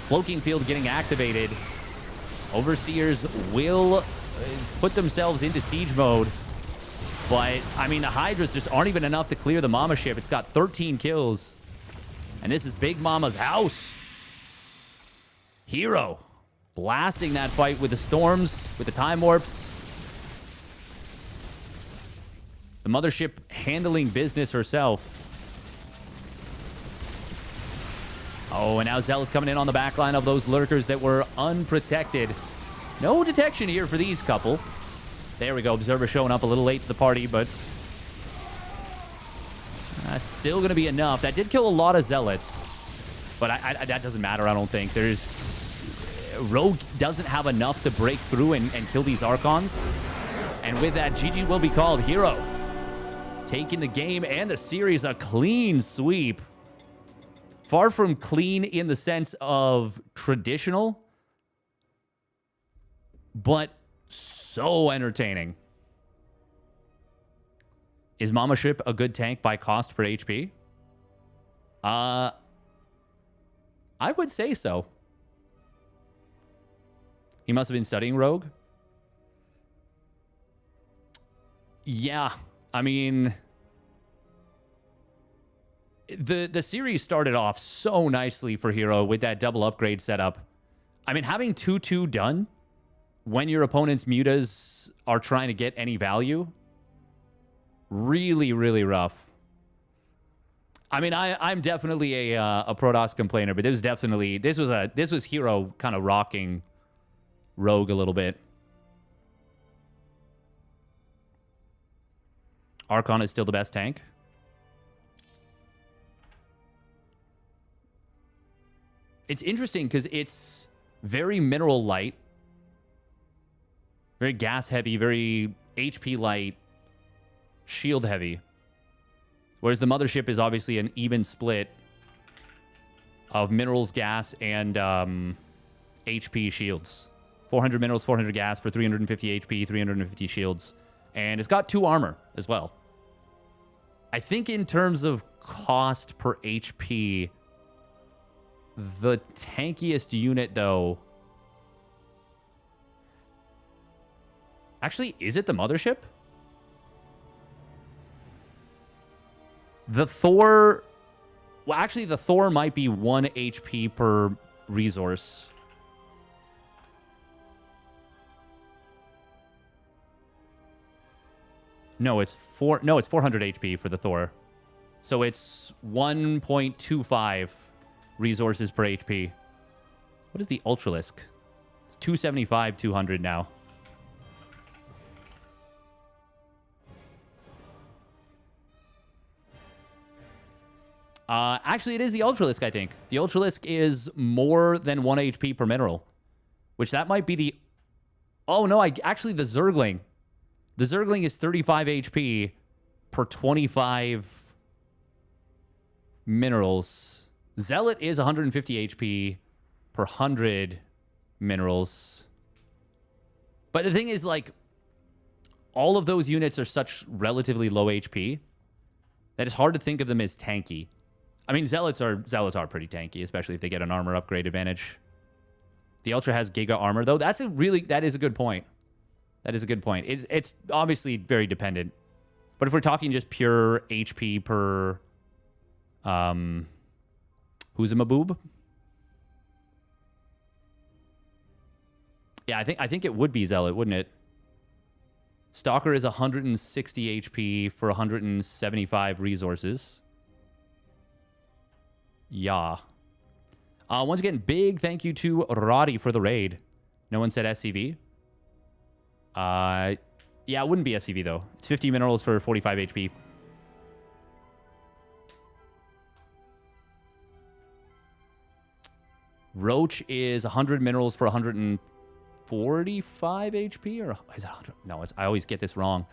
Cloaking Field getting activated. Overseers will put themselves into siege mode. But, I mean, the Hydras just aren't even enough to clear the Mama Ship. It's got 13 kills. And this is Big Mama's house. herO blasting that fight with the storms, with the Time Warps. The Mothership handling business herself. Oh, and now Zealot's coming in on the back line of those Lurkers that were unprotected. No detection here for these couple. There we go. Observer showing up a little late to the party, but still going to be enough. That did kill a lot of Zealots, but that doesn't matter, I don't think. Rogue doesn't have enough to break through and kill these Archons. And with that, GG will be called. herO taking the game and the series a clean sweep. Far from clean in the sense of traditional, but so entertaining. Is Mama Ship a good tank by cost per HP? I would say so. He must have been studying Rogue. Yeah, I mean, the series started off so nicely for herO with that double upgrade setup. I mean, having 2-2 done when your opponent's mutas are trying to get any value, really, really rough. I mean, I'm definitely a Protoss complainer, but this was herO kind of rocking Rogue a little bit. Archon is still the best tank. It's interesting because it's very mineral light, very gas heavy, very HP light, shield heavy. Whereas the mothership is obviously an even split of minerals, gas, and HP shields. 400 minerals, 400 gas for 350 HP, 350 shields. And it's got 2 armor as well. I think in terms of cost per HP, the tankiest unit, though... Actually, is it the mothership? The Thor... Well, actually, the Thor might be 1 HP per resource. No, it's 400 HP for the Thor. So it's 1.25 resources per HP. What is the Ultralisk? It's 275, 200 now. Actually, it is the Ultralisk, I think. The Ultralisk is more than 1 HP per mineral. Which that might be the... Oh, no, actually, the Zergling. The Zergling is 35 HP per 25 minerals. Zealot is 150 HP per 100 minerals. But the thing is, like, all of those units are such relatively low HP that it's hard to think of them as tanky. I mean, Zealots are pretty tanky, especially if they get an armor upgrade advantage. The Ultra has Giga armor, though. That is a good point. That is a good point. It's obviously very dependent. But if we're talking just pure HP per... who's a Maboob? Yeah, I think it would be Zealot, wouldn't it? Stalker is 160 HP for 175 resources. Yeah. Once again, big thank you to Roddy for the raid. No one said SCV. Yeah, it wouldn't be SCV, though. It's 50 minerals for 45 HP. Roach is 100 minerals for 145 HP? Or is it 100? No, I always get this wrong.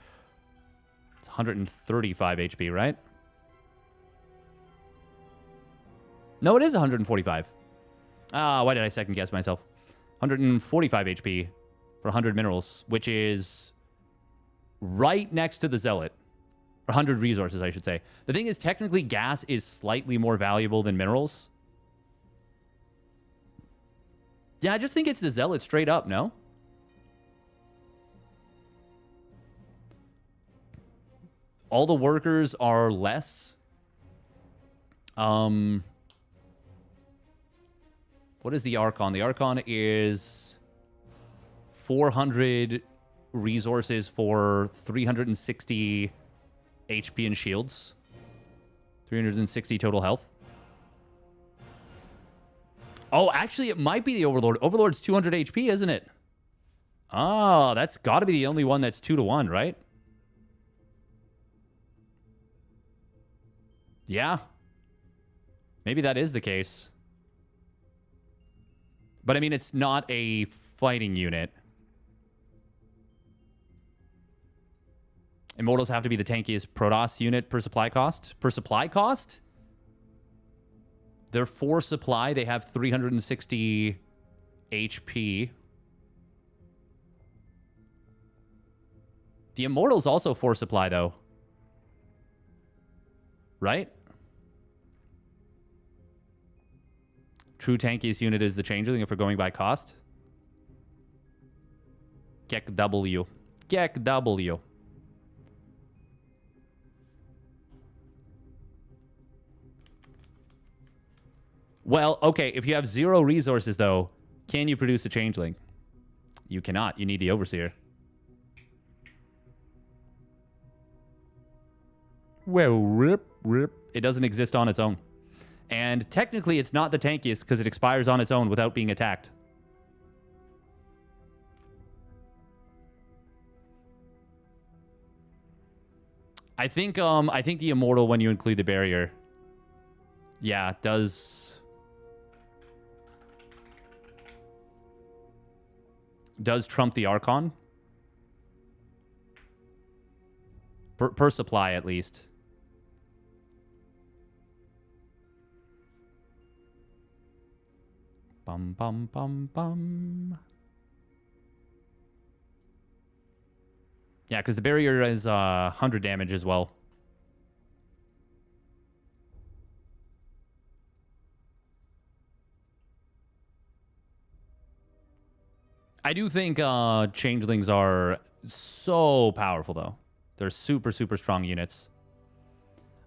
It's 135 HP, right? No, it is 145. Why did I second guess myself? 145 HP for 100 minerals, which is right next to the Zealot. Or 100 resources, I should say. The thing is, technically, gas is slightly more valuable than minerals. Yeah, I just think it's the Zealot straight up, no? All the workers are less. What is the Archon? The Archon is 400 resources for 360 HP and shields. 360 total health. Oh, actually, it might be the Overlord. Overlord's 200 HP, isn't it? Oh, that's got to be the only one that's 2-to-1, right? Yeah. Maybe that is the case. But I mean, it's not a fighting unit. Immortals have to be the tankiest Protoss unit per supply cost. Per supply cost? They're 4 supply. They have 360 HP. The Immortals also 4 supply, though. Right? True tankiest unit is the Changeling if we're going by cost. Gek W. Gek W. Well, okay, if you have 0 resources, though, can you produce a Changeling? You cannot. You need the Overseer. Well, rip. It doesn't exist on its own. And technically, it's not the tankiest because it expires on its own without being attacked. I think the Immortal, when you include the barrier, yeah, does trump the Archon. Per supply, at least. Bum, bum, bum, bum. Yeah, because the barrier is 100 damage as well. I do think changelings are so powerful, though. They're super, super strong units.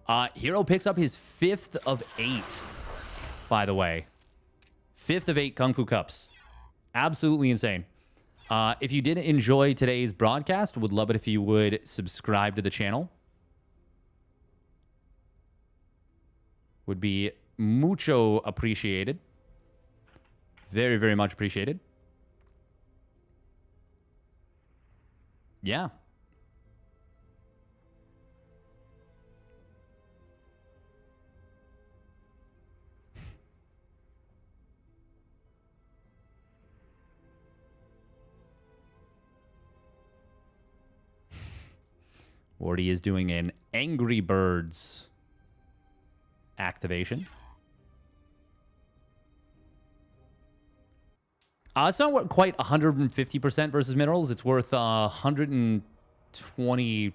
herO picks up his 5th of 8, by the way. 5th of 8 Kung Fu Cups. Absolutely insane. If you did enjoy today's broadcast, would love it if you would subscribe to the channel. Would be mucho appreciated. Very, very much appreciated. Yeah. Wardy is doing an Angry Birds activation. It's not quite 150% versus minerals. It's worth 120.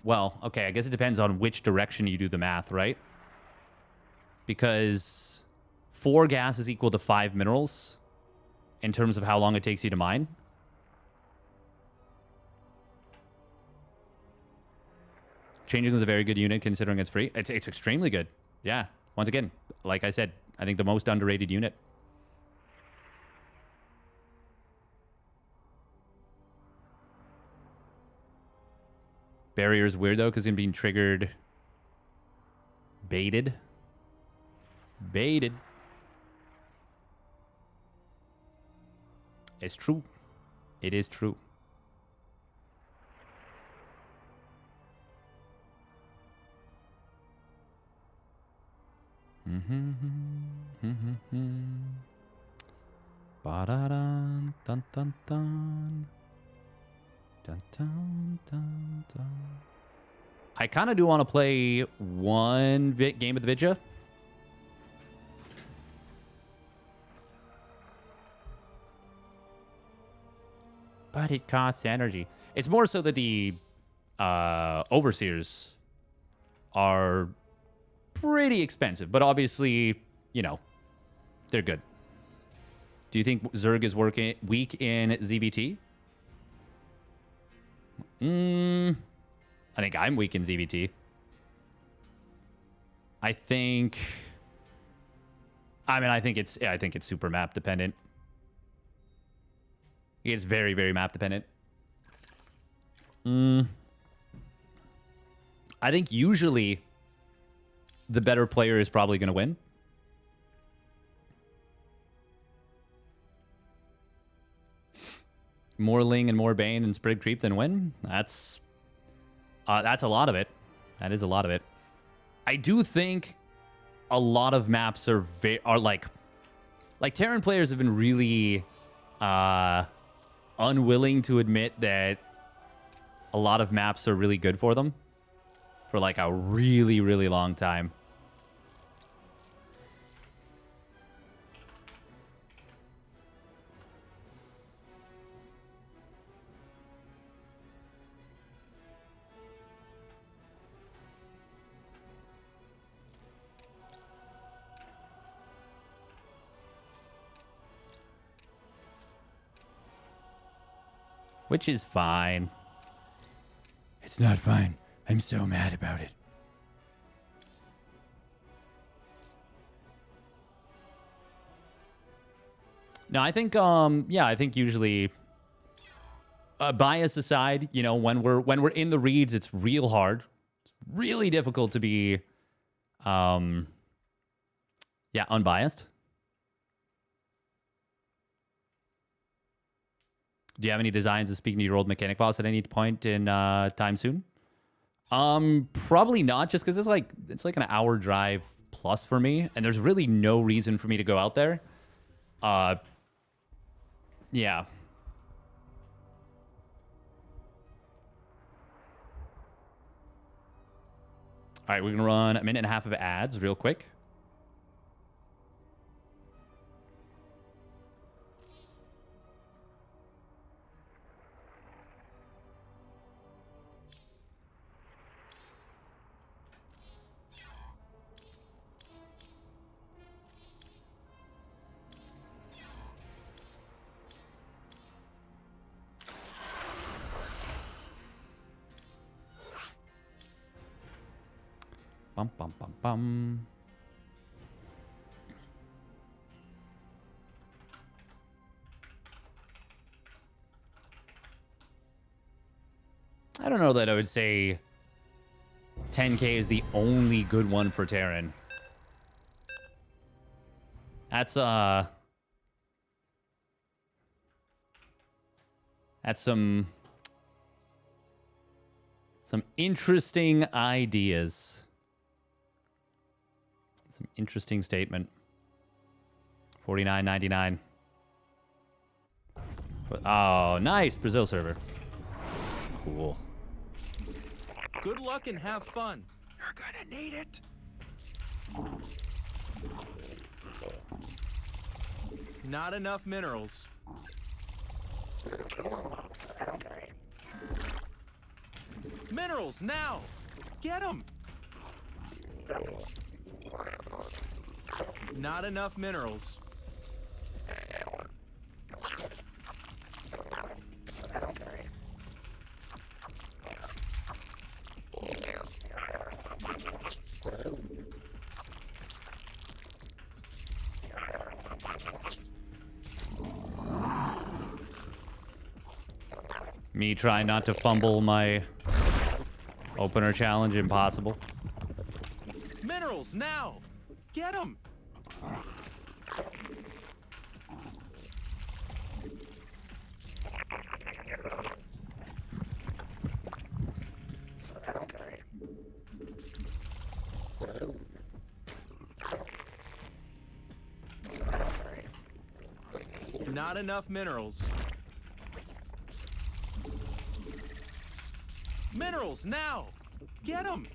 Well, okay, I guess it depends on which direction you do the math, right? Because 4 gas is equal to 5 minerals in terms of how long it takes you to mine. Changing is a very good unit considering it's free. It's extremely good. Yeah. Once again, like I said, I think the most underrated unit. Barrier is weird, though, because it's being triggered. Baited. Baited. It's true. It is true. Ba-da-dun, dun, dun, dun. Dun, dun, dun, dun. I kind of do want to play one game of the Vidya. But it costs energy. It's more so that the Overseers are pretty expensive, but obviously, you know, they're good. Do you think Zerg is weak in ZVT? I think I'm weak in ZVT. I think it's super map dependent. It's very, very map dependent. I think usually the better player is probably going to win. More Ling and more Bane and Sprig Creep than win. That's a lot of it. That is a lot of it. I do think a lot of maps are like Terran players have been really unwilling to admit that a lot of maps are really good for them for like a really, really long time. Which is fine. It's not fine. I'm so mad about it. No, I think yeah, I think usually bias aside, you know, when we're in the reads, it's real hard. It's really difficult to be yeah, unbiased. Do you have any designs of speaking to your old mechanic boss at any point in time soon? Probably not, just because it's like an hour drive plus for me, and there's really no reason for me to go out there. Yeah. All right, we're gonna run a minute and a half of ads real quick. Bum, bum, bum, bum. I don't know that I would say 10K is the only good one for Terran. That's some interesting ideas. Some interesting statement. 49.99. Oh, nice Brazil server. Cool. Good luck and have fun. You're gonna need it. Not enough minerals. Minerals now. Get them. Not enough minerals. Me trying not to fumble my opener challenge, impossible. Minerals now. Get them. Not enough minerals. Minerals now. Get them.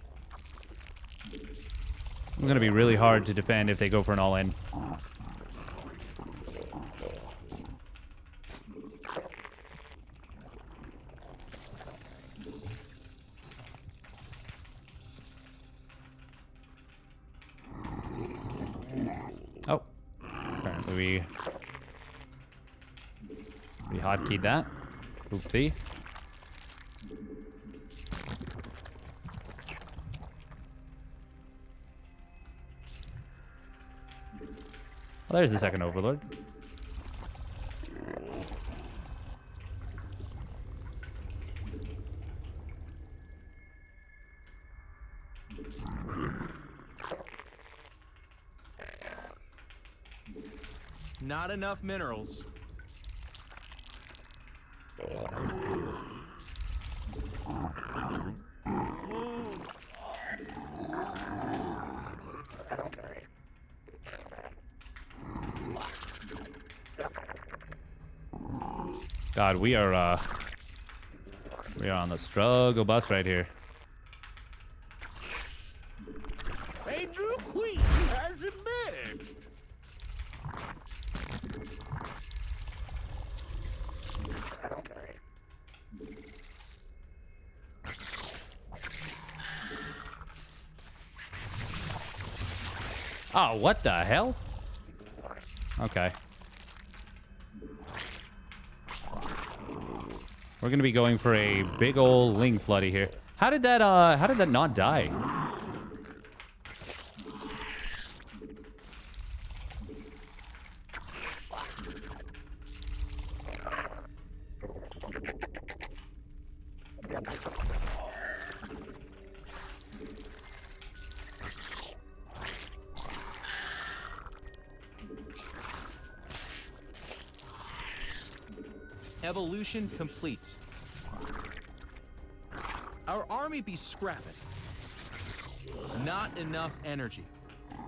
It's going to be really hard to defend if they go for an all-in. Oh. Apparently we hotkeyed that. Oopsie. Well, there's the second overlord. Not enough minerals. God, we are on the struggle bus right here. A new queen has emerged. Oh, what the hell? Okay. We're gonna be going for a big old Ling Floody here. How did that not die? Evolution complete. Our army be scrapping. Not enough energy.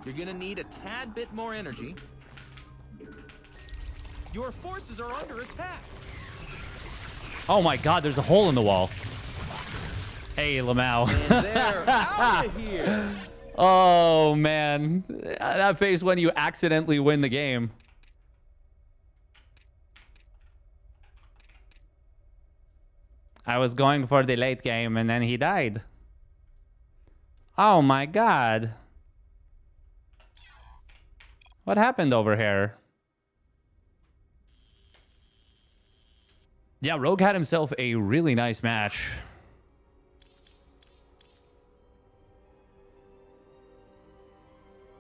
You're gonna need a tad bit more energy. Your forces are under attack. Oh my God, there's a hole in the wall. Hey, Lamau. And they're out of here. Oh man, that face when you accidentally win the game. I was going for the late game and then he died. Oh my God. What happened over here? Yeah, Rogue had himself a really nice match.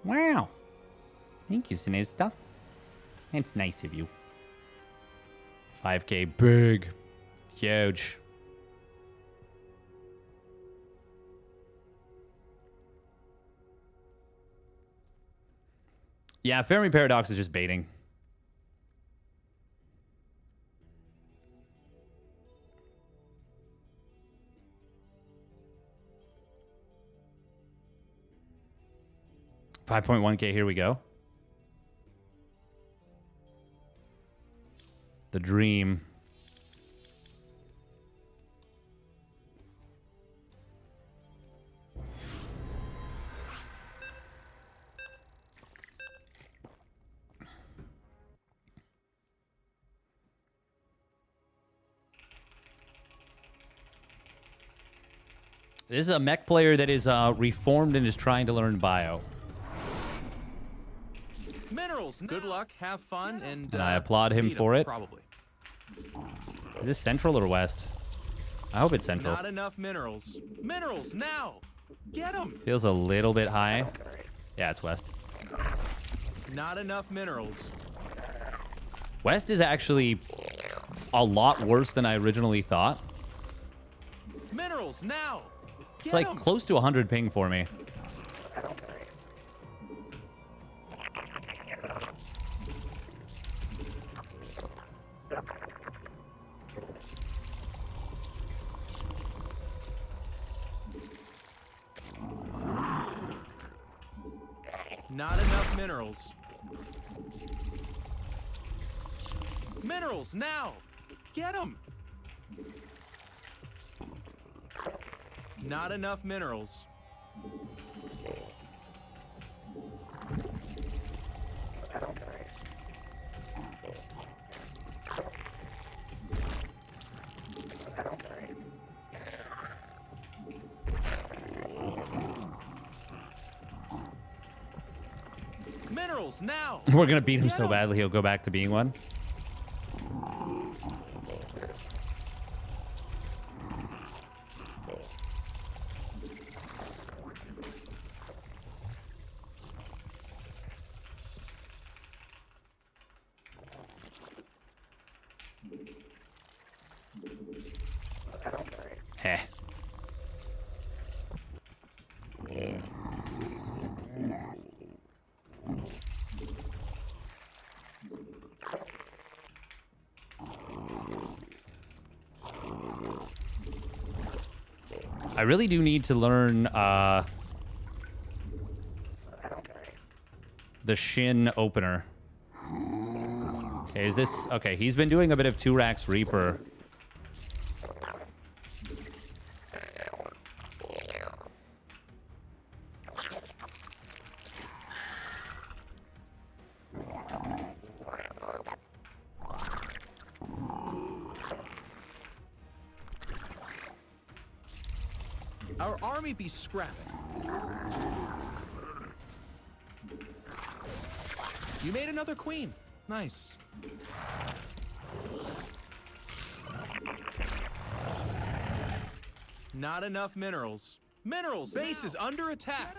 Wow. Thank you, Sinista. It's nice of you. 5K, big. Huge. Yeah, Fermi Paradox is just baiting. $5.1K, here we go. The dream. This is a mech player that is reformed and is trying to learn bio. Minerals. Good luck, have fun, and I applaud him beat 'em, for it. Probably. Is this central or west? I hope it's central. Not enough minerals. Minerals now. Get them. Feels a little bit high. Yeah, it's west. Not enough minerals. West is actually a lot worse than I originally thought. Minerals now. It's like close to 100 ping for me. Not enough minerals. Minerals now. Get them. Not enough minerals. Minerals now. We're gonna beat him so badly he'll go back to being one. Heh. I really do need to learn the Shin opener. Okay, is this... Okay, he's been doing a bit of 2-Rax Reaper. Our army be scrapping. You made another queen. Nice. Not enough minerals. Minerals! Base is under attack.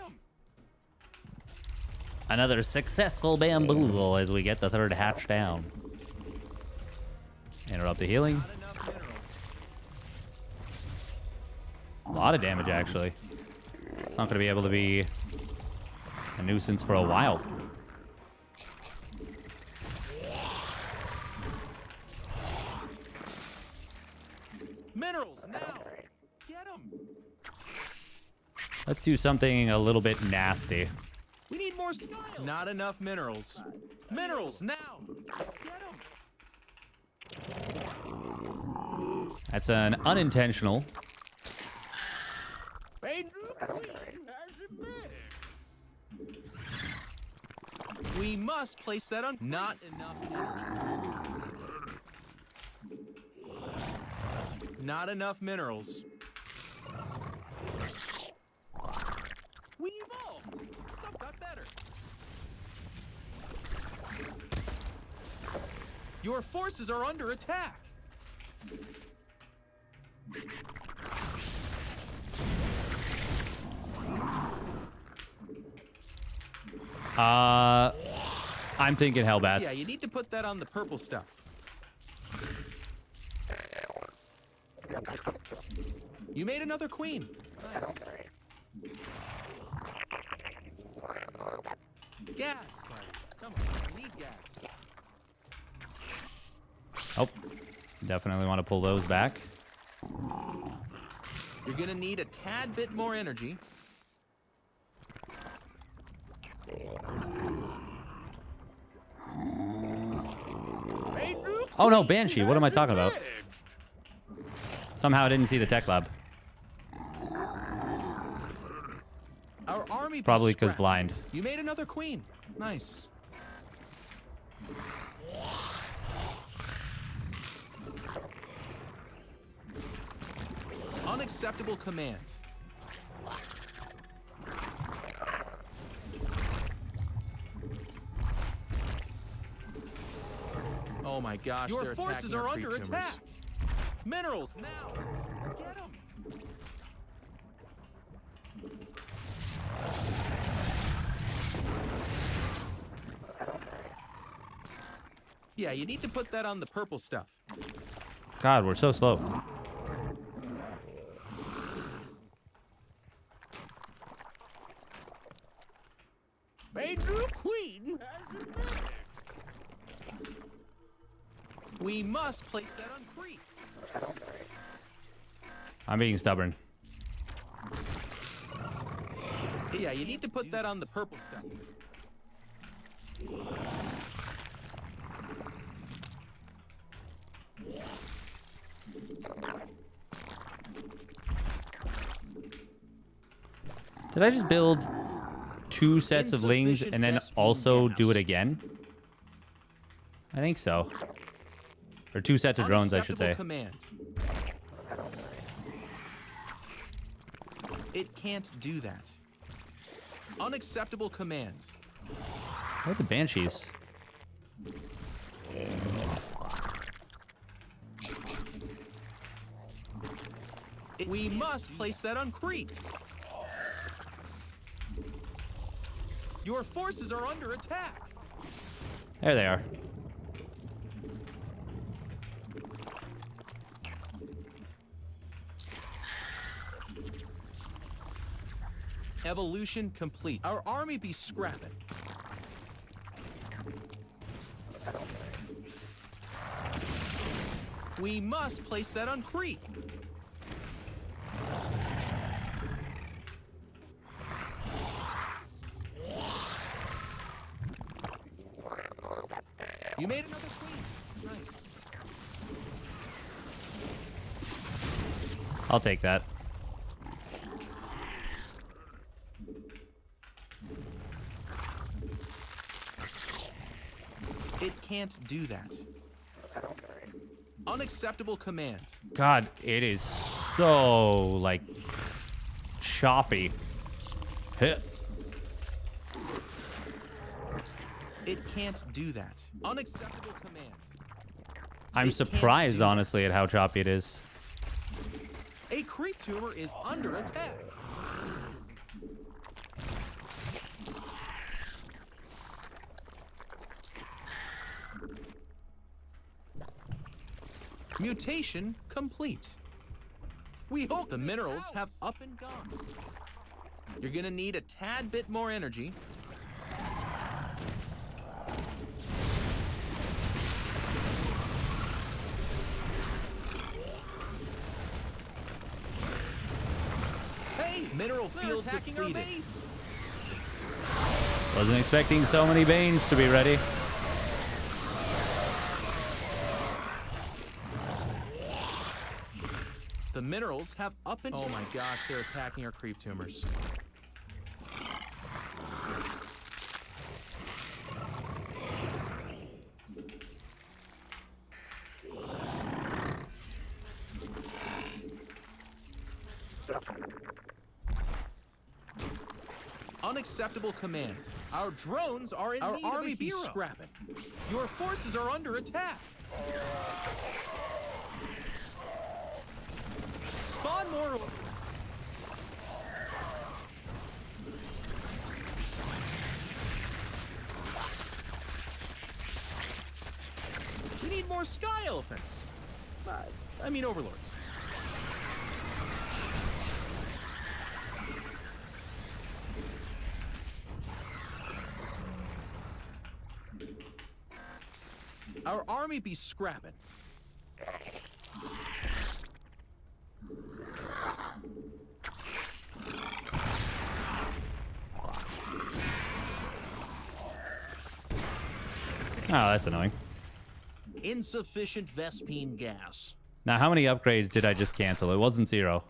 Another successful bamboozle as we get the 3rd hatch down. Interrupt the healing. Not enough minerals. A lot of damage, actually. It's not going to be able to be a nuisance for a while. Minerals now. Get them. Let's do something a little bit nasty. We need more style. Not enough minerals. Minerals now. Get them. That's an unintentional. A new queen has emerged. We must place that on. Not enough minerals. Not enough minerals. We evolved. Stuff got better. Your forces are under attack. I'm thinking Hellbats. Yeah, you need to put that on the purple stuff. You made another queen. Nice. Gas, buddy. Come on, we need gas. Oh, definitely want to pull those back. You're gonna need a tad bit more energy. A new Oh no, queen Banshee. What am I has talking about? emerged. Somehow I didn't see the tech lab. Our army be Probably because scrapped. blind. You made another queen. Nice. Unacceptable command. Oh my gosh, your forces are under attack. Minerals now. Get them. Yeah, you need to put that on the purple stuff. God, we're so slow. A new queen has emerged. We must place that on creep. I'm being stubborn. Yeah, you need to put that on the purple stuff. Did I just build 2 sets of lings Insufficient and then Vespene also gas. do it again? I think so. Or 2 sets of drones, I should say. Command. It can't do that. Unacceptable command. Where are the Banshees? We must place that on creep. Your forces are under attack. There they are. Evolution complete. Our army be scrapping. We must place that on creep. You made another queen. I'll take that. It can't do that. Unacceptable command. God, it is so, like, choppy. Heh. It can't do that. Unacceptable command. I'm It can't surprised, do that. honestly, at how choppy it is. A creep tumor is under attack. Mutation complete. We hope the minerals have up and gone. You're gonna need a tad bit more energy. Hey, mineral field attacking our depleted. base. Wasn't expecting so many Banes to be ready. The minerals have up and... Oh my gosh, they're attacking our creep tumors. Unacceptable command. Our drones are in Our need army of a be hero. Scrapping. Your forces are under attack. Spawn more. We need more sky elephants. I mean overlords. Our army be scrapping. Oh, that's annoying. Insufficient Vespine gas. Now, how many upgrades did I just cancel? It wasn't 0.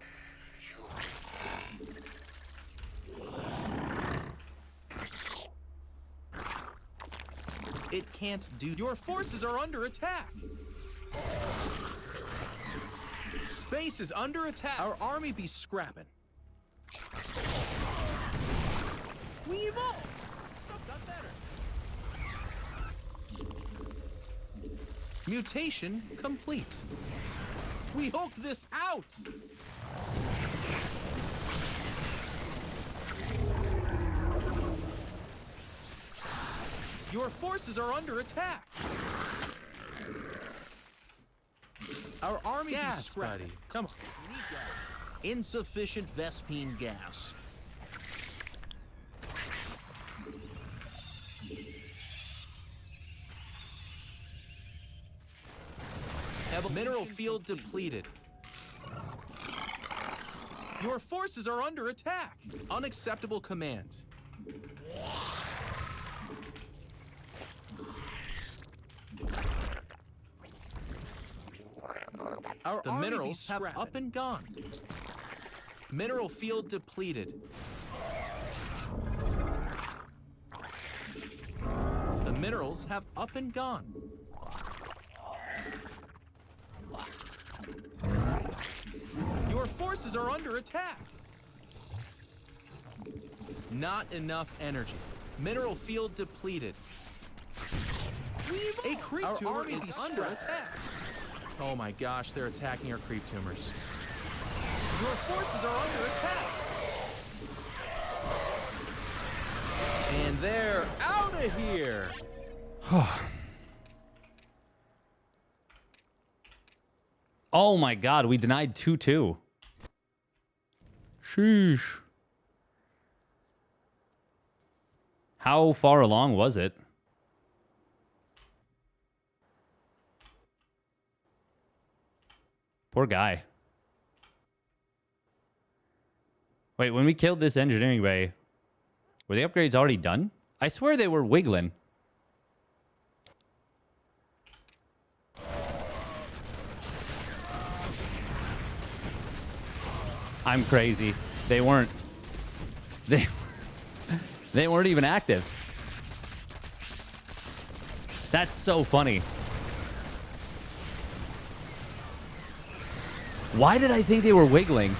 It can't do. Your forces are under attack. Base is under attack. Our army be scrapping. We evolved. Stuff got better. Mutation complete. We hulked this out. Your forces are under attack. Our army Gas, be scrapped. buddy. Come on. We need gas. Insufficient Vespine gas. Mineral field depleted. Your forces are under attack. Unacceptable command. The minerals have up and gone. Mineral field depleted. The minerals have up and gone. Your forces are under attack. Not enough energy. Mineral field depleted. A creep tumor is under attack. Oh my gosh, they're attacking our creep tumors. Your forces are under attack. And they're out of here. Oh my god, we denied 2-2. Sheesh. How far along was it? Poor guy. Wait, when we killed this engineering bay, were the upgrades already done? I swear they were wiggling. I'm crazy. They weren't. They weren't even active. That's so funny. Why did I think they were wiggling?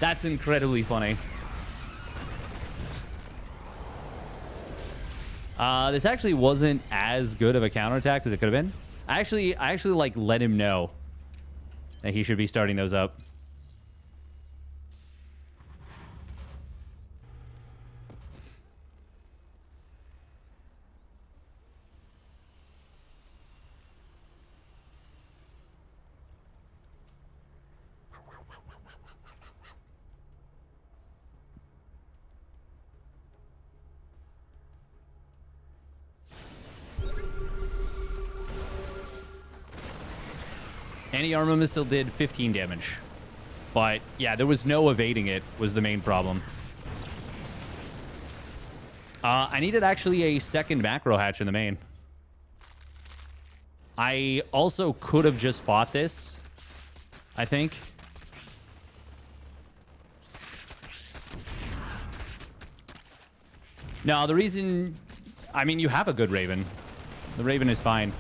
That's incredibly funny. This actually wasn't as good of a counterattack as it could have been. I actually like let him know that he should be starting those up. Anti-armor missile did 15 damage. But, yeah, there was no evading it was the main problem. I needed actually a second macro hatch in the main. I also could have just fought this, I think. No, the reason... I mean, you have a good Raven. The Raven is fine.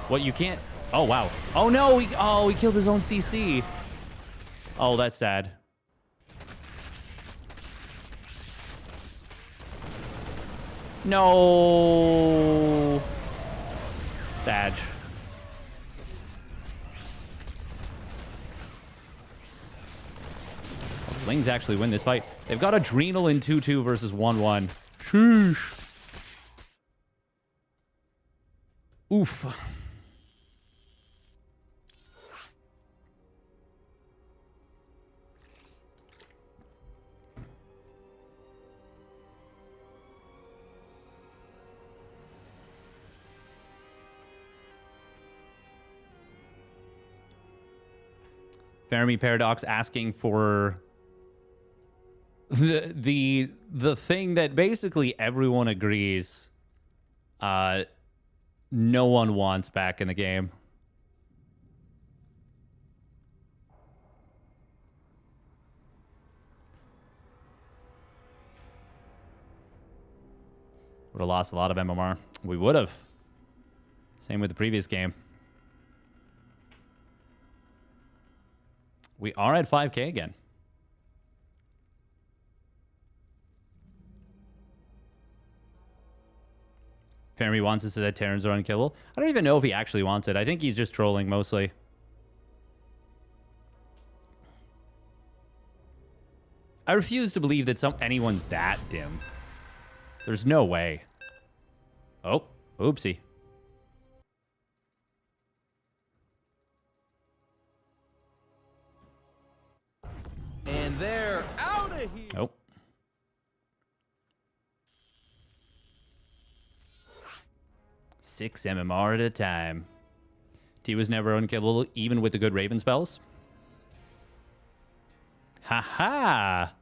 What you can't... Oh, wow. Oh, no. He killed his own CC. Oh, that's sad. No. Sad. The Lings actually win this fight. They've got Adrenal in 2-2 versus 1-1. Sheesh. Oof. Fermi Paradox asking for the thing that basically everyone agrees no one wants back in the game. Would have lost a lot of MMR. We would have. Same with the previous game. We are at 5K again. Fermi wants us so that Terrans are unkillable. I don't even know if he actually wants it. I think he's just trolling mostly. I refuse to believe that anyone's that dim. There's no way. Oh, oopsie. And they're out of here. Oh. Six MMR at a time. T was never unkillable, even with the good Raven spells. Ha-ha!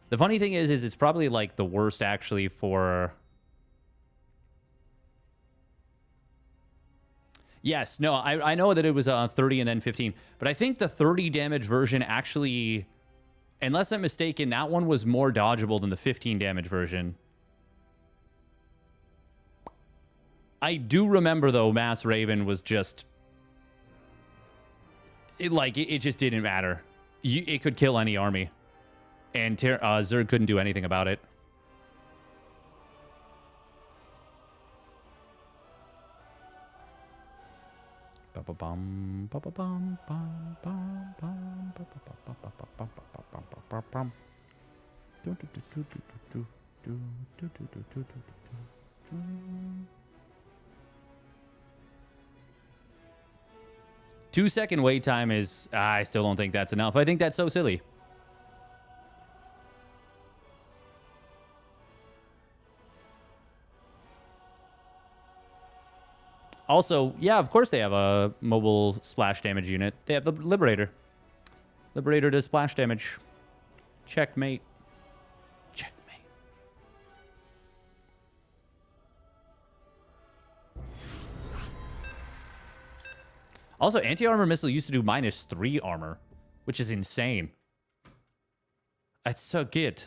The funny thing is it's probably like the worst actually for... Yes, no, I know that it was 30 and then 15, but I think the 30 damage version actually, unless I'm mistaken, that one was more dodgeable than the 15 damage version. I do remember, though, Mass Raven was just... It just didn't matter. It could kill any army. And Zerg couldn't do anything about it. Two-second wait time is... I still don't think that's enough. I think that's so silly. Also, yeah, of course they have a mobile splash damage unit. They have the Liberator. Liberator does splash damage. Checkmate. Checkmate. Also, anti-armor missile used to do -3 armor, which is insane. That's so good.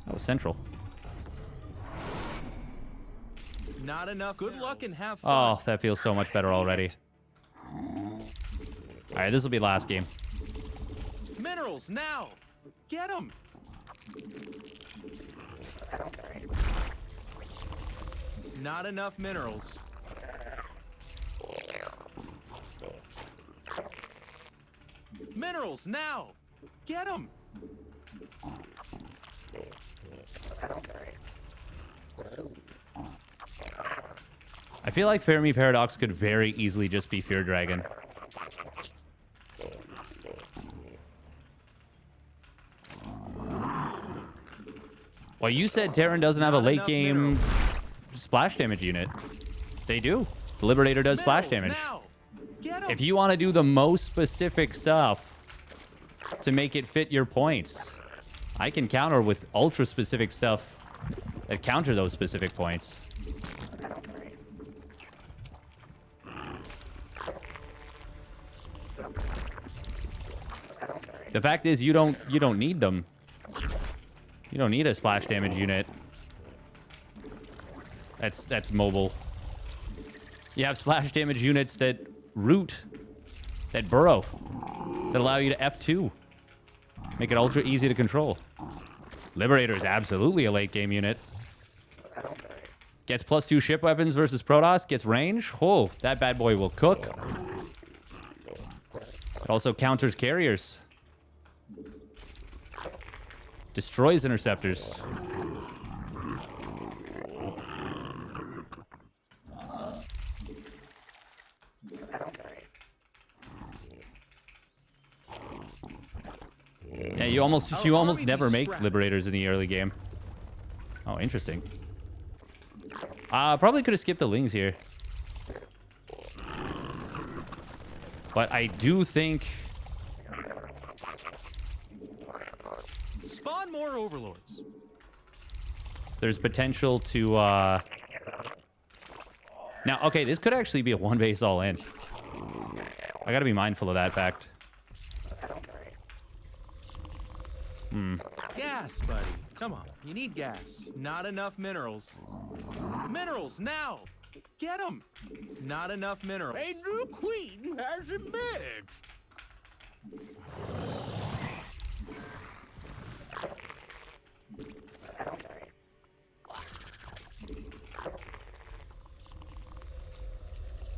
Oh, central. Not enough. Good luck and have fun. Oh, that feels so much better already. All right, this will be last game. Minerals now. Get them. Not enough minerals. Minerals now. Get them. I feel like Fermi Paradox could very easily just be Fear Dragon. Well, you said Terran doesn't have a late game splash damage unit. They do. The Liberator does splash damage. If you want to do the most specific stuff to make it fit your points, I can counter with ultra specific stuff that counter those specific points. The fact is, you don't need them. You don't need a splash damage unit. That's mobile. You have splash damage units that root, that burrow, that allow you to F2. Make it ultra easy to control. Liberator is absolutely a late game unit. Gets +2 ship weapons versus Protoss. Gets range. Oh, that bad boy will cook. It also counters carriers. Destroys interceptors. Yeah, you almost never make Liberators in the early game. Oh, interesting. Probably could have skipped the Lings here. But I do think... Spawn more Overlords. There's potential to... Now, okay, this could actually be a one base all in. I gotta be mindful of that fact. Gas, buddy. Come on. You need gas. Not enough minerals. Minerals now. Get them. Not enough minerals. A new queen has emerged.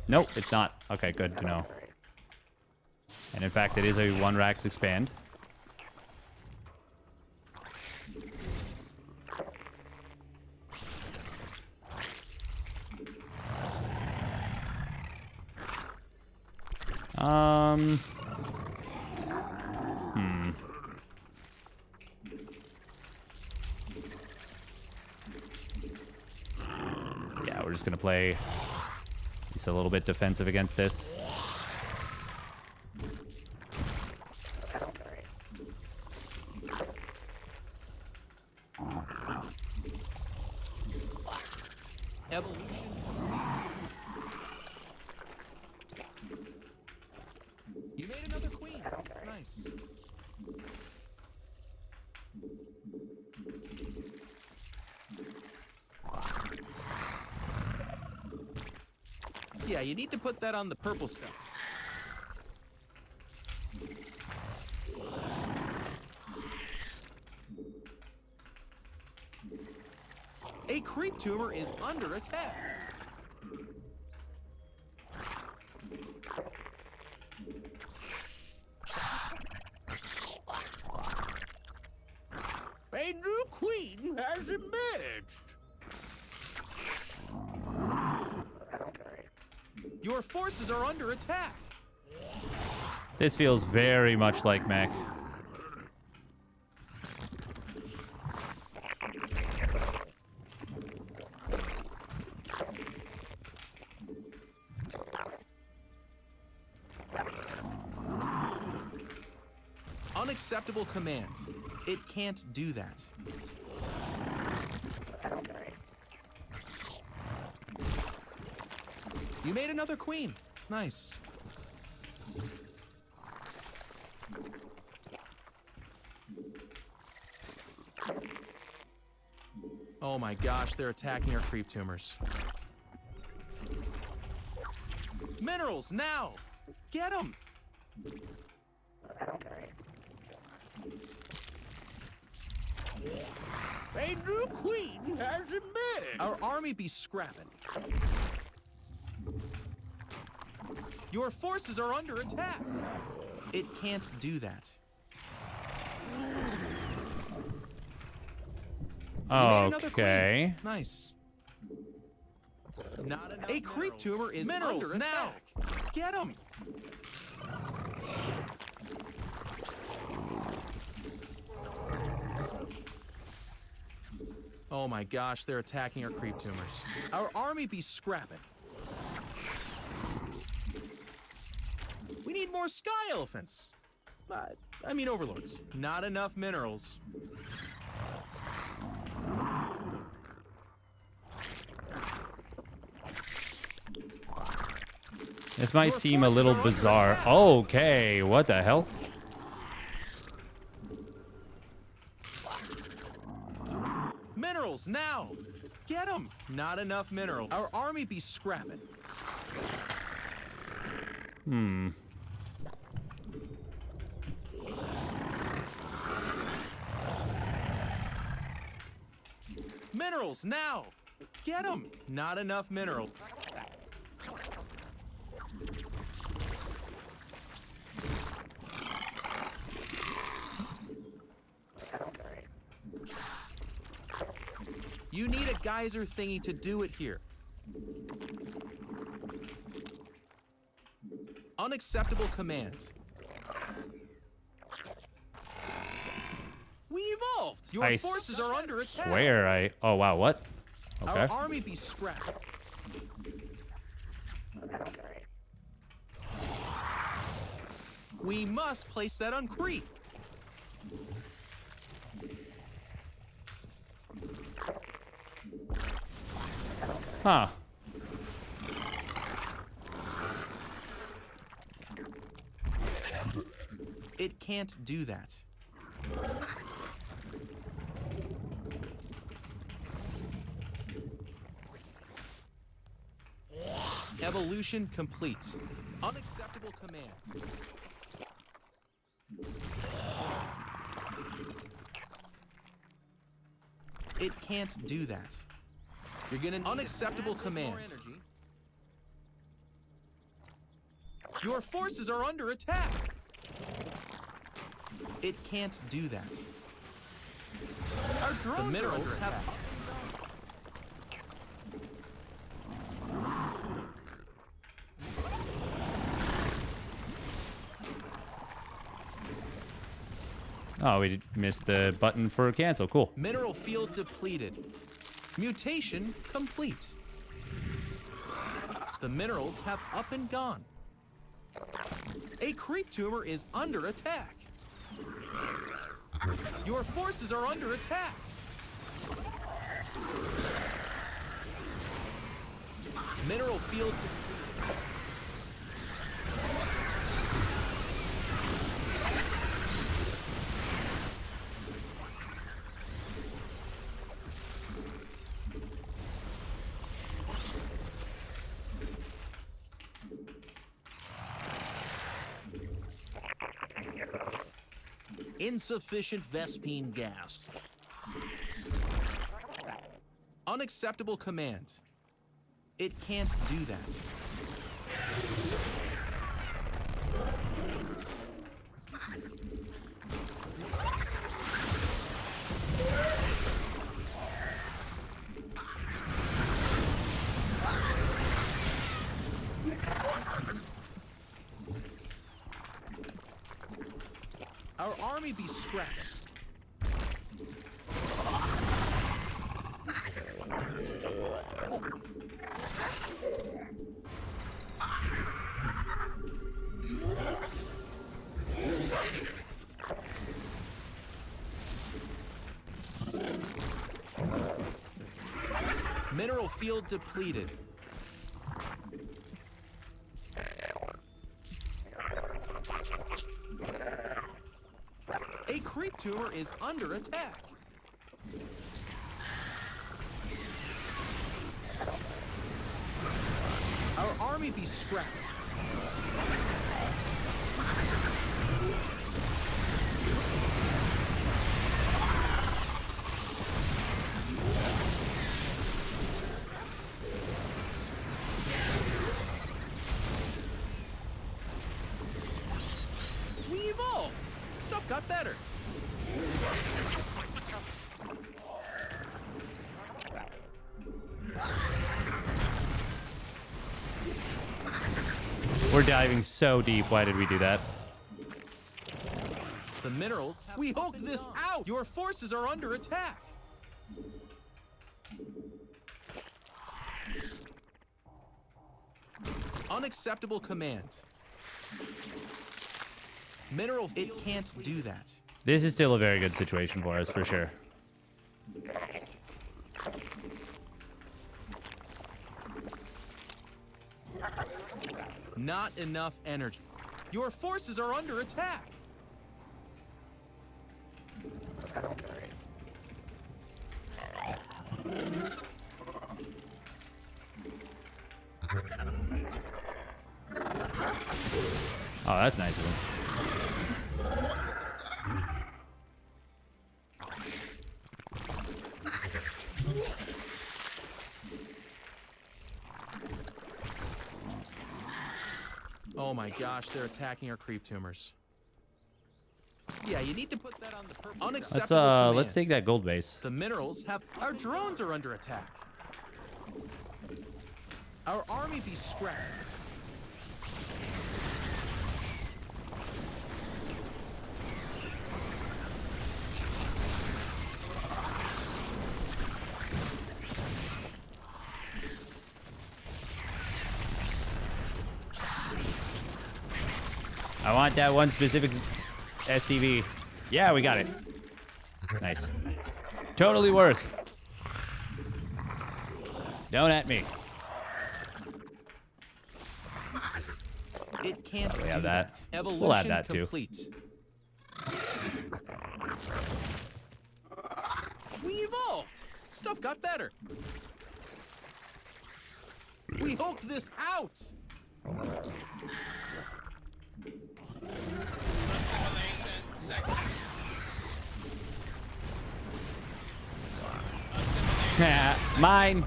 Nope, it's not. Okay, good to know. And in fact, it is a 1 Rax expand. Yeah, we're just gonna play just a little bit defensive against this. Evolution. You made another queen. Nice. Yeah, you need to put that on the purple stuff. A creep tumor is under attack. A new queen has emerged. Your forces are under attack. This feels very much like mech. Unacceptable command. It can't do that. You made another queen. Nice. Oh my gosh, they're attacking our creep tumors. Minerals, now! Get them! A new queen has emerged. Our army be scrapping. Your forces are under attack. It can't do that. You made another Okay. queen. Nice. Not enough. A creep tumor is minerals under attack. Get him. Oh my gosh, they're attacking our creep tumors. Our army be scrapping. We need more sky elephants. I mean overlords. Not enough minerals. This might seem a little bizarre. Okay, what the hell? Minerals, now! Get them! Not enough minerals. Our army be scrapping. Minerals, now! Get them! Not enough minerals. You need a geyser thingy to do it here. Unacceptable command. We evolved. Your I forces are under attack. swear I... Oh, wow, what? Okay. Our army be scrapped. We must place that on creep. Huh. It can't do that. Evolution complete. Unacceptable command. It can't do that. You're gonna need unacceptable command. Your forces are under attack. It can't do that. Our drones the minerals have. Oh, we missed the button for cancel. Cool. Mineral field depleted. Mutation complete. The minerals have up and gone. A creep tumor is under attack. Your forces are under attack. Mineral field depleted. Insufficient Vespine gas. Unacceptable command. It can't do that. Our army be scrapping. Mineral field depleted. tumor is under attack. Our army be scrapped. We evolved. Stuff got better. We're diving so deep. Why did we do that? The minerals. We hoked this out. Your forces are under attack. Unacceptable command. Mineral. It can't do that. This is still a very good situation for us, for sure. Not enough energy. Your forces are under attack. Oh, that's nice of him. Oh my gosh, they're attacking our creep tumors. Yeah, you need to put that on the purple. Unacceptable Let's take that gold base. The minerals have. Our drones are under attack. Our army be scrapped. I want that one specific SCV. Yeah, we got it. Nice. Totally worth. Don't at me. It can't We do have that. Evolution We'll add that complete. too. We evolved. Stuff got better. We hoked this out. Mine.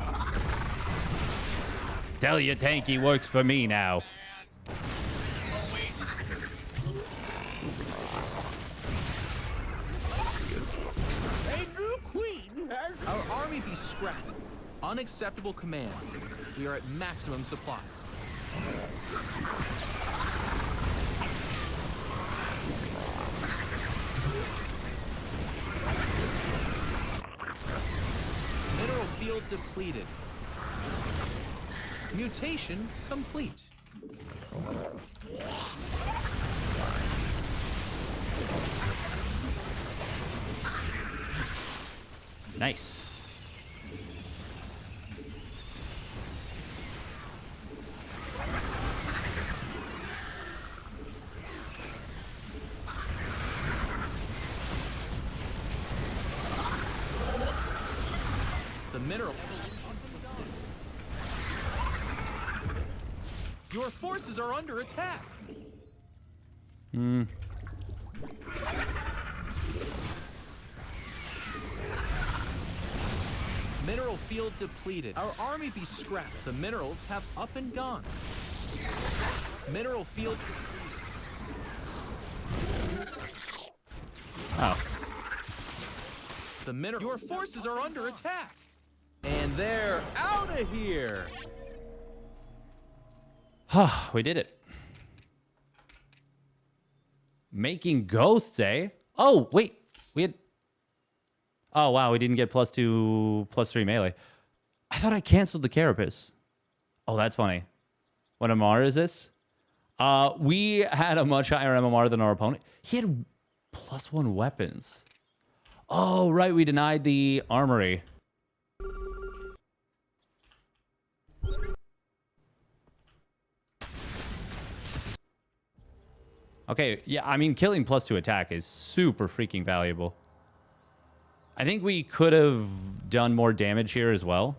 Tell your tanky works for me now. A new queen has Our army be scrapped. Unacceptable command. We are at maximum supply. Mineral field depleted. Mutation complete. Nice. The mineral. Your forces are under attack. Mineral field depleted. Our army be scrapped. The minerals have up and gone. Mineral field. Oh. The mineral. Your forces are under attack. And they're out of here. We did it. Making ghosts, eh? Oh, wait. We had... Oh, wow. We didn't get +2, +3 melee. I thought I canceled the Carapace. Oh, that's funny. What MMR is this? We had a much higher MMR than our opponent. He had +1 weapons. Oh, right. We denied the armory. Okay, yeah, I mean, killing +2 attack is super freaking valuable. I think we could have done more damage here as well.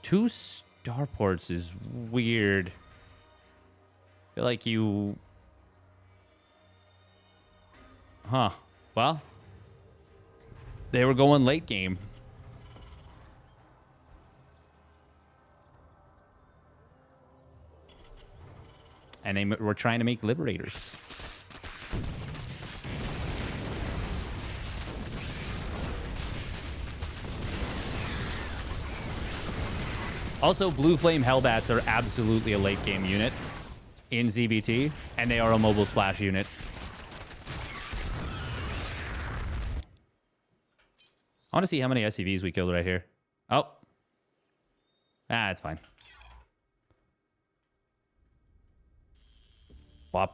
2 starports is weird. I feel like you... Huh. Well, they were going late game. And they were trying to make liberators. Also, Blue Flame Hellbats are absolutely a late game unit in ZVT, and they are a mobile splash unit. I want to see how many SCVs we killed right here. Oh. Ah, it's fine. Yeah,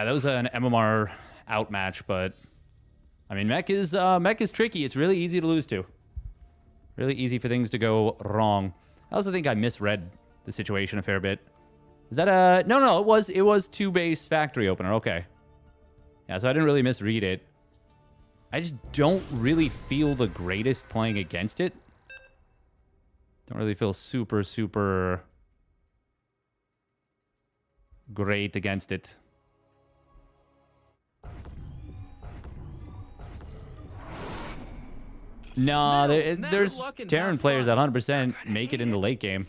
that was an MMR outmatch, but I mean, mech is tricky. It's really easy to lose to. Really easy for things to go wrong. I also think I misread the situation a fair bit. Is that a... No, it was 2-base factory opener. Okay. Yeah, so I didn't really misread it. I just don't really feel the greatest playing against it. Don't really feel super, super great against it. No, there's Terran players that 100% make it in the late game.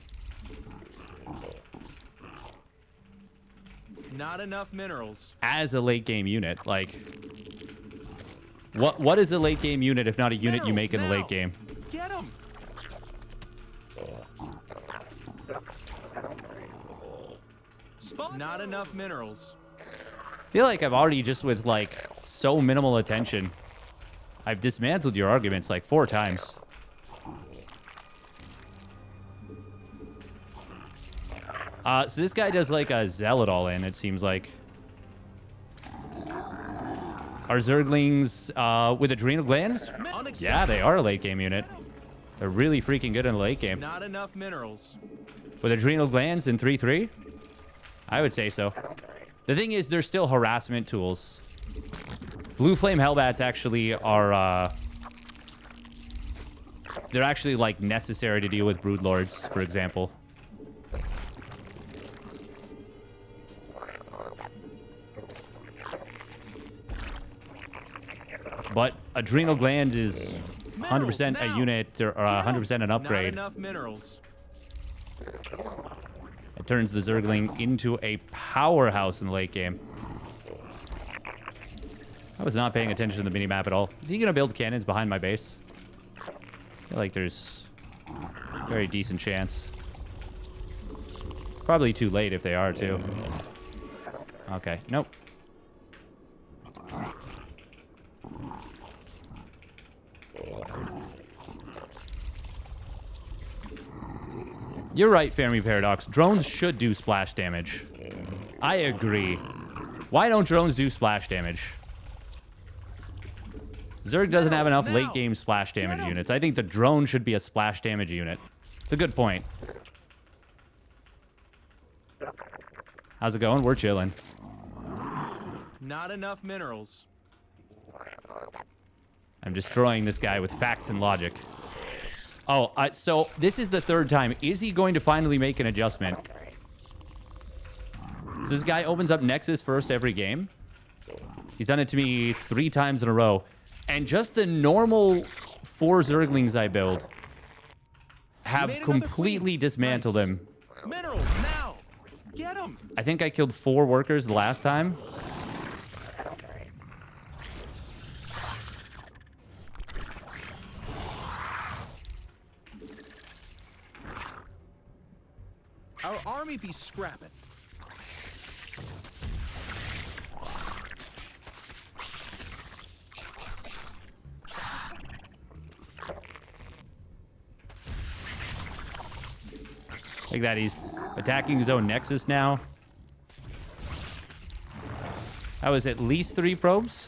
Not enough minerals. As a late game unit, like, what is a late game unit if not a unit you make in the late game? Get him. Not enough minerals. I feel like I've already just with like so minimal attention, I've dismantled your arguments like 4 times. So this guy does like a zealot all in, it seems like. Are Zerglings with adrenal glands? Yeah, they are a late game unit. They're really freaking good in the late game. Not enough minerals. With adrenal glands in 3-3? I would say so. The thing is, they're still harassment tools. Blue Flame Hellbats actually are... they're actually, like, necessary to deal with Broodlords, for example. But Adrenal Gland is 100% a unit, or 100% an upgrade. Not enough minerals. It turns the Zergling into a powerhouse in the late game. I was not paying attention to the minimap at all. Is he going to build cannons behind my base? I feel like there's a very decent chance. Probably too late if they are, too. Okay, nope. You're right, Fermi Paradox. Drones should do splash damage. I agree. Why don't drones do splash damage? Zerg doesn't have enough late-game splash damage units. I think the drone should be a splash damage unit. It's a good point. How's it going? We're chilling. Not enough minerals. I'm destroying this guy with facts and logic. Oh, so this is the 3rd time. Is he going to finally make an adjustment? So this guy opens up Nexus first every game. He's done it to me 3 times in a row. And just the normal 4 Zerglings I build have completely dismantled him. Minerals now. Get him. I think I killed 4 workers the last time. Our army be scrapping. Like that, he's attacking his own Nexus now. That was at least 3 probes.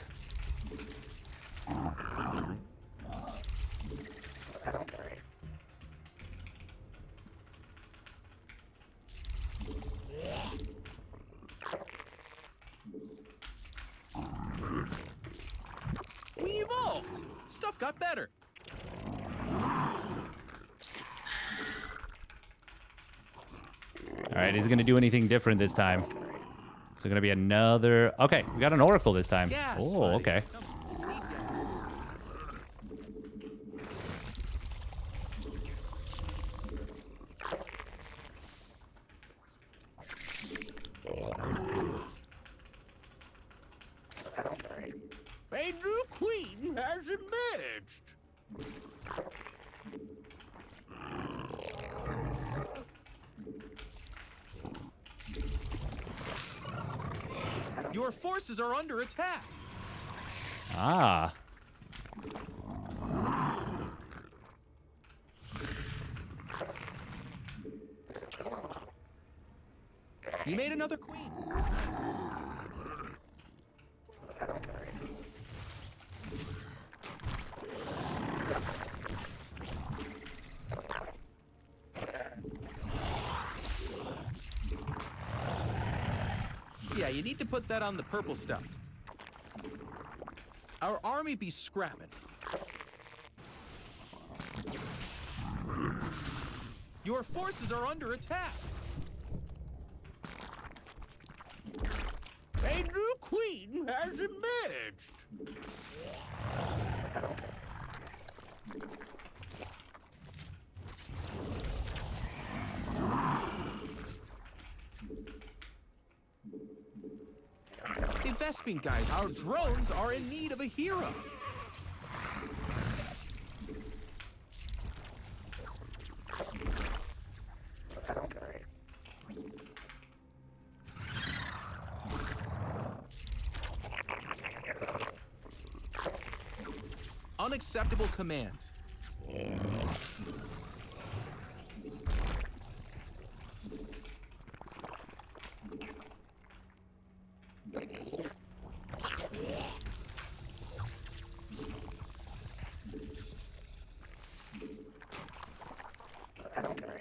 Stuff got better. All right, is it going to do anything different this time? So going to be another... Okay, we got an Oracle this time. Gas, Oh, buddy. okay. Come on, need gas. A new queen has emerged. Your forces are under attack. Ah. You made another queen. Yeah, you need to put that on the purple stuff. Our army be scrapping. Your forces are under attack. A new queen has emerged. The Vespine guys, our drones are in need of a hero. Unacceptable command.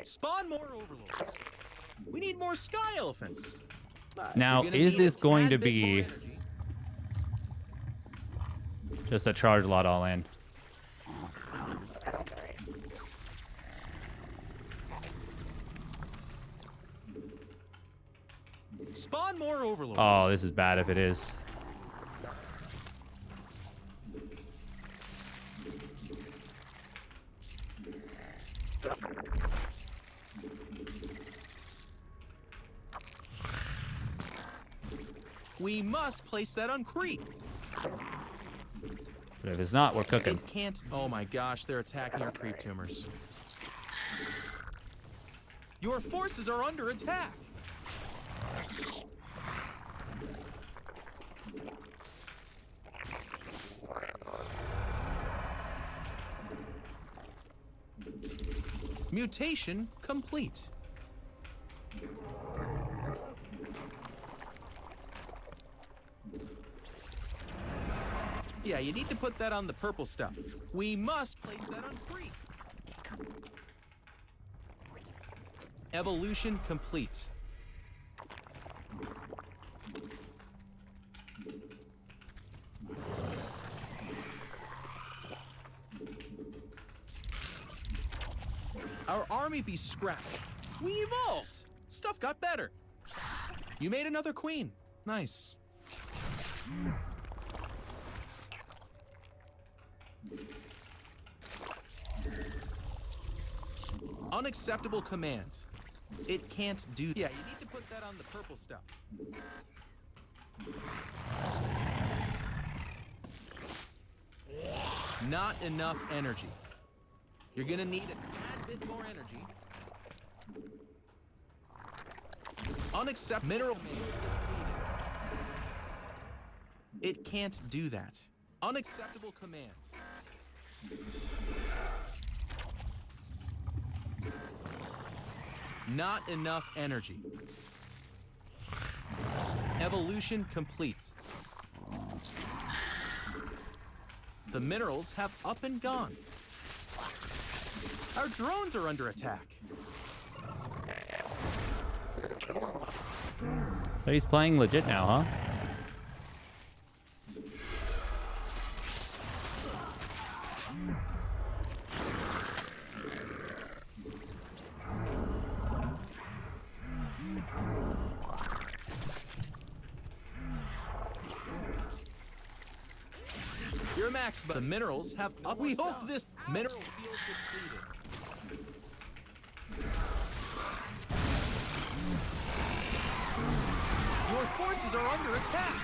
Spawn more overlords. We need more sky elephants. Now, You're gonna is need a this going to tad bit more be energy. just a charge lot all in? Spawn more overlords. Oh, this is bad if it is. We must place that on creep. But if it's not, we're cooking. It can't. Oh my gosh, they're attacking our creep tumors. Your forces are under attack. Mutation complete. Yeah, you need to put that on the purple stuff. We must place that on creep. Evolution complete. Our army be scrapped. We evolved. Stuff got better. You made another queen. Nice. Unacceptable command. It can't do. Yeah, you need to put that on the purple stuff. Not enough energy. You're gonna need a tad bit more energy. Unacceptable mineral man. It can't do that. Unacceptable command. Not enough energy. Evolution complete. The minerals have up and gone. Our drones are under attack. So he's playing legit now, huh? You're max, but the minerals have up. We hope this mineral field depleted. Your forces are under attack.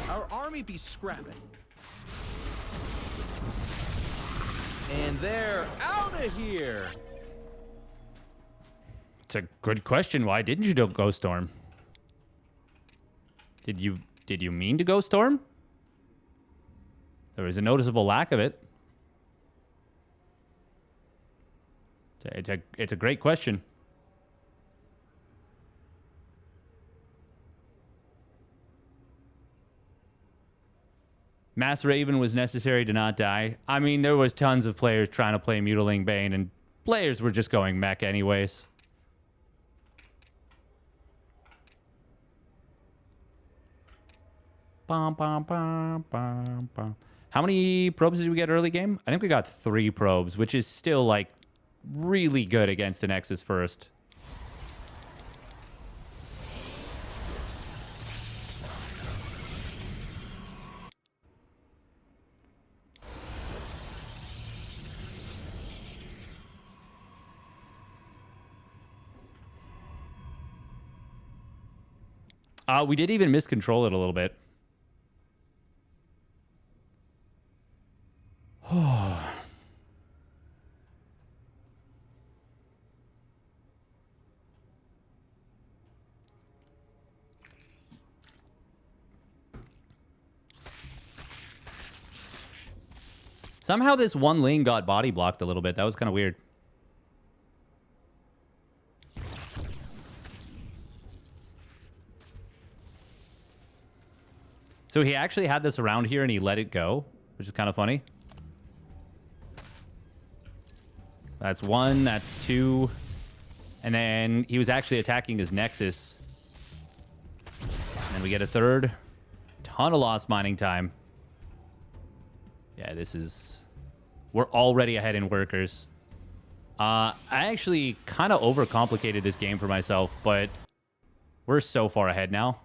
Our army be scrapping. And they're out of here. It's a good question. Why didn't you go storm? Did you mean to go storm? There was a noticeable lack of it. It's a great question. Mass Raven was necessary to not die. I mean, there was tons of players trying to play Mutiling Bane, and players were just going mech anyways. Bum, bum, bum, bum, bum. How many probes did we get early game? I think we got 3 probes, which is still, like, really good against an Nexus first. We did even miscontrol it a little bit. Somehow this one lane got body blocked a little bit. That was kind of weird. So he actually had this around here and he let it go, which is kind of funny. That's 1, that's 2. And then he was actually attacking his Nexus. And then we get a 3rd. Ton of lost mining time. Yeah, this is... We're already ahead in workers. I actually kind of overcomplicated this game for myself, but we're so far ahead now.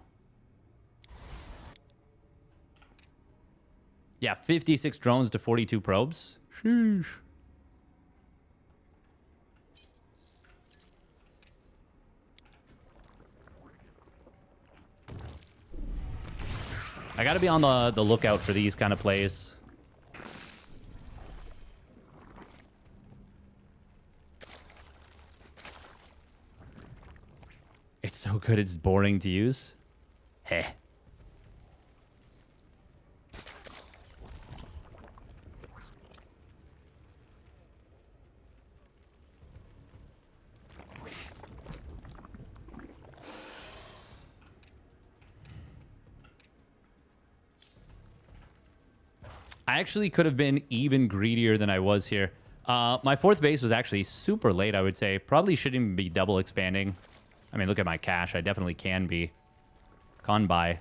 Yeah, 56 drones to 42 probes. Sheesh. I gotta be on the lookout for these kind of plays. It's so good, it's boring to use. Heh. I actually could have been even greedier than I was here. My 4th base was actually super late, I would say. Probably shouldn't even be double expanding. I mean, look at my cash. I definitely can be. Con buy.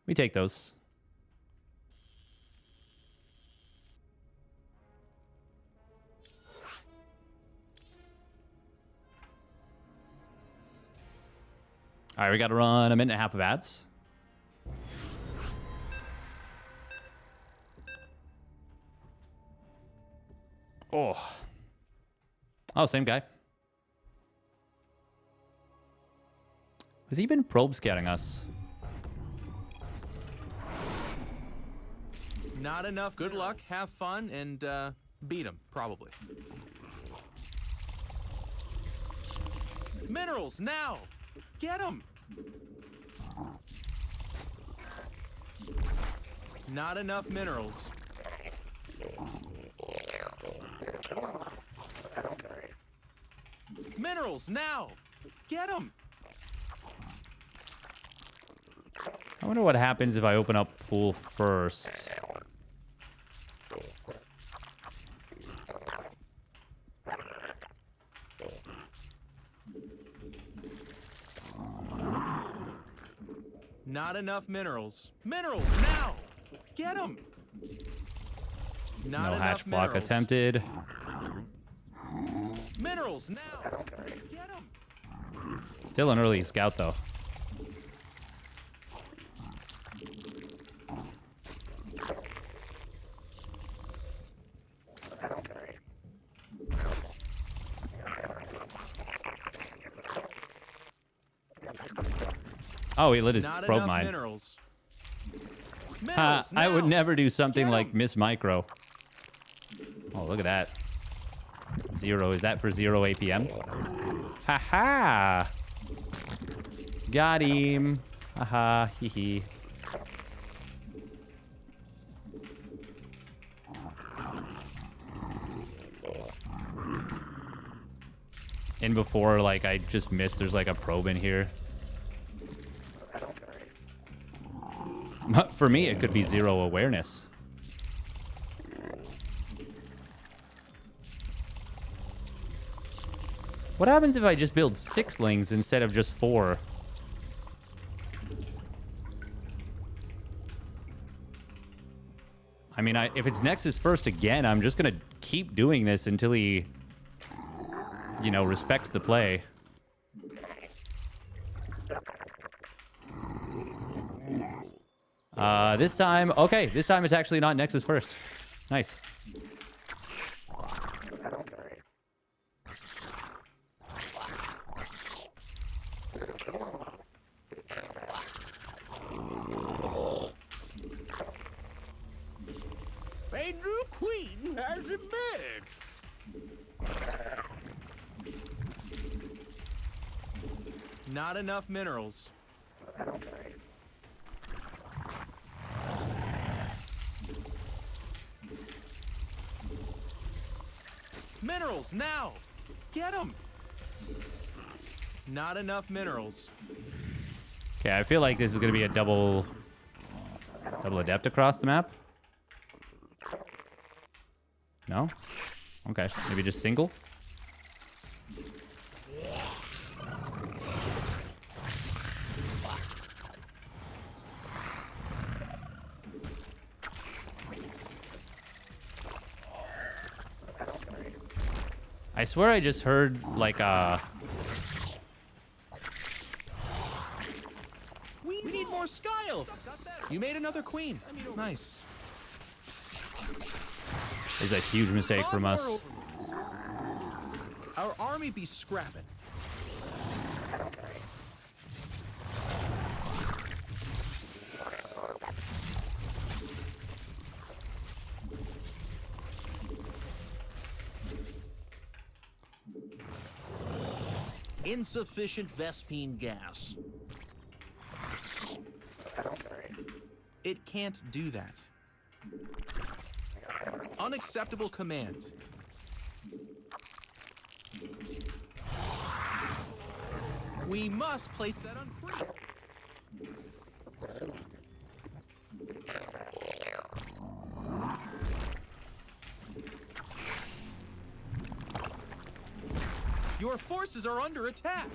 We take those. All right, we got to run 1.5 minutes of ads. Oh, same guy. Has he been probe scouting us? Not enough. Good luck, have fun, and beat him, probably. Minerals, now! Get him! Not enough minerals. Minerals, now! Get him! Oh, wonder what happens if I open up pool first. Not enough minerals. Minerals now! Get them! Not No enough hatch block minerals. attempted. Minerals now! Get them! Still an early scout, though. Oh, he lit his Not probe enough mine. minerals. Ha, Minerals I would now! never do something Get like 'em. Miss Micro. Oh, look at that. 0. Is that for 0 APM? Ha-ha! Got him. Haha, hee-hee. And before, like, I just missed, there's like a probe in here. For me, it could be 0 awareness. What happens if I just build 6-lings instead of just 4? I mean, if it's Nexus first again, I'm just going to keep doing this until he, you know, respects the play. This time, okay, this time it's actually not Nexus first. Nice. A new queen has emerged. Not enough minerals. Minerals now! Get them! Not enough minerals. Okay, I feel like this is going to be a double adept across the map. No? Okay, maybe just single. I swear I just heard like We need more sky elf. You made another queen. Nice. is a huge mistake from us. Our army be scrapping. Insufficient Vespine gas. It can't do that. Unacceptable command. We must place that on free. Your forces are under attack.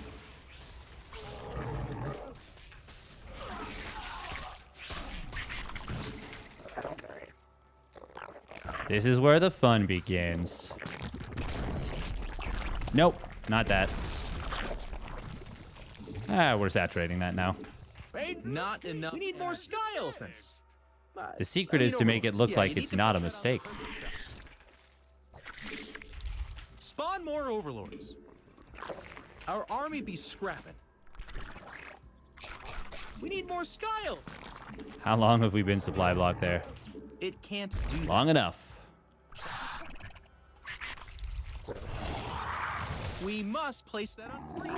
This is where the fun begins. Nope, not that. Ah, we're saturating that now. Not enough. We need more sky elephants. The secret is to make it look like it's not a mistake. Spawn more overlords. Our army be scrapping. We need more sky elephants. How long have we been supply blocked there? It can't do that. Long enough. We must place that on free.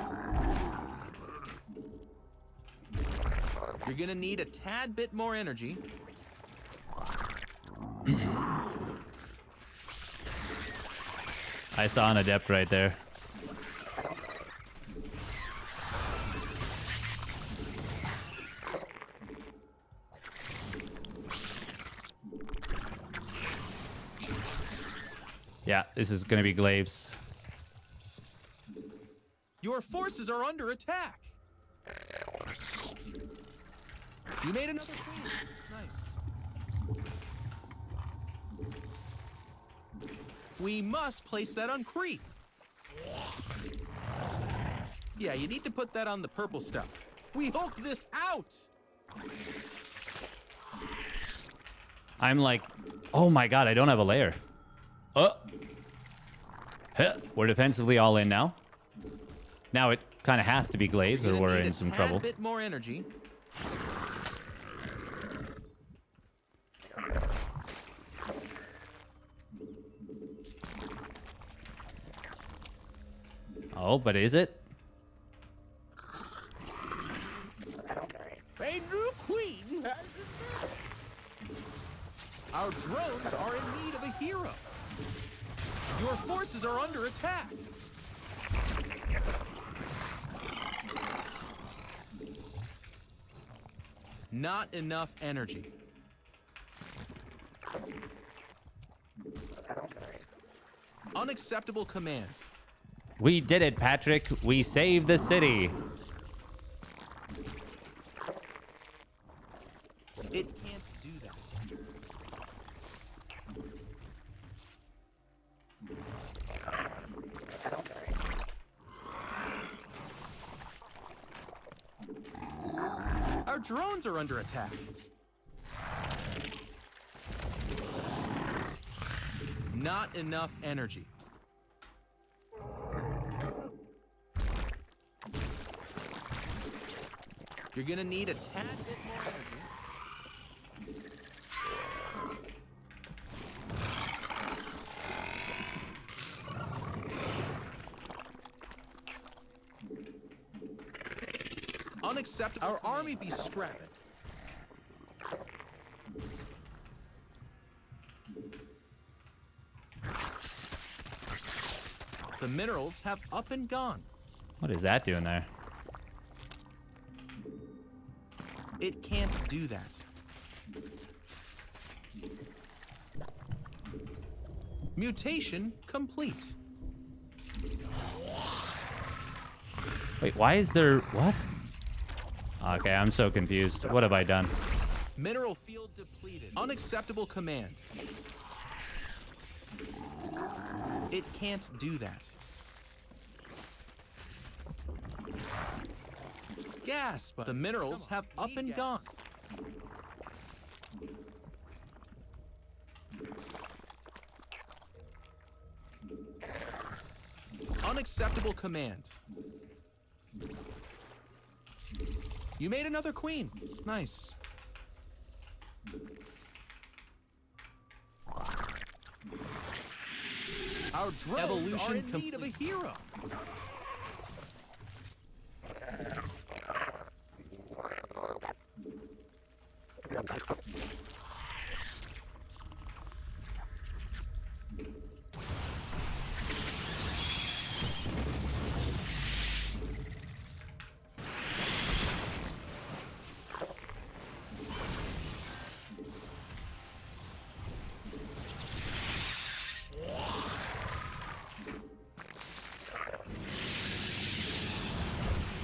You're gonna need a tad bit more energy. I saw an adept right there. Yeah, this is going to be Glaives. Your forces are under attack. You made another queen. Nice. We must place that on creep. Yeah, you need to put that on the purple stuff. We hulked this out. I'm like, oh my god, I don't have a layer. Oh. Huh. We're defensively all in now. Now it kind of has to be Glaives or we're in some trouble. A bit more energy. Oh, but is it? A new queen has emerged. Our drones are in need of a hero. Your forces are under attack. Not enough energy. Unacceptable command. We did it, Patrick. We saved the city. It can't do that. Our drones are under attack. Not enough energy. You're gonna need a tad bit more energy. Unacceptable. Our army be scrapping. The minerals have up and gone. What is that doing there? It can't do that. Mutation complete. Wait, why is there... What? Okay, I'm so confused. What have I done? Mineral field depleted. Unacceptable command. It can't do that. Gasp! The minerals have up and gone. Unacceptable command. You made another queen. Nice. Our drones are in need of a hero.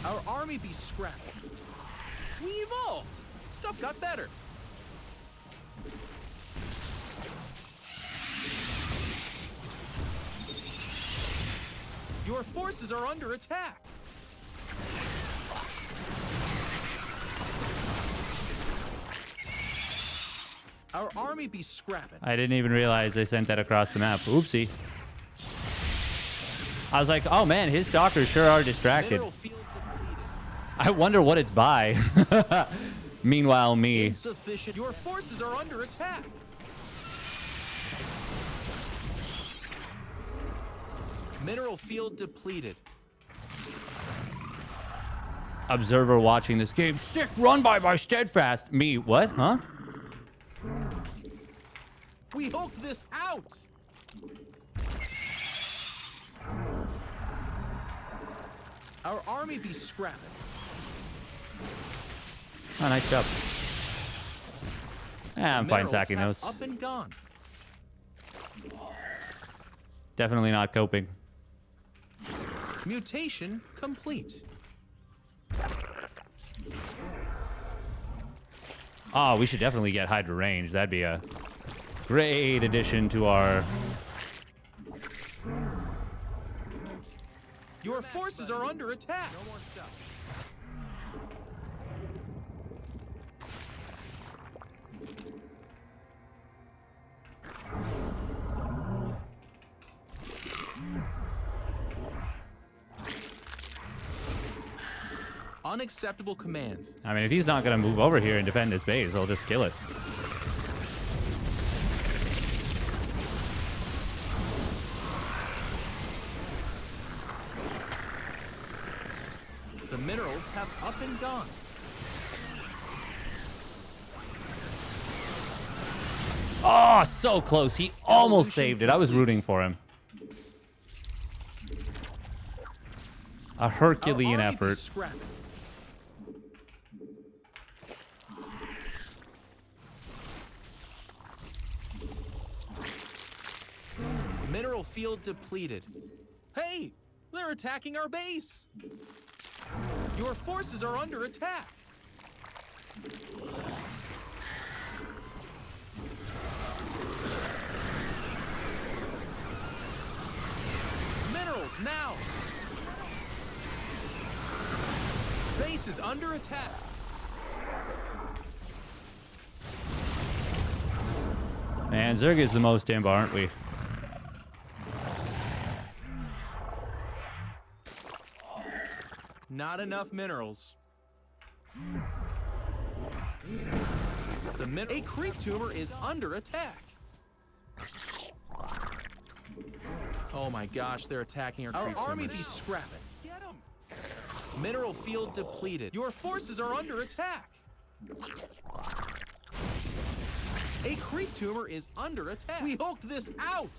Our army be scrapped. We evolved. Stuff got better. Your forces are under attack. Our army be scrapping. I didn't even realize they sent that across the map. Oopsie. I was like, oh man, his stalkers sure are distracted. Mineral field depleted. I wonder what it's by. Meanwhile, me. Insufficient. Your forces are under attack. Mineral field depleted. Observer watching this game. Sick run by Steadfast. Me, what? Huh? We hulked this out. Our army be scrapping. Oh, nice job. Yeah, I'm fine Minerals sacking have those. Up and gone. Definitely not coping. Mutation complete. Oh, we should definitely get Hydra range. That'd be a great addition to our... Your forces are under attack. No more stuff. Unacceptable command. I mean, if he's not going to move over here and defend his base, I'll just kill it. The minerals have up and gone. Oh, so close. He almost saved it. I was rooting for him. A Herculean effort. Mineral field depleted. Hey, they're attacking our base. Your forces are under attack. Minerals now. Base is under attack. Man, Zerg is the most imp, aren't we? Not enough minerals. A creep tumor is under attack. Oh my gosh, they're attacking our creep tumors. Our army be scrapping. Get them. Mineral field depleted. Your forces are under attack. A creep tumor is under attack. We hulked this out.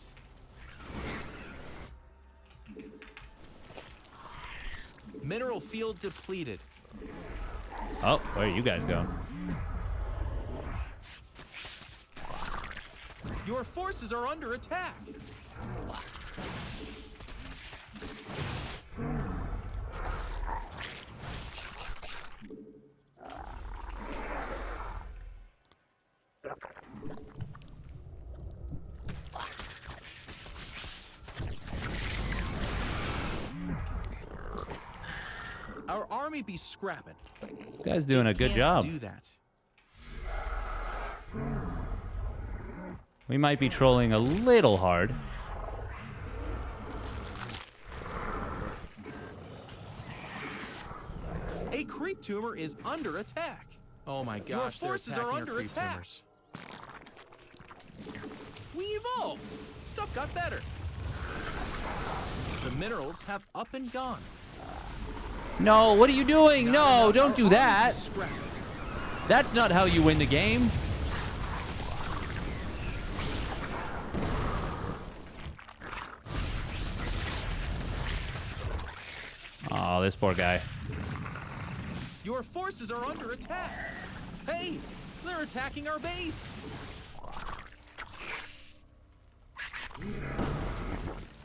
Mineral field depleted. Oh, where are you guys going? Your forces are under attack. Our army be scrapping. This guy's doing a good job. Do that. We might be trolling a little hard. A creep tumor is under attack. Oh my gosh, your forces are under attack. Tumors. We evolved. Stuff got better. The minerals have up and gone. No, what are you doing? No, don't do that. That's not how you win the game. Oh, this poor guy. Your forces are under attack. Hey, they're attacking our base.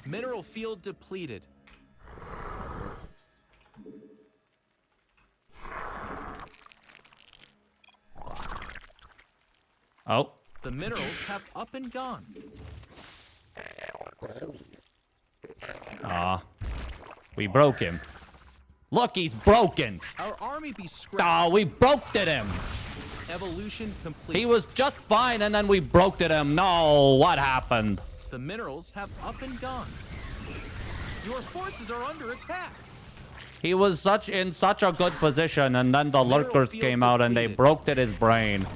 Mineral field depleted. Oh. The minerals have up and gone. Aw. We broke him. Look, he's broken. Our army be scrapped. Oh, we broke him. Evolution complete. He was just fine, and then we broke him. No, what happened? The minerals have up and gone. Your forces are under attack. He was in such a good position, and then the lurkers came out and they broke his brain.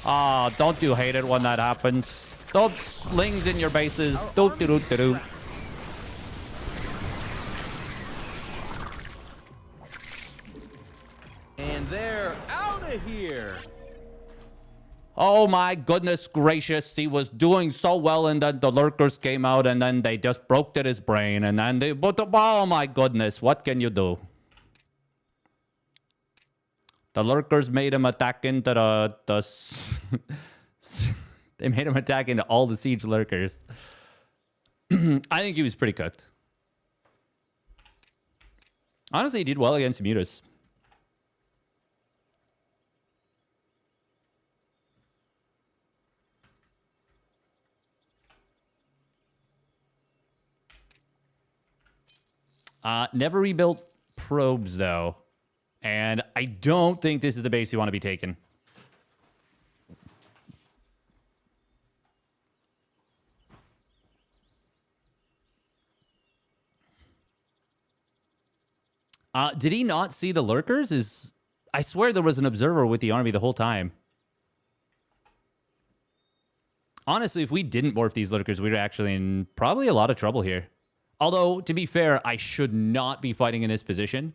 Ah, don't you hate it when that happens? Don't slings in your bases. Do. And they're out of here. Oh my goodness gracious, he was doing so well, and then the lurkers came out and then they just broke his brain, and then they, but oh my goodness, what can you do? The lurkers made him attack into they made him attack into all the siege lurkers. I think he was pretty cooked. Honestly, he did well against Mutas. Never rebuilt probes, though. And I don't think this is the base you want to be taking. Did he not see the lurkers? I swear there was an observer with the army the whole time. Honestly, if we didn't morph these lurkers, we were actually in probably a lot of trouble here. Although, to be fair, I should not be fighting in this position.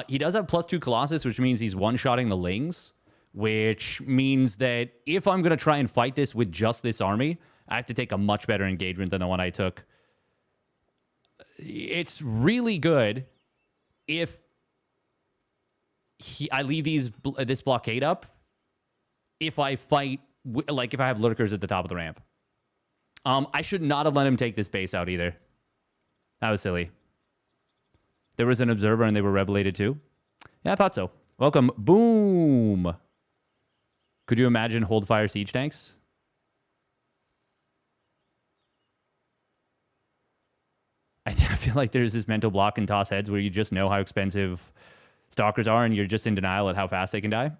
He does have +2 Colossus, which means he's one-shotting the Lings, which means that if I'm going to try and fight this with just this army, I have to take a much better engagement than the one I took. It's really good if I leave this blockade up, if I fight, like if I have lurkers at the top of the ramp. I should not have let him take this base out either. That was silly. There was an observer and they were revelated too. Yeah, I thought so. Welcome. Boom. Could you imagine hold fire siege tanks? I feel like there's this mental block in toss heads where you just know how expensive stalkers are and you're just in denial at how fast they can die.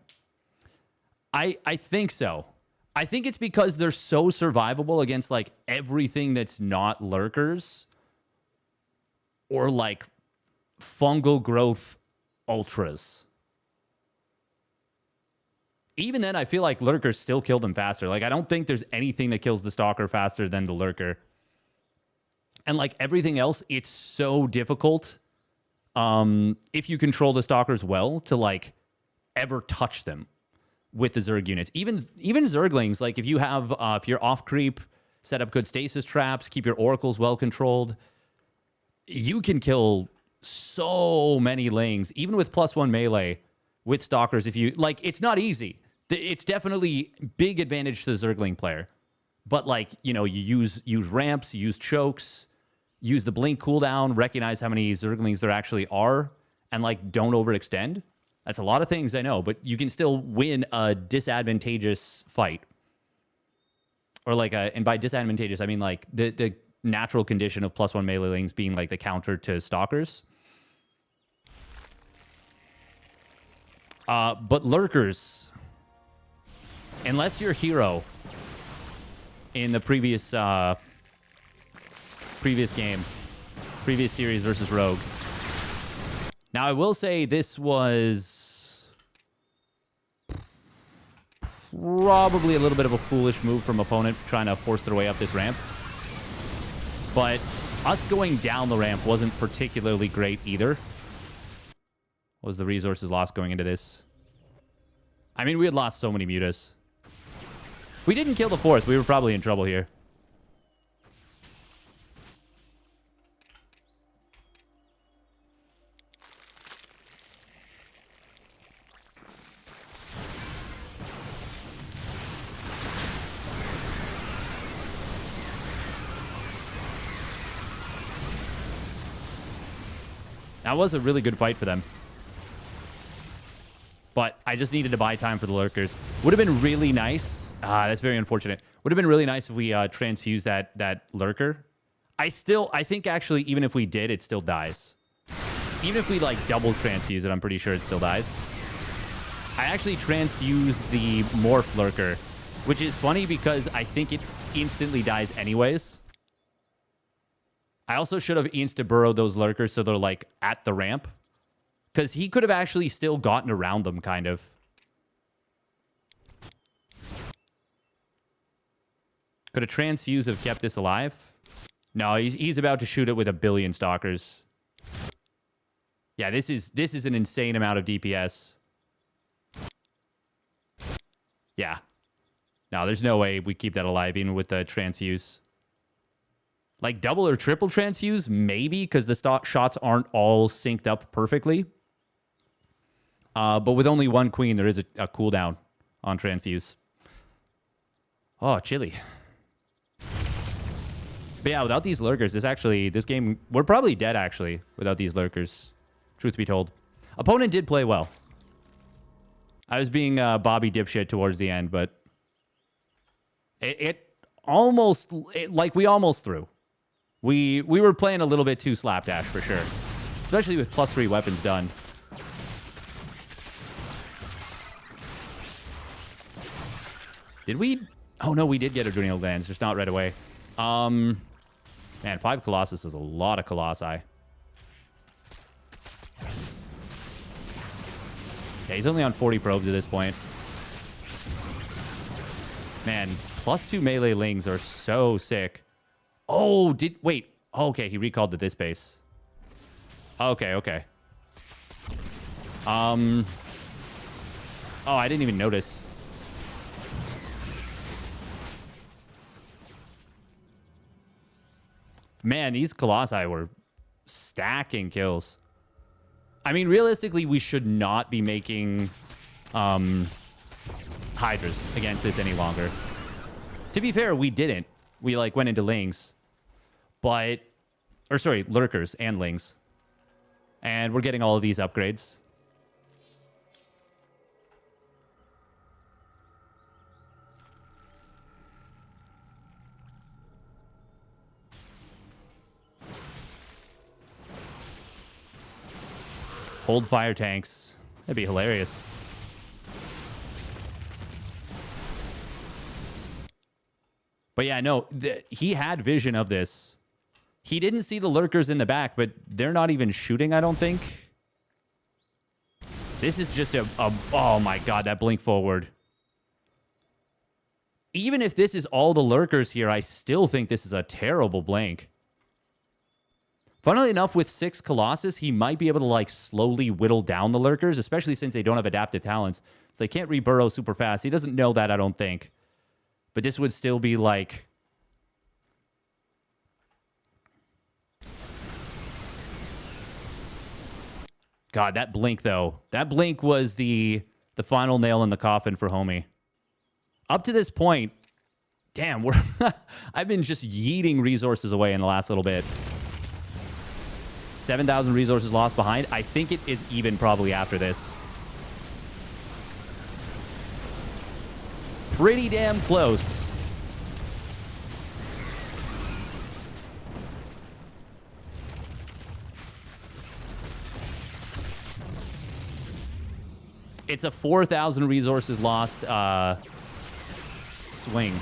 I think so. I think it's because they're so survivable against like everything that's not lurkers or like fungal growth ultras. Even then, I feel like lurkers still kill them faster. Like, I don't think there's anything that kills the stalker faster than the lurker. And like everything else, it's so difficult if you control the stalkers well to like ever touch them with the Zerg units. Even Zerglings, like if you have if you're off creep, set up good stasis traps, keep your oracles well controlled, you can kill so many Lings, even with +1 melee with stalkers. If you like, it's not easy. It's definitely big advantage to the Zergling player. But like, you know, you use ramps, you use chokes, use the blink cooldown, recognize how many Zerglings there actually are, and like don't overextend. That's a lot of things, I know, but you can still win a disadvantageous fight. Or like and by disadvantageous, I mean like the natural condition of +1 melee Lings being like the counter to stalkers. But lurkers, unless you're herO in the previous game, previous series versus Rogue. Now, I will say this was probably a little bit of a foolish move from opponent trying to force their way up this ramp. But us going down the ramp wasn't particularly great either. What was the resources lost going into this? I mean, we had lost so many mutas. If we didn't kill the 4th, we were probably in trouble here. That was a really good fight for them. But I just needed to buy time for the lurkers. Would have been really nice. That's very unfortunate. Would have been really nice if we transfused that lurker. I think actually, even if we did, it still dies. Even if we like double transfuse it, I'm pretty sure it still dies. I actually transfused the morph lurker, which is funny because I think it instantly dies anyways. I also should have insta-burrowed those lurkers so they're like at the ramp. Because he could have actually still gotten around them, kind of. Could a transfuse have kept this alive? No, he's about to shoot it with 1 billion stalkers. Yeah, this is an insane amount of DPS. Yeah. No, there's no way we keep that alive, even with the transfuse. Like double or triple transfuse, maybe, because the shots aren't all synced up perfectly. But with only 1 queen, there is a cooldown on transfuse. Oh, chilly. But yeah, without these lurkers, this game, we're probably dead, actually, without these lurkers. Truth be told. Opponent did play well. I was being Bobby dipshit towards the end, but it almost, like, we almost threw. We were playing a little bit too slapdash, for sure. Especially with +3 weapons done. Did we? Oh, no, we did get adrenal glands, just not right away. Man, 5 Colossus is a lot of Colossi. Yeah, he's only on 40 probes at this point. Man, +2 melee lings are so sick. Oh, wait. Oh, okay, he recalled to this base. Okay, okay. Oh, I didn't even notice. Man, these Colossi were stacking kills. I mean, realistically, we should not be making Hydras against this any longer. To be fair, we didn't. We, like, went into Lings. But... Or, sorry, Lurkers and Lings. And we're getting all of these upgrades. Hold fire tanks. That'd be hilarious. But yeah, no, he had vision of this. He didn't see the lurkers in the back, but they're not even shooting, I don't think. This is just oh my god, that blink forward. Even if this is all the lurkers here, I still think this is a terrible blink. Funnily enough, with 6 Colossus, he might be able to, like, slowly whittle down the lurkers, especially since they don't have adaptive talents. So they can't reburrow super fast. He doesn't know that, I don't think. But this would still be, like... God, that blink, though. That blink was the final nail in the coffin for Homie. Up to this point, damn, I've been just yeeting resources away in the last little bit. 7,000 resources lost behind. I think it is even probably after this. Pretty damn close. It's a 4,000 resources lost swing.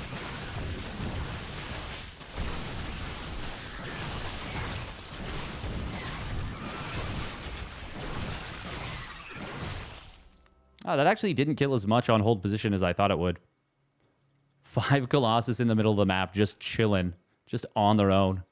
Oh, that actually didn't kill as much on hold position as I thought it would. 5 Colossus in the middle of the map, just chilling, just on their own.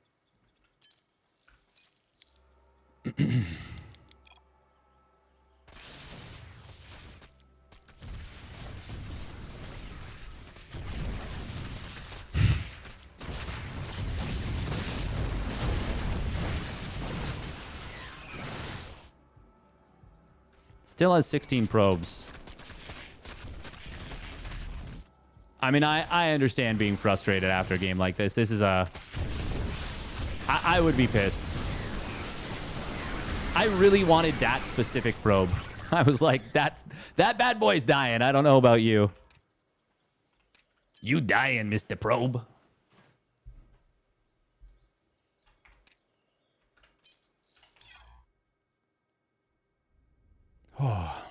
Still has 16 probes. I mean, I understand being frustrated after a game like this. This is a... I would be pissed. I really wanted that specific probe. I was like, that bad boy's dying. I don't know about you. You dying, Mr. Probe. Oh.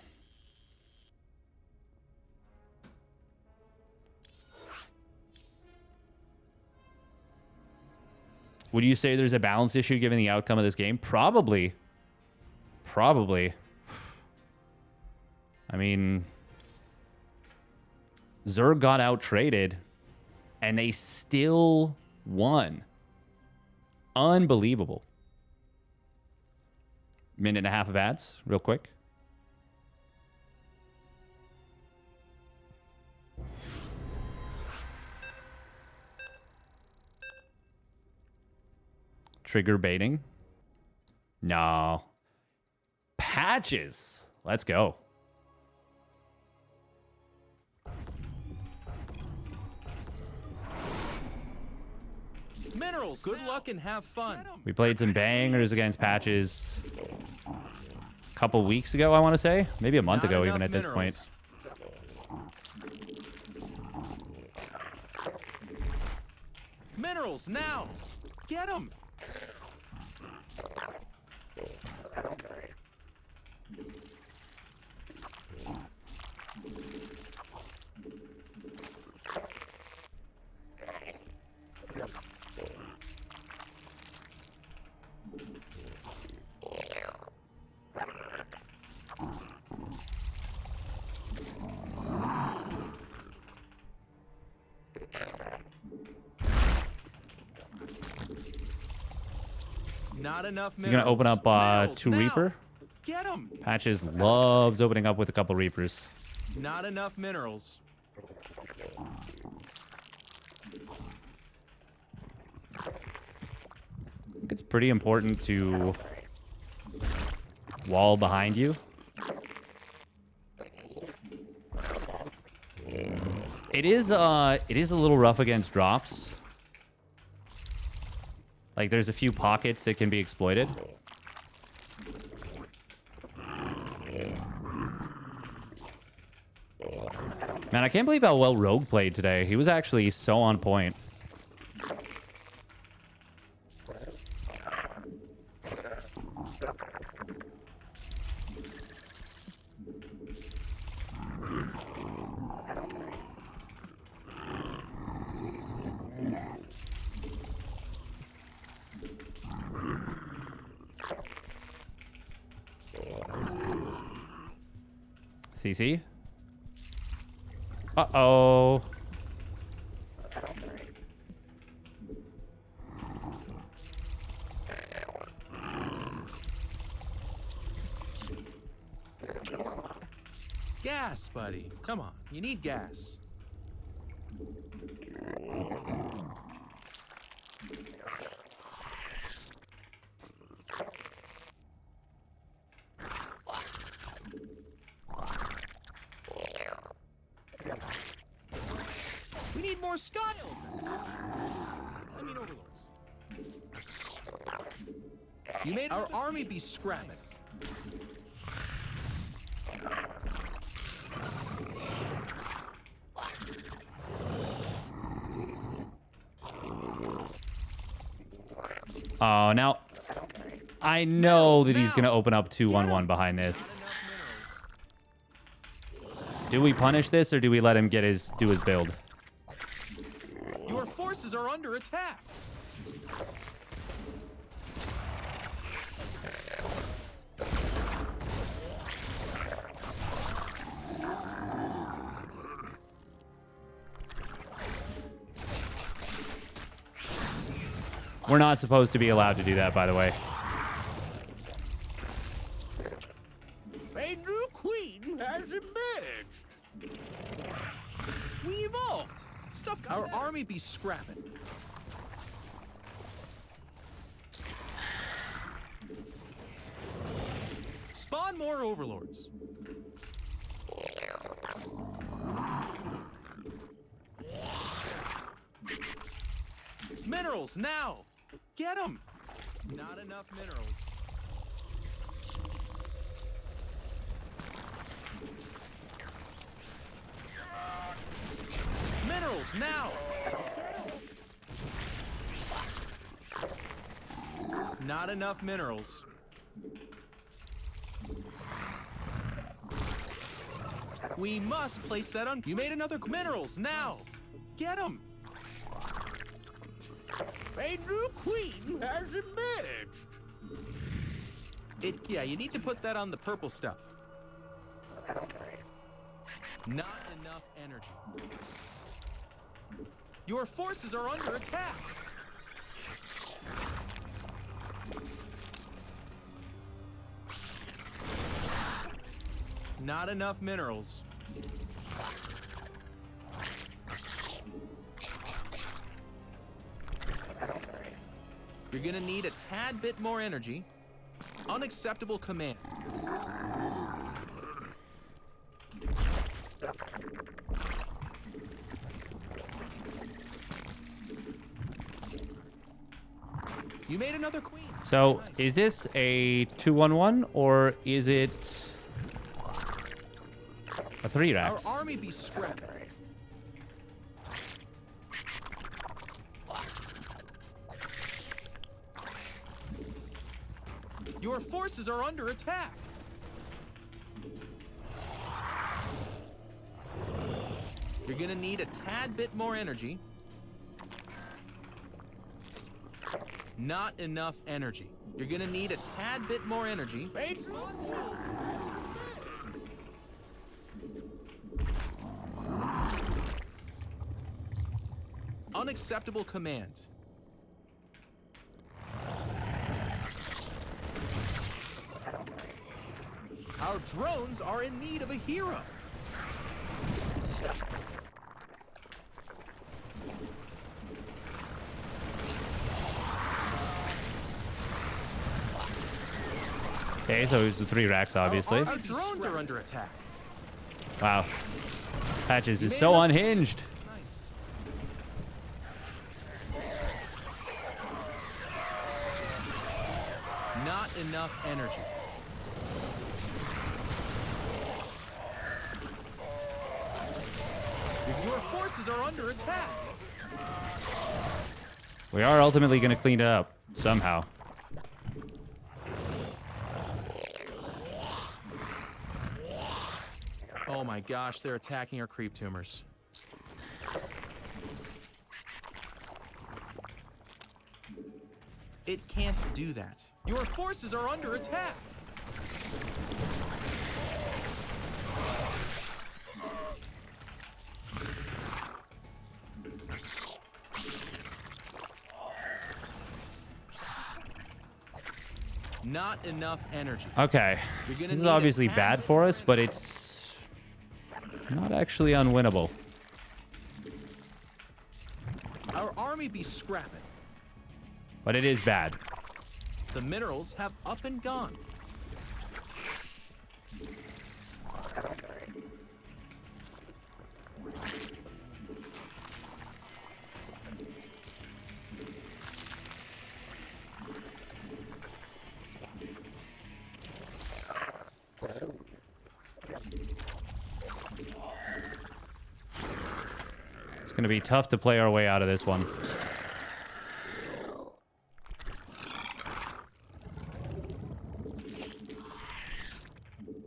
Would you say there's a balance issue given the outcome of this game? Probably. Probably. I mean, Zerg got out-traded, and they still won. Unbelievable. Minute and a half of ads, real quick. Trigger baiting. No. Patches. Let's go. Minerals. Good luck and have fun. We played some bangers against patches a couple weeks ago, I want to say. Maybe a month ago even at this point. Minerals now. Get them. Not enough. He's gonna open up 2 Reaper. Get them. Patches loves opening up with a couple Reapers. Not enough minerals. I think it's pretty important to wall behind you. It is a little rough against drops. Like, there's a few pockets that can be exploited. Man, I can't believe how well Rogue played today. He was actually so on point. CC? Uh-oh. Gas, buddy. Come on. You need gas. We need more style. I mean, overlords. You made our army be scrapping. Oh, now I know that he's gonna open up 2-1-1 behind this. Do we punish this or do we let him do his build? Your forces are under attack. We're not supposed to be allowed to do that, by the way. A new queen has emerged. We evolved. Stuff got our army be scrapping. Spawn more overlords. Minerals now. Get them. Not enough minerals. Minerals now. Not enough minerals. We must place that on. You made another minerals now. Get them. A new queen has emerged. Yeah, you need to put that on the purple stuff. Not enough energy. Your forces are under attack. Not enough minerals. You're gonna need a tad bit more energy. Unacceptable command. You made another queen. So, Nice. is this a 2-1-1 or is it a 3 Our Rex? army be scrapped. Your forces are under attack. You're gonna need a tad bit more energy. Not enough energy. You're gonna need a tad bit more energy. Unacceptable command. Our drones are in need of a hero. Okay, so it's the 3 Rex, obviously. Our drones are under attack. Wow. Patches is made so another- unhinged. Nice. Not enough energy. Your forces are under attack. We are ultimately going to clean it up somehow. Oh my gosh, they're attacking our creep tumors. It can't do that. Your forces are under attack. Not enough energy. Okay. You're gonna This is need a obviously tad bad bit for more us, but it's not actually unwinnable. Our army be scrapping. But it is bad. The minerals have up and gone. It's going to be tough to play our way out of this one.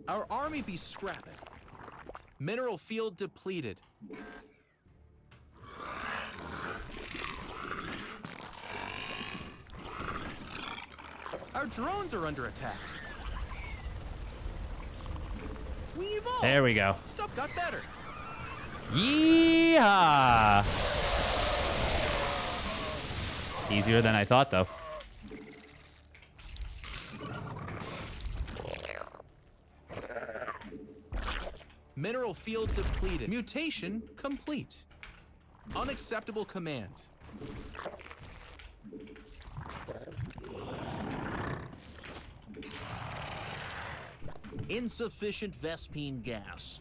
Our army be scrapping. Mineral field depleted. Our drones are under attack. We evolved. There we go. Stuff got better. Yeehaw! Easier than I thought, though. Mineral field depleted. Mutation complete. Unacceptable command. Insufficient Vespine gas.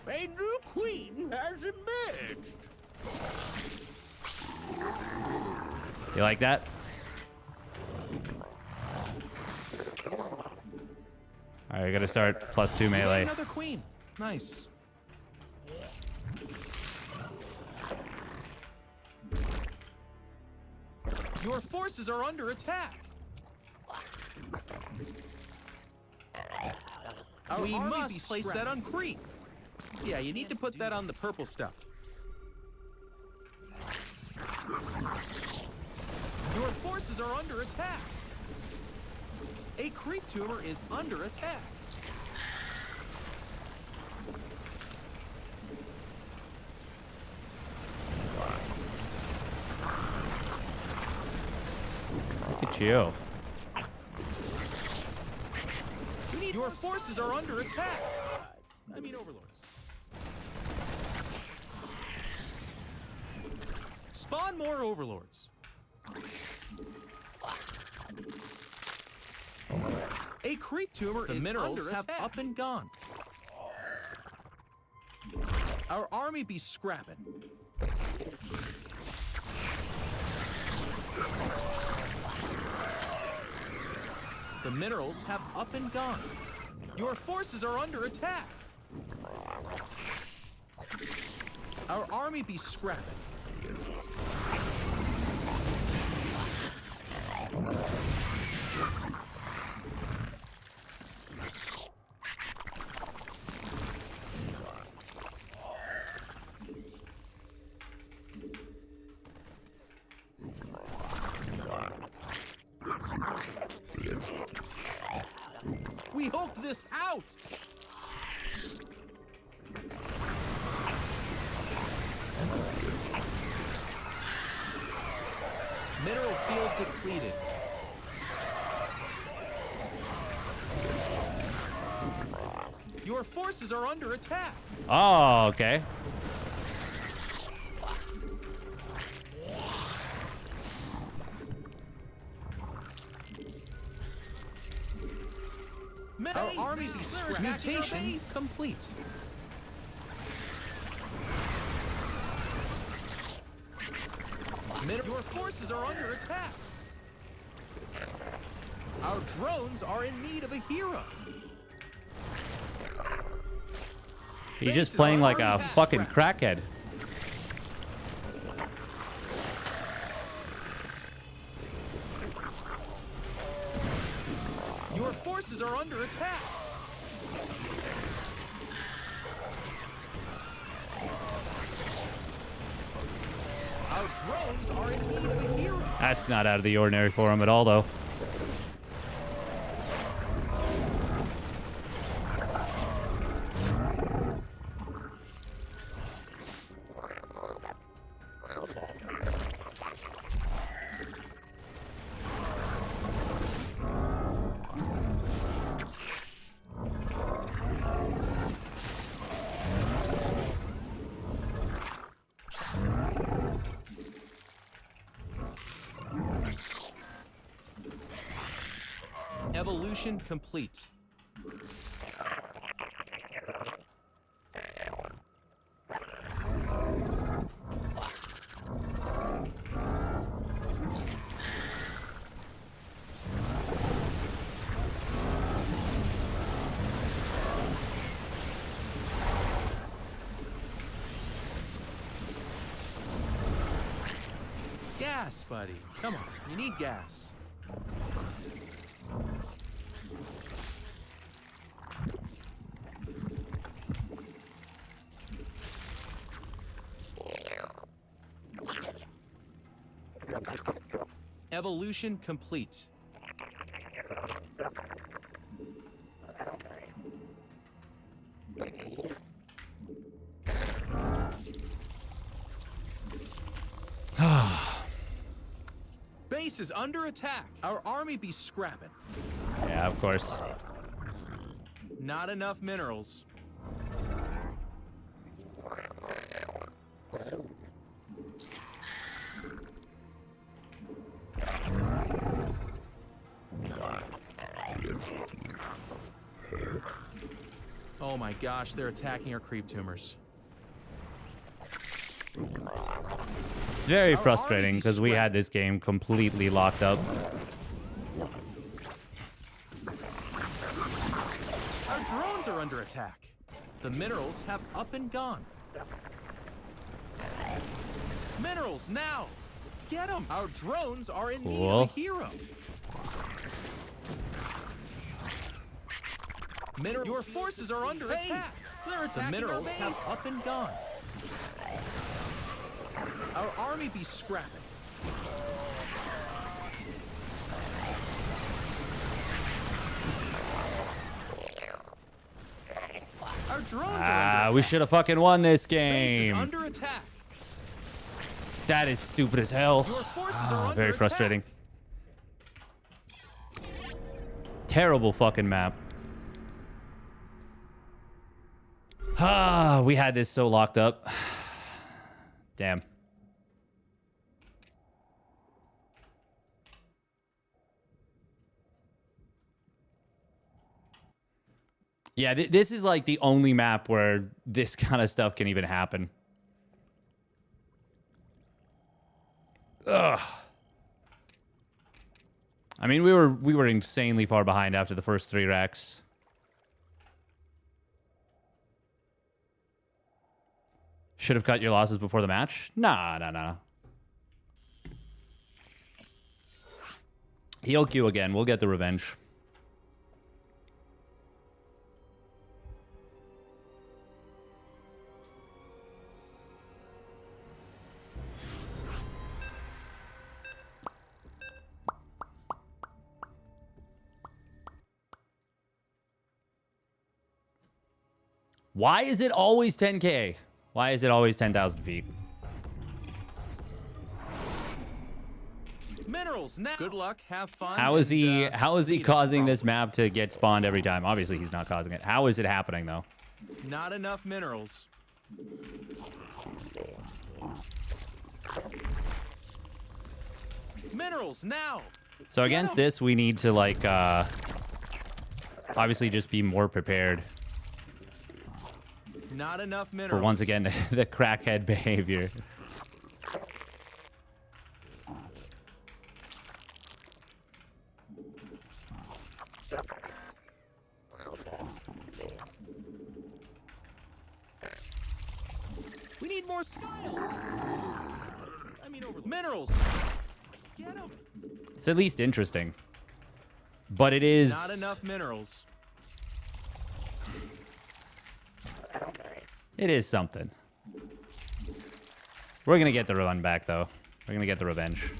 A new queen has emerged. You like that? All right, we got to start +2 melee. Another queen. Nice. Your forces are under attack. We must place that on creep. Yeah, you need to put that on the purple stuff. Your forces are under attack. A creep tumor is under attack. Look at you. Your forces are under attack. I mean, overlords. Spawn more overlords. A creep tumor is minerals have up and gone. Our army be scrapping. The minerals have up and gone. Your forces are under attack. Our army be scrapping. We hulked this out! Mineral field depleted. Your forces are under attack. Oh, okay. Our army be scrapped. Mutation complete. Your forces are under attack. Our drones are in need of a hero. He's just playing like a fucking crackhead. Your forces are under attack. Our drones are in need of a hero. That's not out of the ordinary for him at all, though. Evolution complete. Gas, buddy. Come on, you need gas. Evolution complete. Base is under attack. Our army be scrapping. Yeah, of course. Not enough minerals. Oh my gosh, they're attacking our creep tumors. It's very frustrating because we had this game completely locked up. Our drones are under attack. The minerals have up and gone. Minerals now! Get them! Our drones are in need of a hero. Your forces are under attack. They're attacking the minerals have up and gone. Our army be scrapping. Our drones are under attack. We should have fucking won this Base is game. under attack. That is stupid as hell. Your forces are under Very attack. frustrating. Terrible fucking map. We had this so locked up. Damn. Yeah, this is like the only map where this kind of stuff can even happen. Ugh. I mean, we were insanely far behind after the first 3 racks. Should have cut your losses before the match? Nah. He'll queue again. We'll get the revenge. Why is it always 10K? Why is it always 10,000 feet? Minerals now. Good luck. Have fun. How is he causing this map to get spawned every time? Obviously, he's not causing it. How is it happening, though? Not enough minerals. Minerals now. So against this, we need to, like, obviously just be more prepared. Not enough minerals. For once again, the crackhead behavior. We need more style. I mean, over minerals. Get them. It's at least interesting. But it is... Not enough minerals. It is something. We're going to get the run back, though. We're going to get the revenge.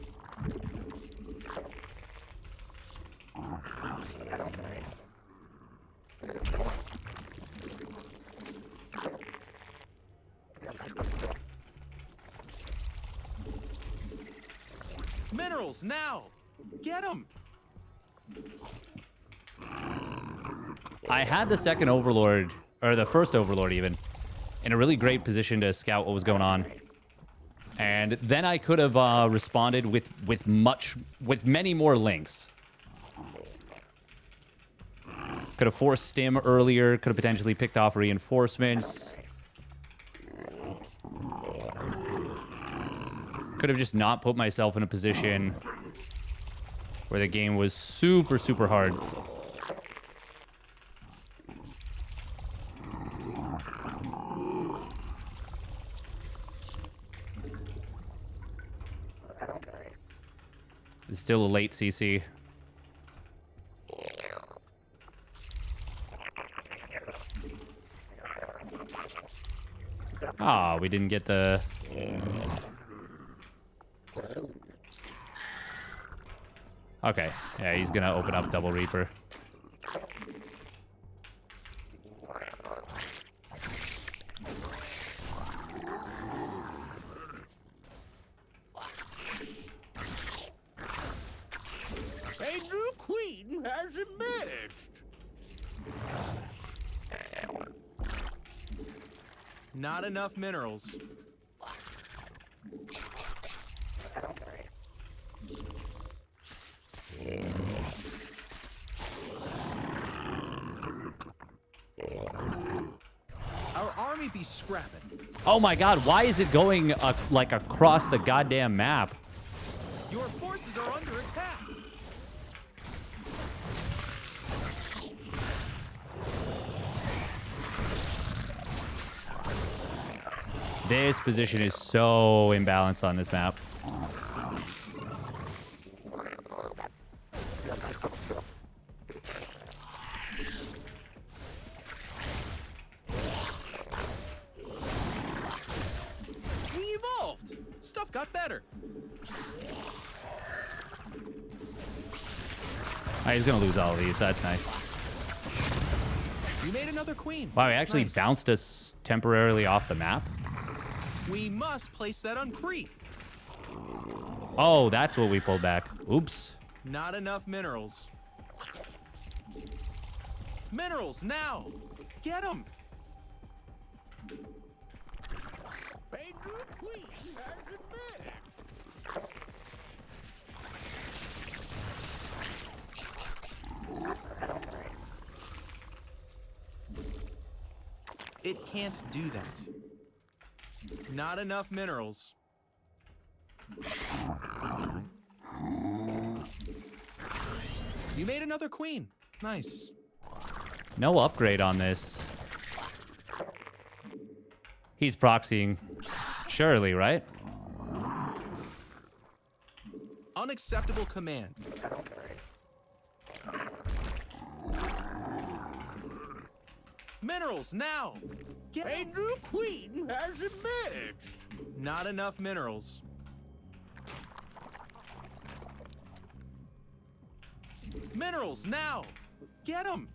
Minerals now. Get them. I had the second Overlord, or the first Overlord even, in a really great position to scout what was going on. And then I could have responded with many more links. Could have forced stim earlier, could have potentially picked off reinforcements. Could have just not put myself in a position where the game was super, super hard. It's still a late CC. Ah, we didn't get the... Okay, yeah, he's gonna open up Double Reaper. A new queen has emerged. Not enough minerals. Our army be scrapping. Oh my god, why is it going like across the goddamn map? Your forces are under attack. This position is so imbalanced on this map. We evolved. Stuff got better. Oh, he's gonna lose all of these. That's nice. We made another queen. Wow, he actually Nice. bounced us temporarily off the map. We must place that on creep. Oh, that's what we pulled back. Oops. Not enough minerals. Minerals now. Get them. A new queen has emerged. It can't do that. Not enough minerals. You made another queen. Nice. No upgrade on this. He's proxying. Surely, right? Unacceptable command. Minerals now. Get A new queen has emerged. Not enough minerals. Minerals now. Get them.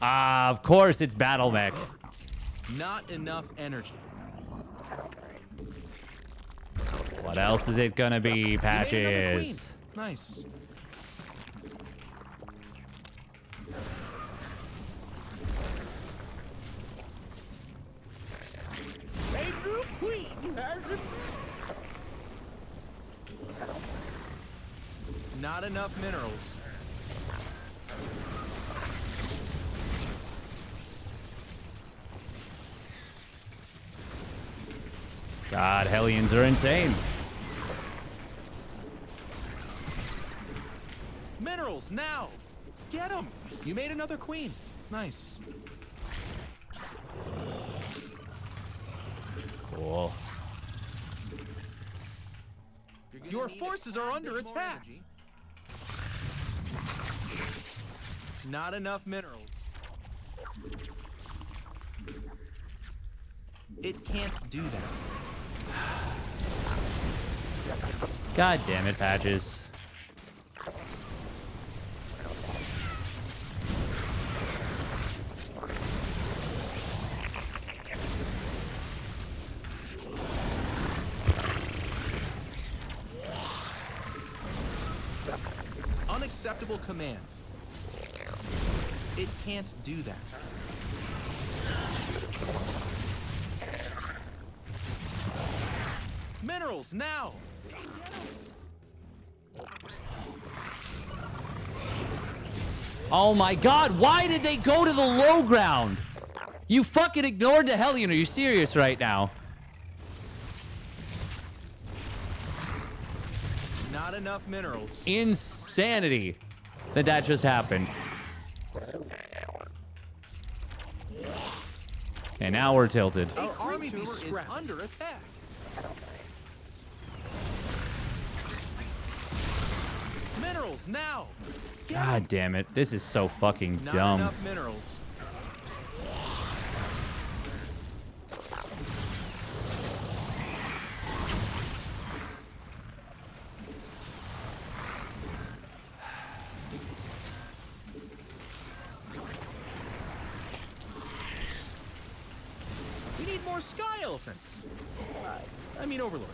Ah, of course it's battle mech. Not enough energy. What else is it gonna be, You made another queen. Patches? Nice. A new queen has emerged. Not enough minerals. God, Hellions are insane. Minerals now. Get them. You made another queen. Nice. Cool. Your forces are under attack. Not enough minerals. It can't do that. God damn it, Patches. Unacceptable command. It can't do that. Minerals now. Oh my god, why did they go to the low ground? You fucking ignored the Hellion. Are you serious right now? Not enough minerals. Insanity that just happened. And now we're tilted. Our army is under attack. Minerals now. God damn it. This is so fucking Not dumb. enough minerals. We need more sky elephants. I mean overlords.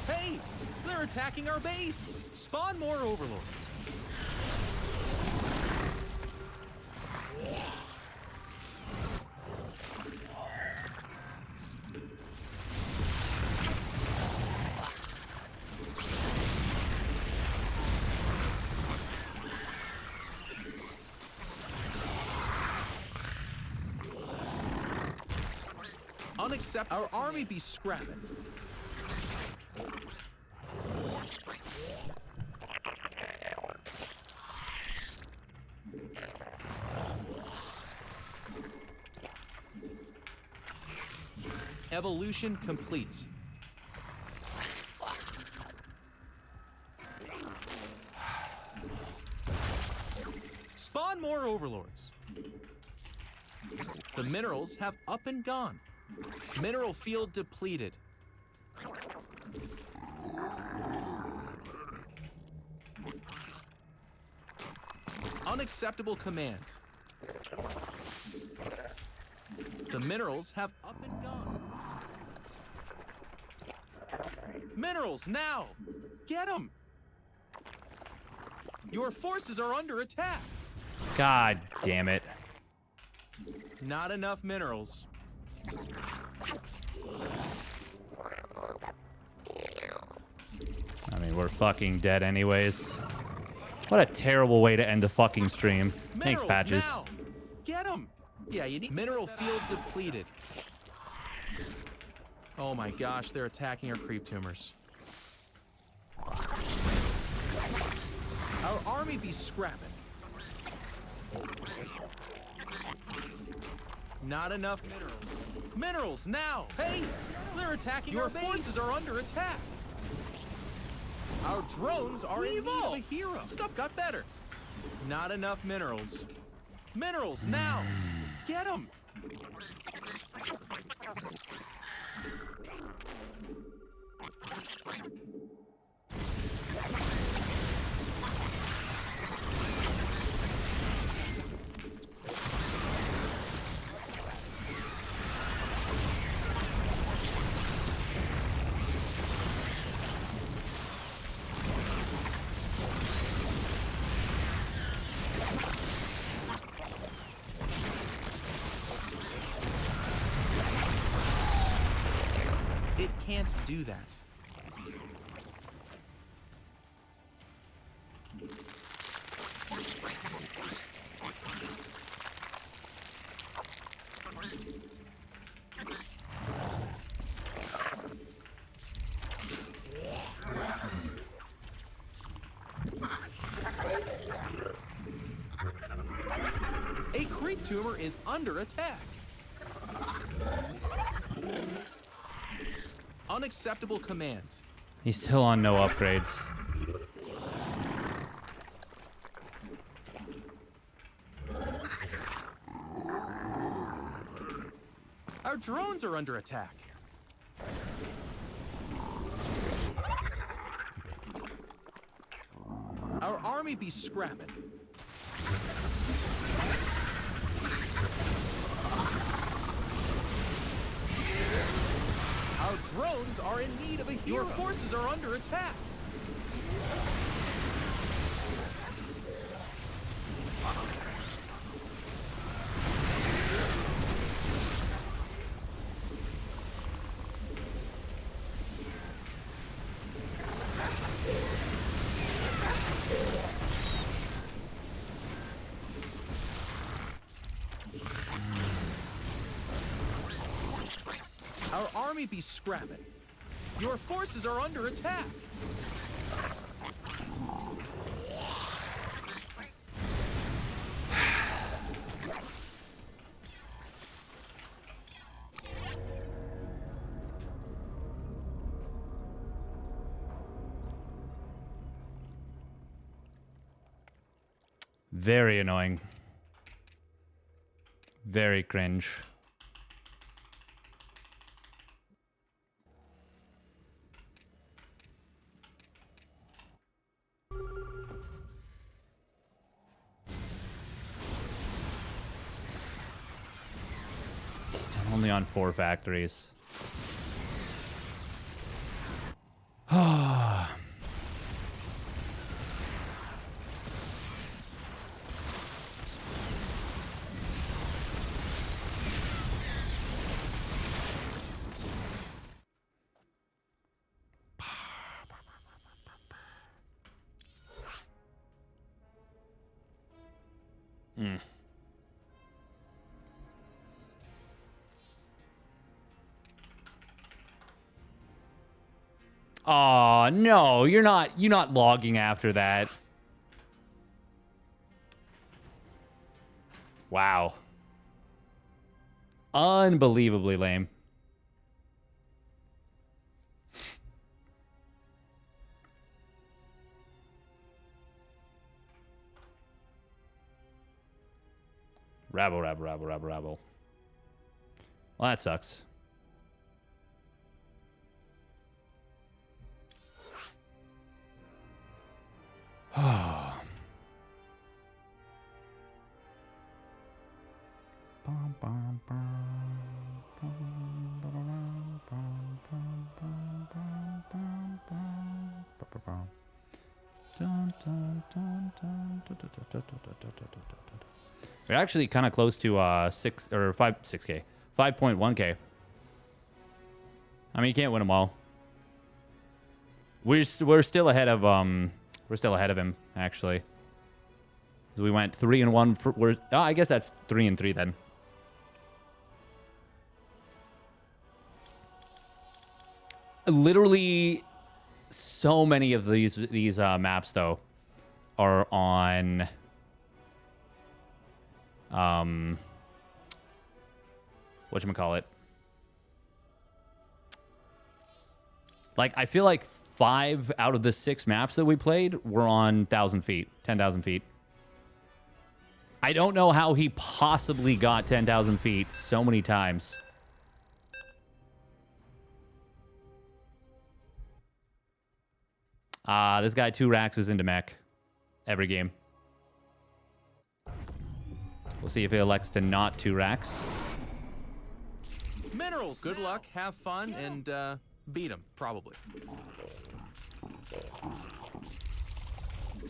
Hey, they're attacking our base. Spawn more overlords. Unacceptable. Our army be scrapping. Evolution complete. Spawn more overlords. The minerals have up and gone. Mineral field depleted. Unacceptable command. The minerals have up and gone. Minerals now! Get them! Your forces are under attack. God damn it. Not enough minerals. I mean, we're fucking dead anyways. What a terrible way to end a fucking stream. Thanks, Minerals Patches. now. Get them. Yeah, you need mineral field depleted. Oh my gosh, they're attacking our creep tumors. Our army be scrapping. Not enough minerals. Minerals now. Hey, they're attacking our base. Your forces are under attack. Our drones are in need of a hero. Stuff got better. Not enough minerals. Minerals now. Get them. It can't do that. A creep tumor is under attack. Unacceptable command. He's still on no upgrades. Our drones are under attack. Our army be scrapping. Our drones are in need of a hero. Your forces are under attack. Our army be scrapping. Your forces are under attack. Very annoying. Very cringe. Still only on 4 factories. Oh, no, you're not logging after that. Wow. Unbelievably lame. Rabble, rabble, rabble, rabble, rabble. Well, that sucks. We're actually kind of close to 6K, 5.1K. I mean, you can't win them all. We're still ahead of him actually. So we went 3 and 1 for. Oh, I guess that's 3 and 3 then. Literally, so many of these maps though are on. Whatchamacallit? Like, I feel like 5 out of the 6 maps that we played were on 1,000 feet, 10,000 feet. I don't know how he possibly got 10,000 feet so many times. This guy 2 racks is into mech every game. We'll see if he elects to not 2 racks. Minerals. Good luck, have fun, and beat him, probably.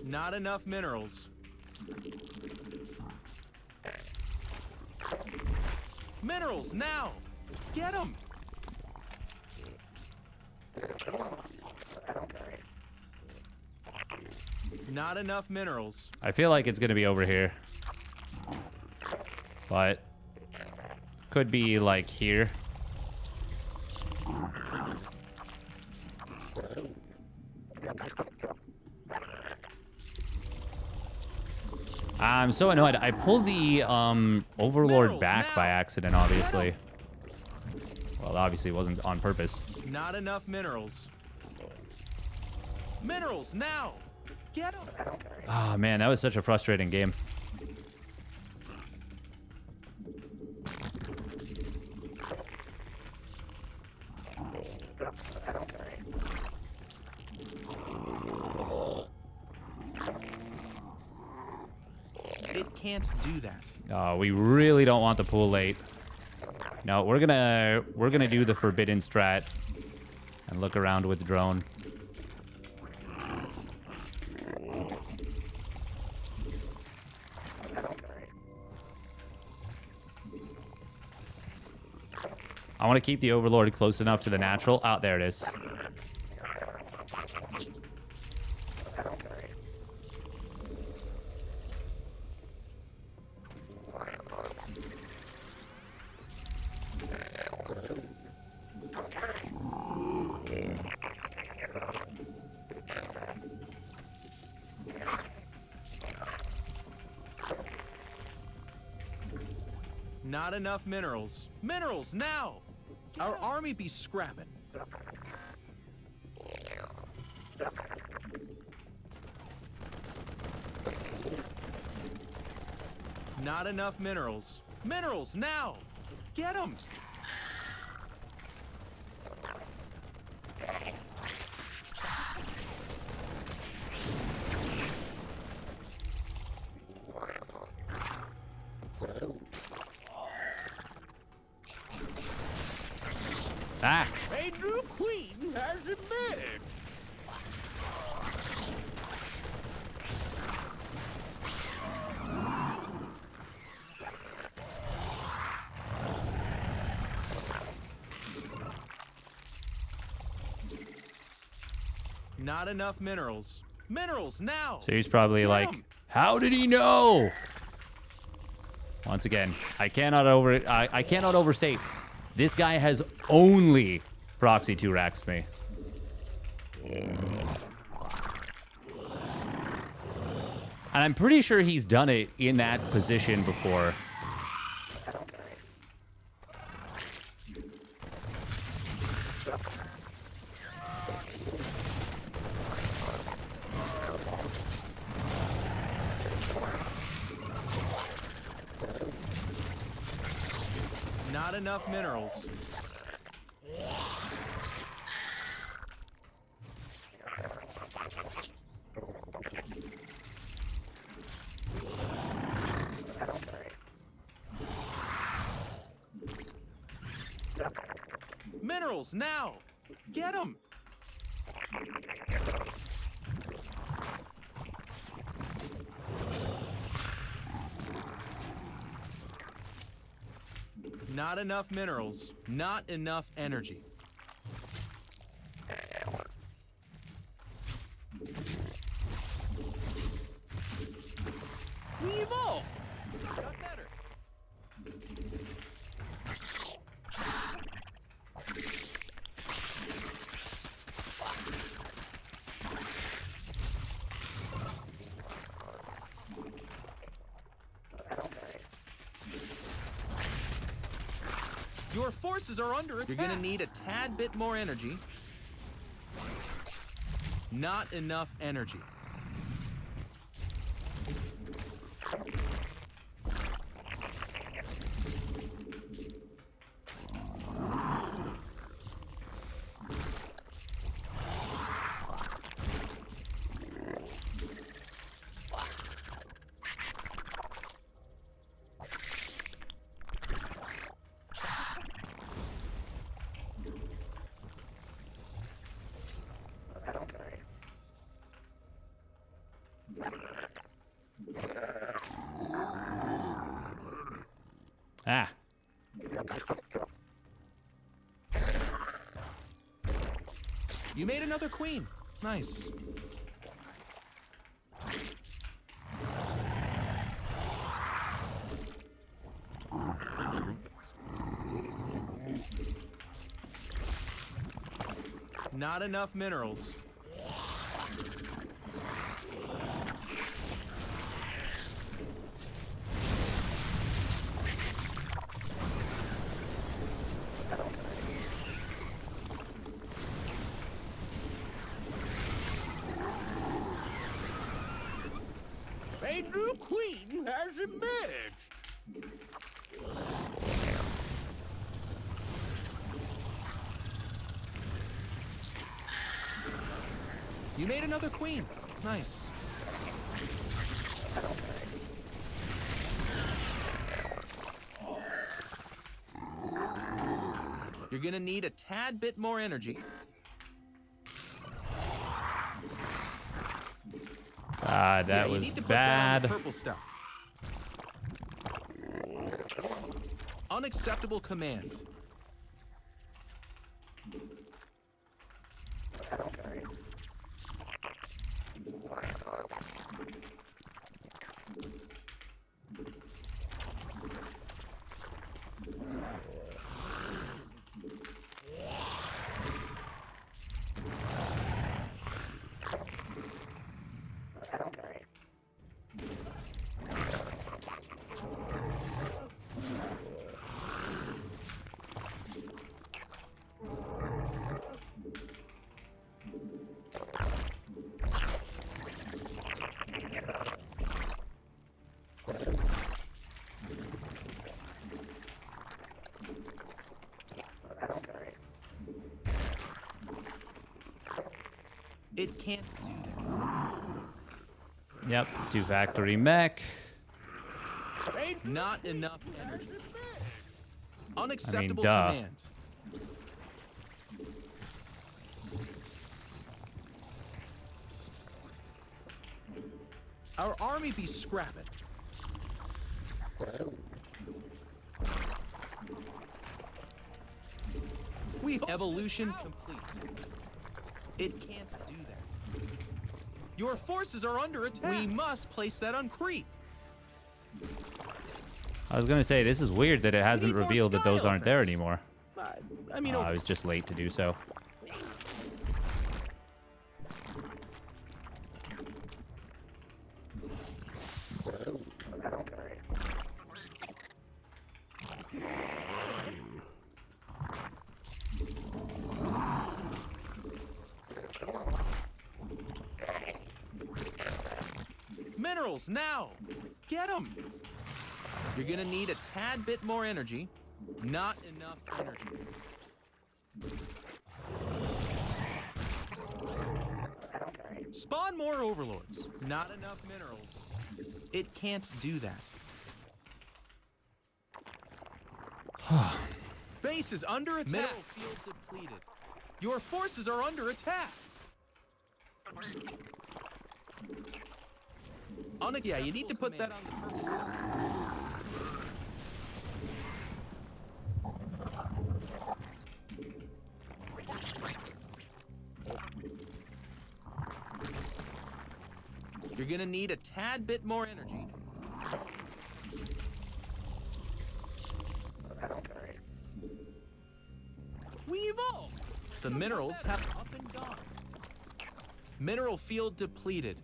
Not enough minerals. Minerals, now! Get them! Not enough minerals. I feel like it's going to be over here. But could be like here. I'm so annoyed. I pulled the Overlord back by accident, obviously. Well, it obviously wasn't on purpose. Not enough minerals. Minerals, now! Get them! Oh, man, that was such a frustrating game. It can't do that. Oh, we really don't want the pool late. No, we're gonna do the forbidden strat and look around with the drone. I want to keep the Overlord close enough to the natural. Oh, there it is. Not enough minerals. Minerals, now! Our army be scrapping. Not enough minerals. Minerals, now! Get them! Ah! A new queen has emerged. Not enough minerals. Minerals, now! So he's probably Get like, 'em. how did he know? Once again, I cannot overstate. This guy has only proxy 2 racks me. And I'm pretty sure he's done it in that position before. Not enough minerals. Minerals, now! Get them! Not enough minerals. Not enough energy. Your forces are under attack. You're gonna need a tad bit more energy. Not enough energy. Ah. You made another queen. Nice. Not enough minerals. A new queen has emerged. You made another queen. Nice. You're gonna need a tad bit more energy. God, that You was need to put that on the bad. purple stuff. Unacceptable command. It can't do that. Yep, 2 factory mech. Not enough energy. Unacceptable duh. command. Our army be scrapping. We evolution complete. It can't do that. Your forces are under attack. We must place that on creep. I was gonna say, this is weird that it hasn't need more revealed that those sky aren't there elephants. anymore. I mean, I was just late to do so. minerals now. Get them. You're gonna need a tad bit more energy. Not enough energy. Spawn more overlords. Not enough minerals. It can't do that. Base is under attack. Mineral field depleted. Your forces are under attack. Yeah, you need to put that on the purple side. You're gonna need a tad bit more energy. We evolved. The minerals have up and gone. Mineral field depleted.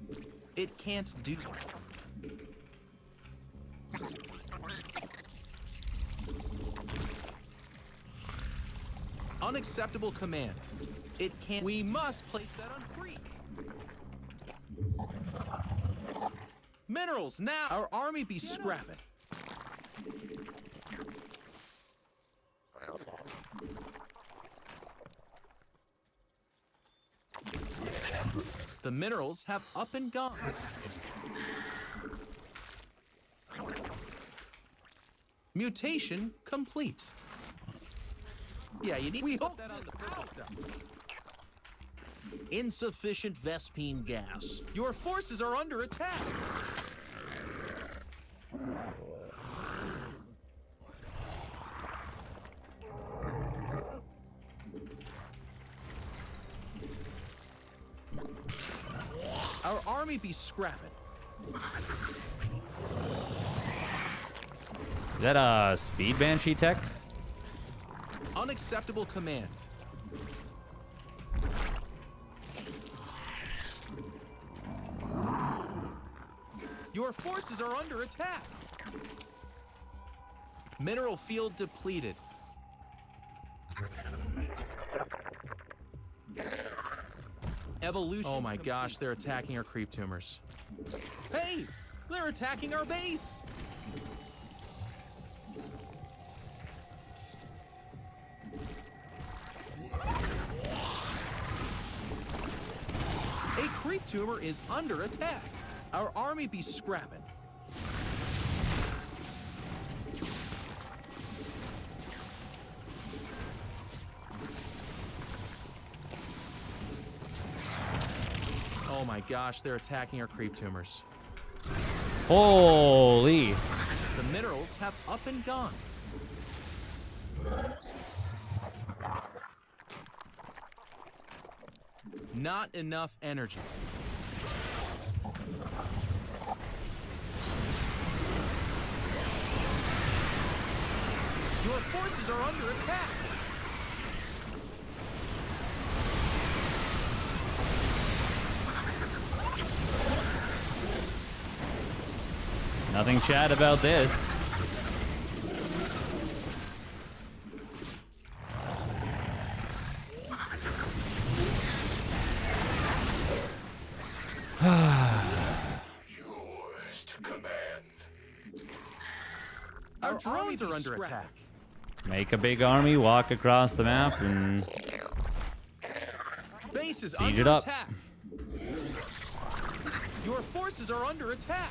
It can't do that. Unacceptable command. It can't. We must place that on creep. Minerals now. Our army be scrapping. The minerals have up and gone. Mutation complete. Yeah, you need. We hope that on the purple stuff. Insufficient Vespine gas. Your forces are under attack. Our army be scrapping. Is that a speed banshee tech? Unacceptable command. Your forces are under attack. Mineral field depleted. Evolution. Oh my gosh, they're attacking our creep tumors. Hey, they're attacking our base. A creep tumor is under attack. Our army be scrapping. Oh my gosh, they're attacking our creep tumors. Holy. The minerals have up and gone. Not enough energy. Your forces are under attack. Nothing chat about this. Yours to command. Our drones are under attack. Make a big army, walk across the map, and Base is siege under it up. attack. Your forces are under attack.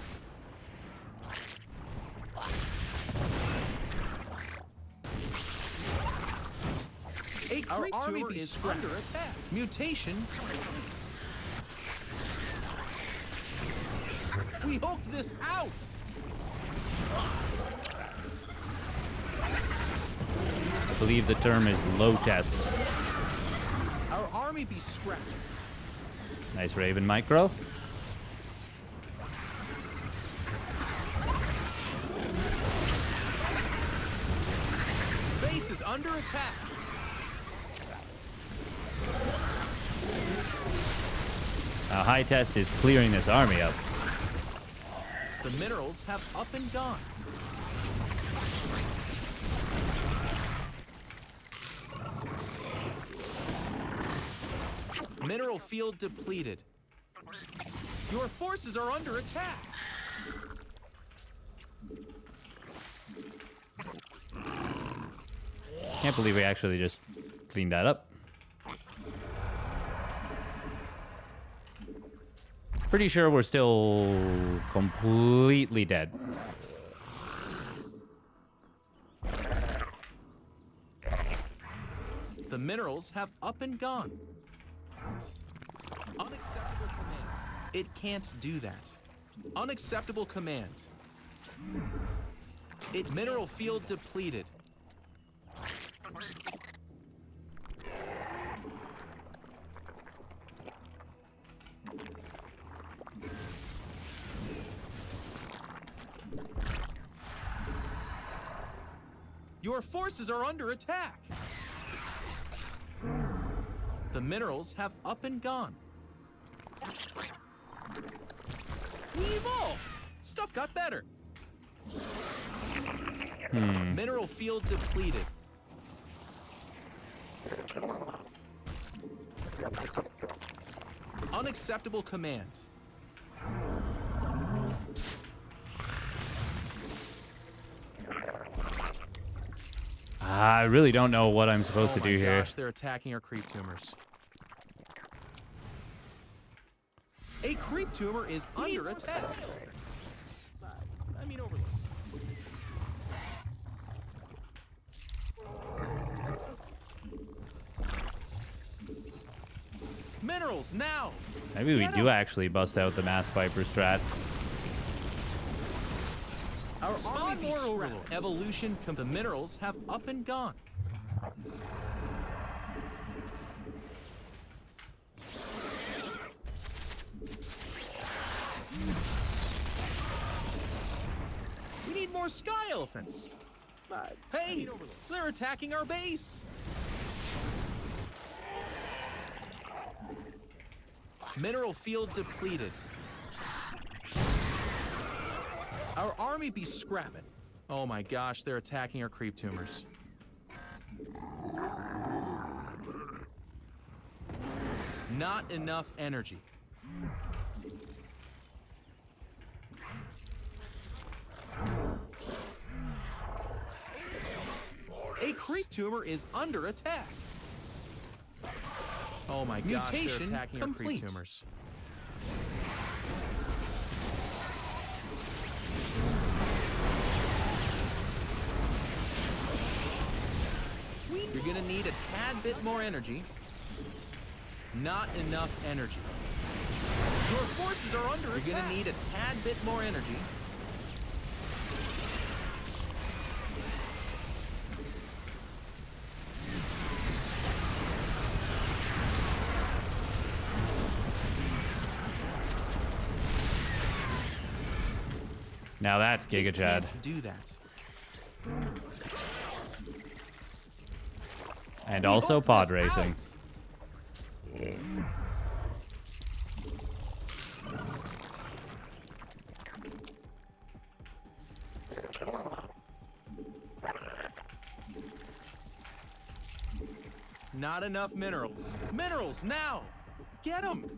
Our army is under attack. Mutation. We hoped this out. I believe the term is low test. Our army be scrapped. Nice Raven micro. Base is under attack. High test is clearing this army up. The minerals have up and gone. Mineral field depleted. Your forces are under attack. Can't believe we actually just cleaned that up. Pretty sure we're still completely dead. The minerals have up and gone. Unacceptable command. It can't do that. Unacceptable command. Mineral field depleted. Your forces are under attack. The minerals have up and gone. We evolved. Stuff got better. Mineral field depleted. Unacceptable command. I really don't know what I'm supposed to do here. Oh my gosh, they're attacking our creep tumors. A creep tumor is under attack. I mean, overload. Minerals now. Maybe we do actually bust out the Mass Viper strat. Our army more overlord. Evolution come the minerals have up and gone. We need more sky elephants. Hey, they're attacking our base. Mineral field depleted. Our army be scrapping. Oh my gosh, they're attacking our creep tumors. Not enough energy. A creep tumor is under attack. Oh my gosh, they're attacking our creep tumors. You're gonna need a tad bit more energy. Not enough energy. Your forces are under attack. You're gonna need a tad bit more energy. Now that's Giga Chad. Can't do that. And also pod racing. Not enough minerals. Minerals now! Get them!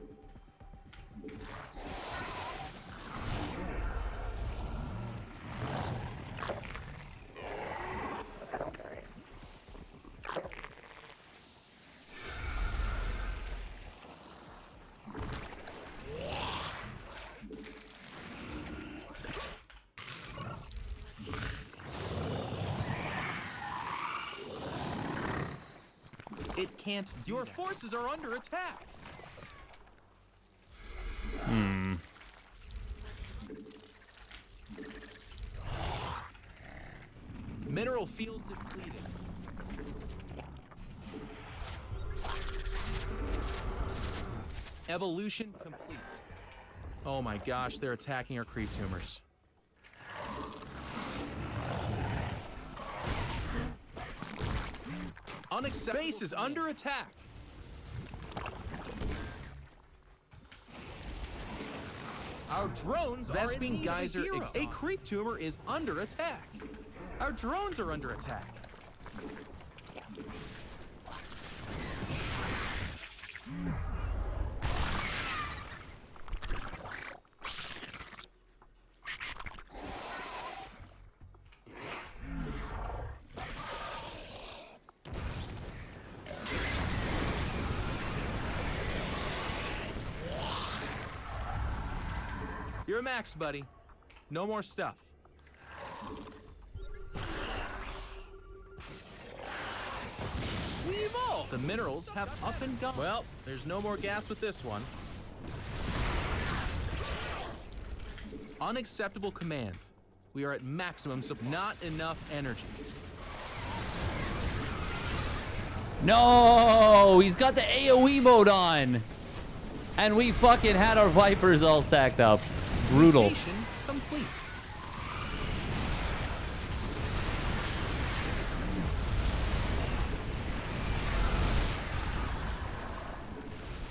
It can't. Your forces are under attack. Mineral field depleted. Evolution complete. Oh my gosh, they're attacking our creep tumors. Unacceptable. Base is under attack. Our drones are in need of a hero. A creep tumor is under attack. Our drones are under attack. You're max, buddy. No more stuff. We evolved. The minerals have up and gone. Well, there's no more gas with this one. Unacceptable command. We are at maximum supply. Not enough energy. No, he's got the AoE mode on. And we fucking had our Vipers all stacked up. Brutal. Mutation complete.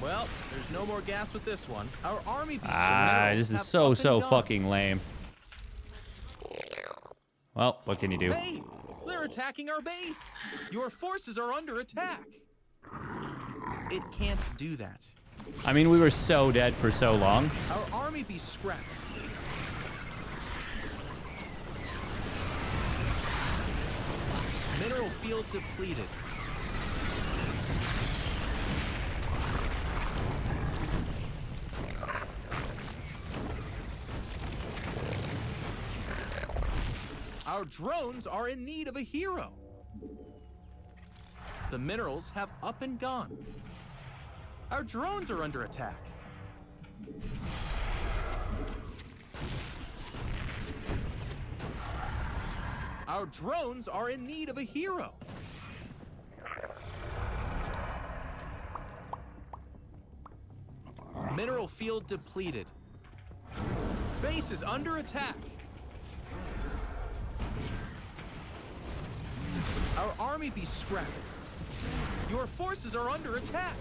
Well, there's no more gas with this one. Our army this is so fucking lame. Well, what can you do? Hey, they're attacking our base. Your forces are under attack. It can't do that. I mean, we were so dead for so long. Our army be scrapped. Mineral field depleted. Our drones are in need of a hero. The minerals have up and gone. Our drones are under attack. Our drones are in need of a hero. Mineral field depleted. Base is under attack. Our army be scrapped. Your forces are under attack.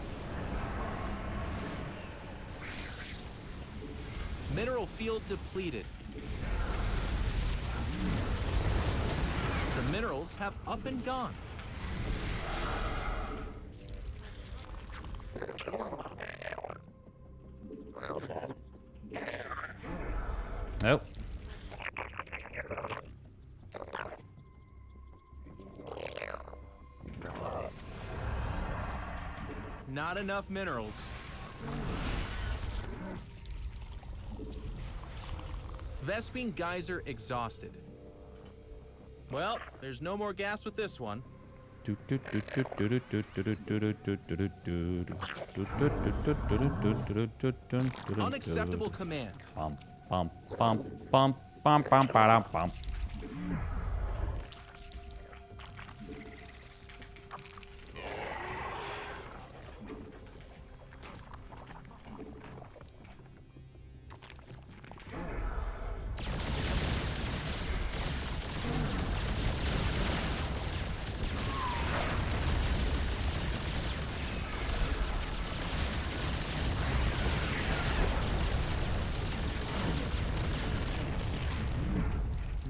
Mineral field depleted. The minerals have up and gone. Nope. Not enough minerals. Vespine geyser exhausted. Well, there's no more gas with this one. Unacceptable command. Bum, bum, bum, bum, bum, bum, ba-dum, bum.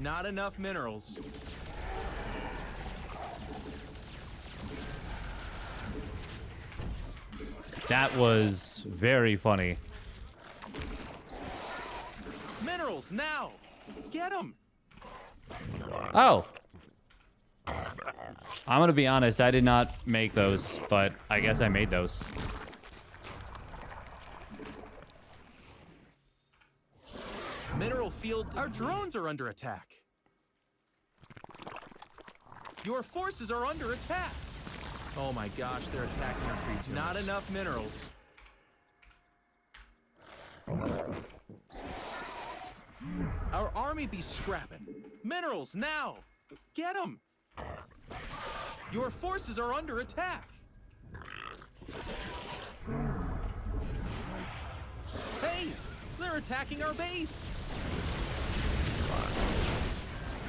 Not enough minerals. That was very funny. Minerals now. Get them. Oh. I'm gonna be honest, I did not make those, but I guess I made those. Mineral field. Our drones are under attack. Your forces are under attack. Oh my gosh, they're attacking our creatures. Not enough minerals. Our army be scrapping. Minerals now. Get them. Your forces are under attack. Hey, they're attacking our base.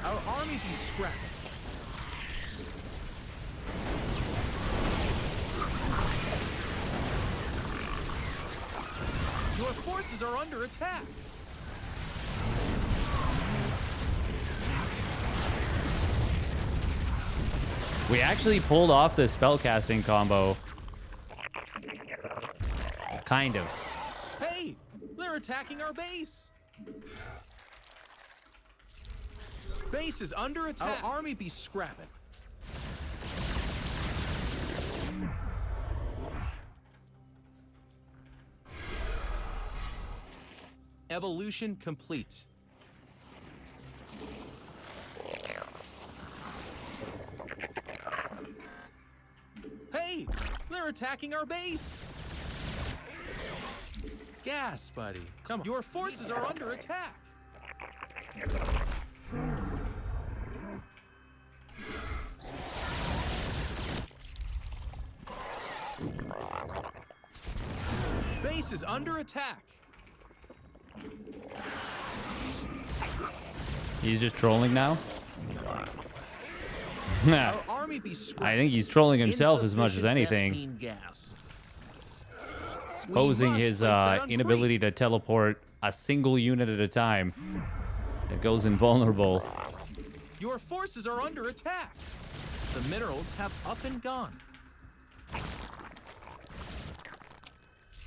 Our army be scrapping. Your forces are under attack. We actually pulled off the spellcasting combo. Kind of. Hey, they're attacking our base. Base is under attack. Our army be scrapping. Evolution complete. Hey, they're attacking our base. Gas, buddy. Come on. Your forces are under attack. Base is under attack. He's just trolling now? Our army be I think he's trolling himself as much as anything. Exposing his inability to teleport a single unit at a time. It goes invulnerable. Your forces are under attack. The minerals have up and gone.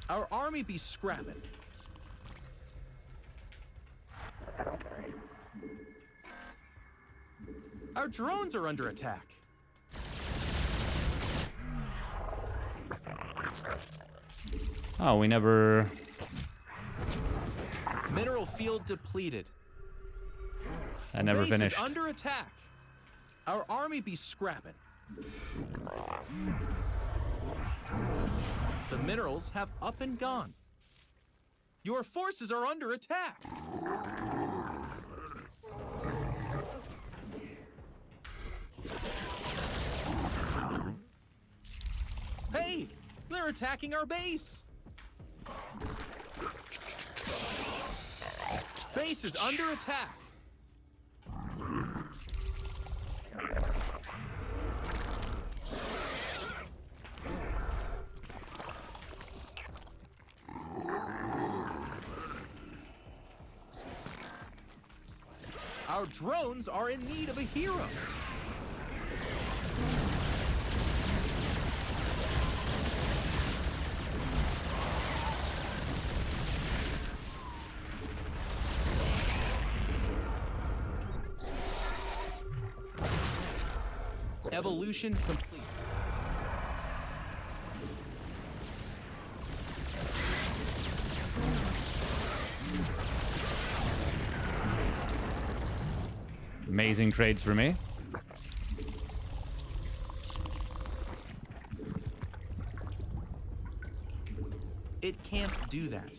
Our army be scrapping. Our drones are under attack. Oh, we never... Mineral field depleted. That never Base finished. is under attack. Our army be scrapping. The minerals have up and gone. Your forces are under attack. Hey, they're attacking our base. Base is under attack. Our drones are in need of a hero. Evolution complete. Amazing trades for me. It can't do that.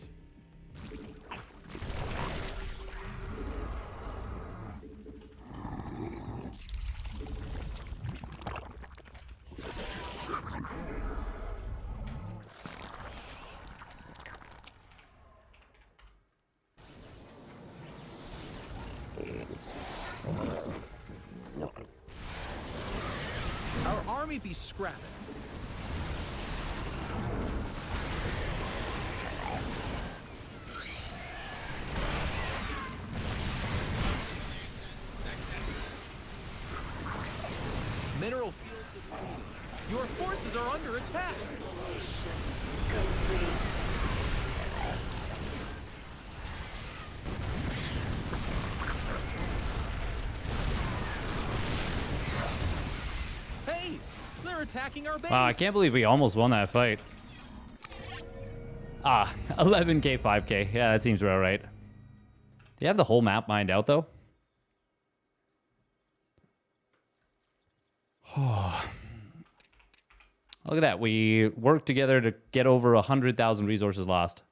Our army be scrapping. Mineral field depleted. Your forces are under attack. Hey, they're attacking our base. Wow, I can't believe we almost won that fight. Ah, 11k, 5k. Yeah, that seems about right. Do you have the whole map mined out, though? Oh. Look at that. We worked together to get over 100,000 resources lost.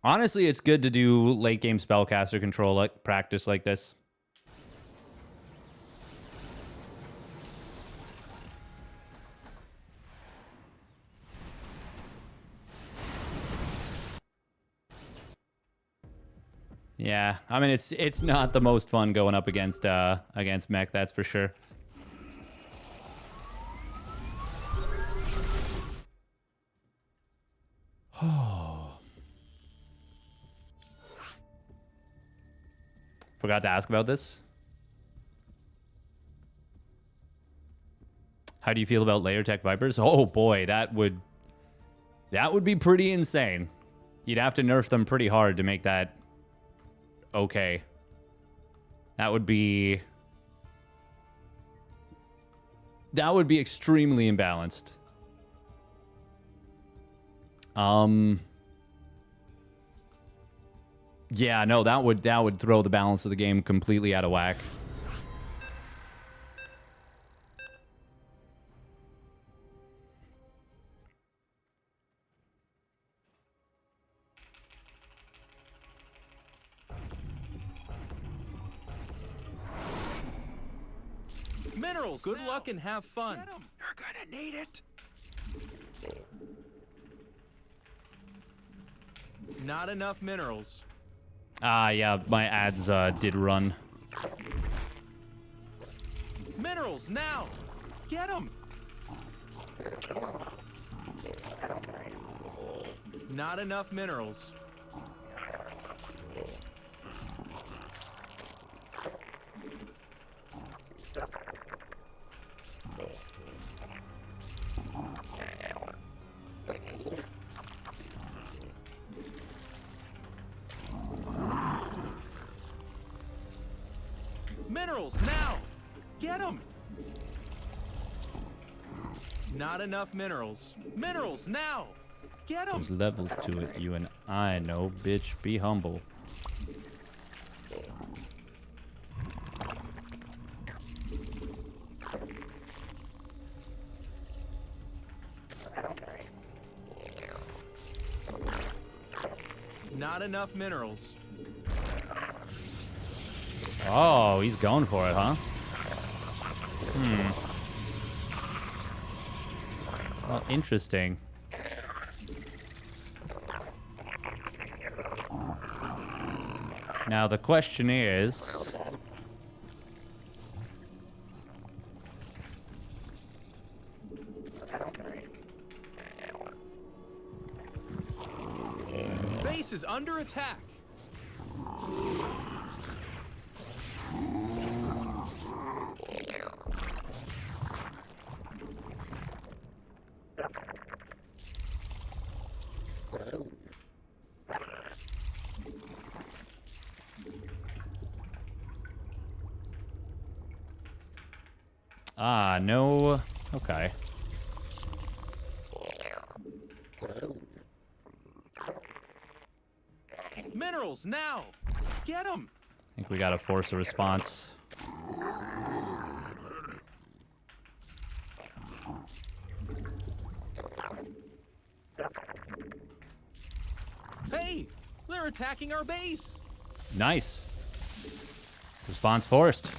Honestly, it's good to do late game spellcaster control like practice like this. Yeah, I mean it's not the most fun going up against mech, that's for sure. Forgot to ask about this. How do you feel about layer tech Vipers? Oh boy, that would be pretty insane. You'd have to nerf them pretty hard to make that okay. That would be extremely imbalanced. Yeah, no, that would throw the balance of the game completely out of whack. Minerals, good luck and have fun. You're gonna need it. Not enough minerals. Ah, yeah, my ads did run. Minerals, now! Get them! Not enough minerals. Minerals, now! Get them! Not enough minerals. Minerals, now! Get them! There's levels to it, you and I know, bitch. Be humble. Not enough minerals. Oh, he's going for it, huh? Well, interesting. Now, the question is... Base is under attack. Ah, no. Okay. Minerals, now! Get them! I think we gotta force a response. Hey! They're attacking our base! Nice. Response forced.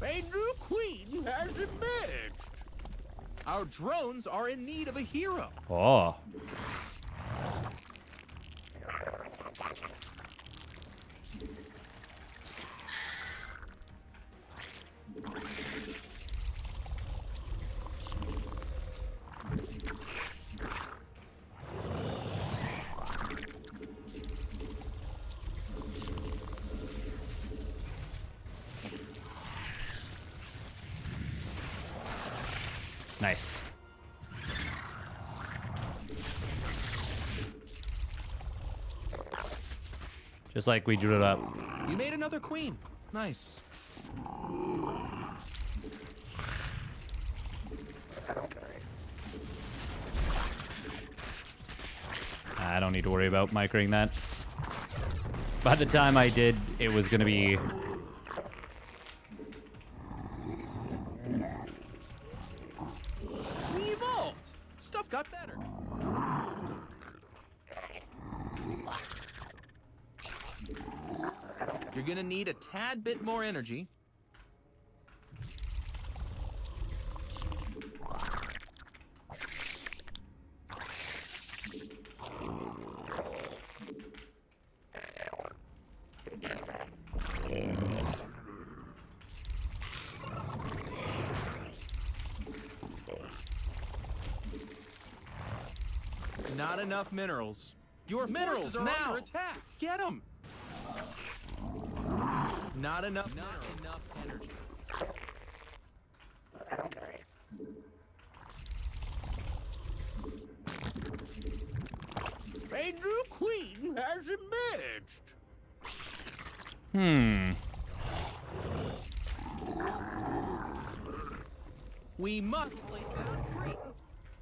A new queen has emerged. Our drones are in need of a hero. Oh. Nice. Just like we drew it up. You made another queen. Nice. I don't need to worry about microing that. By the time I did, it was going to be... We evolved. Stuff got better. You're gonna need a tad bit more energy. Not enough minerals. Your minerals are now under attack. Get them. Not enough energy. A new queen has emerged. We must place down free.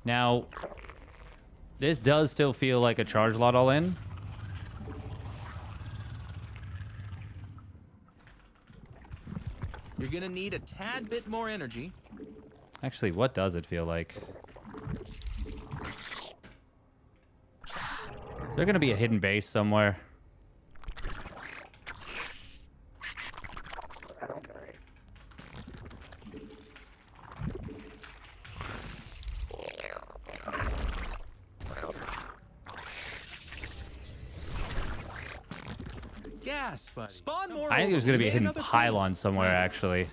Now, this does still feel like a charge lot all in. You're gonna need a tad bit more energy. Actually, what does it feel like? Is there going to be a hidden base somewhere? Gas, buddy. Spawn more. I think there's over. going to be a We made hidden another pylon queen. somewhere, actually.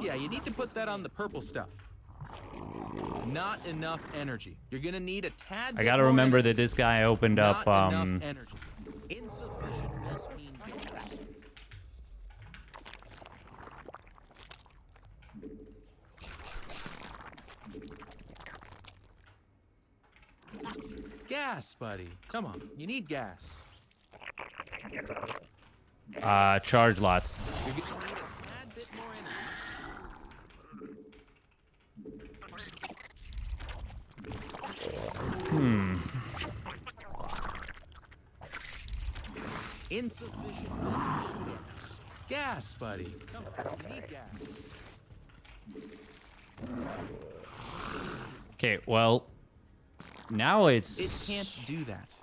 Yeah, you need to put that on the purple stuff. Not enough energy. You're gonna need a tad. I got to remember that this guy opened up... Not enough energy. Insufficient Vespine. Gas, buddy. Come on, you need gas. Charge lots. You're gonna need a tad bit more energy. Insufficient gas, buddy. Come on, you need gas. Okay, well, now it's... It can't do that.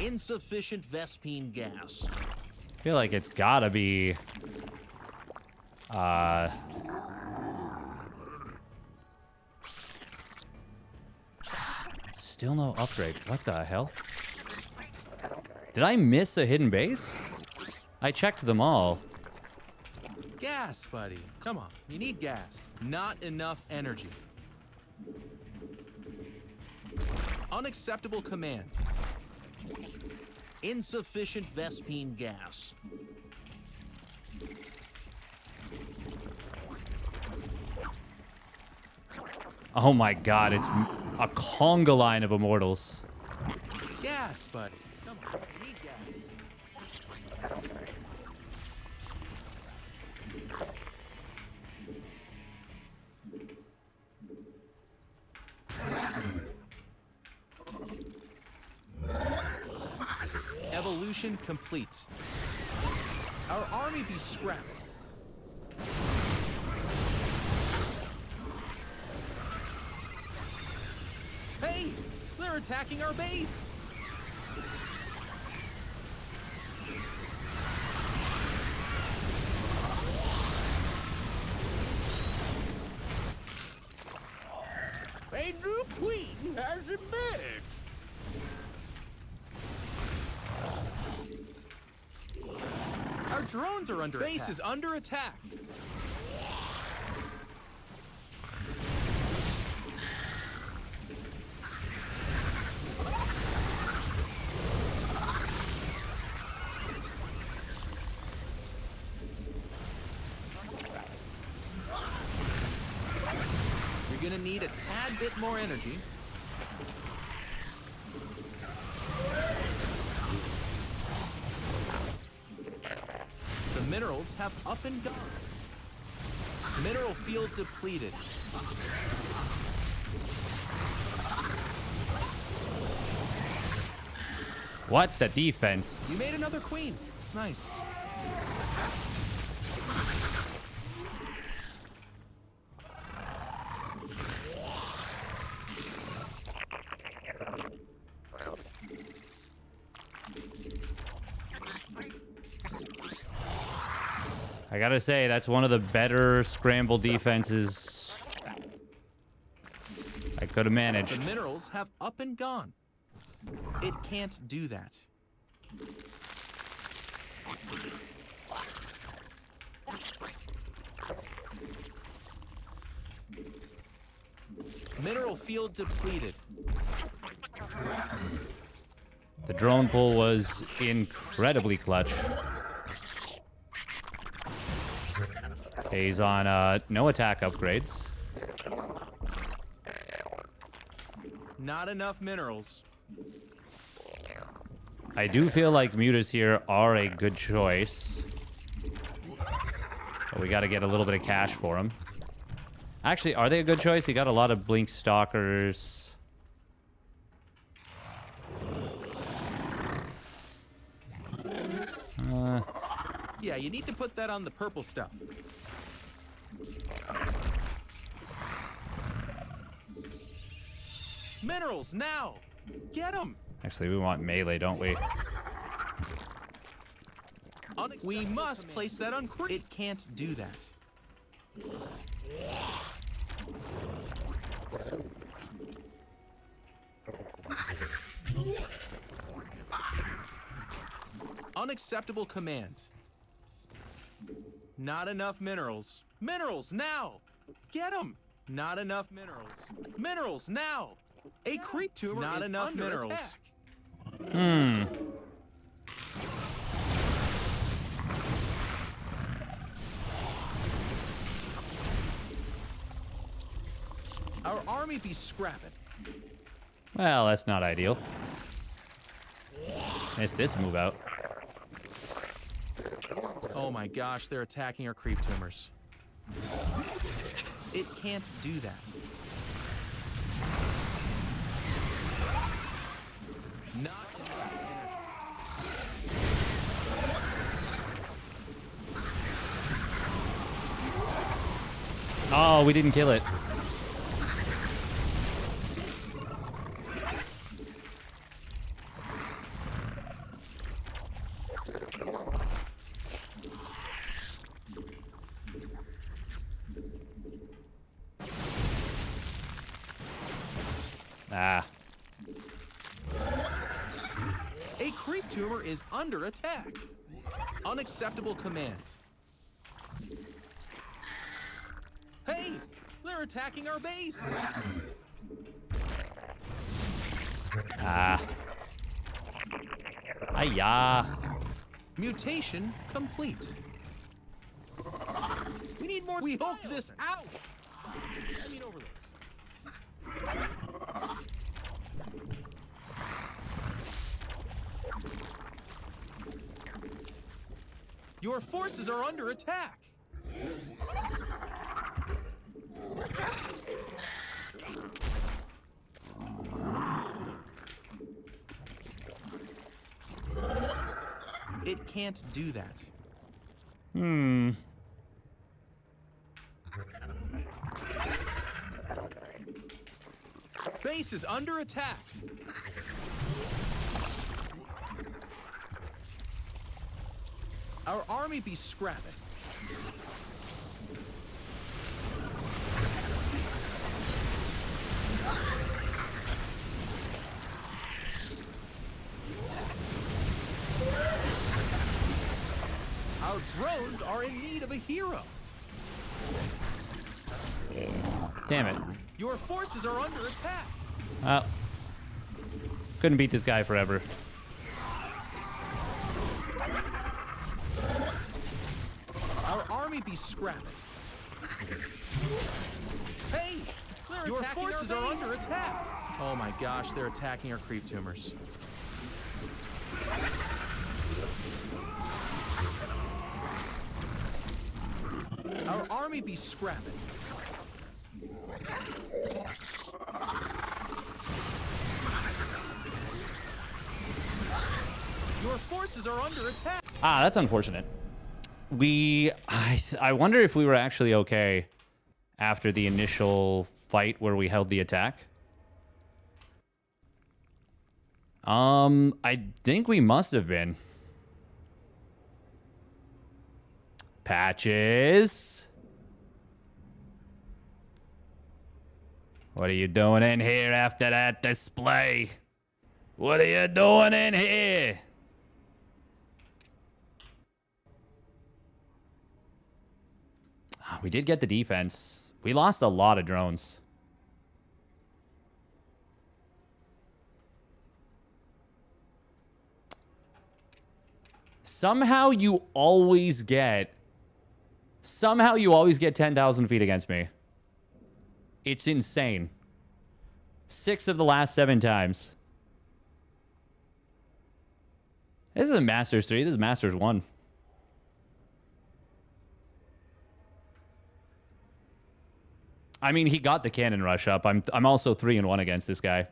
Insufficient Vespine gas. I feel like it's gotta be... Still no upgrade. What the hell? Did I miss a hidden base? I checked them all. Gas, buddy. Come on, you need gas. Not enough energy. Unacceptable command. Insufficient Vespine gas. Oh my god, it's a conga line of immortals. Gas, buddy. Come on, you need gas. Evolution complete. Our army be scrapped. Hey! They're attacking our base! A new queen has emerged. Our drones are under attack. Base is under attack. You're gonna need a tad bit more energy. The minerals have up and gone. Mineral field depleted. What the defense? You made another queen. Nice. I gotta say, that's one of the better scramble defenses I could have managed. The minerals have up and gone. It can't do that. Mineral field depleted. The drone pull was incredibly clutch. He's on no attack upgrades. Not enough minerals. I do feel like mutas here are a good choice. But we got to get a little bit of cash for them. Actually, are they a good choice? You got a lot of blink stalkers. Yeah, you need to put that on the purple stuff. Minerals now! Get them! Actually, we want melee, don't we? We must place that on. It can't do that. Unacceptable command. Not enough minerals. Minerals now! Get them! Not enough minerals. Minerals now! A creep tumor Not is enough under minerals. attack. Our army be scrapping. Well, that's not ideal. Missed this move out. Oh my gosh, they're attacking our creep tumors. It can't do that. Not Oh, we didn't kill it. Ah. A creep tumor is under attack. Unacceptable command. Hey, they're attacking our base. Ah. Hiya. Mutation complete. We need more. We hooked this out. I mean, overload. Your forces are under attack. It can't do that. Base is under attack. Our army be scrapping. Our drones are in need of a hero. Damn it. Your forces are under attack. Well, couldn't beat this guy forever. Our army be scrapping. Hey, your forces are under attack. Oh my gosh, they're attacking our creep tumors. Our army be scrapping. Your forces are under attack. Ah, that's unfortunate. I wonder if we were actually okay after the initial fight where we held the attack. I think we must have been. Patches. What are you doing in here after that display? What are you doing in here? We did get the defense. We lost a lot of drones. Somehow you always get 10,000 feet against me. It's insane. 6 of the last 7 times. This isn't Masters 3. This is Masters 1. I mean, he got the cannon rush up. I'm also 3-1 against this guy.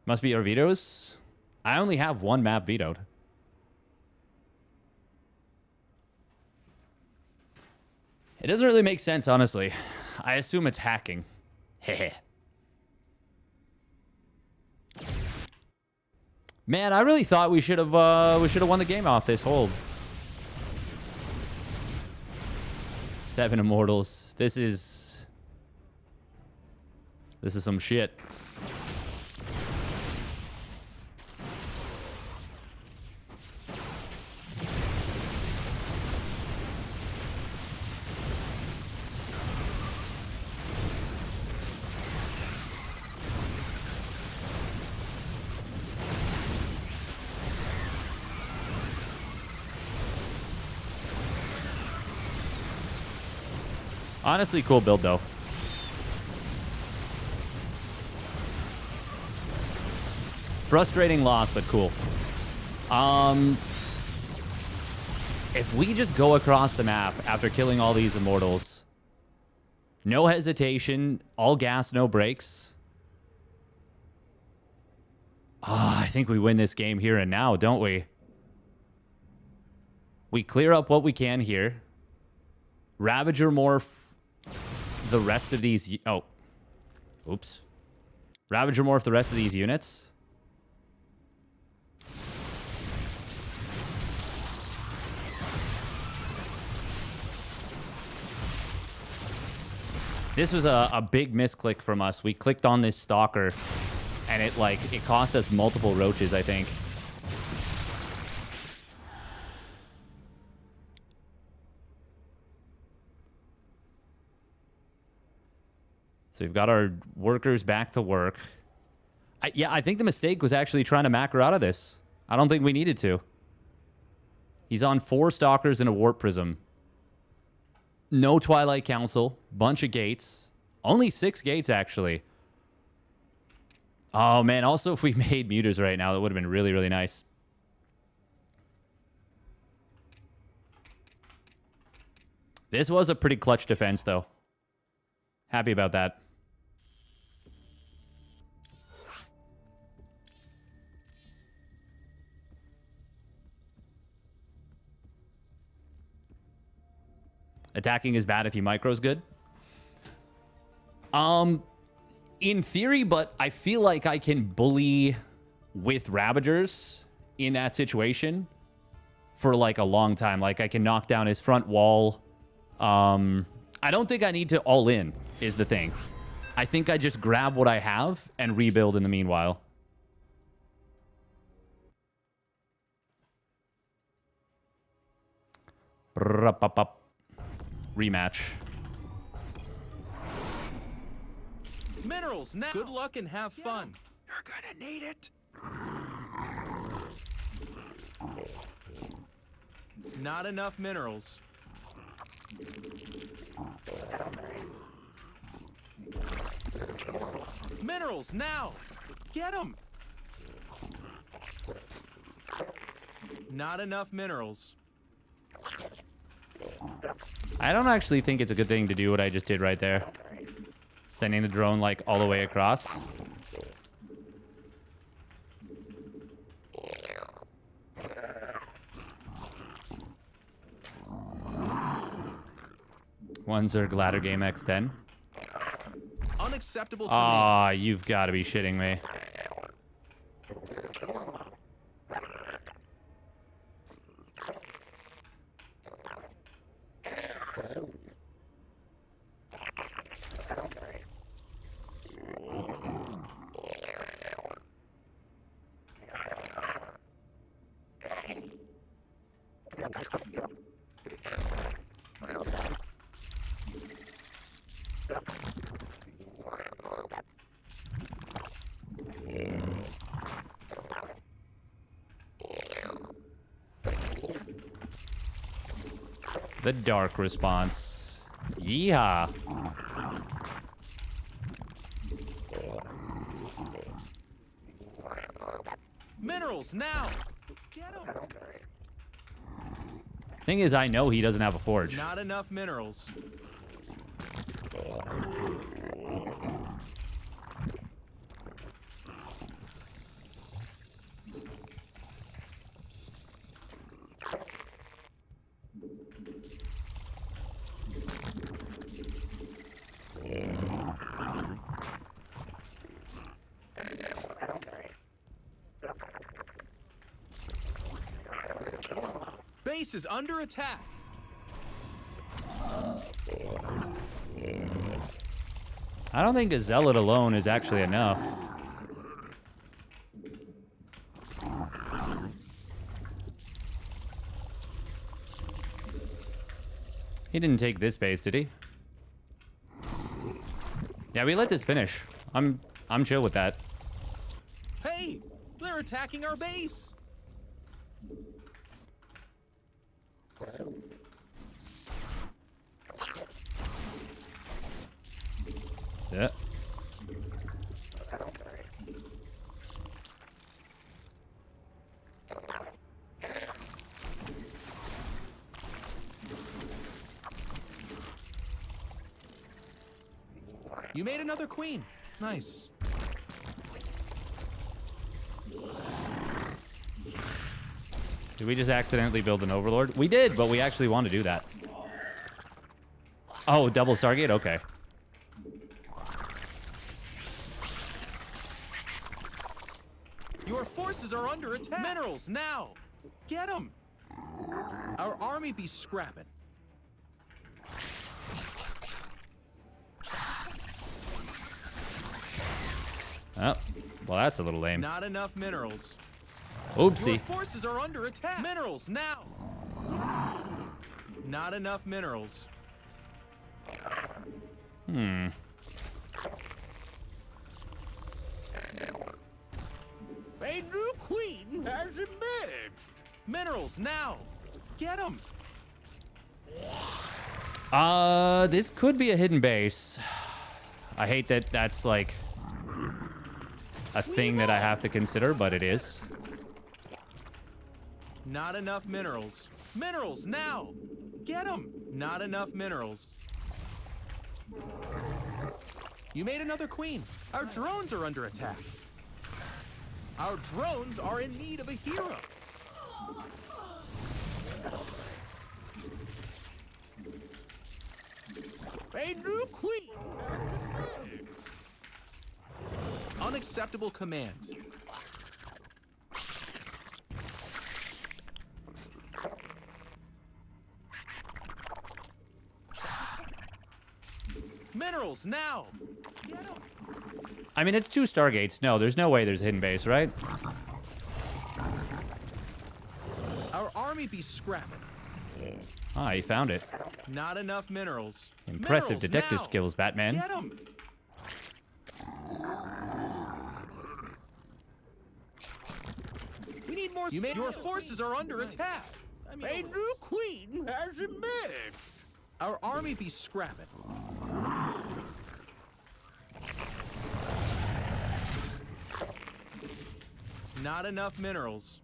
Must be our vetoes. I only have 1 map vetoed. It doesn't really make sense, honestly. I assume it's hacking. Heh. Man, I really thought we should have won the game off this hold. 7 immortals. This is some shit. Honestly, cool build, though. Frustrating loss, but cool. If we just go across the map after killing all these immortals, no hesitation, all gas, no brakes. I think we win this game here and now, don't we? We clear up what we can here. Ravager morph the rest of these... Oh. Oops. Ravager morph the rest of these units. This was a big misclick from us. We clicked on this stalker, and it cost us multiple roaches, I think. So we've got our workers back to work. I think the mistake was actually trying to macro out of this. I don't think we needed to. He's on 4 stalkers and a warp prism. No Twilight Council. Bunch of gates. Only 6 gates, actually. Oh, man. Also, if we made muters right now, that would have been really, really nice. This was a pretty clutch defense, though. Happy about that. Attacking is bad if he micros good. In theory, but I feel like I can bully with Ravagers in that situation for like a long time. Like I can knock down his front wall. I don't think I need to all in is the thing. I think I just grab what I have and rebuild in the meanwhile. Rematch. Minerals now. Good luck and have fun. You're gonna need it. Not enough minerals. Minerals now. Get them. Not enough minerals. I don't actually think it's a good thing to do what I just did right there. Sending the drone like all the way across. One Zerg ladder game X10. Unacceptable. Ah, you've got to be shitting me. The dark response. Yeehaw. Minerals now. Get them. Thing is, I know he doesn't have a forge. Not enough minerals. Base is under attack. I don't think a zealot alone is actually enough. He didn't take this base, did he? Yeah, we let this finish. I'm chill with that. Hey, they're attacking our base. Yeah. You made another queen. Nice. Did we just accidentally build an overlord? We did, but we actually want to do that. Oh, double Stargate? Okay. Your forces are under attack. Minerals, now! Get them! Our army be scrapping. Oh, well, that's a little lame. Not enough minerals. Oopsie. Your forces are under attack. Minerals, now! Not enough minerals. Hmm. A new queen has emerged. Minerals, now! Get them! This could be a hidden base. I hate that that's like a thing that I have to consider, but it is. Not enough minerals. Minerals, now! Get them! Not enough minerals. You made another queen. Our drones are under attack. Our drones are in need of a hero. A new queen has emerged. Unacceptable command. Minerals, now! Get 'em. I mean, it's 2 Stargates. No, there's no way there's a hidden base, right? Our army be scrapping. Ah, you found it. Not enough minerals. Impressive Minerals, detective now! skills, Batman. Get 'em. We need more. Your forces are under attack. A new queen has emerged. Our army be scrapping. Not enough minerals.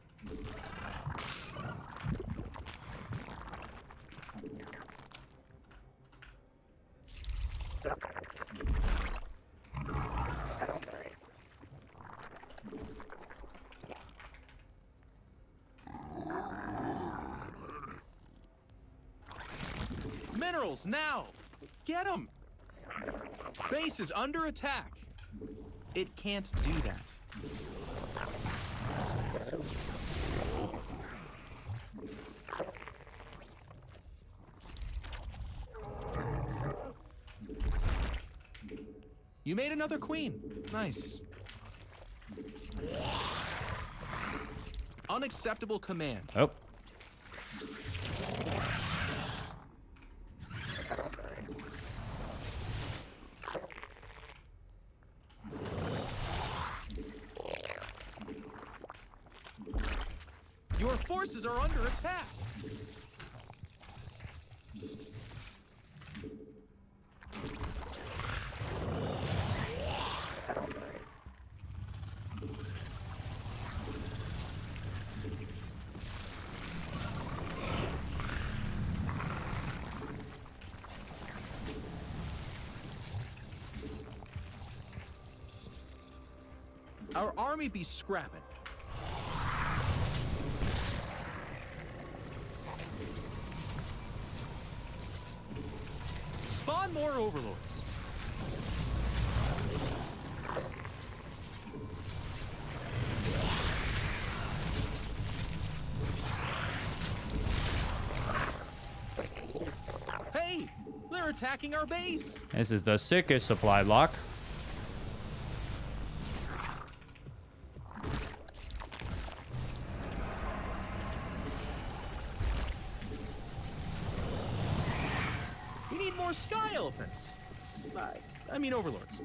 Minerals, now! Get 'em! Base is under attack. It can't do that. You made another queen. Nice. Unacceptable command. Oh. Your forces are under attack. Our army be scrapping. Spawn more overlords. Hey, they're attacking our base. This is the sickest supply block. We need more sky elephants. I mean overlords.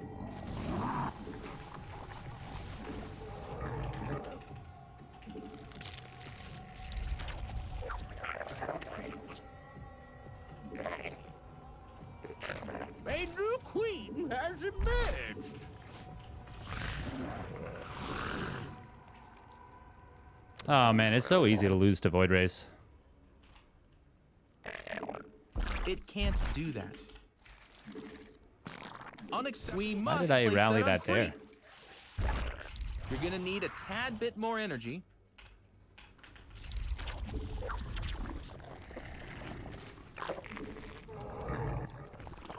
A new queen has emerged. Oh man, it's so easy to lose to Void Race. It can't do that. We Why must did I place rally on that there? creep. You're gonna need a tad bit more energy.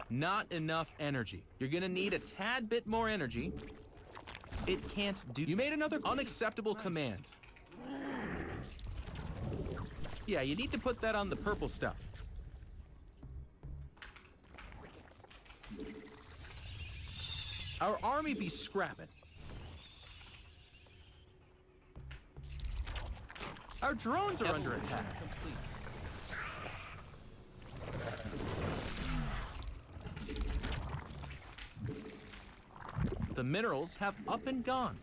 Not enough energy. You're gonna need a tad bit more energy. It can't do. You made another unacceptable command. Yeah, you need to put that on the purple stuff. Our army be scrapping. Our drones are under attack. The minerals have up and gone.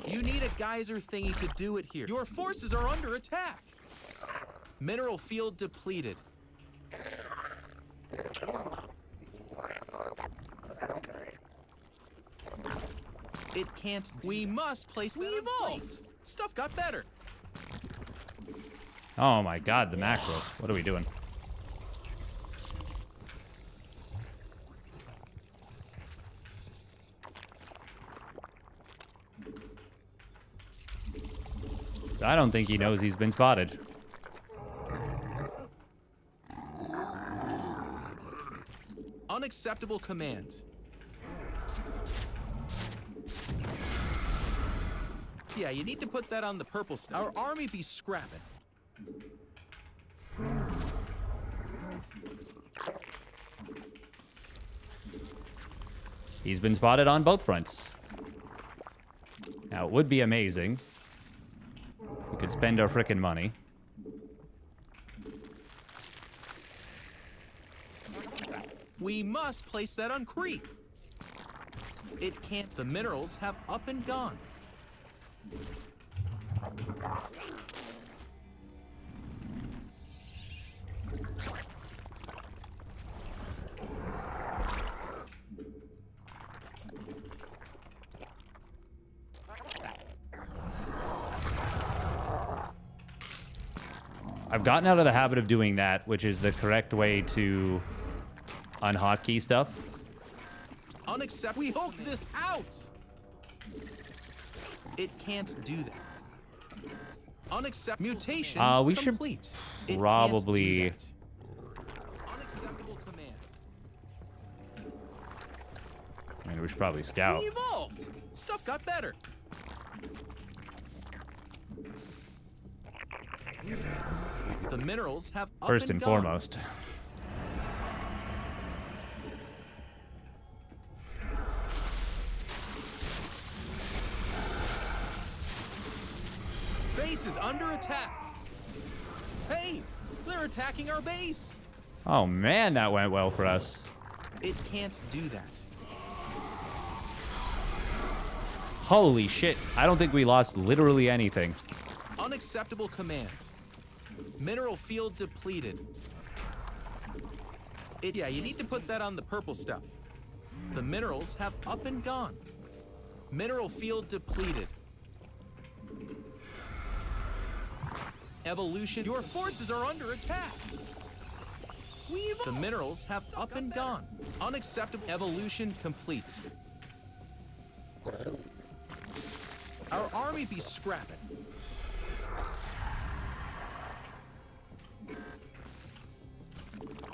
You need a geyser thingy to do it here. Your forces are under attack. Mineral field depleted. It can't. We must place that. We evolved. Stuff got better. Oh my god, the macro. What are we doing? So I don't think he knows he's been spotted. Unacceptable command. Yeah, you need to put that on the purple stuff. Our army be scrapping. He's been spotted on both fronts. Now, it would be amazing if we could spend our frickin' money. We must place that on creep. It can't. The minerals have up and gone. I've gotten out of the habit of doing that, which is the correct way to unhotkey stuff. Unacceptable. We hoked this out. It can't do that. Unacceptable. Mutation we should complete. It probably... can't do that. Unacceptable command. I mean, we should probably scout. We evolved. Stuff got better. The minerals have up First and gone. foremost. Base is under attack. Hey, they're attacking our base. Oh man, that went well for us. It can't do that. Holy shit, I don't think we lost literally anything. Unacceptable command. Mineral field depleted. Yeah, you need to put that on the purple stuff. The minerals have up and gone. Mineral field depleted. Evolution. Your forces are under attack. The minerals have up and gone. Unacceptable. Evolution complete. Our army be scrapping.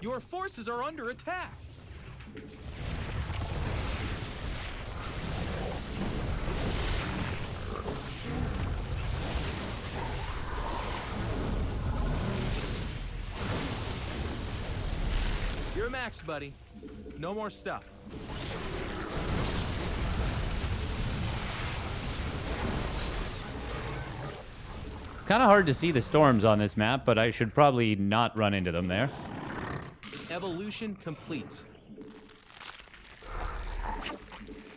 Your forces are under attack. You're max, buddy. No more stuff. It's kind of hard to see the storms on this map, but I should probably not run into them there. Evolution complete.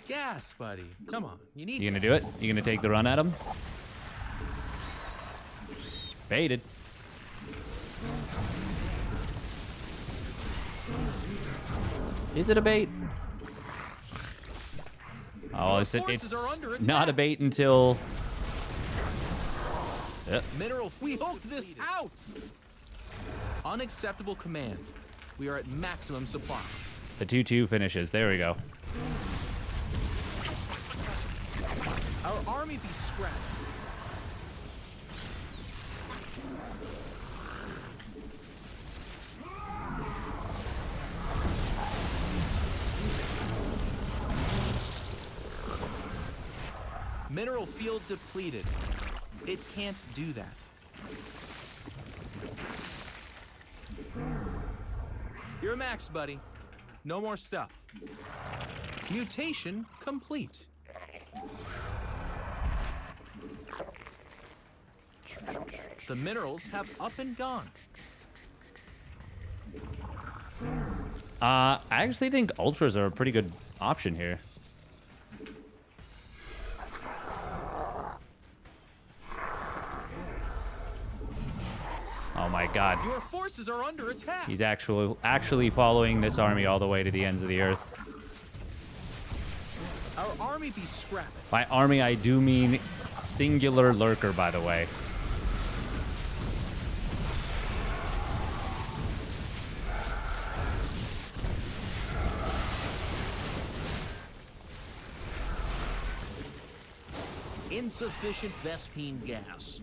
Gas, buddy. Come on. You need. You gonna do it? You gonna take the run at him? Baited. Is it a bait? Oh, it's not a bait until Yep. Mineral, we hooked this out! Unacceptable command. We are at maximum supply. The 2-2 finishes. There we go. Our army be scrapped. Mineral field depleted. It can't do that. You're max, buddy. No more stuff. Mutation complete. The minerals have up and gone. I actually think ultras are a pretty good option here. Oh my god. Your forces are under attack. He's actually following this army all the way to the ends of the earth. Our army be scrapping. By army, I do mean singular lurker, by the way. Insufficient Vespine gas.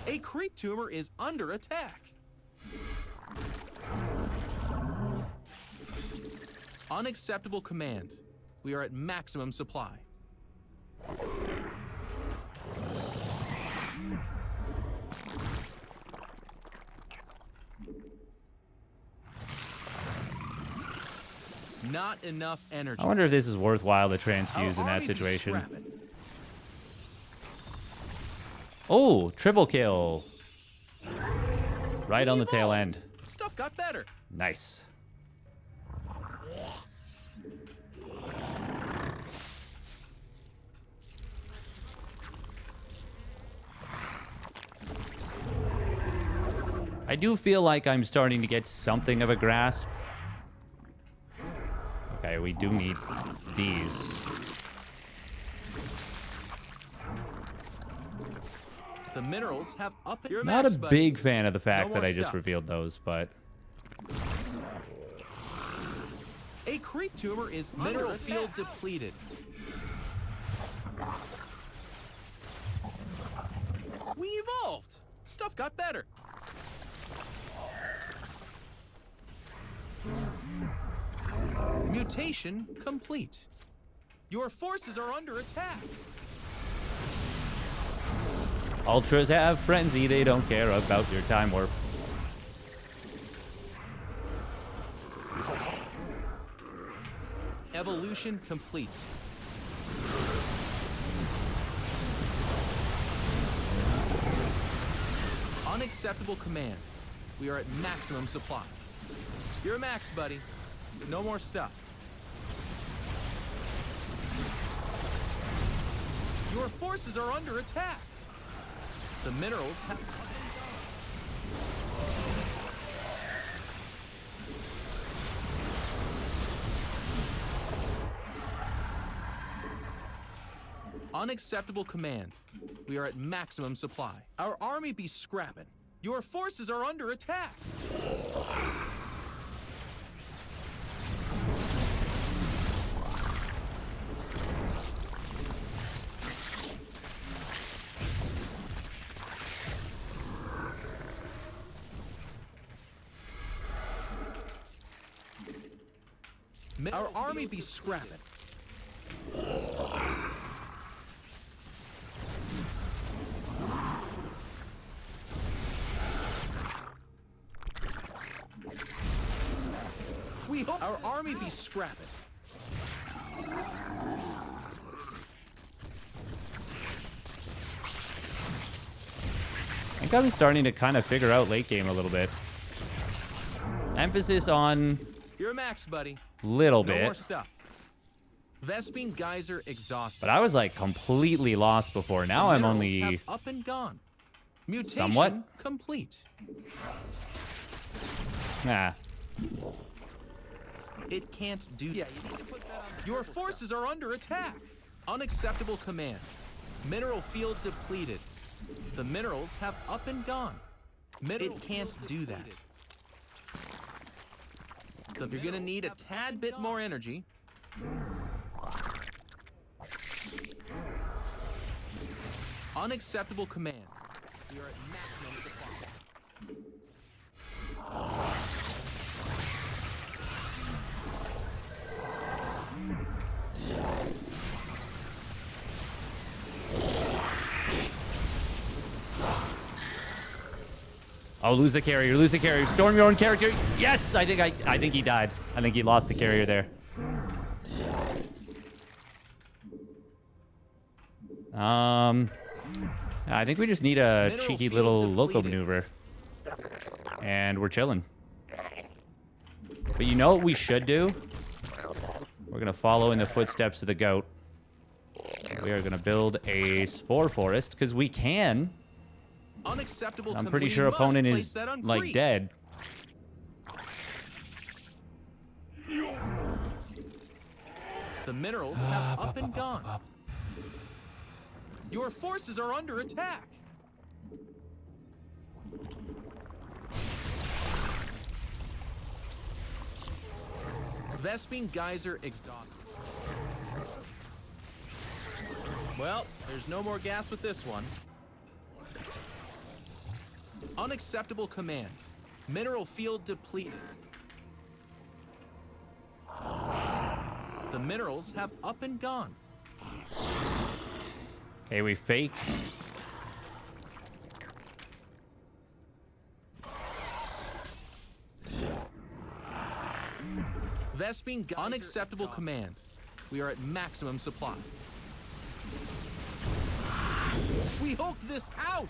A creep tumor is under attack. Unacceptable command. We are at maximum supply. Not enough energy. I wonder if this is worthwhile to transfuse Our in that army be situation. scrapping. Oh, triple kill. Right on the tail end. Stuff got better. Nice. I do feel like I'm starting to get something of a grasp. Okay, we do need these. The minerals have up and Not max, a buddy. big fan of the fact No that more I just stuff. revealed those, but A creep tumor is mineral field depleted. We evolved. Stuff got better. Mutation complete. Your forces are under attack. ultras have frenzy. They don't care about your time warp. Evolution complete. Unacceptable command. We are at maximum supply. You're max, buddy. No more stuff. Your forces are under attack. The minerals have... Unacceptable command. We are at maximum supply. Our army be scrapping. Your forces are under attack. Our army be scrapping. We hope our army be scrapping. I think I'm starting to kind of figure out late game a little bit. Emphasis on You're max, buddy. little No more bit. stuff. Vespine Geyser exhausted. But I was like completely lost before. Now I'm Minerals only have up and gone. Mutation somewhat complete. nah. It can't do. Yeah, you need to put that on. Your forces are under attack. Unacceptable command. Mineral field depleted. The minerals have up and gone. It can't do that. You're gonna need a tad bit more energy. Unacceptable command. We are at maximum supply. Oh, lose the carrier, lose the carrier. Storm your own character. Yes, I think he died. I think he lost the carrier there. I think we just need a cheeky little loco maneuver. And we're chilling. But you know what we should do? We're gonna follow in the footsteps of the goat. We are gonna build a spore forest, because we can. Unacceptable. I'm pretty sure opponent is like dead. The minerals have up and gone. Your forces are under attack. Vespene geyser exhausted. Well, there's no more gas with this one. Unacceptable command. Mineral field depleted. The minerals have up and gone. Okay, we fake. Vespene unacceptable command. We are at maximum supply. We hulked this out!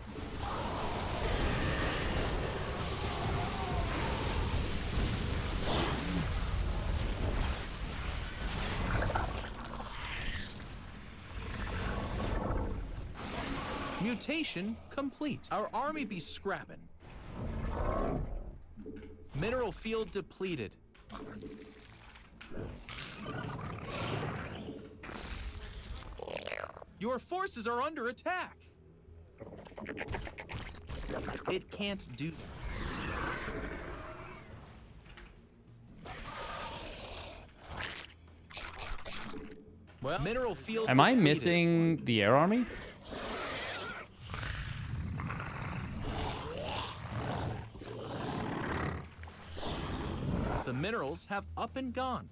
Mutation complete. Our army be scrapping. Mineral field depleted. Your forces are under attack. It can't do that. Well, mineral field. Am I missing the air army? The minerals have up and gone.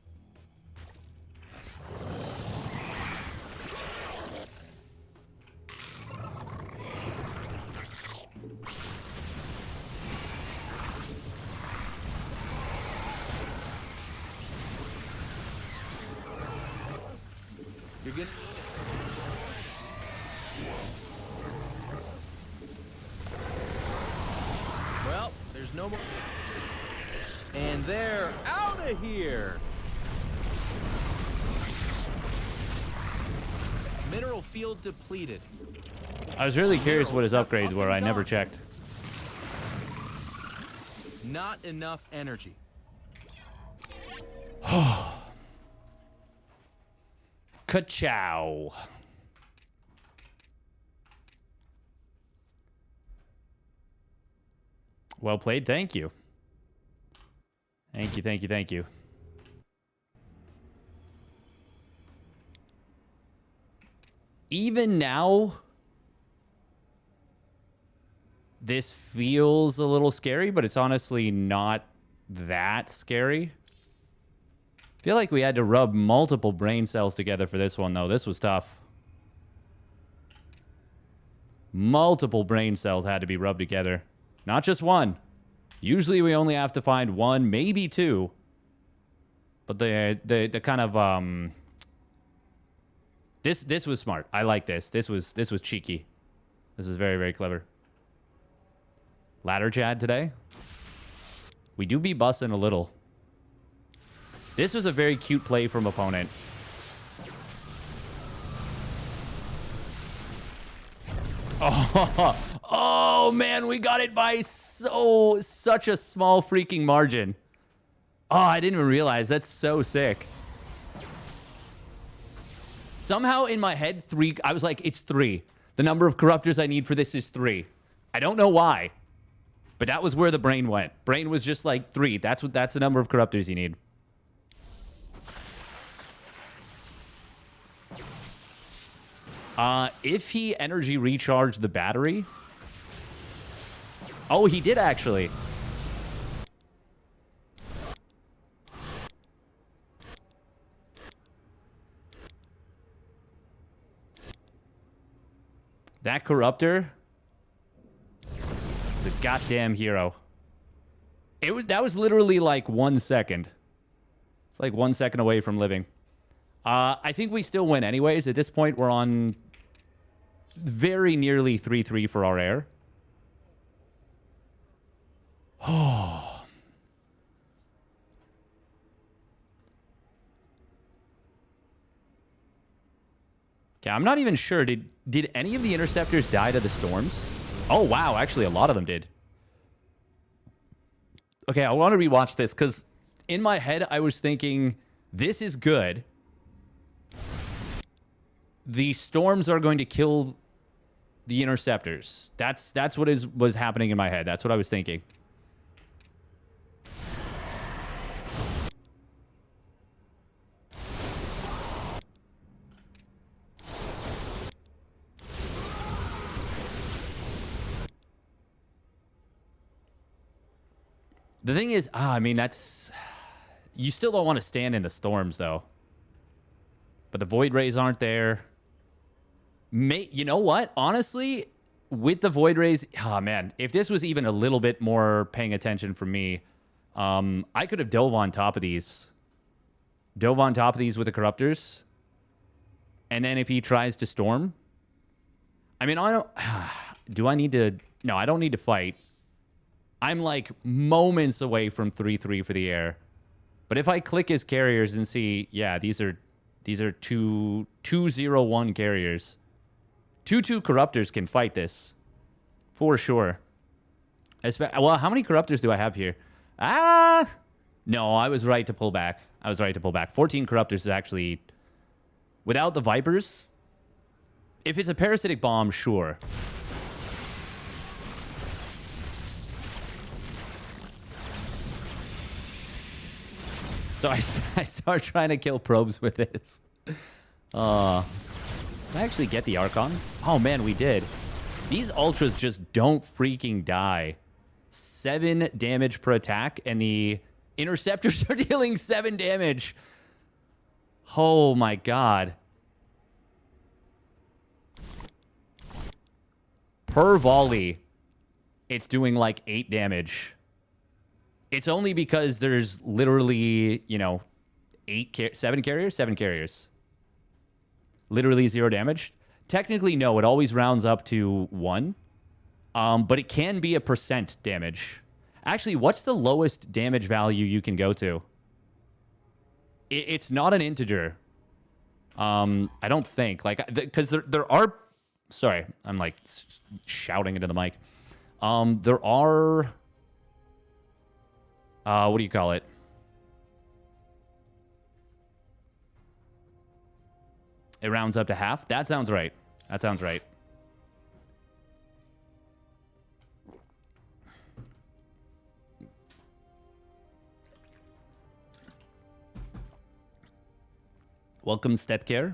You're good. Well, there's no more. And they're out of here. Mineral field depleted. I was really curious what his upgrades were. I never checked. Not enough energy. Ka-chow. Well played. Thank you. Thank you, thank you, thank you. Even now, this feels a little scary, but it's honestly not that scary. I feel like we had to rub multiple brain cells together for this one, though. This was tough. Multiple brain cells had to be rubbed together. Not just one. Usually we only have to find one, maybe two. But the kind of this was smart. I like this. This was cheeky. This is very, very clever. Ladder Chad today. We do be bussing a little. This was a very cute play from opponent. Oh, oh man, we got it by such a small freaking margin. Oh, I didn't even realize. That's so sick. Somehow in my head, 3. I was like, it's 3. The number of corruptors I need for this is 3. I don't know why, but that was where the brain went. Brain was just like 3. That's the number of corruptors you need. If he energy recharged the battery. Oh, he did actually. That corruptor is a goddamn hero. That was literally like 1 second. It's like 1 second away from living. I think we still win anyways. At this point, we're on very nearly 3-3 for our air. Oh. Okay, I'm not even sure. Did any of the interceptors die to the storms? Oh, wow. Actually, a lot of them did. Okay, I want to rewatch this because in my head, I was thinking, this is good. The storms are going to kill the interceptors. That's what was happening in my head. That's what I was thinking. The thing is, I mean, that's... You still don't want to stand in the storms, though. But the Void Rays aren't there. You know what? Honestly, with the Void Rays... Oh, man. If this was even a little bit more paying attention from me, I could have dove on top of these. Dove on top of these with the Corruptors. And then if he tries to storm... I mean, I don't... Do I need to... No, I don't need to fight. I'm like moments away from 3-3 for the air. But if I click his carriers and see, yeah, these are 2-0-1 carriers. 2-2 corruptors can fight this. For sure. Well, how many corruptors do I have here? No, I was right to pull back. 14 corruptors is actually... Without the Vipers, if it's a parasitic bomb, sure. So I start trying to kill probes with this. Did I actually get the Archon? Oh, man, we did. These Ultras just don't freaking die. 7 damage per attack, and the Interceptors are dealing 7 damage. Oh, my God. Per volley, it's doing like 8 damage. It's only because there's literally, you know, 7 carriers. Literally 0 damage. Technically, no. It always rounds up to 1. But it can be a % damage. Actually, what's the lowest damage value you can go to? It's not an integer. I don't think. Like, because there are... Sorry, I'm like shouting into the mic. There are... what do you call it? It rounds up to half. That sounds right. That sounds right. Welcome, Stetcare.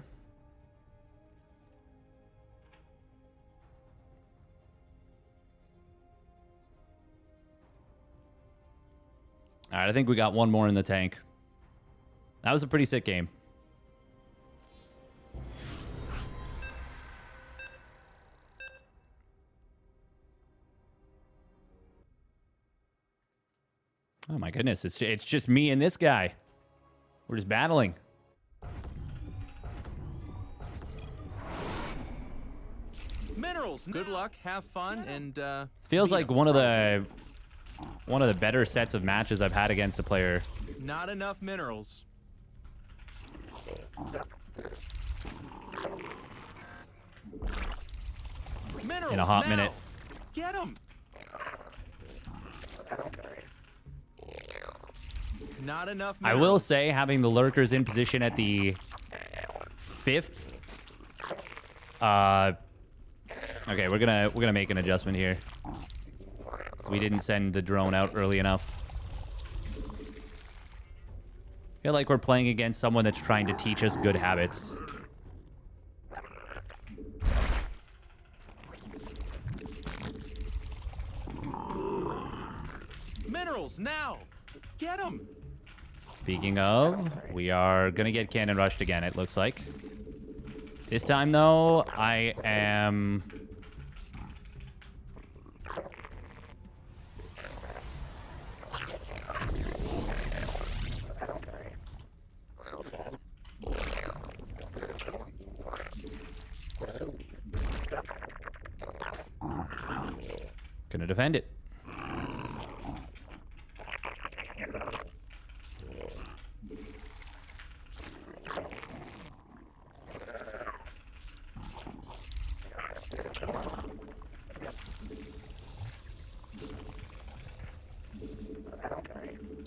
All right, I think we got one more in the tank. That was a pretty sick game. Oh my goodness, it's just me and this guy. We're just battling. Minerals. Good luck, have fun, and It feels like one of the better sets of matches I've had against a player. Not enough minerals. Minerals In a hot now. minute. Get them. Not enough minerals. I will say having the lurkers in position at the 5th Okay, we're gonna make an adjustment here. So we didn't send the drone out early enough. I feel like we're playing against someone that's trying to teach us good habits. Minerals, now! Get them! Speaking of, we are gonna get cannon rushed again, it looks like. This time, though, I am... gonna defend it.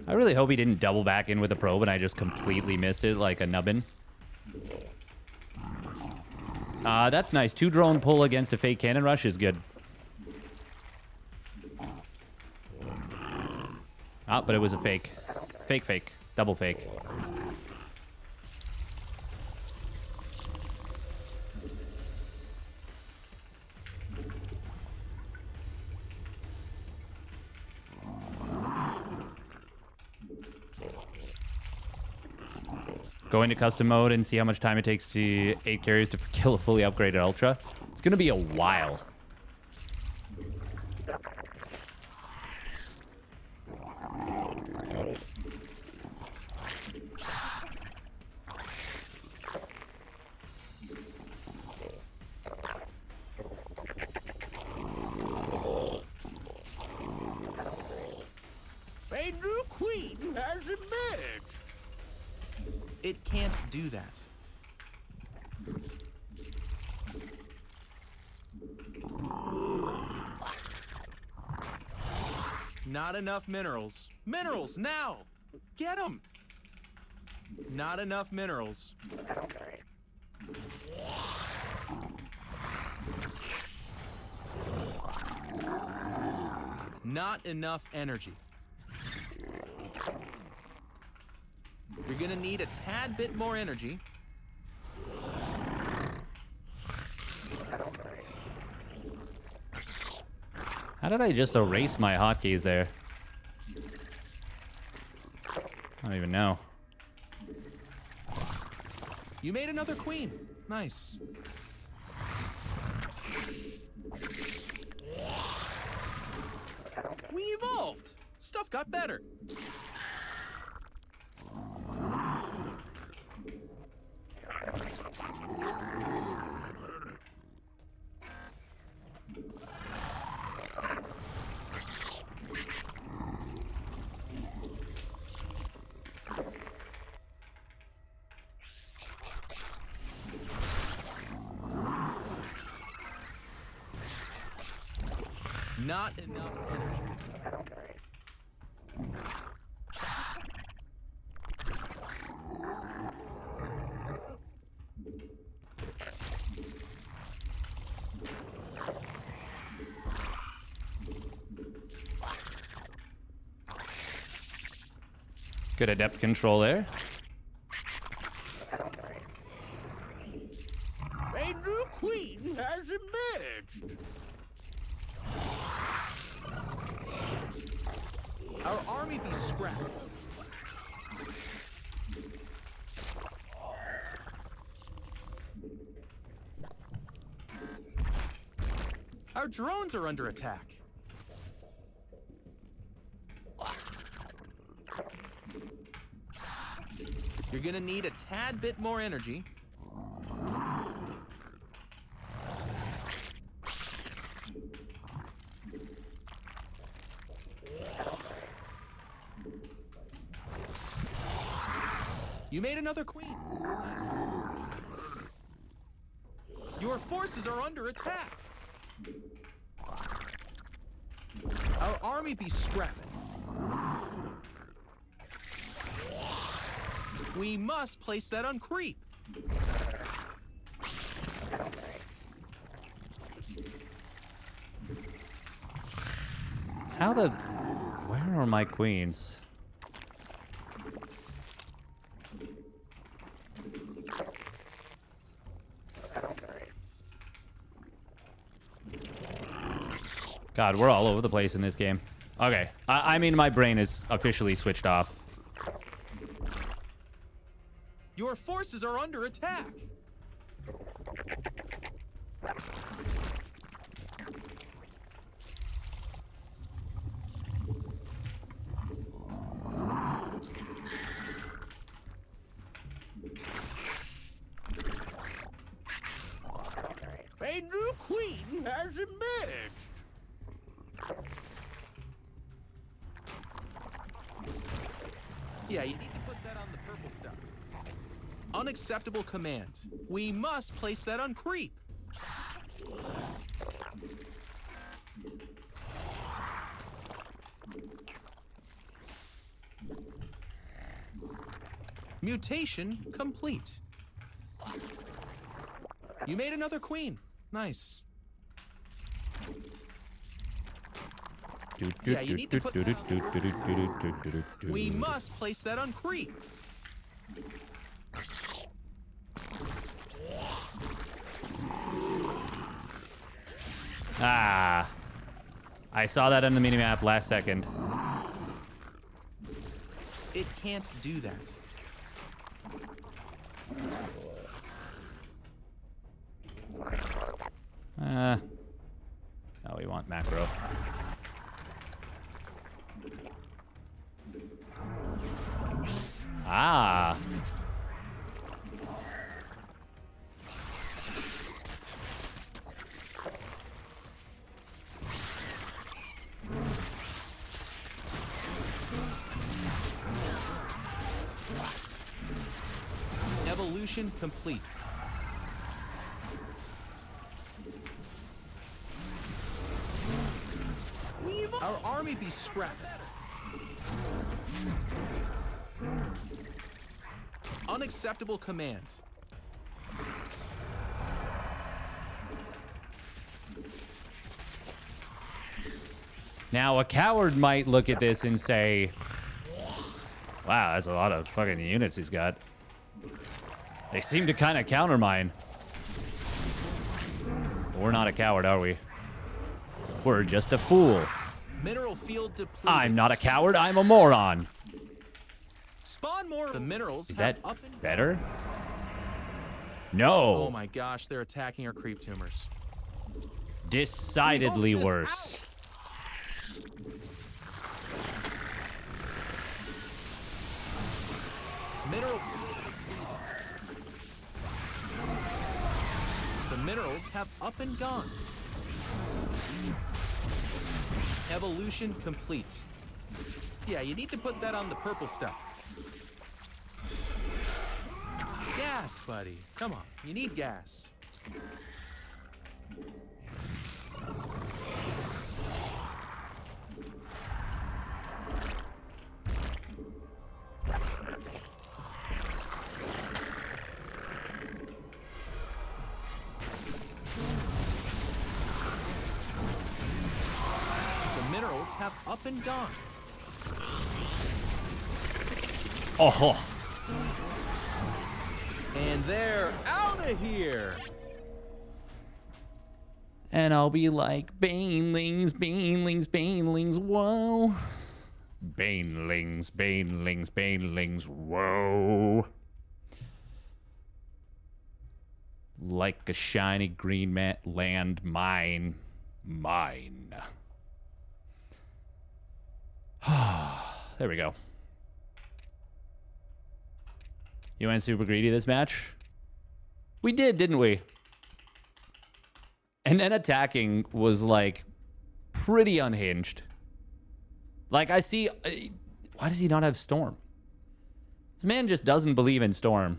I really hope he didn't double back in with a probe and I just completely missed it like a nubbin. That's nice. 2 drone pull against a fake cannon rush is good. Ah, but it was a fake. Fake. Double fake. Go into custom mode and see how much time it takes to 8 carries to kill a fully upgraded Ultra. It's going to be a while. A new queen has emerged. It can't do that. Not enough minerals. Minerals, now! Get them! Not enough minerals. Not enough energy. You're gonna need a tad bit more energy. How did I just erase my hotkeys there? I don't even know. You made another queen. Nice. We evolved. Stuff got better. Not enough energy. Good adept control there. A new queen has emerged. Our army be scrapped. Our drones are under attack. You're gonna need a tad bit more energy. You made another queen. Nice. Your forces are under attack. Our army be scrapping. We must place that on creep. How the... Where are my queens? God, we're all over the place in this game. Okay. I mean, my brain is officially switched off. Your forces are under attack. A new queen has emerged. Yeah, you need to put that on the purple stuff. Unacceptable command. We must place that on creep. Mutation complete. You made another queen. Nice. Yeah, you need to put that on. We must place that on creep. Ah. I saw that on the minimap last second. It can't do that. Oh, we want macro. Ah. Evolution complete. Our army be scrapped. Unacceptable command. Now, a coward might look at this and say, wow, that's a lot of fucking units he's got. They seem to kind of counter mine. We're not a coward, are we? We're just a fool. Mineral field depleted. I'm not a coward, I'm a moron. Spawn more. The minerals Is have that up and better? No. Oh my gosh, they're attacking our creep tumors. Decidedly We hope this worse. Mineral. The minerals have up and gone. Evolution complete. Yeah, you need to put that on the purple stuff. Gas, buddy. Come on, you need gas. Minerals have up and gone. Oh. And they're out of here. And I'll be like, Banelings, Banelings, Banelings, whoa. Banelings, Banelings, Banelings, whoa. Like a shiny green land mine. Mine. There we go. You went super greedy this match? We did, didn't we? And then attacking was, like, pretty unhinged. Like, I see... why does he not have Storm? This man just doesn't believe in Storm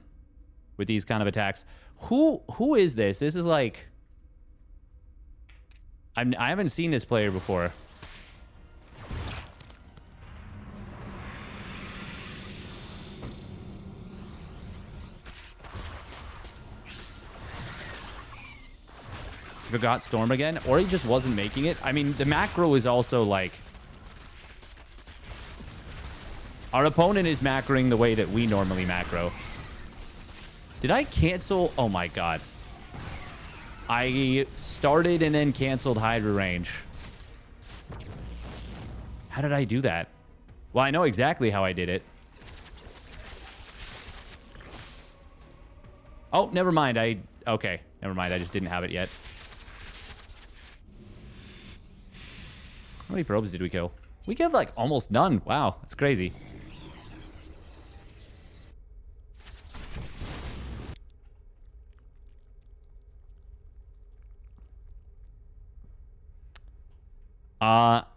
with these kind of attacks. Who is this? This is, like... I haven't seen this player before. Forgot Storm again, or he just wasn't making it. I mean, the macro is also like... Our opponent is macroing the way that we normally macro. Did I cancel? Oh my god. I started and then canceled Hydra range. How did I do that? Well, I know exactly how I did it. Oh, never mind. Okay, never mind. I just didn't have it yet. How many probes did we kill? We killed like almost none. Wow, that's crazy.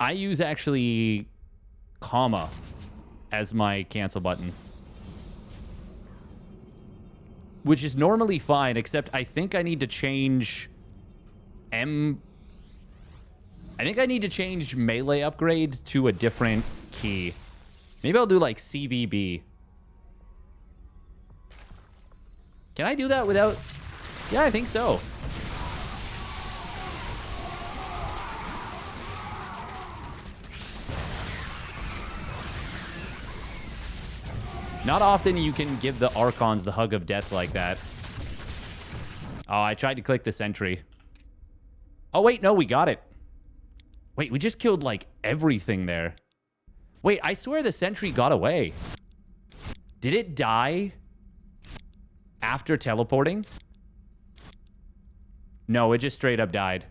I use actually comma as my cancel button, which is normally fine, except I think I need to change I think I need to change melee upgrade to a different key. Maybe I'll do like CBB. Can I do that without... Yeah, I think so. Not often you can give the Archons the hug of death like that. Oh, I tried to click the sentry. Oh, wait, no, we got it. Wait, we just killed, like, everything there. Wait, I swear the sentry got away. Did it die after teleporting? No, it just straight up died.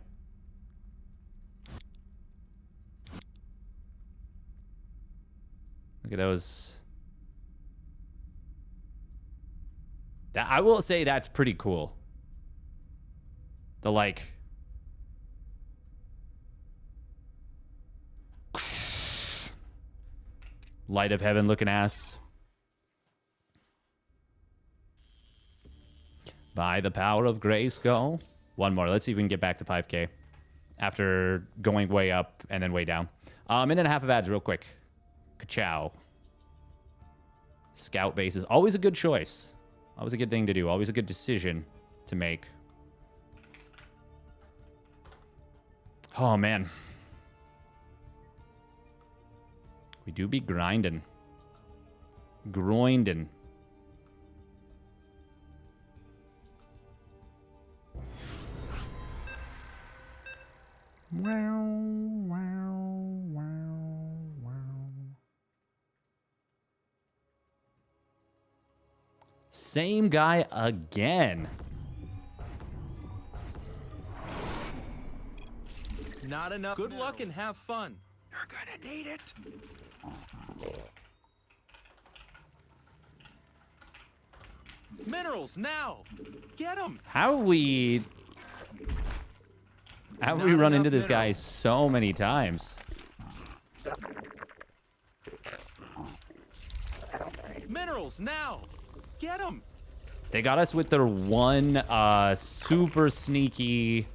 Look at those... I will say that's pretty cool. The, like... Light of heaven looking ass. By the power of Grayskull. One more. Let's see if we can get back to 5K. After going way up and then way down. Minute and a half of ads real quick. Ka-chow. Scout base is always a good choice. Always a good thing to do. Always a good decision to make. Oh, man. We do be grinding. Groinding. Wow, wow, wow, wow. Same guy again. Not enough. Good luck and have fun. You're gonna need it. Minerals now. Get them. How have we run into this guy so many times? Minerals now. Get them. They got us with their one super sneaky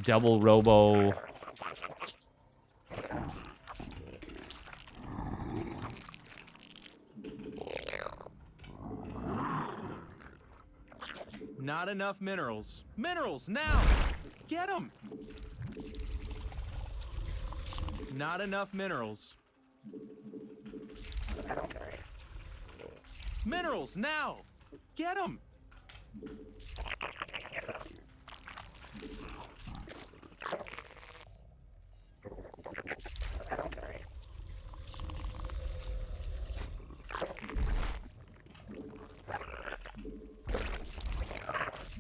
double robo. Not enough minerals. Minerals now. Get them. Not enough minerals. Minerals now. Get them.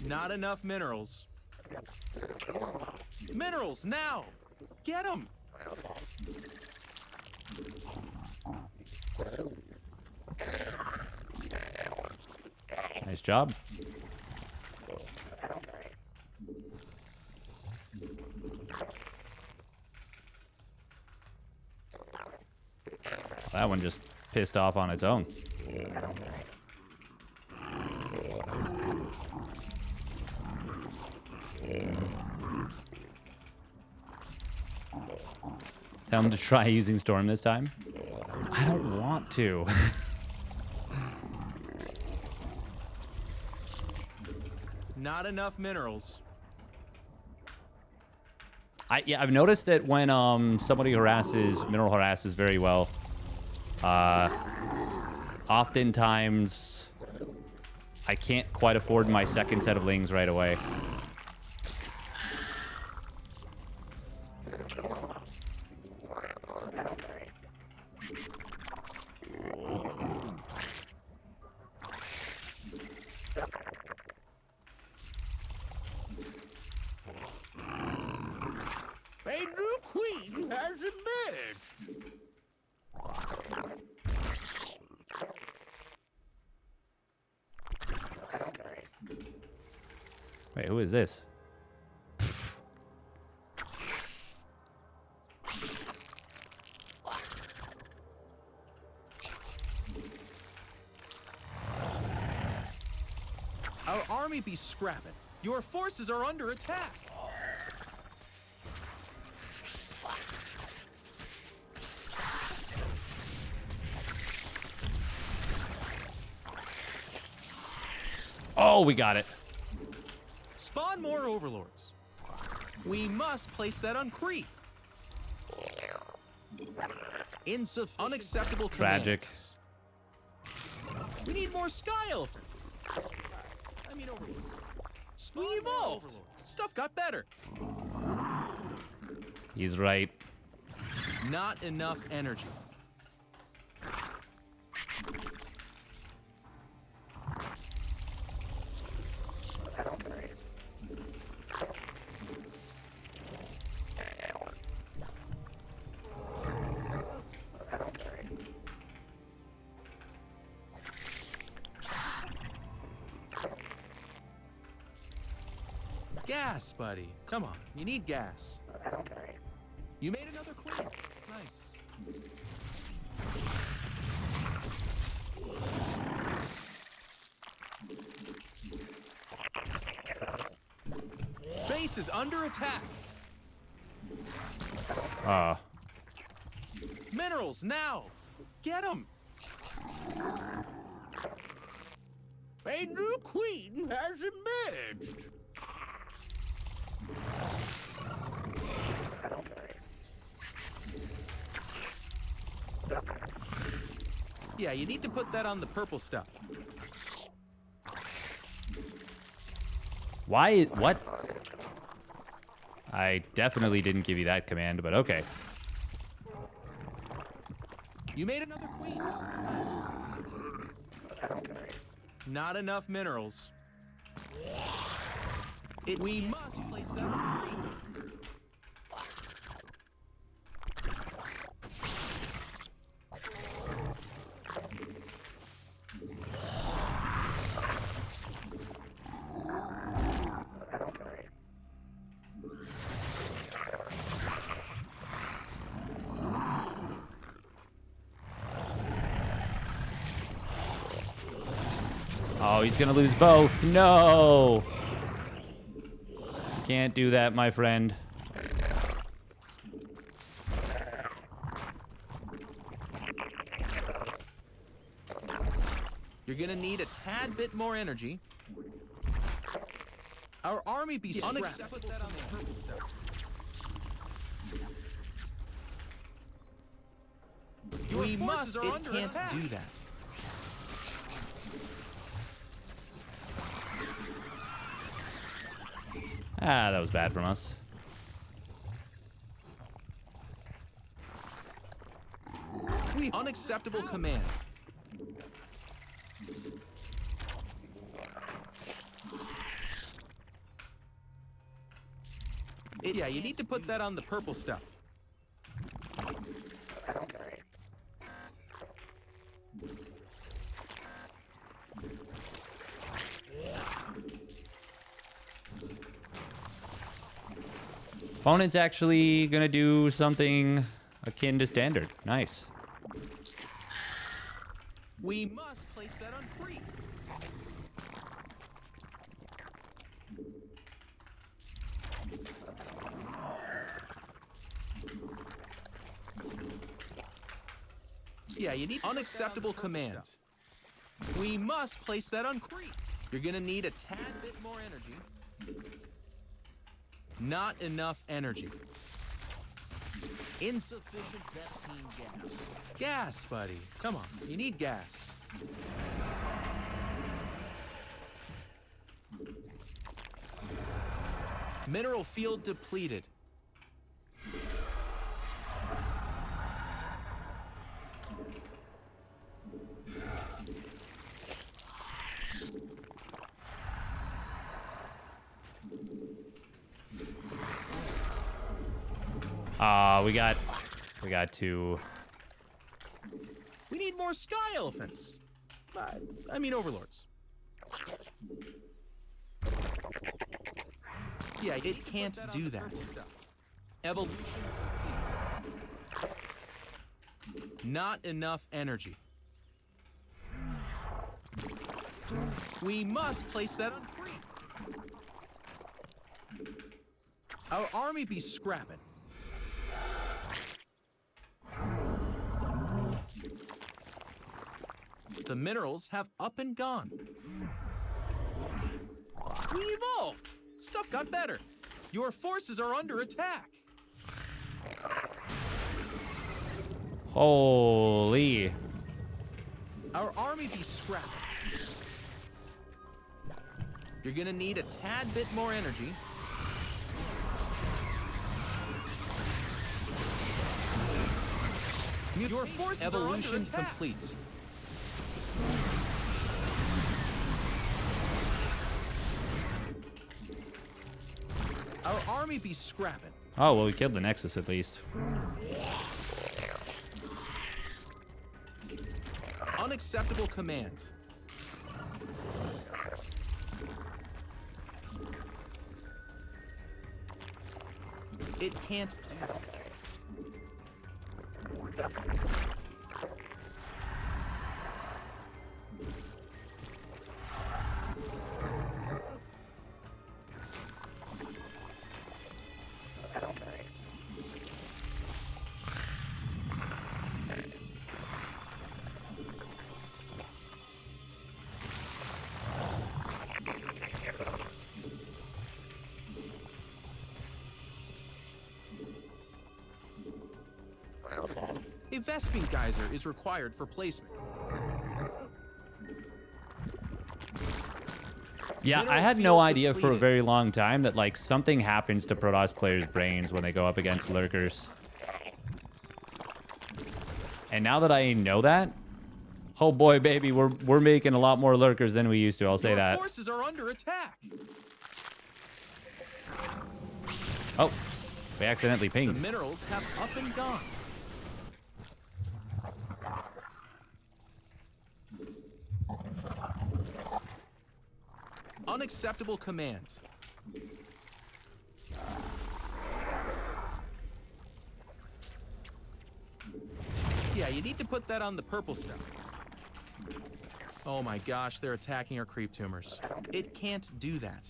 Not enough minerals. Minerals now. Get them. Nice job. That one just pissed off on its own. Tell him to try using Storm this time. I don't want to. Not enough minerals. I've noticed that when somebody mineral harasses very well, oftentimes I can't quite afford my second set of lings right away. A new queen has emerged. Wait, who is this? Our army be scrapping. Your forces are under attack. Oh, we got it. Spawn more overlords. We must place that on creep. Unacceptable command. Tragic. We need more sky elephants. I mean overlords. We evolved. Stuff got better. He's right. Not enough energy. Gas, buddy. Come on, you need gas. You made another queen. Nice. Base is under attack. Minerals now. Get them. A new queen has emerged. Yeah, you need to put that on the purple stuff. Why? What? I definitely didn't give you that command, but okay. You made another queen. Not enough minerals. We must place that on creep. Oh, he's gonna lose both. No! Can't do that, my friend. You're gonna need a tad bit more energy. Our army be unacceptable. Put that on the purple stuff. We must. It can't do that. Ah, that was bad from us. Unacceptable command. Yeah, you need to put that on the purple stuff. Opponent's actually gonna do something akin to standard. Nice. We must place that on creep. Yeah, you need unacceptable command. We must place that on creep. You're gonna need a tad bit more energy. Not enough energy. Insufficient Vespine gas. Gas, buddy. Come on, you need gas. Mineral field depleted. We got to. We need more sky elephants. I mean overlords. Yeah, it can't do that. Evolution. Not enough energy. We must place that on free. Our army be scrapping. The minerals have up and gone. We evolved. Stuff got better. Your forces are under attack. Holy. Our army be scrapping. You're gonna need a tad bit more energy. Your forces evolution are under attack. Complete. Our army be scrapping. Oh, well, we killed the Nexus at least. Unacceptable command. It can't do that. A Vespine geyser is required for placement. Yeah, I had no idea for a very long time that, like, something happens to Protoss players' brains when they go up against lurkers. And now that I know that, oh boy, baby, we're making a lot more lurkers than we used to, I'll say that. Your forces are under attack. Oh, we accidentally pinged. The minerals have up and gone. Unacceptable command. Yeah, you need to put that on the purple stuff. Oh my gosh, they're attacking our creep tumors. It can't do that.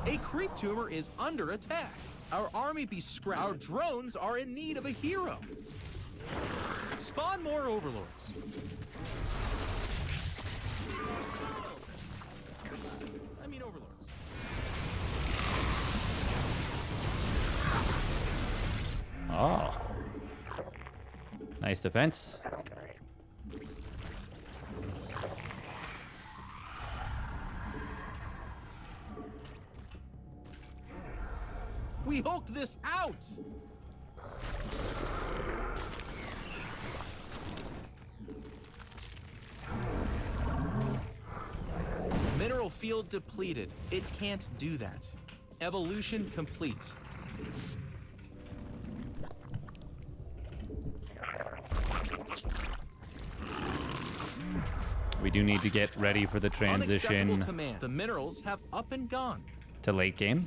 A creep tumor is under attack. Our army be scrapped. Our drones are in need of a hero. Spawn more overlords. I mean overlords. Oh. Nice defense. We hulked this out! Mineral field depleted. It can't do that. Evolution complete. We do need to get ready for the transition The minerals have up and gone. to late game.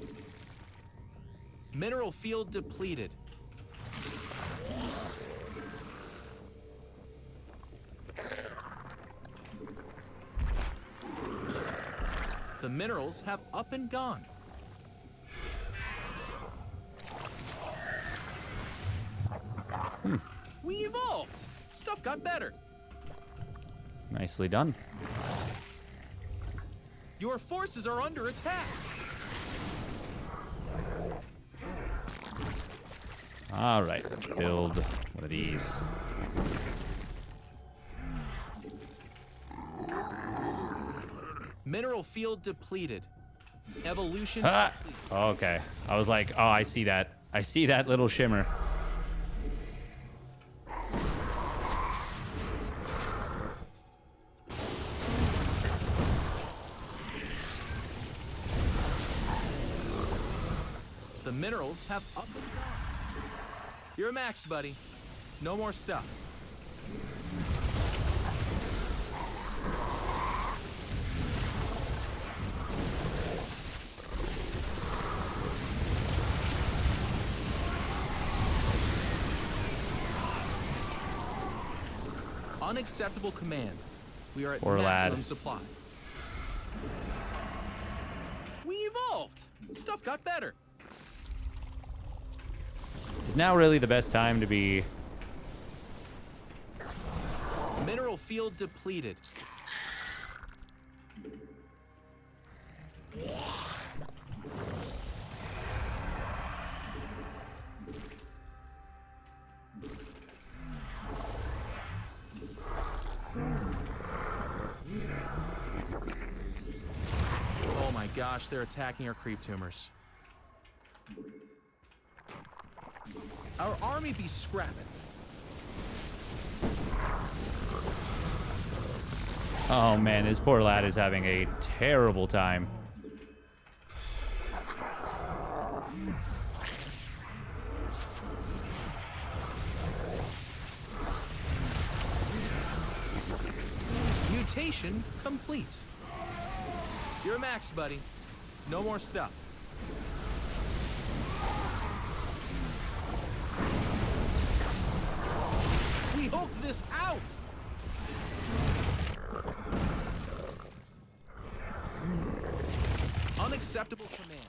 Mineral field depleted. The minerals have up and gone. We evolved. Stuff got better. Nicely done. Your forces are under attack. All right, let's build one of these. Mineral field depleted. Evolution. Ah! complete. Okay. I was like, oh, I see that. I see that little shimmer. The minerals have up and down. You're maxed, buddy. No more stuff. Unacceptable command. We are at Poor maximum lad. supply. We evolved. Stuff got better. Is now really the best time to be... Mineral field depleted. Oh my gosh, they're attacking our creep tumors. Our army be scrapping. Oh man, this poor lad is having a terrible time. Mutation complete. You're max, buddy. No more stuff. We hooked this out. Unacceptable command.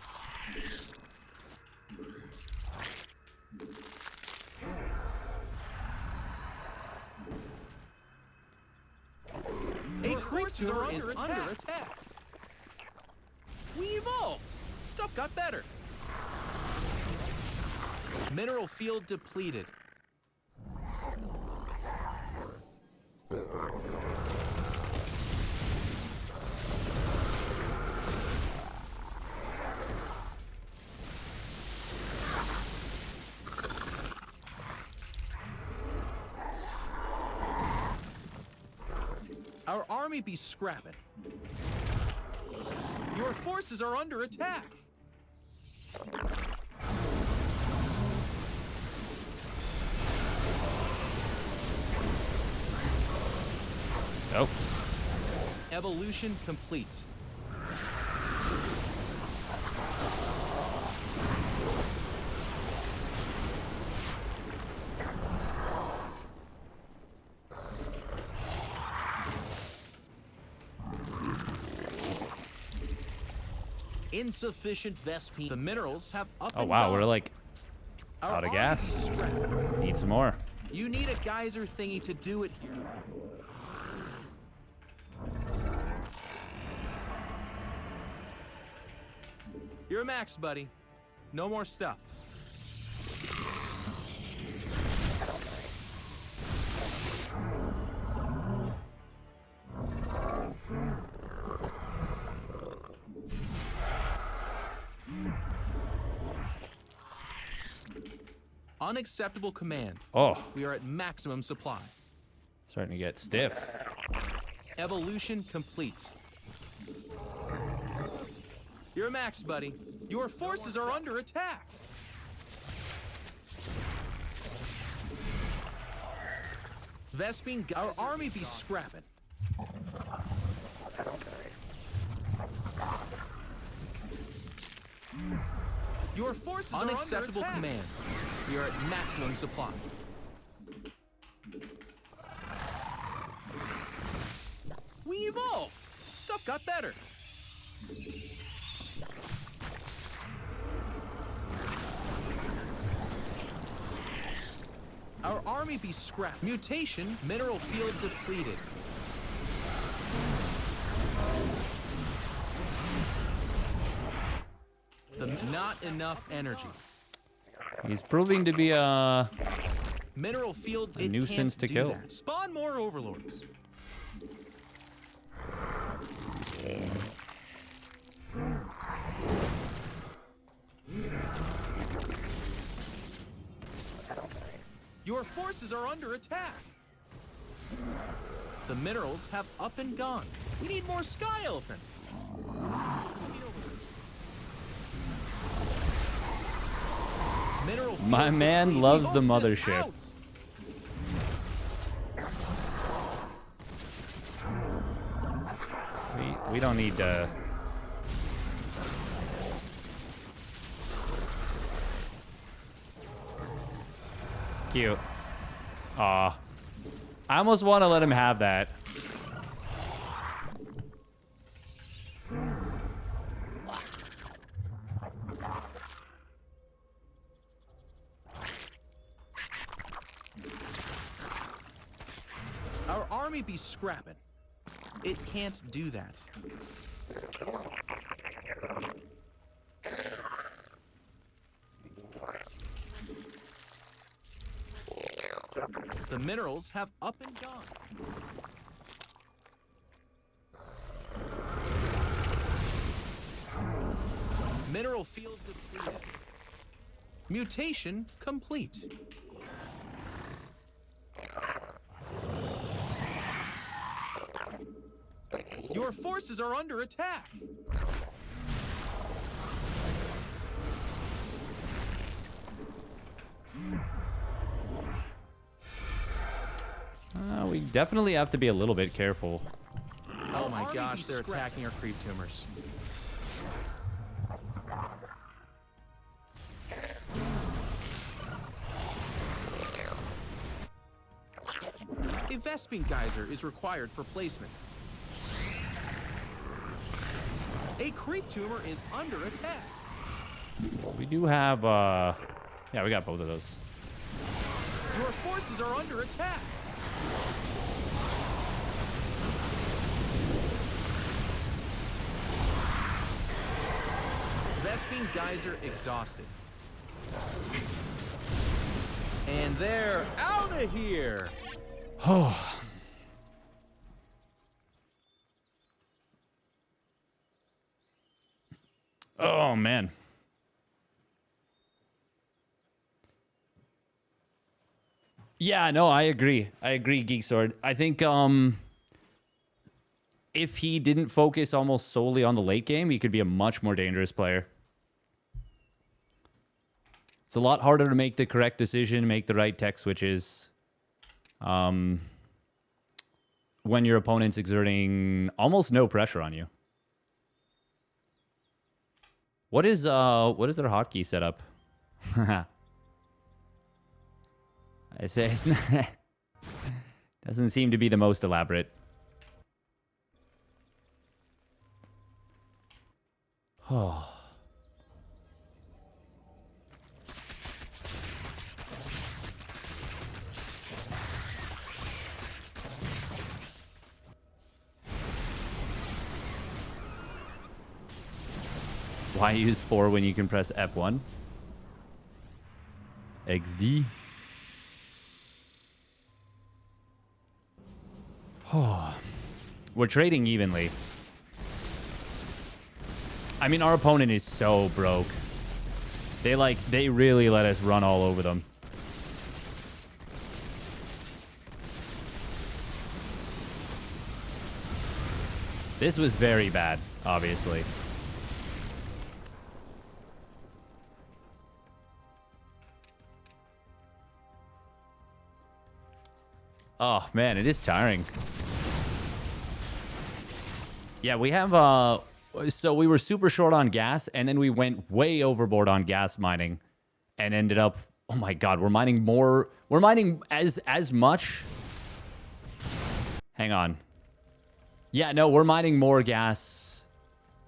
A creep tumor is under attack. We evolved. Stuff got better. Mineral field depleted. Our army be scrapping. Your forces are under attack. Oh. Evolution complete. Insufficient Vespine. The minerals have up Oh and wow, gone. we're like Our out of army gas. be scrapping. Need some more. You need a geyser thingy to do it here. You're a max, buddy. No more stuff. Unacceptable command. Oh, We are at maximum supply. starting to get stiff. Evolution complete. You're max, buddy. Your forces are under attack. Vespine, our army be scrapping. Your forces are unacceptable under attack. Command. We are at maximum supply. We evolved. Stuff got better. Our army be scrapped. Mutation, mineral field depleted. Not enough energy. He's proving to be a Mineral field nuisance to kill. That. Spawn more overlords. Your forces are under attack. The minerals have up and gone. We need more sky elephants. My man loves the mothership. We don't need to. Cute. Aw. I almost want to let him have that. Our army be scrapping. It can't do that. The minerals have up and gone. Mineral field depleted. Mutation complete. Your forces are under attack. We definitely have to be a little bit careful. Oh my gosh, they're attacking our creep tumors. A Vespene geyser is required for placement. A creep tumor is under attack. We do have, yeah, we got both of those. Your forces are under attack. Vespene geyser exhausted. And they're out of here. Oh. Oh, man. Yeah, no, I agree. I agree, Geek Sword. I think if he didn't focus almost solely on the late game, he could be a much more dangerous player. It's a lot harder to make the correct decision, make the right tech switches. When your opponent's exerting almost no pressure on you. What is their hotkey setup? I say it's not, doesn't seem to be the most elaborate. Oh. Why use 4 when you can press F1? XD. Oh. We're trading evenly. I mean, our opponent is so broke. They really let us run all over them. This was very bad, obviously. Oh, man, it is tiring. Yeah, we have, so we were super short on gas, and then we went way overboard on gas mining, and ended up, oh my god, we're mining more, we're mining as much. Hang on. Yeah, no, we're mining more gas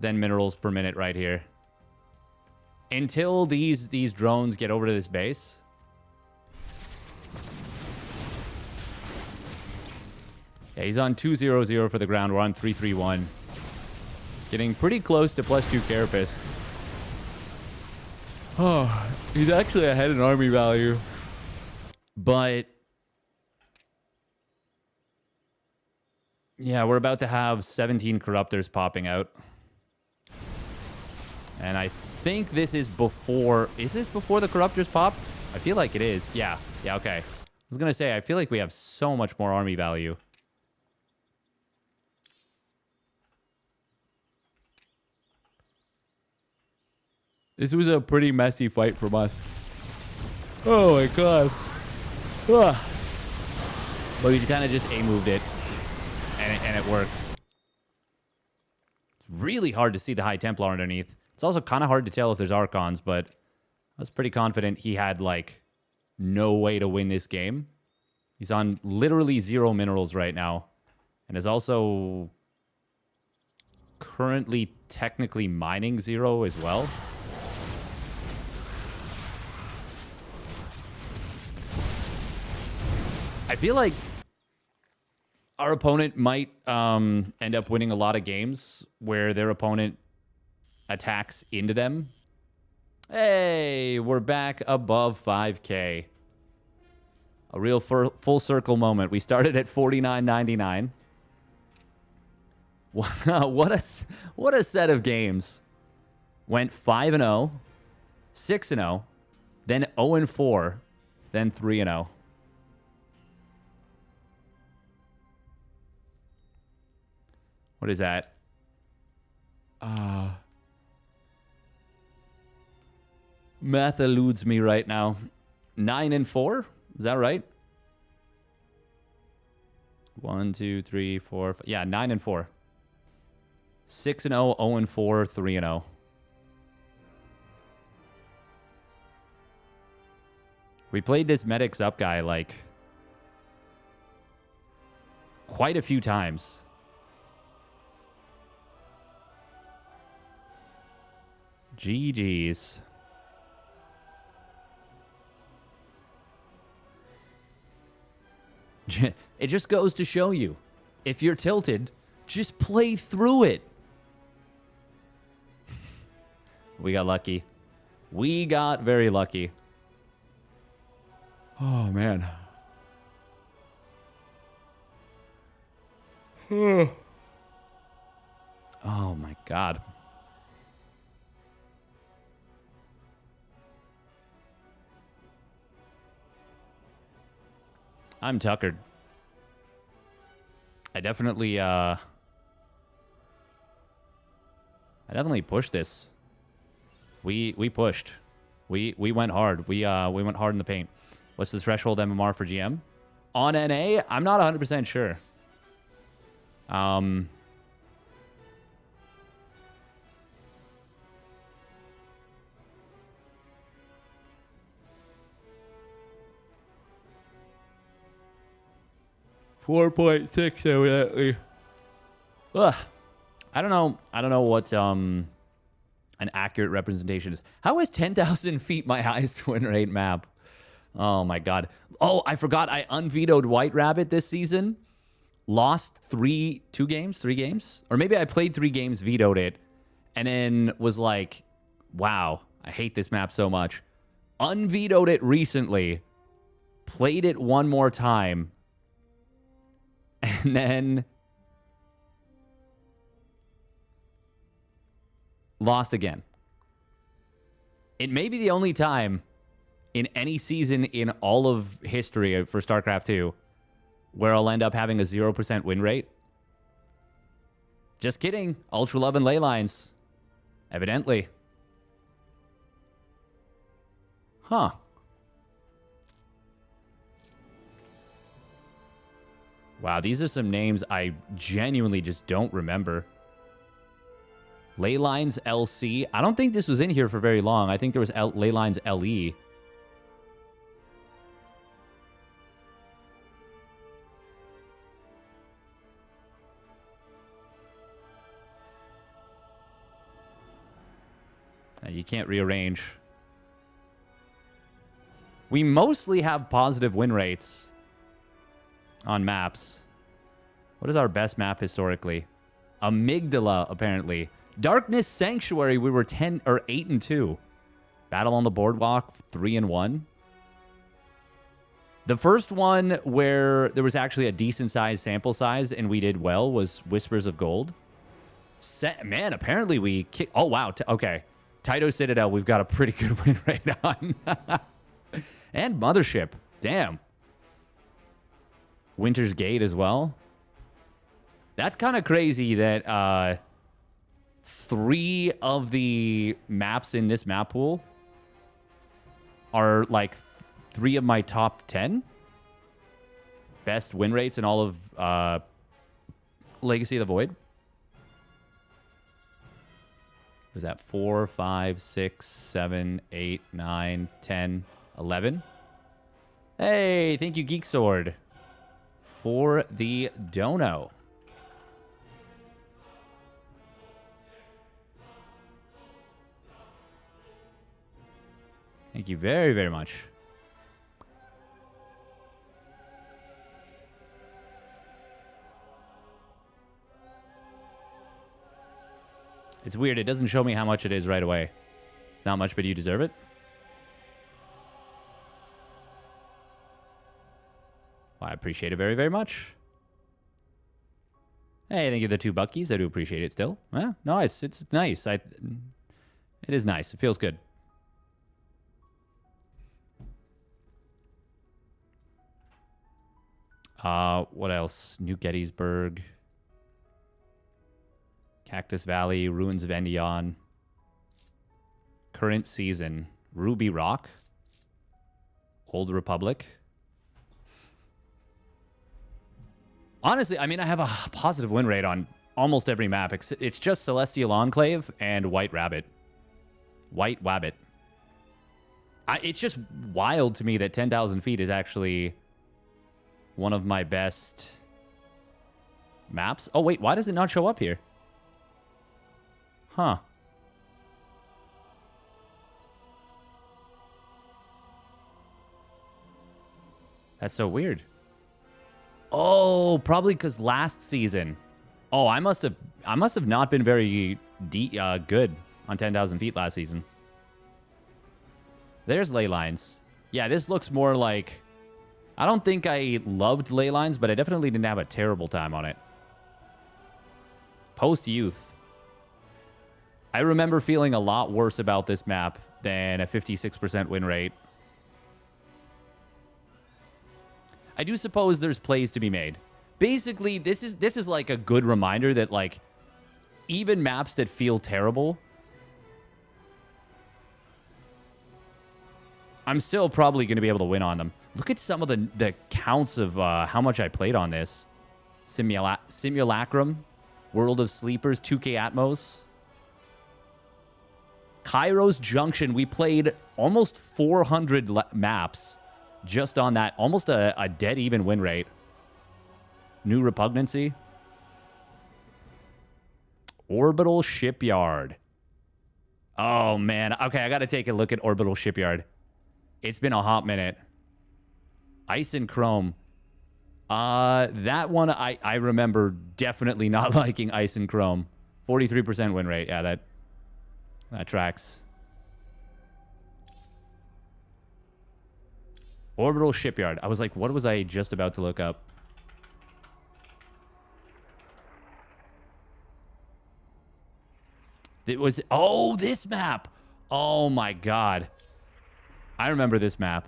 than minerals per minute right here. Until these drones get over to this base. Yeah, he's on 2-0-0 for the ground. We're on 3-3-1. Getting pretty close to +2 Carapace. Oh, he's actually ahead in army value. But yeah, we're about to have 17 Corruptors popping out. And I think this is before... Is this before the Corruptors pop? I feel like it is. Yeah. Yeah, okay. I was going to say, I feel like we have so much more army value. This was a pretty messy fight from us. Oh my god. Ugh. But we kind of just A-moved it. And it worked. It's really hard to see the High Templar underneath. It's also kind of hard to tell if there's Archons, but I was pretty confident he had, like, no way to win this game. He's on literally 0 minerals right now. And is also currently technically mining 0 as well. I feel like our opponent might end up winning a lot of games where their opponent attacks into them. Hey, we're back above 5K. A real full circle moment. We started at 49.99. What a set of games. Went 5-0, 6-0, then 0-4, then 3-0. What is that? Math eludes me right now. 9-4? Is that right? 1, 2, 3, 4, 5. Yeah, 9-4. 6-0, 0-4, 3-0. We played this Medics Up guy, like, quite a few times. GG's. It just goes to show you, if you're tilted, just play through it. We got lucky. We got very lucky. Oh, man. Oh, my God. I'm tuckered. I definitely pushed this. We pushed. We went hard. We went hard in the paint. What's the threshold MMR for GM? On NA, I'm not 100% sure. 4.6 evidently. Ugh. I don't know what an accurate representation is. How is 10,000 feet my highest win rate map? Oh my god. Oh, I forgot I unvetoed White Rabbit this season. Lost 3 games? Or maybe I played 3 games, vetoed it, and then was like, wow, I hate this map so much. Unvetoed it recently, played it one more time, and then lost again. It may be the only time in any season in all of history for StarCraft 2 where I'll end up having a 0% win rate. Just kidding. Ultra Love and Ley Lines. Evidently. Huh. Wow, these are some names I genuinely just don't remember. Ley Lines LC. I don't think this was in here for very long. I think there was Ley Lines LE. You can't rearrange. We mostly have positive win rates on maps. What is our best map historically? Amygdala, apparently. Darkness Sanctuary, we were 10 or 8-2. Battle on the Boardwalk, 3-1. The first one where there was actually a decent sized sample size and we did well was Whispers of Gold. Man, apparently we kick. Oh, wow. Okay. Taito Citadel, we've got a pretty good win rate on. And Mothership. Damn. Winter's Gate as well. That's kind of crazy that 3 of the maps in this map pool are like 3 of my top 10 best win rates in all of Legacy of the Void. Was that 4, 5, 6, 7, 8, 9, 10, 11? Hey, thank you, Geek Sword, for the dono. Thank you very, very much. It's weird. It doesn't show me how much it is right away. It's not much, but you deserve it. Well, I appreciate it very, very much. Hey, thank you for the 2 buckies. I do appreciate it still. Well, no, it's nice. It is nice. It feels good. What else? New Gettysburg. Cactus Valley, Ruins of Endion. Current season. Ruby Rock. Old Republic. Honestly, I mean, I have a positive win rate on almost every map. It's just Celestial Enclave and White Rabbit. White Wabbit. It's just wild to me that 10,000 feet is actually one of my best maps. Oh, wait, why does it not show up here? Huh. That's so weird. Oh, probably because last season. Oh, I must have not been very good on 10,000 feet last season. There's ley lines. Yeah, this looks more like... I don't think I loved ley lines, but I definitely didn't have a terrible time on it. Post-youth. I remember feeling a lot worse about this map than a 56% win rate. I do suppose there's plays to be made. Basically, this is like a good reminder that, like, even maps that feel terrible, I'm still probably going to be able to win on them. Look at some of the counts of how much I played on this. Simulacrum, World of Sleepers, 2K Atmos. Kairos Junction, we played almost 400 maps just on that. Almost a dead even win rate. New Repugnancy. Orbital Shipyard. Oh, man. Okay, I got to take a look at Orbital Shipyard. It's been a hot minute. Ice and Chrome. That one, I remember definitely not liking Ice and Chrome. 43% win rate. Yeah, that tracks. Orbital Shipyard. I was like, what was I just about to look up? It was... Oh, this map. Oh, my God. I remember this map.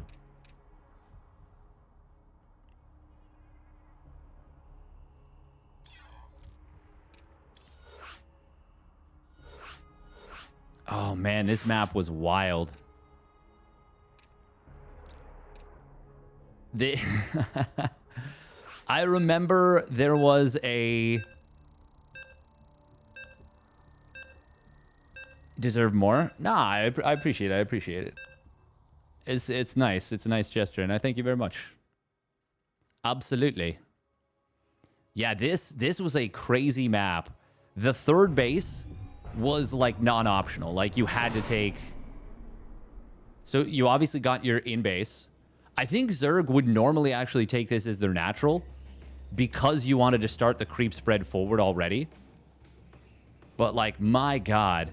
Oh, man, this map was wild. I remember there was a... Deserve more? Nah, I appreciate it. I appreciate it. It's nice. It's a nice gesture, and I thank you very much. Absolutely. Yeah, this was a crazy map. The third base was like non-optional. Like you had to take... So you obviously got your in base. I think Zerg would normally actually take this as their natural. because you wanted to start the creep spread forward already. But, like, my God.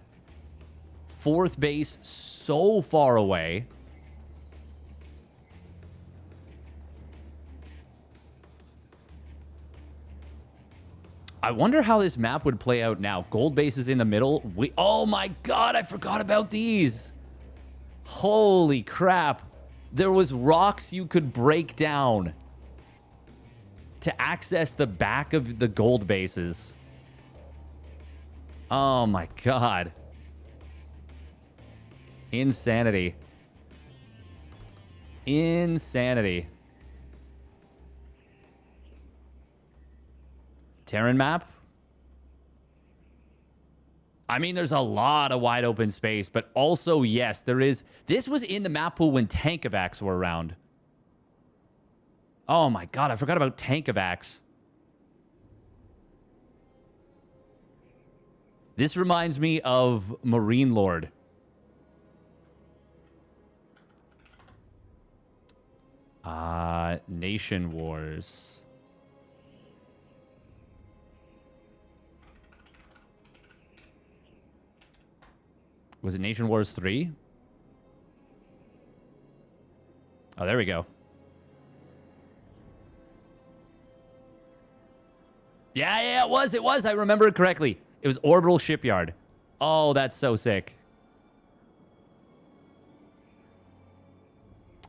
4th base so far away. I wonder how this map would play out now. Gold base is in the middle. Oh my God, I forgot about these. Holy crap. There was rocks you could break down to access the back of the gold bases. Oh my God. Insanity. Insanity. Terran map? I mean, there's a lot of wide open space, but also, yes, there is. This was in the map pool when Tankovacs were around. Oh my God, I forgot about Tankovacs. This reminds me of Marine Lord. Nation Wars. Was it Nation Wars 3? Oh, there we go. Yeah, it was. It was. I remember it correctly. It was Orbital Shipyard. Oh, that's so sick.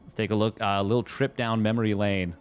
Let's take a look. A little trip down memory lane.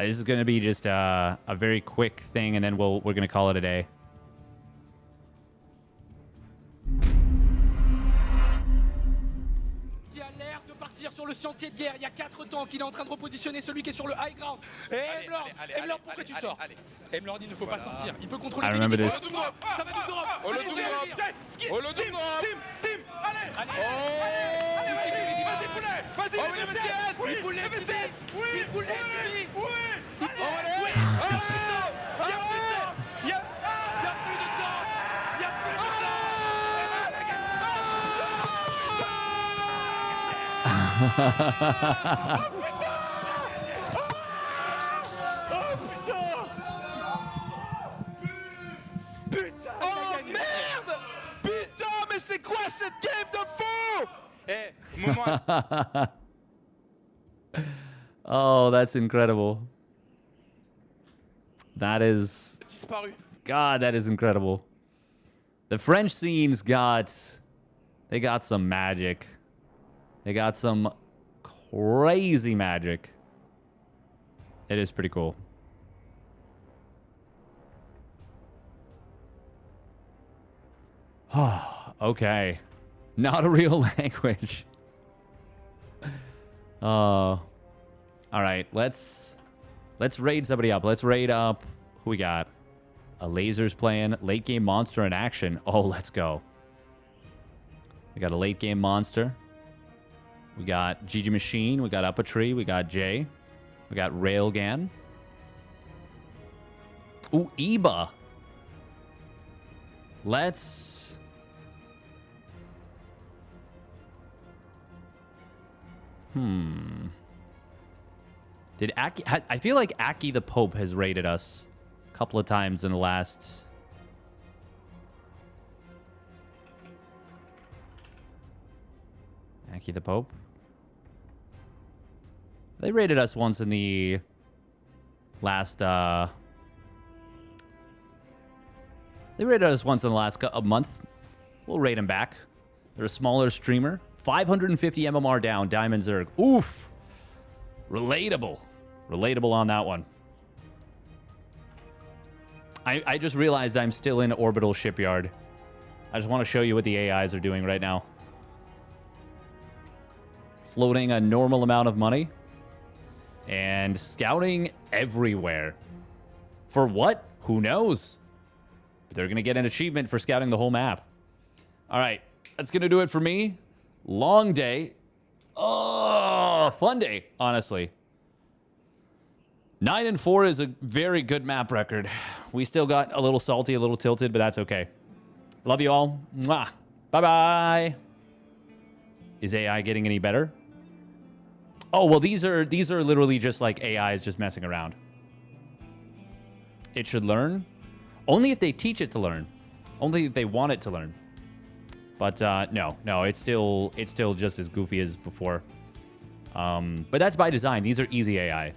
This is going to be just a very quick thing, and then we're going to call it a day. Qui a l'air de partir sur le chantier de guerre. Il y a 4 tanks. Il est en train de repositionner celui qui est sur le high ground. Et Emlord, pourquoi tu sors? Emlord, il ne faut pas sortir. Il peut contrôler. I remember this. Ça va tout drop. Steam. Allez. Vas-y, poulet. Vas-y, poulet. Oh merde! Putain, mais c'est quoi cette game de fou? Eh, moment. Oh, that's incredible. That is... Disparu. God, that is incredible. The French scenes they got some magic. They got some crazy magic. It is pretty cool. Okay. Not a real language. All right, let's raid somebody up. Let's raid up who we got. A laser's playing. Late game monster in action. Oh, let's go. We got a late game monster. We got Gigi Machine. We got Up a Tree. We got Jay. We got Railgan. Ooh, Eba. Let's... Did Aki... I feel like Aki the Pope has raided us a couple of times in the last... Aki the Pope? They raided us once in the last... They raided us once in the last month. We'll raid them back. They're a smaller streamer. 550 MMR down. Diamond Zerg. Oof. Relatable. Relatable on that one. I just realized I'm still in Orbital Shipyard. I just want to show you what the AIs are doing right now. Floating a normal amount of money. And scouting everywhere. For what? Who knows? But they're going to get an achievement for scouting the whole map. All right. That's going to do it for me. Long day. Oh, fun day, honestly. 9-4 is a very good map record. We still got a little salty, a little tilted, but that's okay. Love you all. Mwah. Bye-bye. Is AI getting any better? Oh, well, these are literally just like AI is just messing around. It should learn. Only if they teach it to learn. Only if they want it to learn. But no, it's still just as goofy as before. But that's by design. These are easy AI.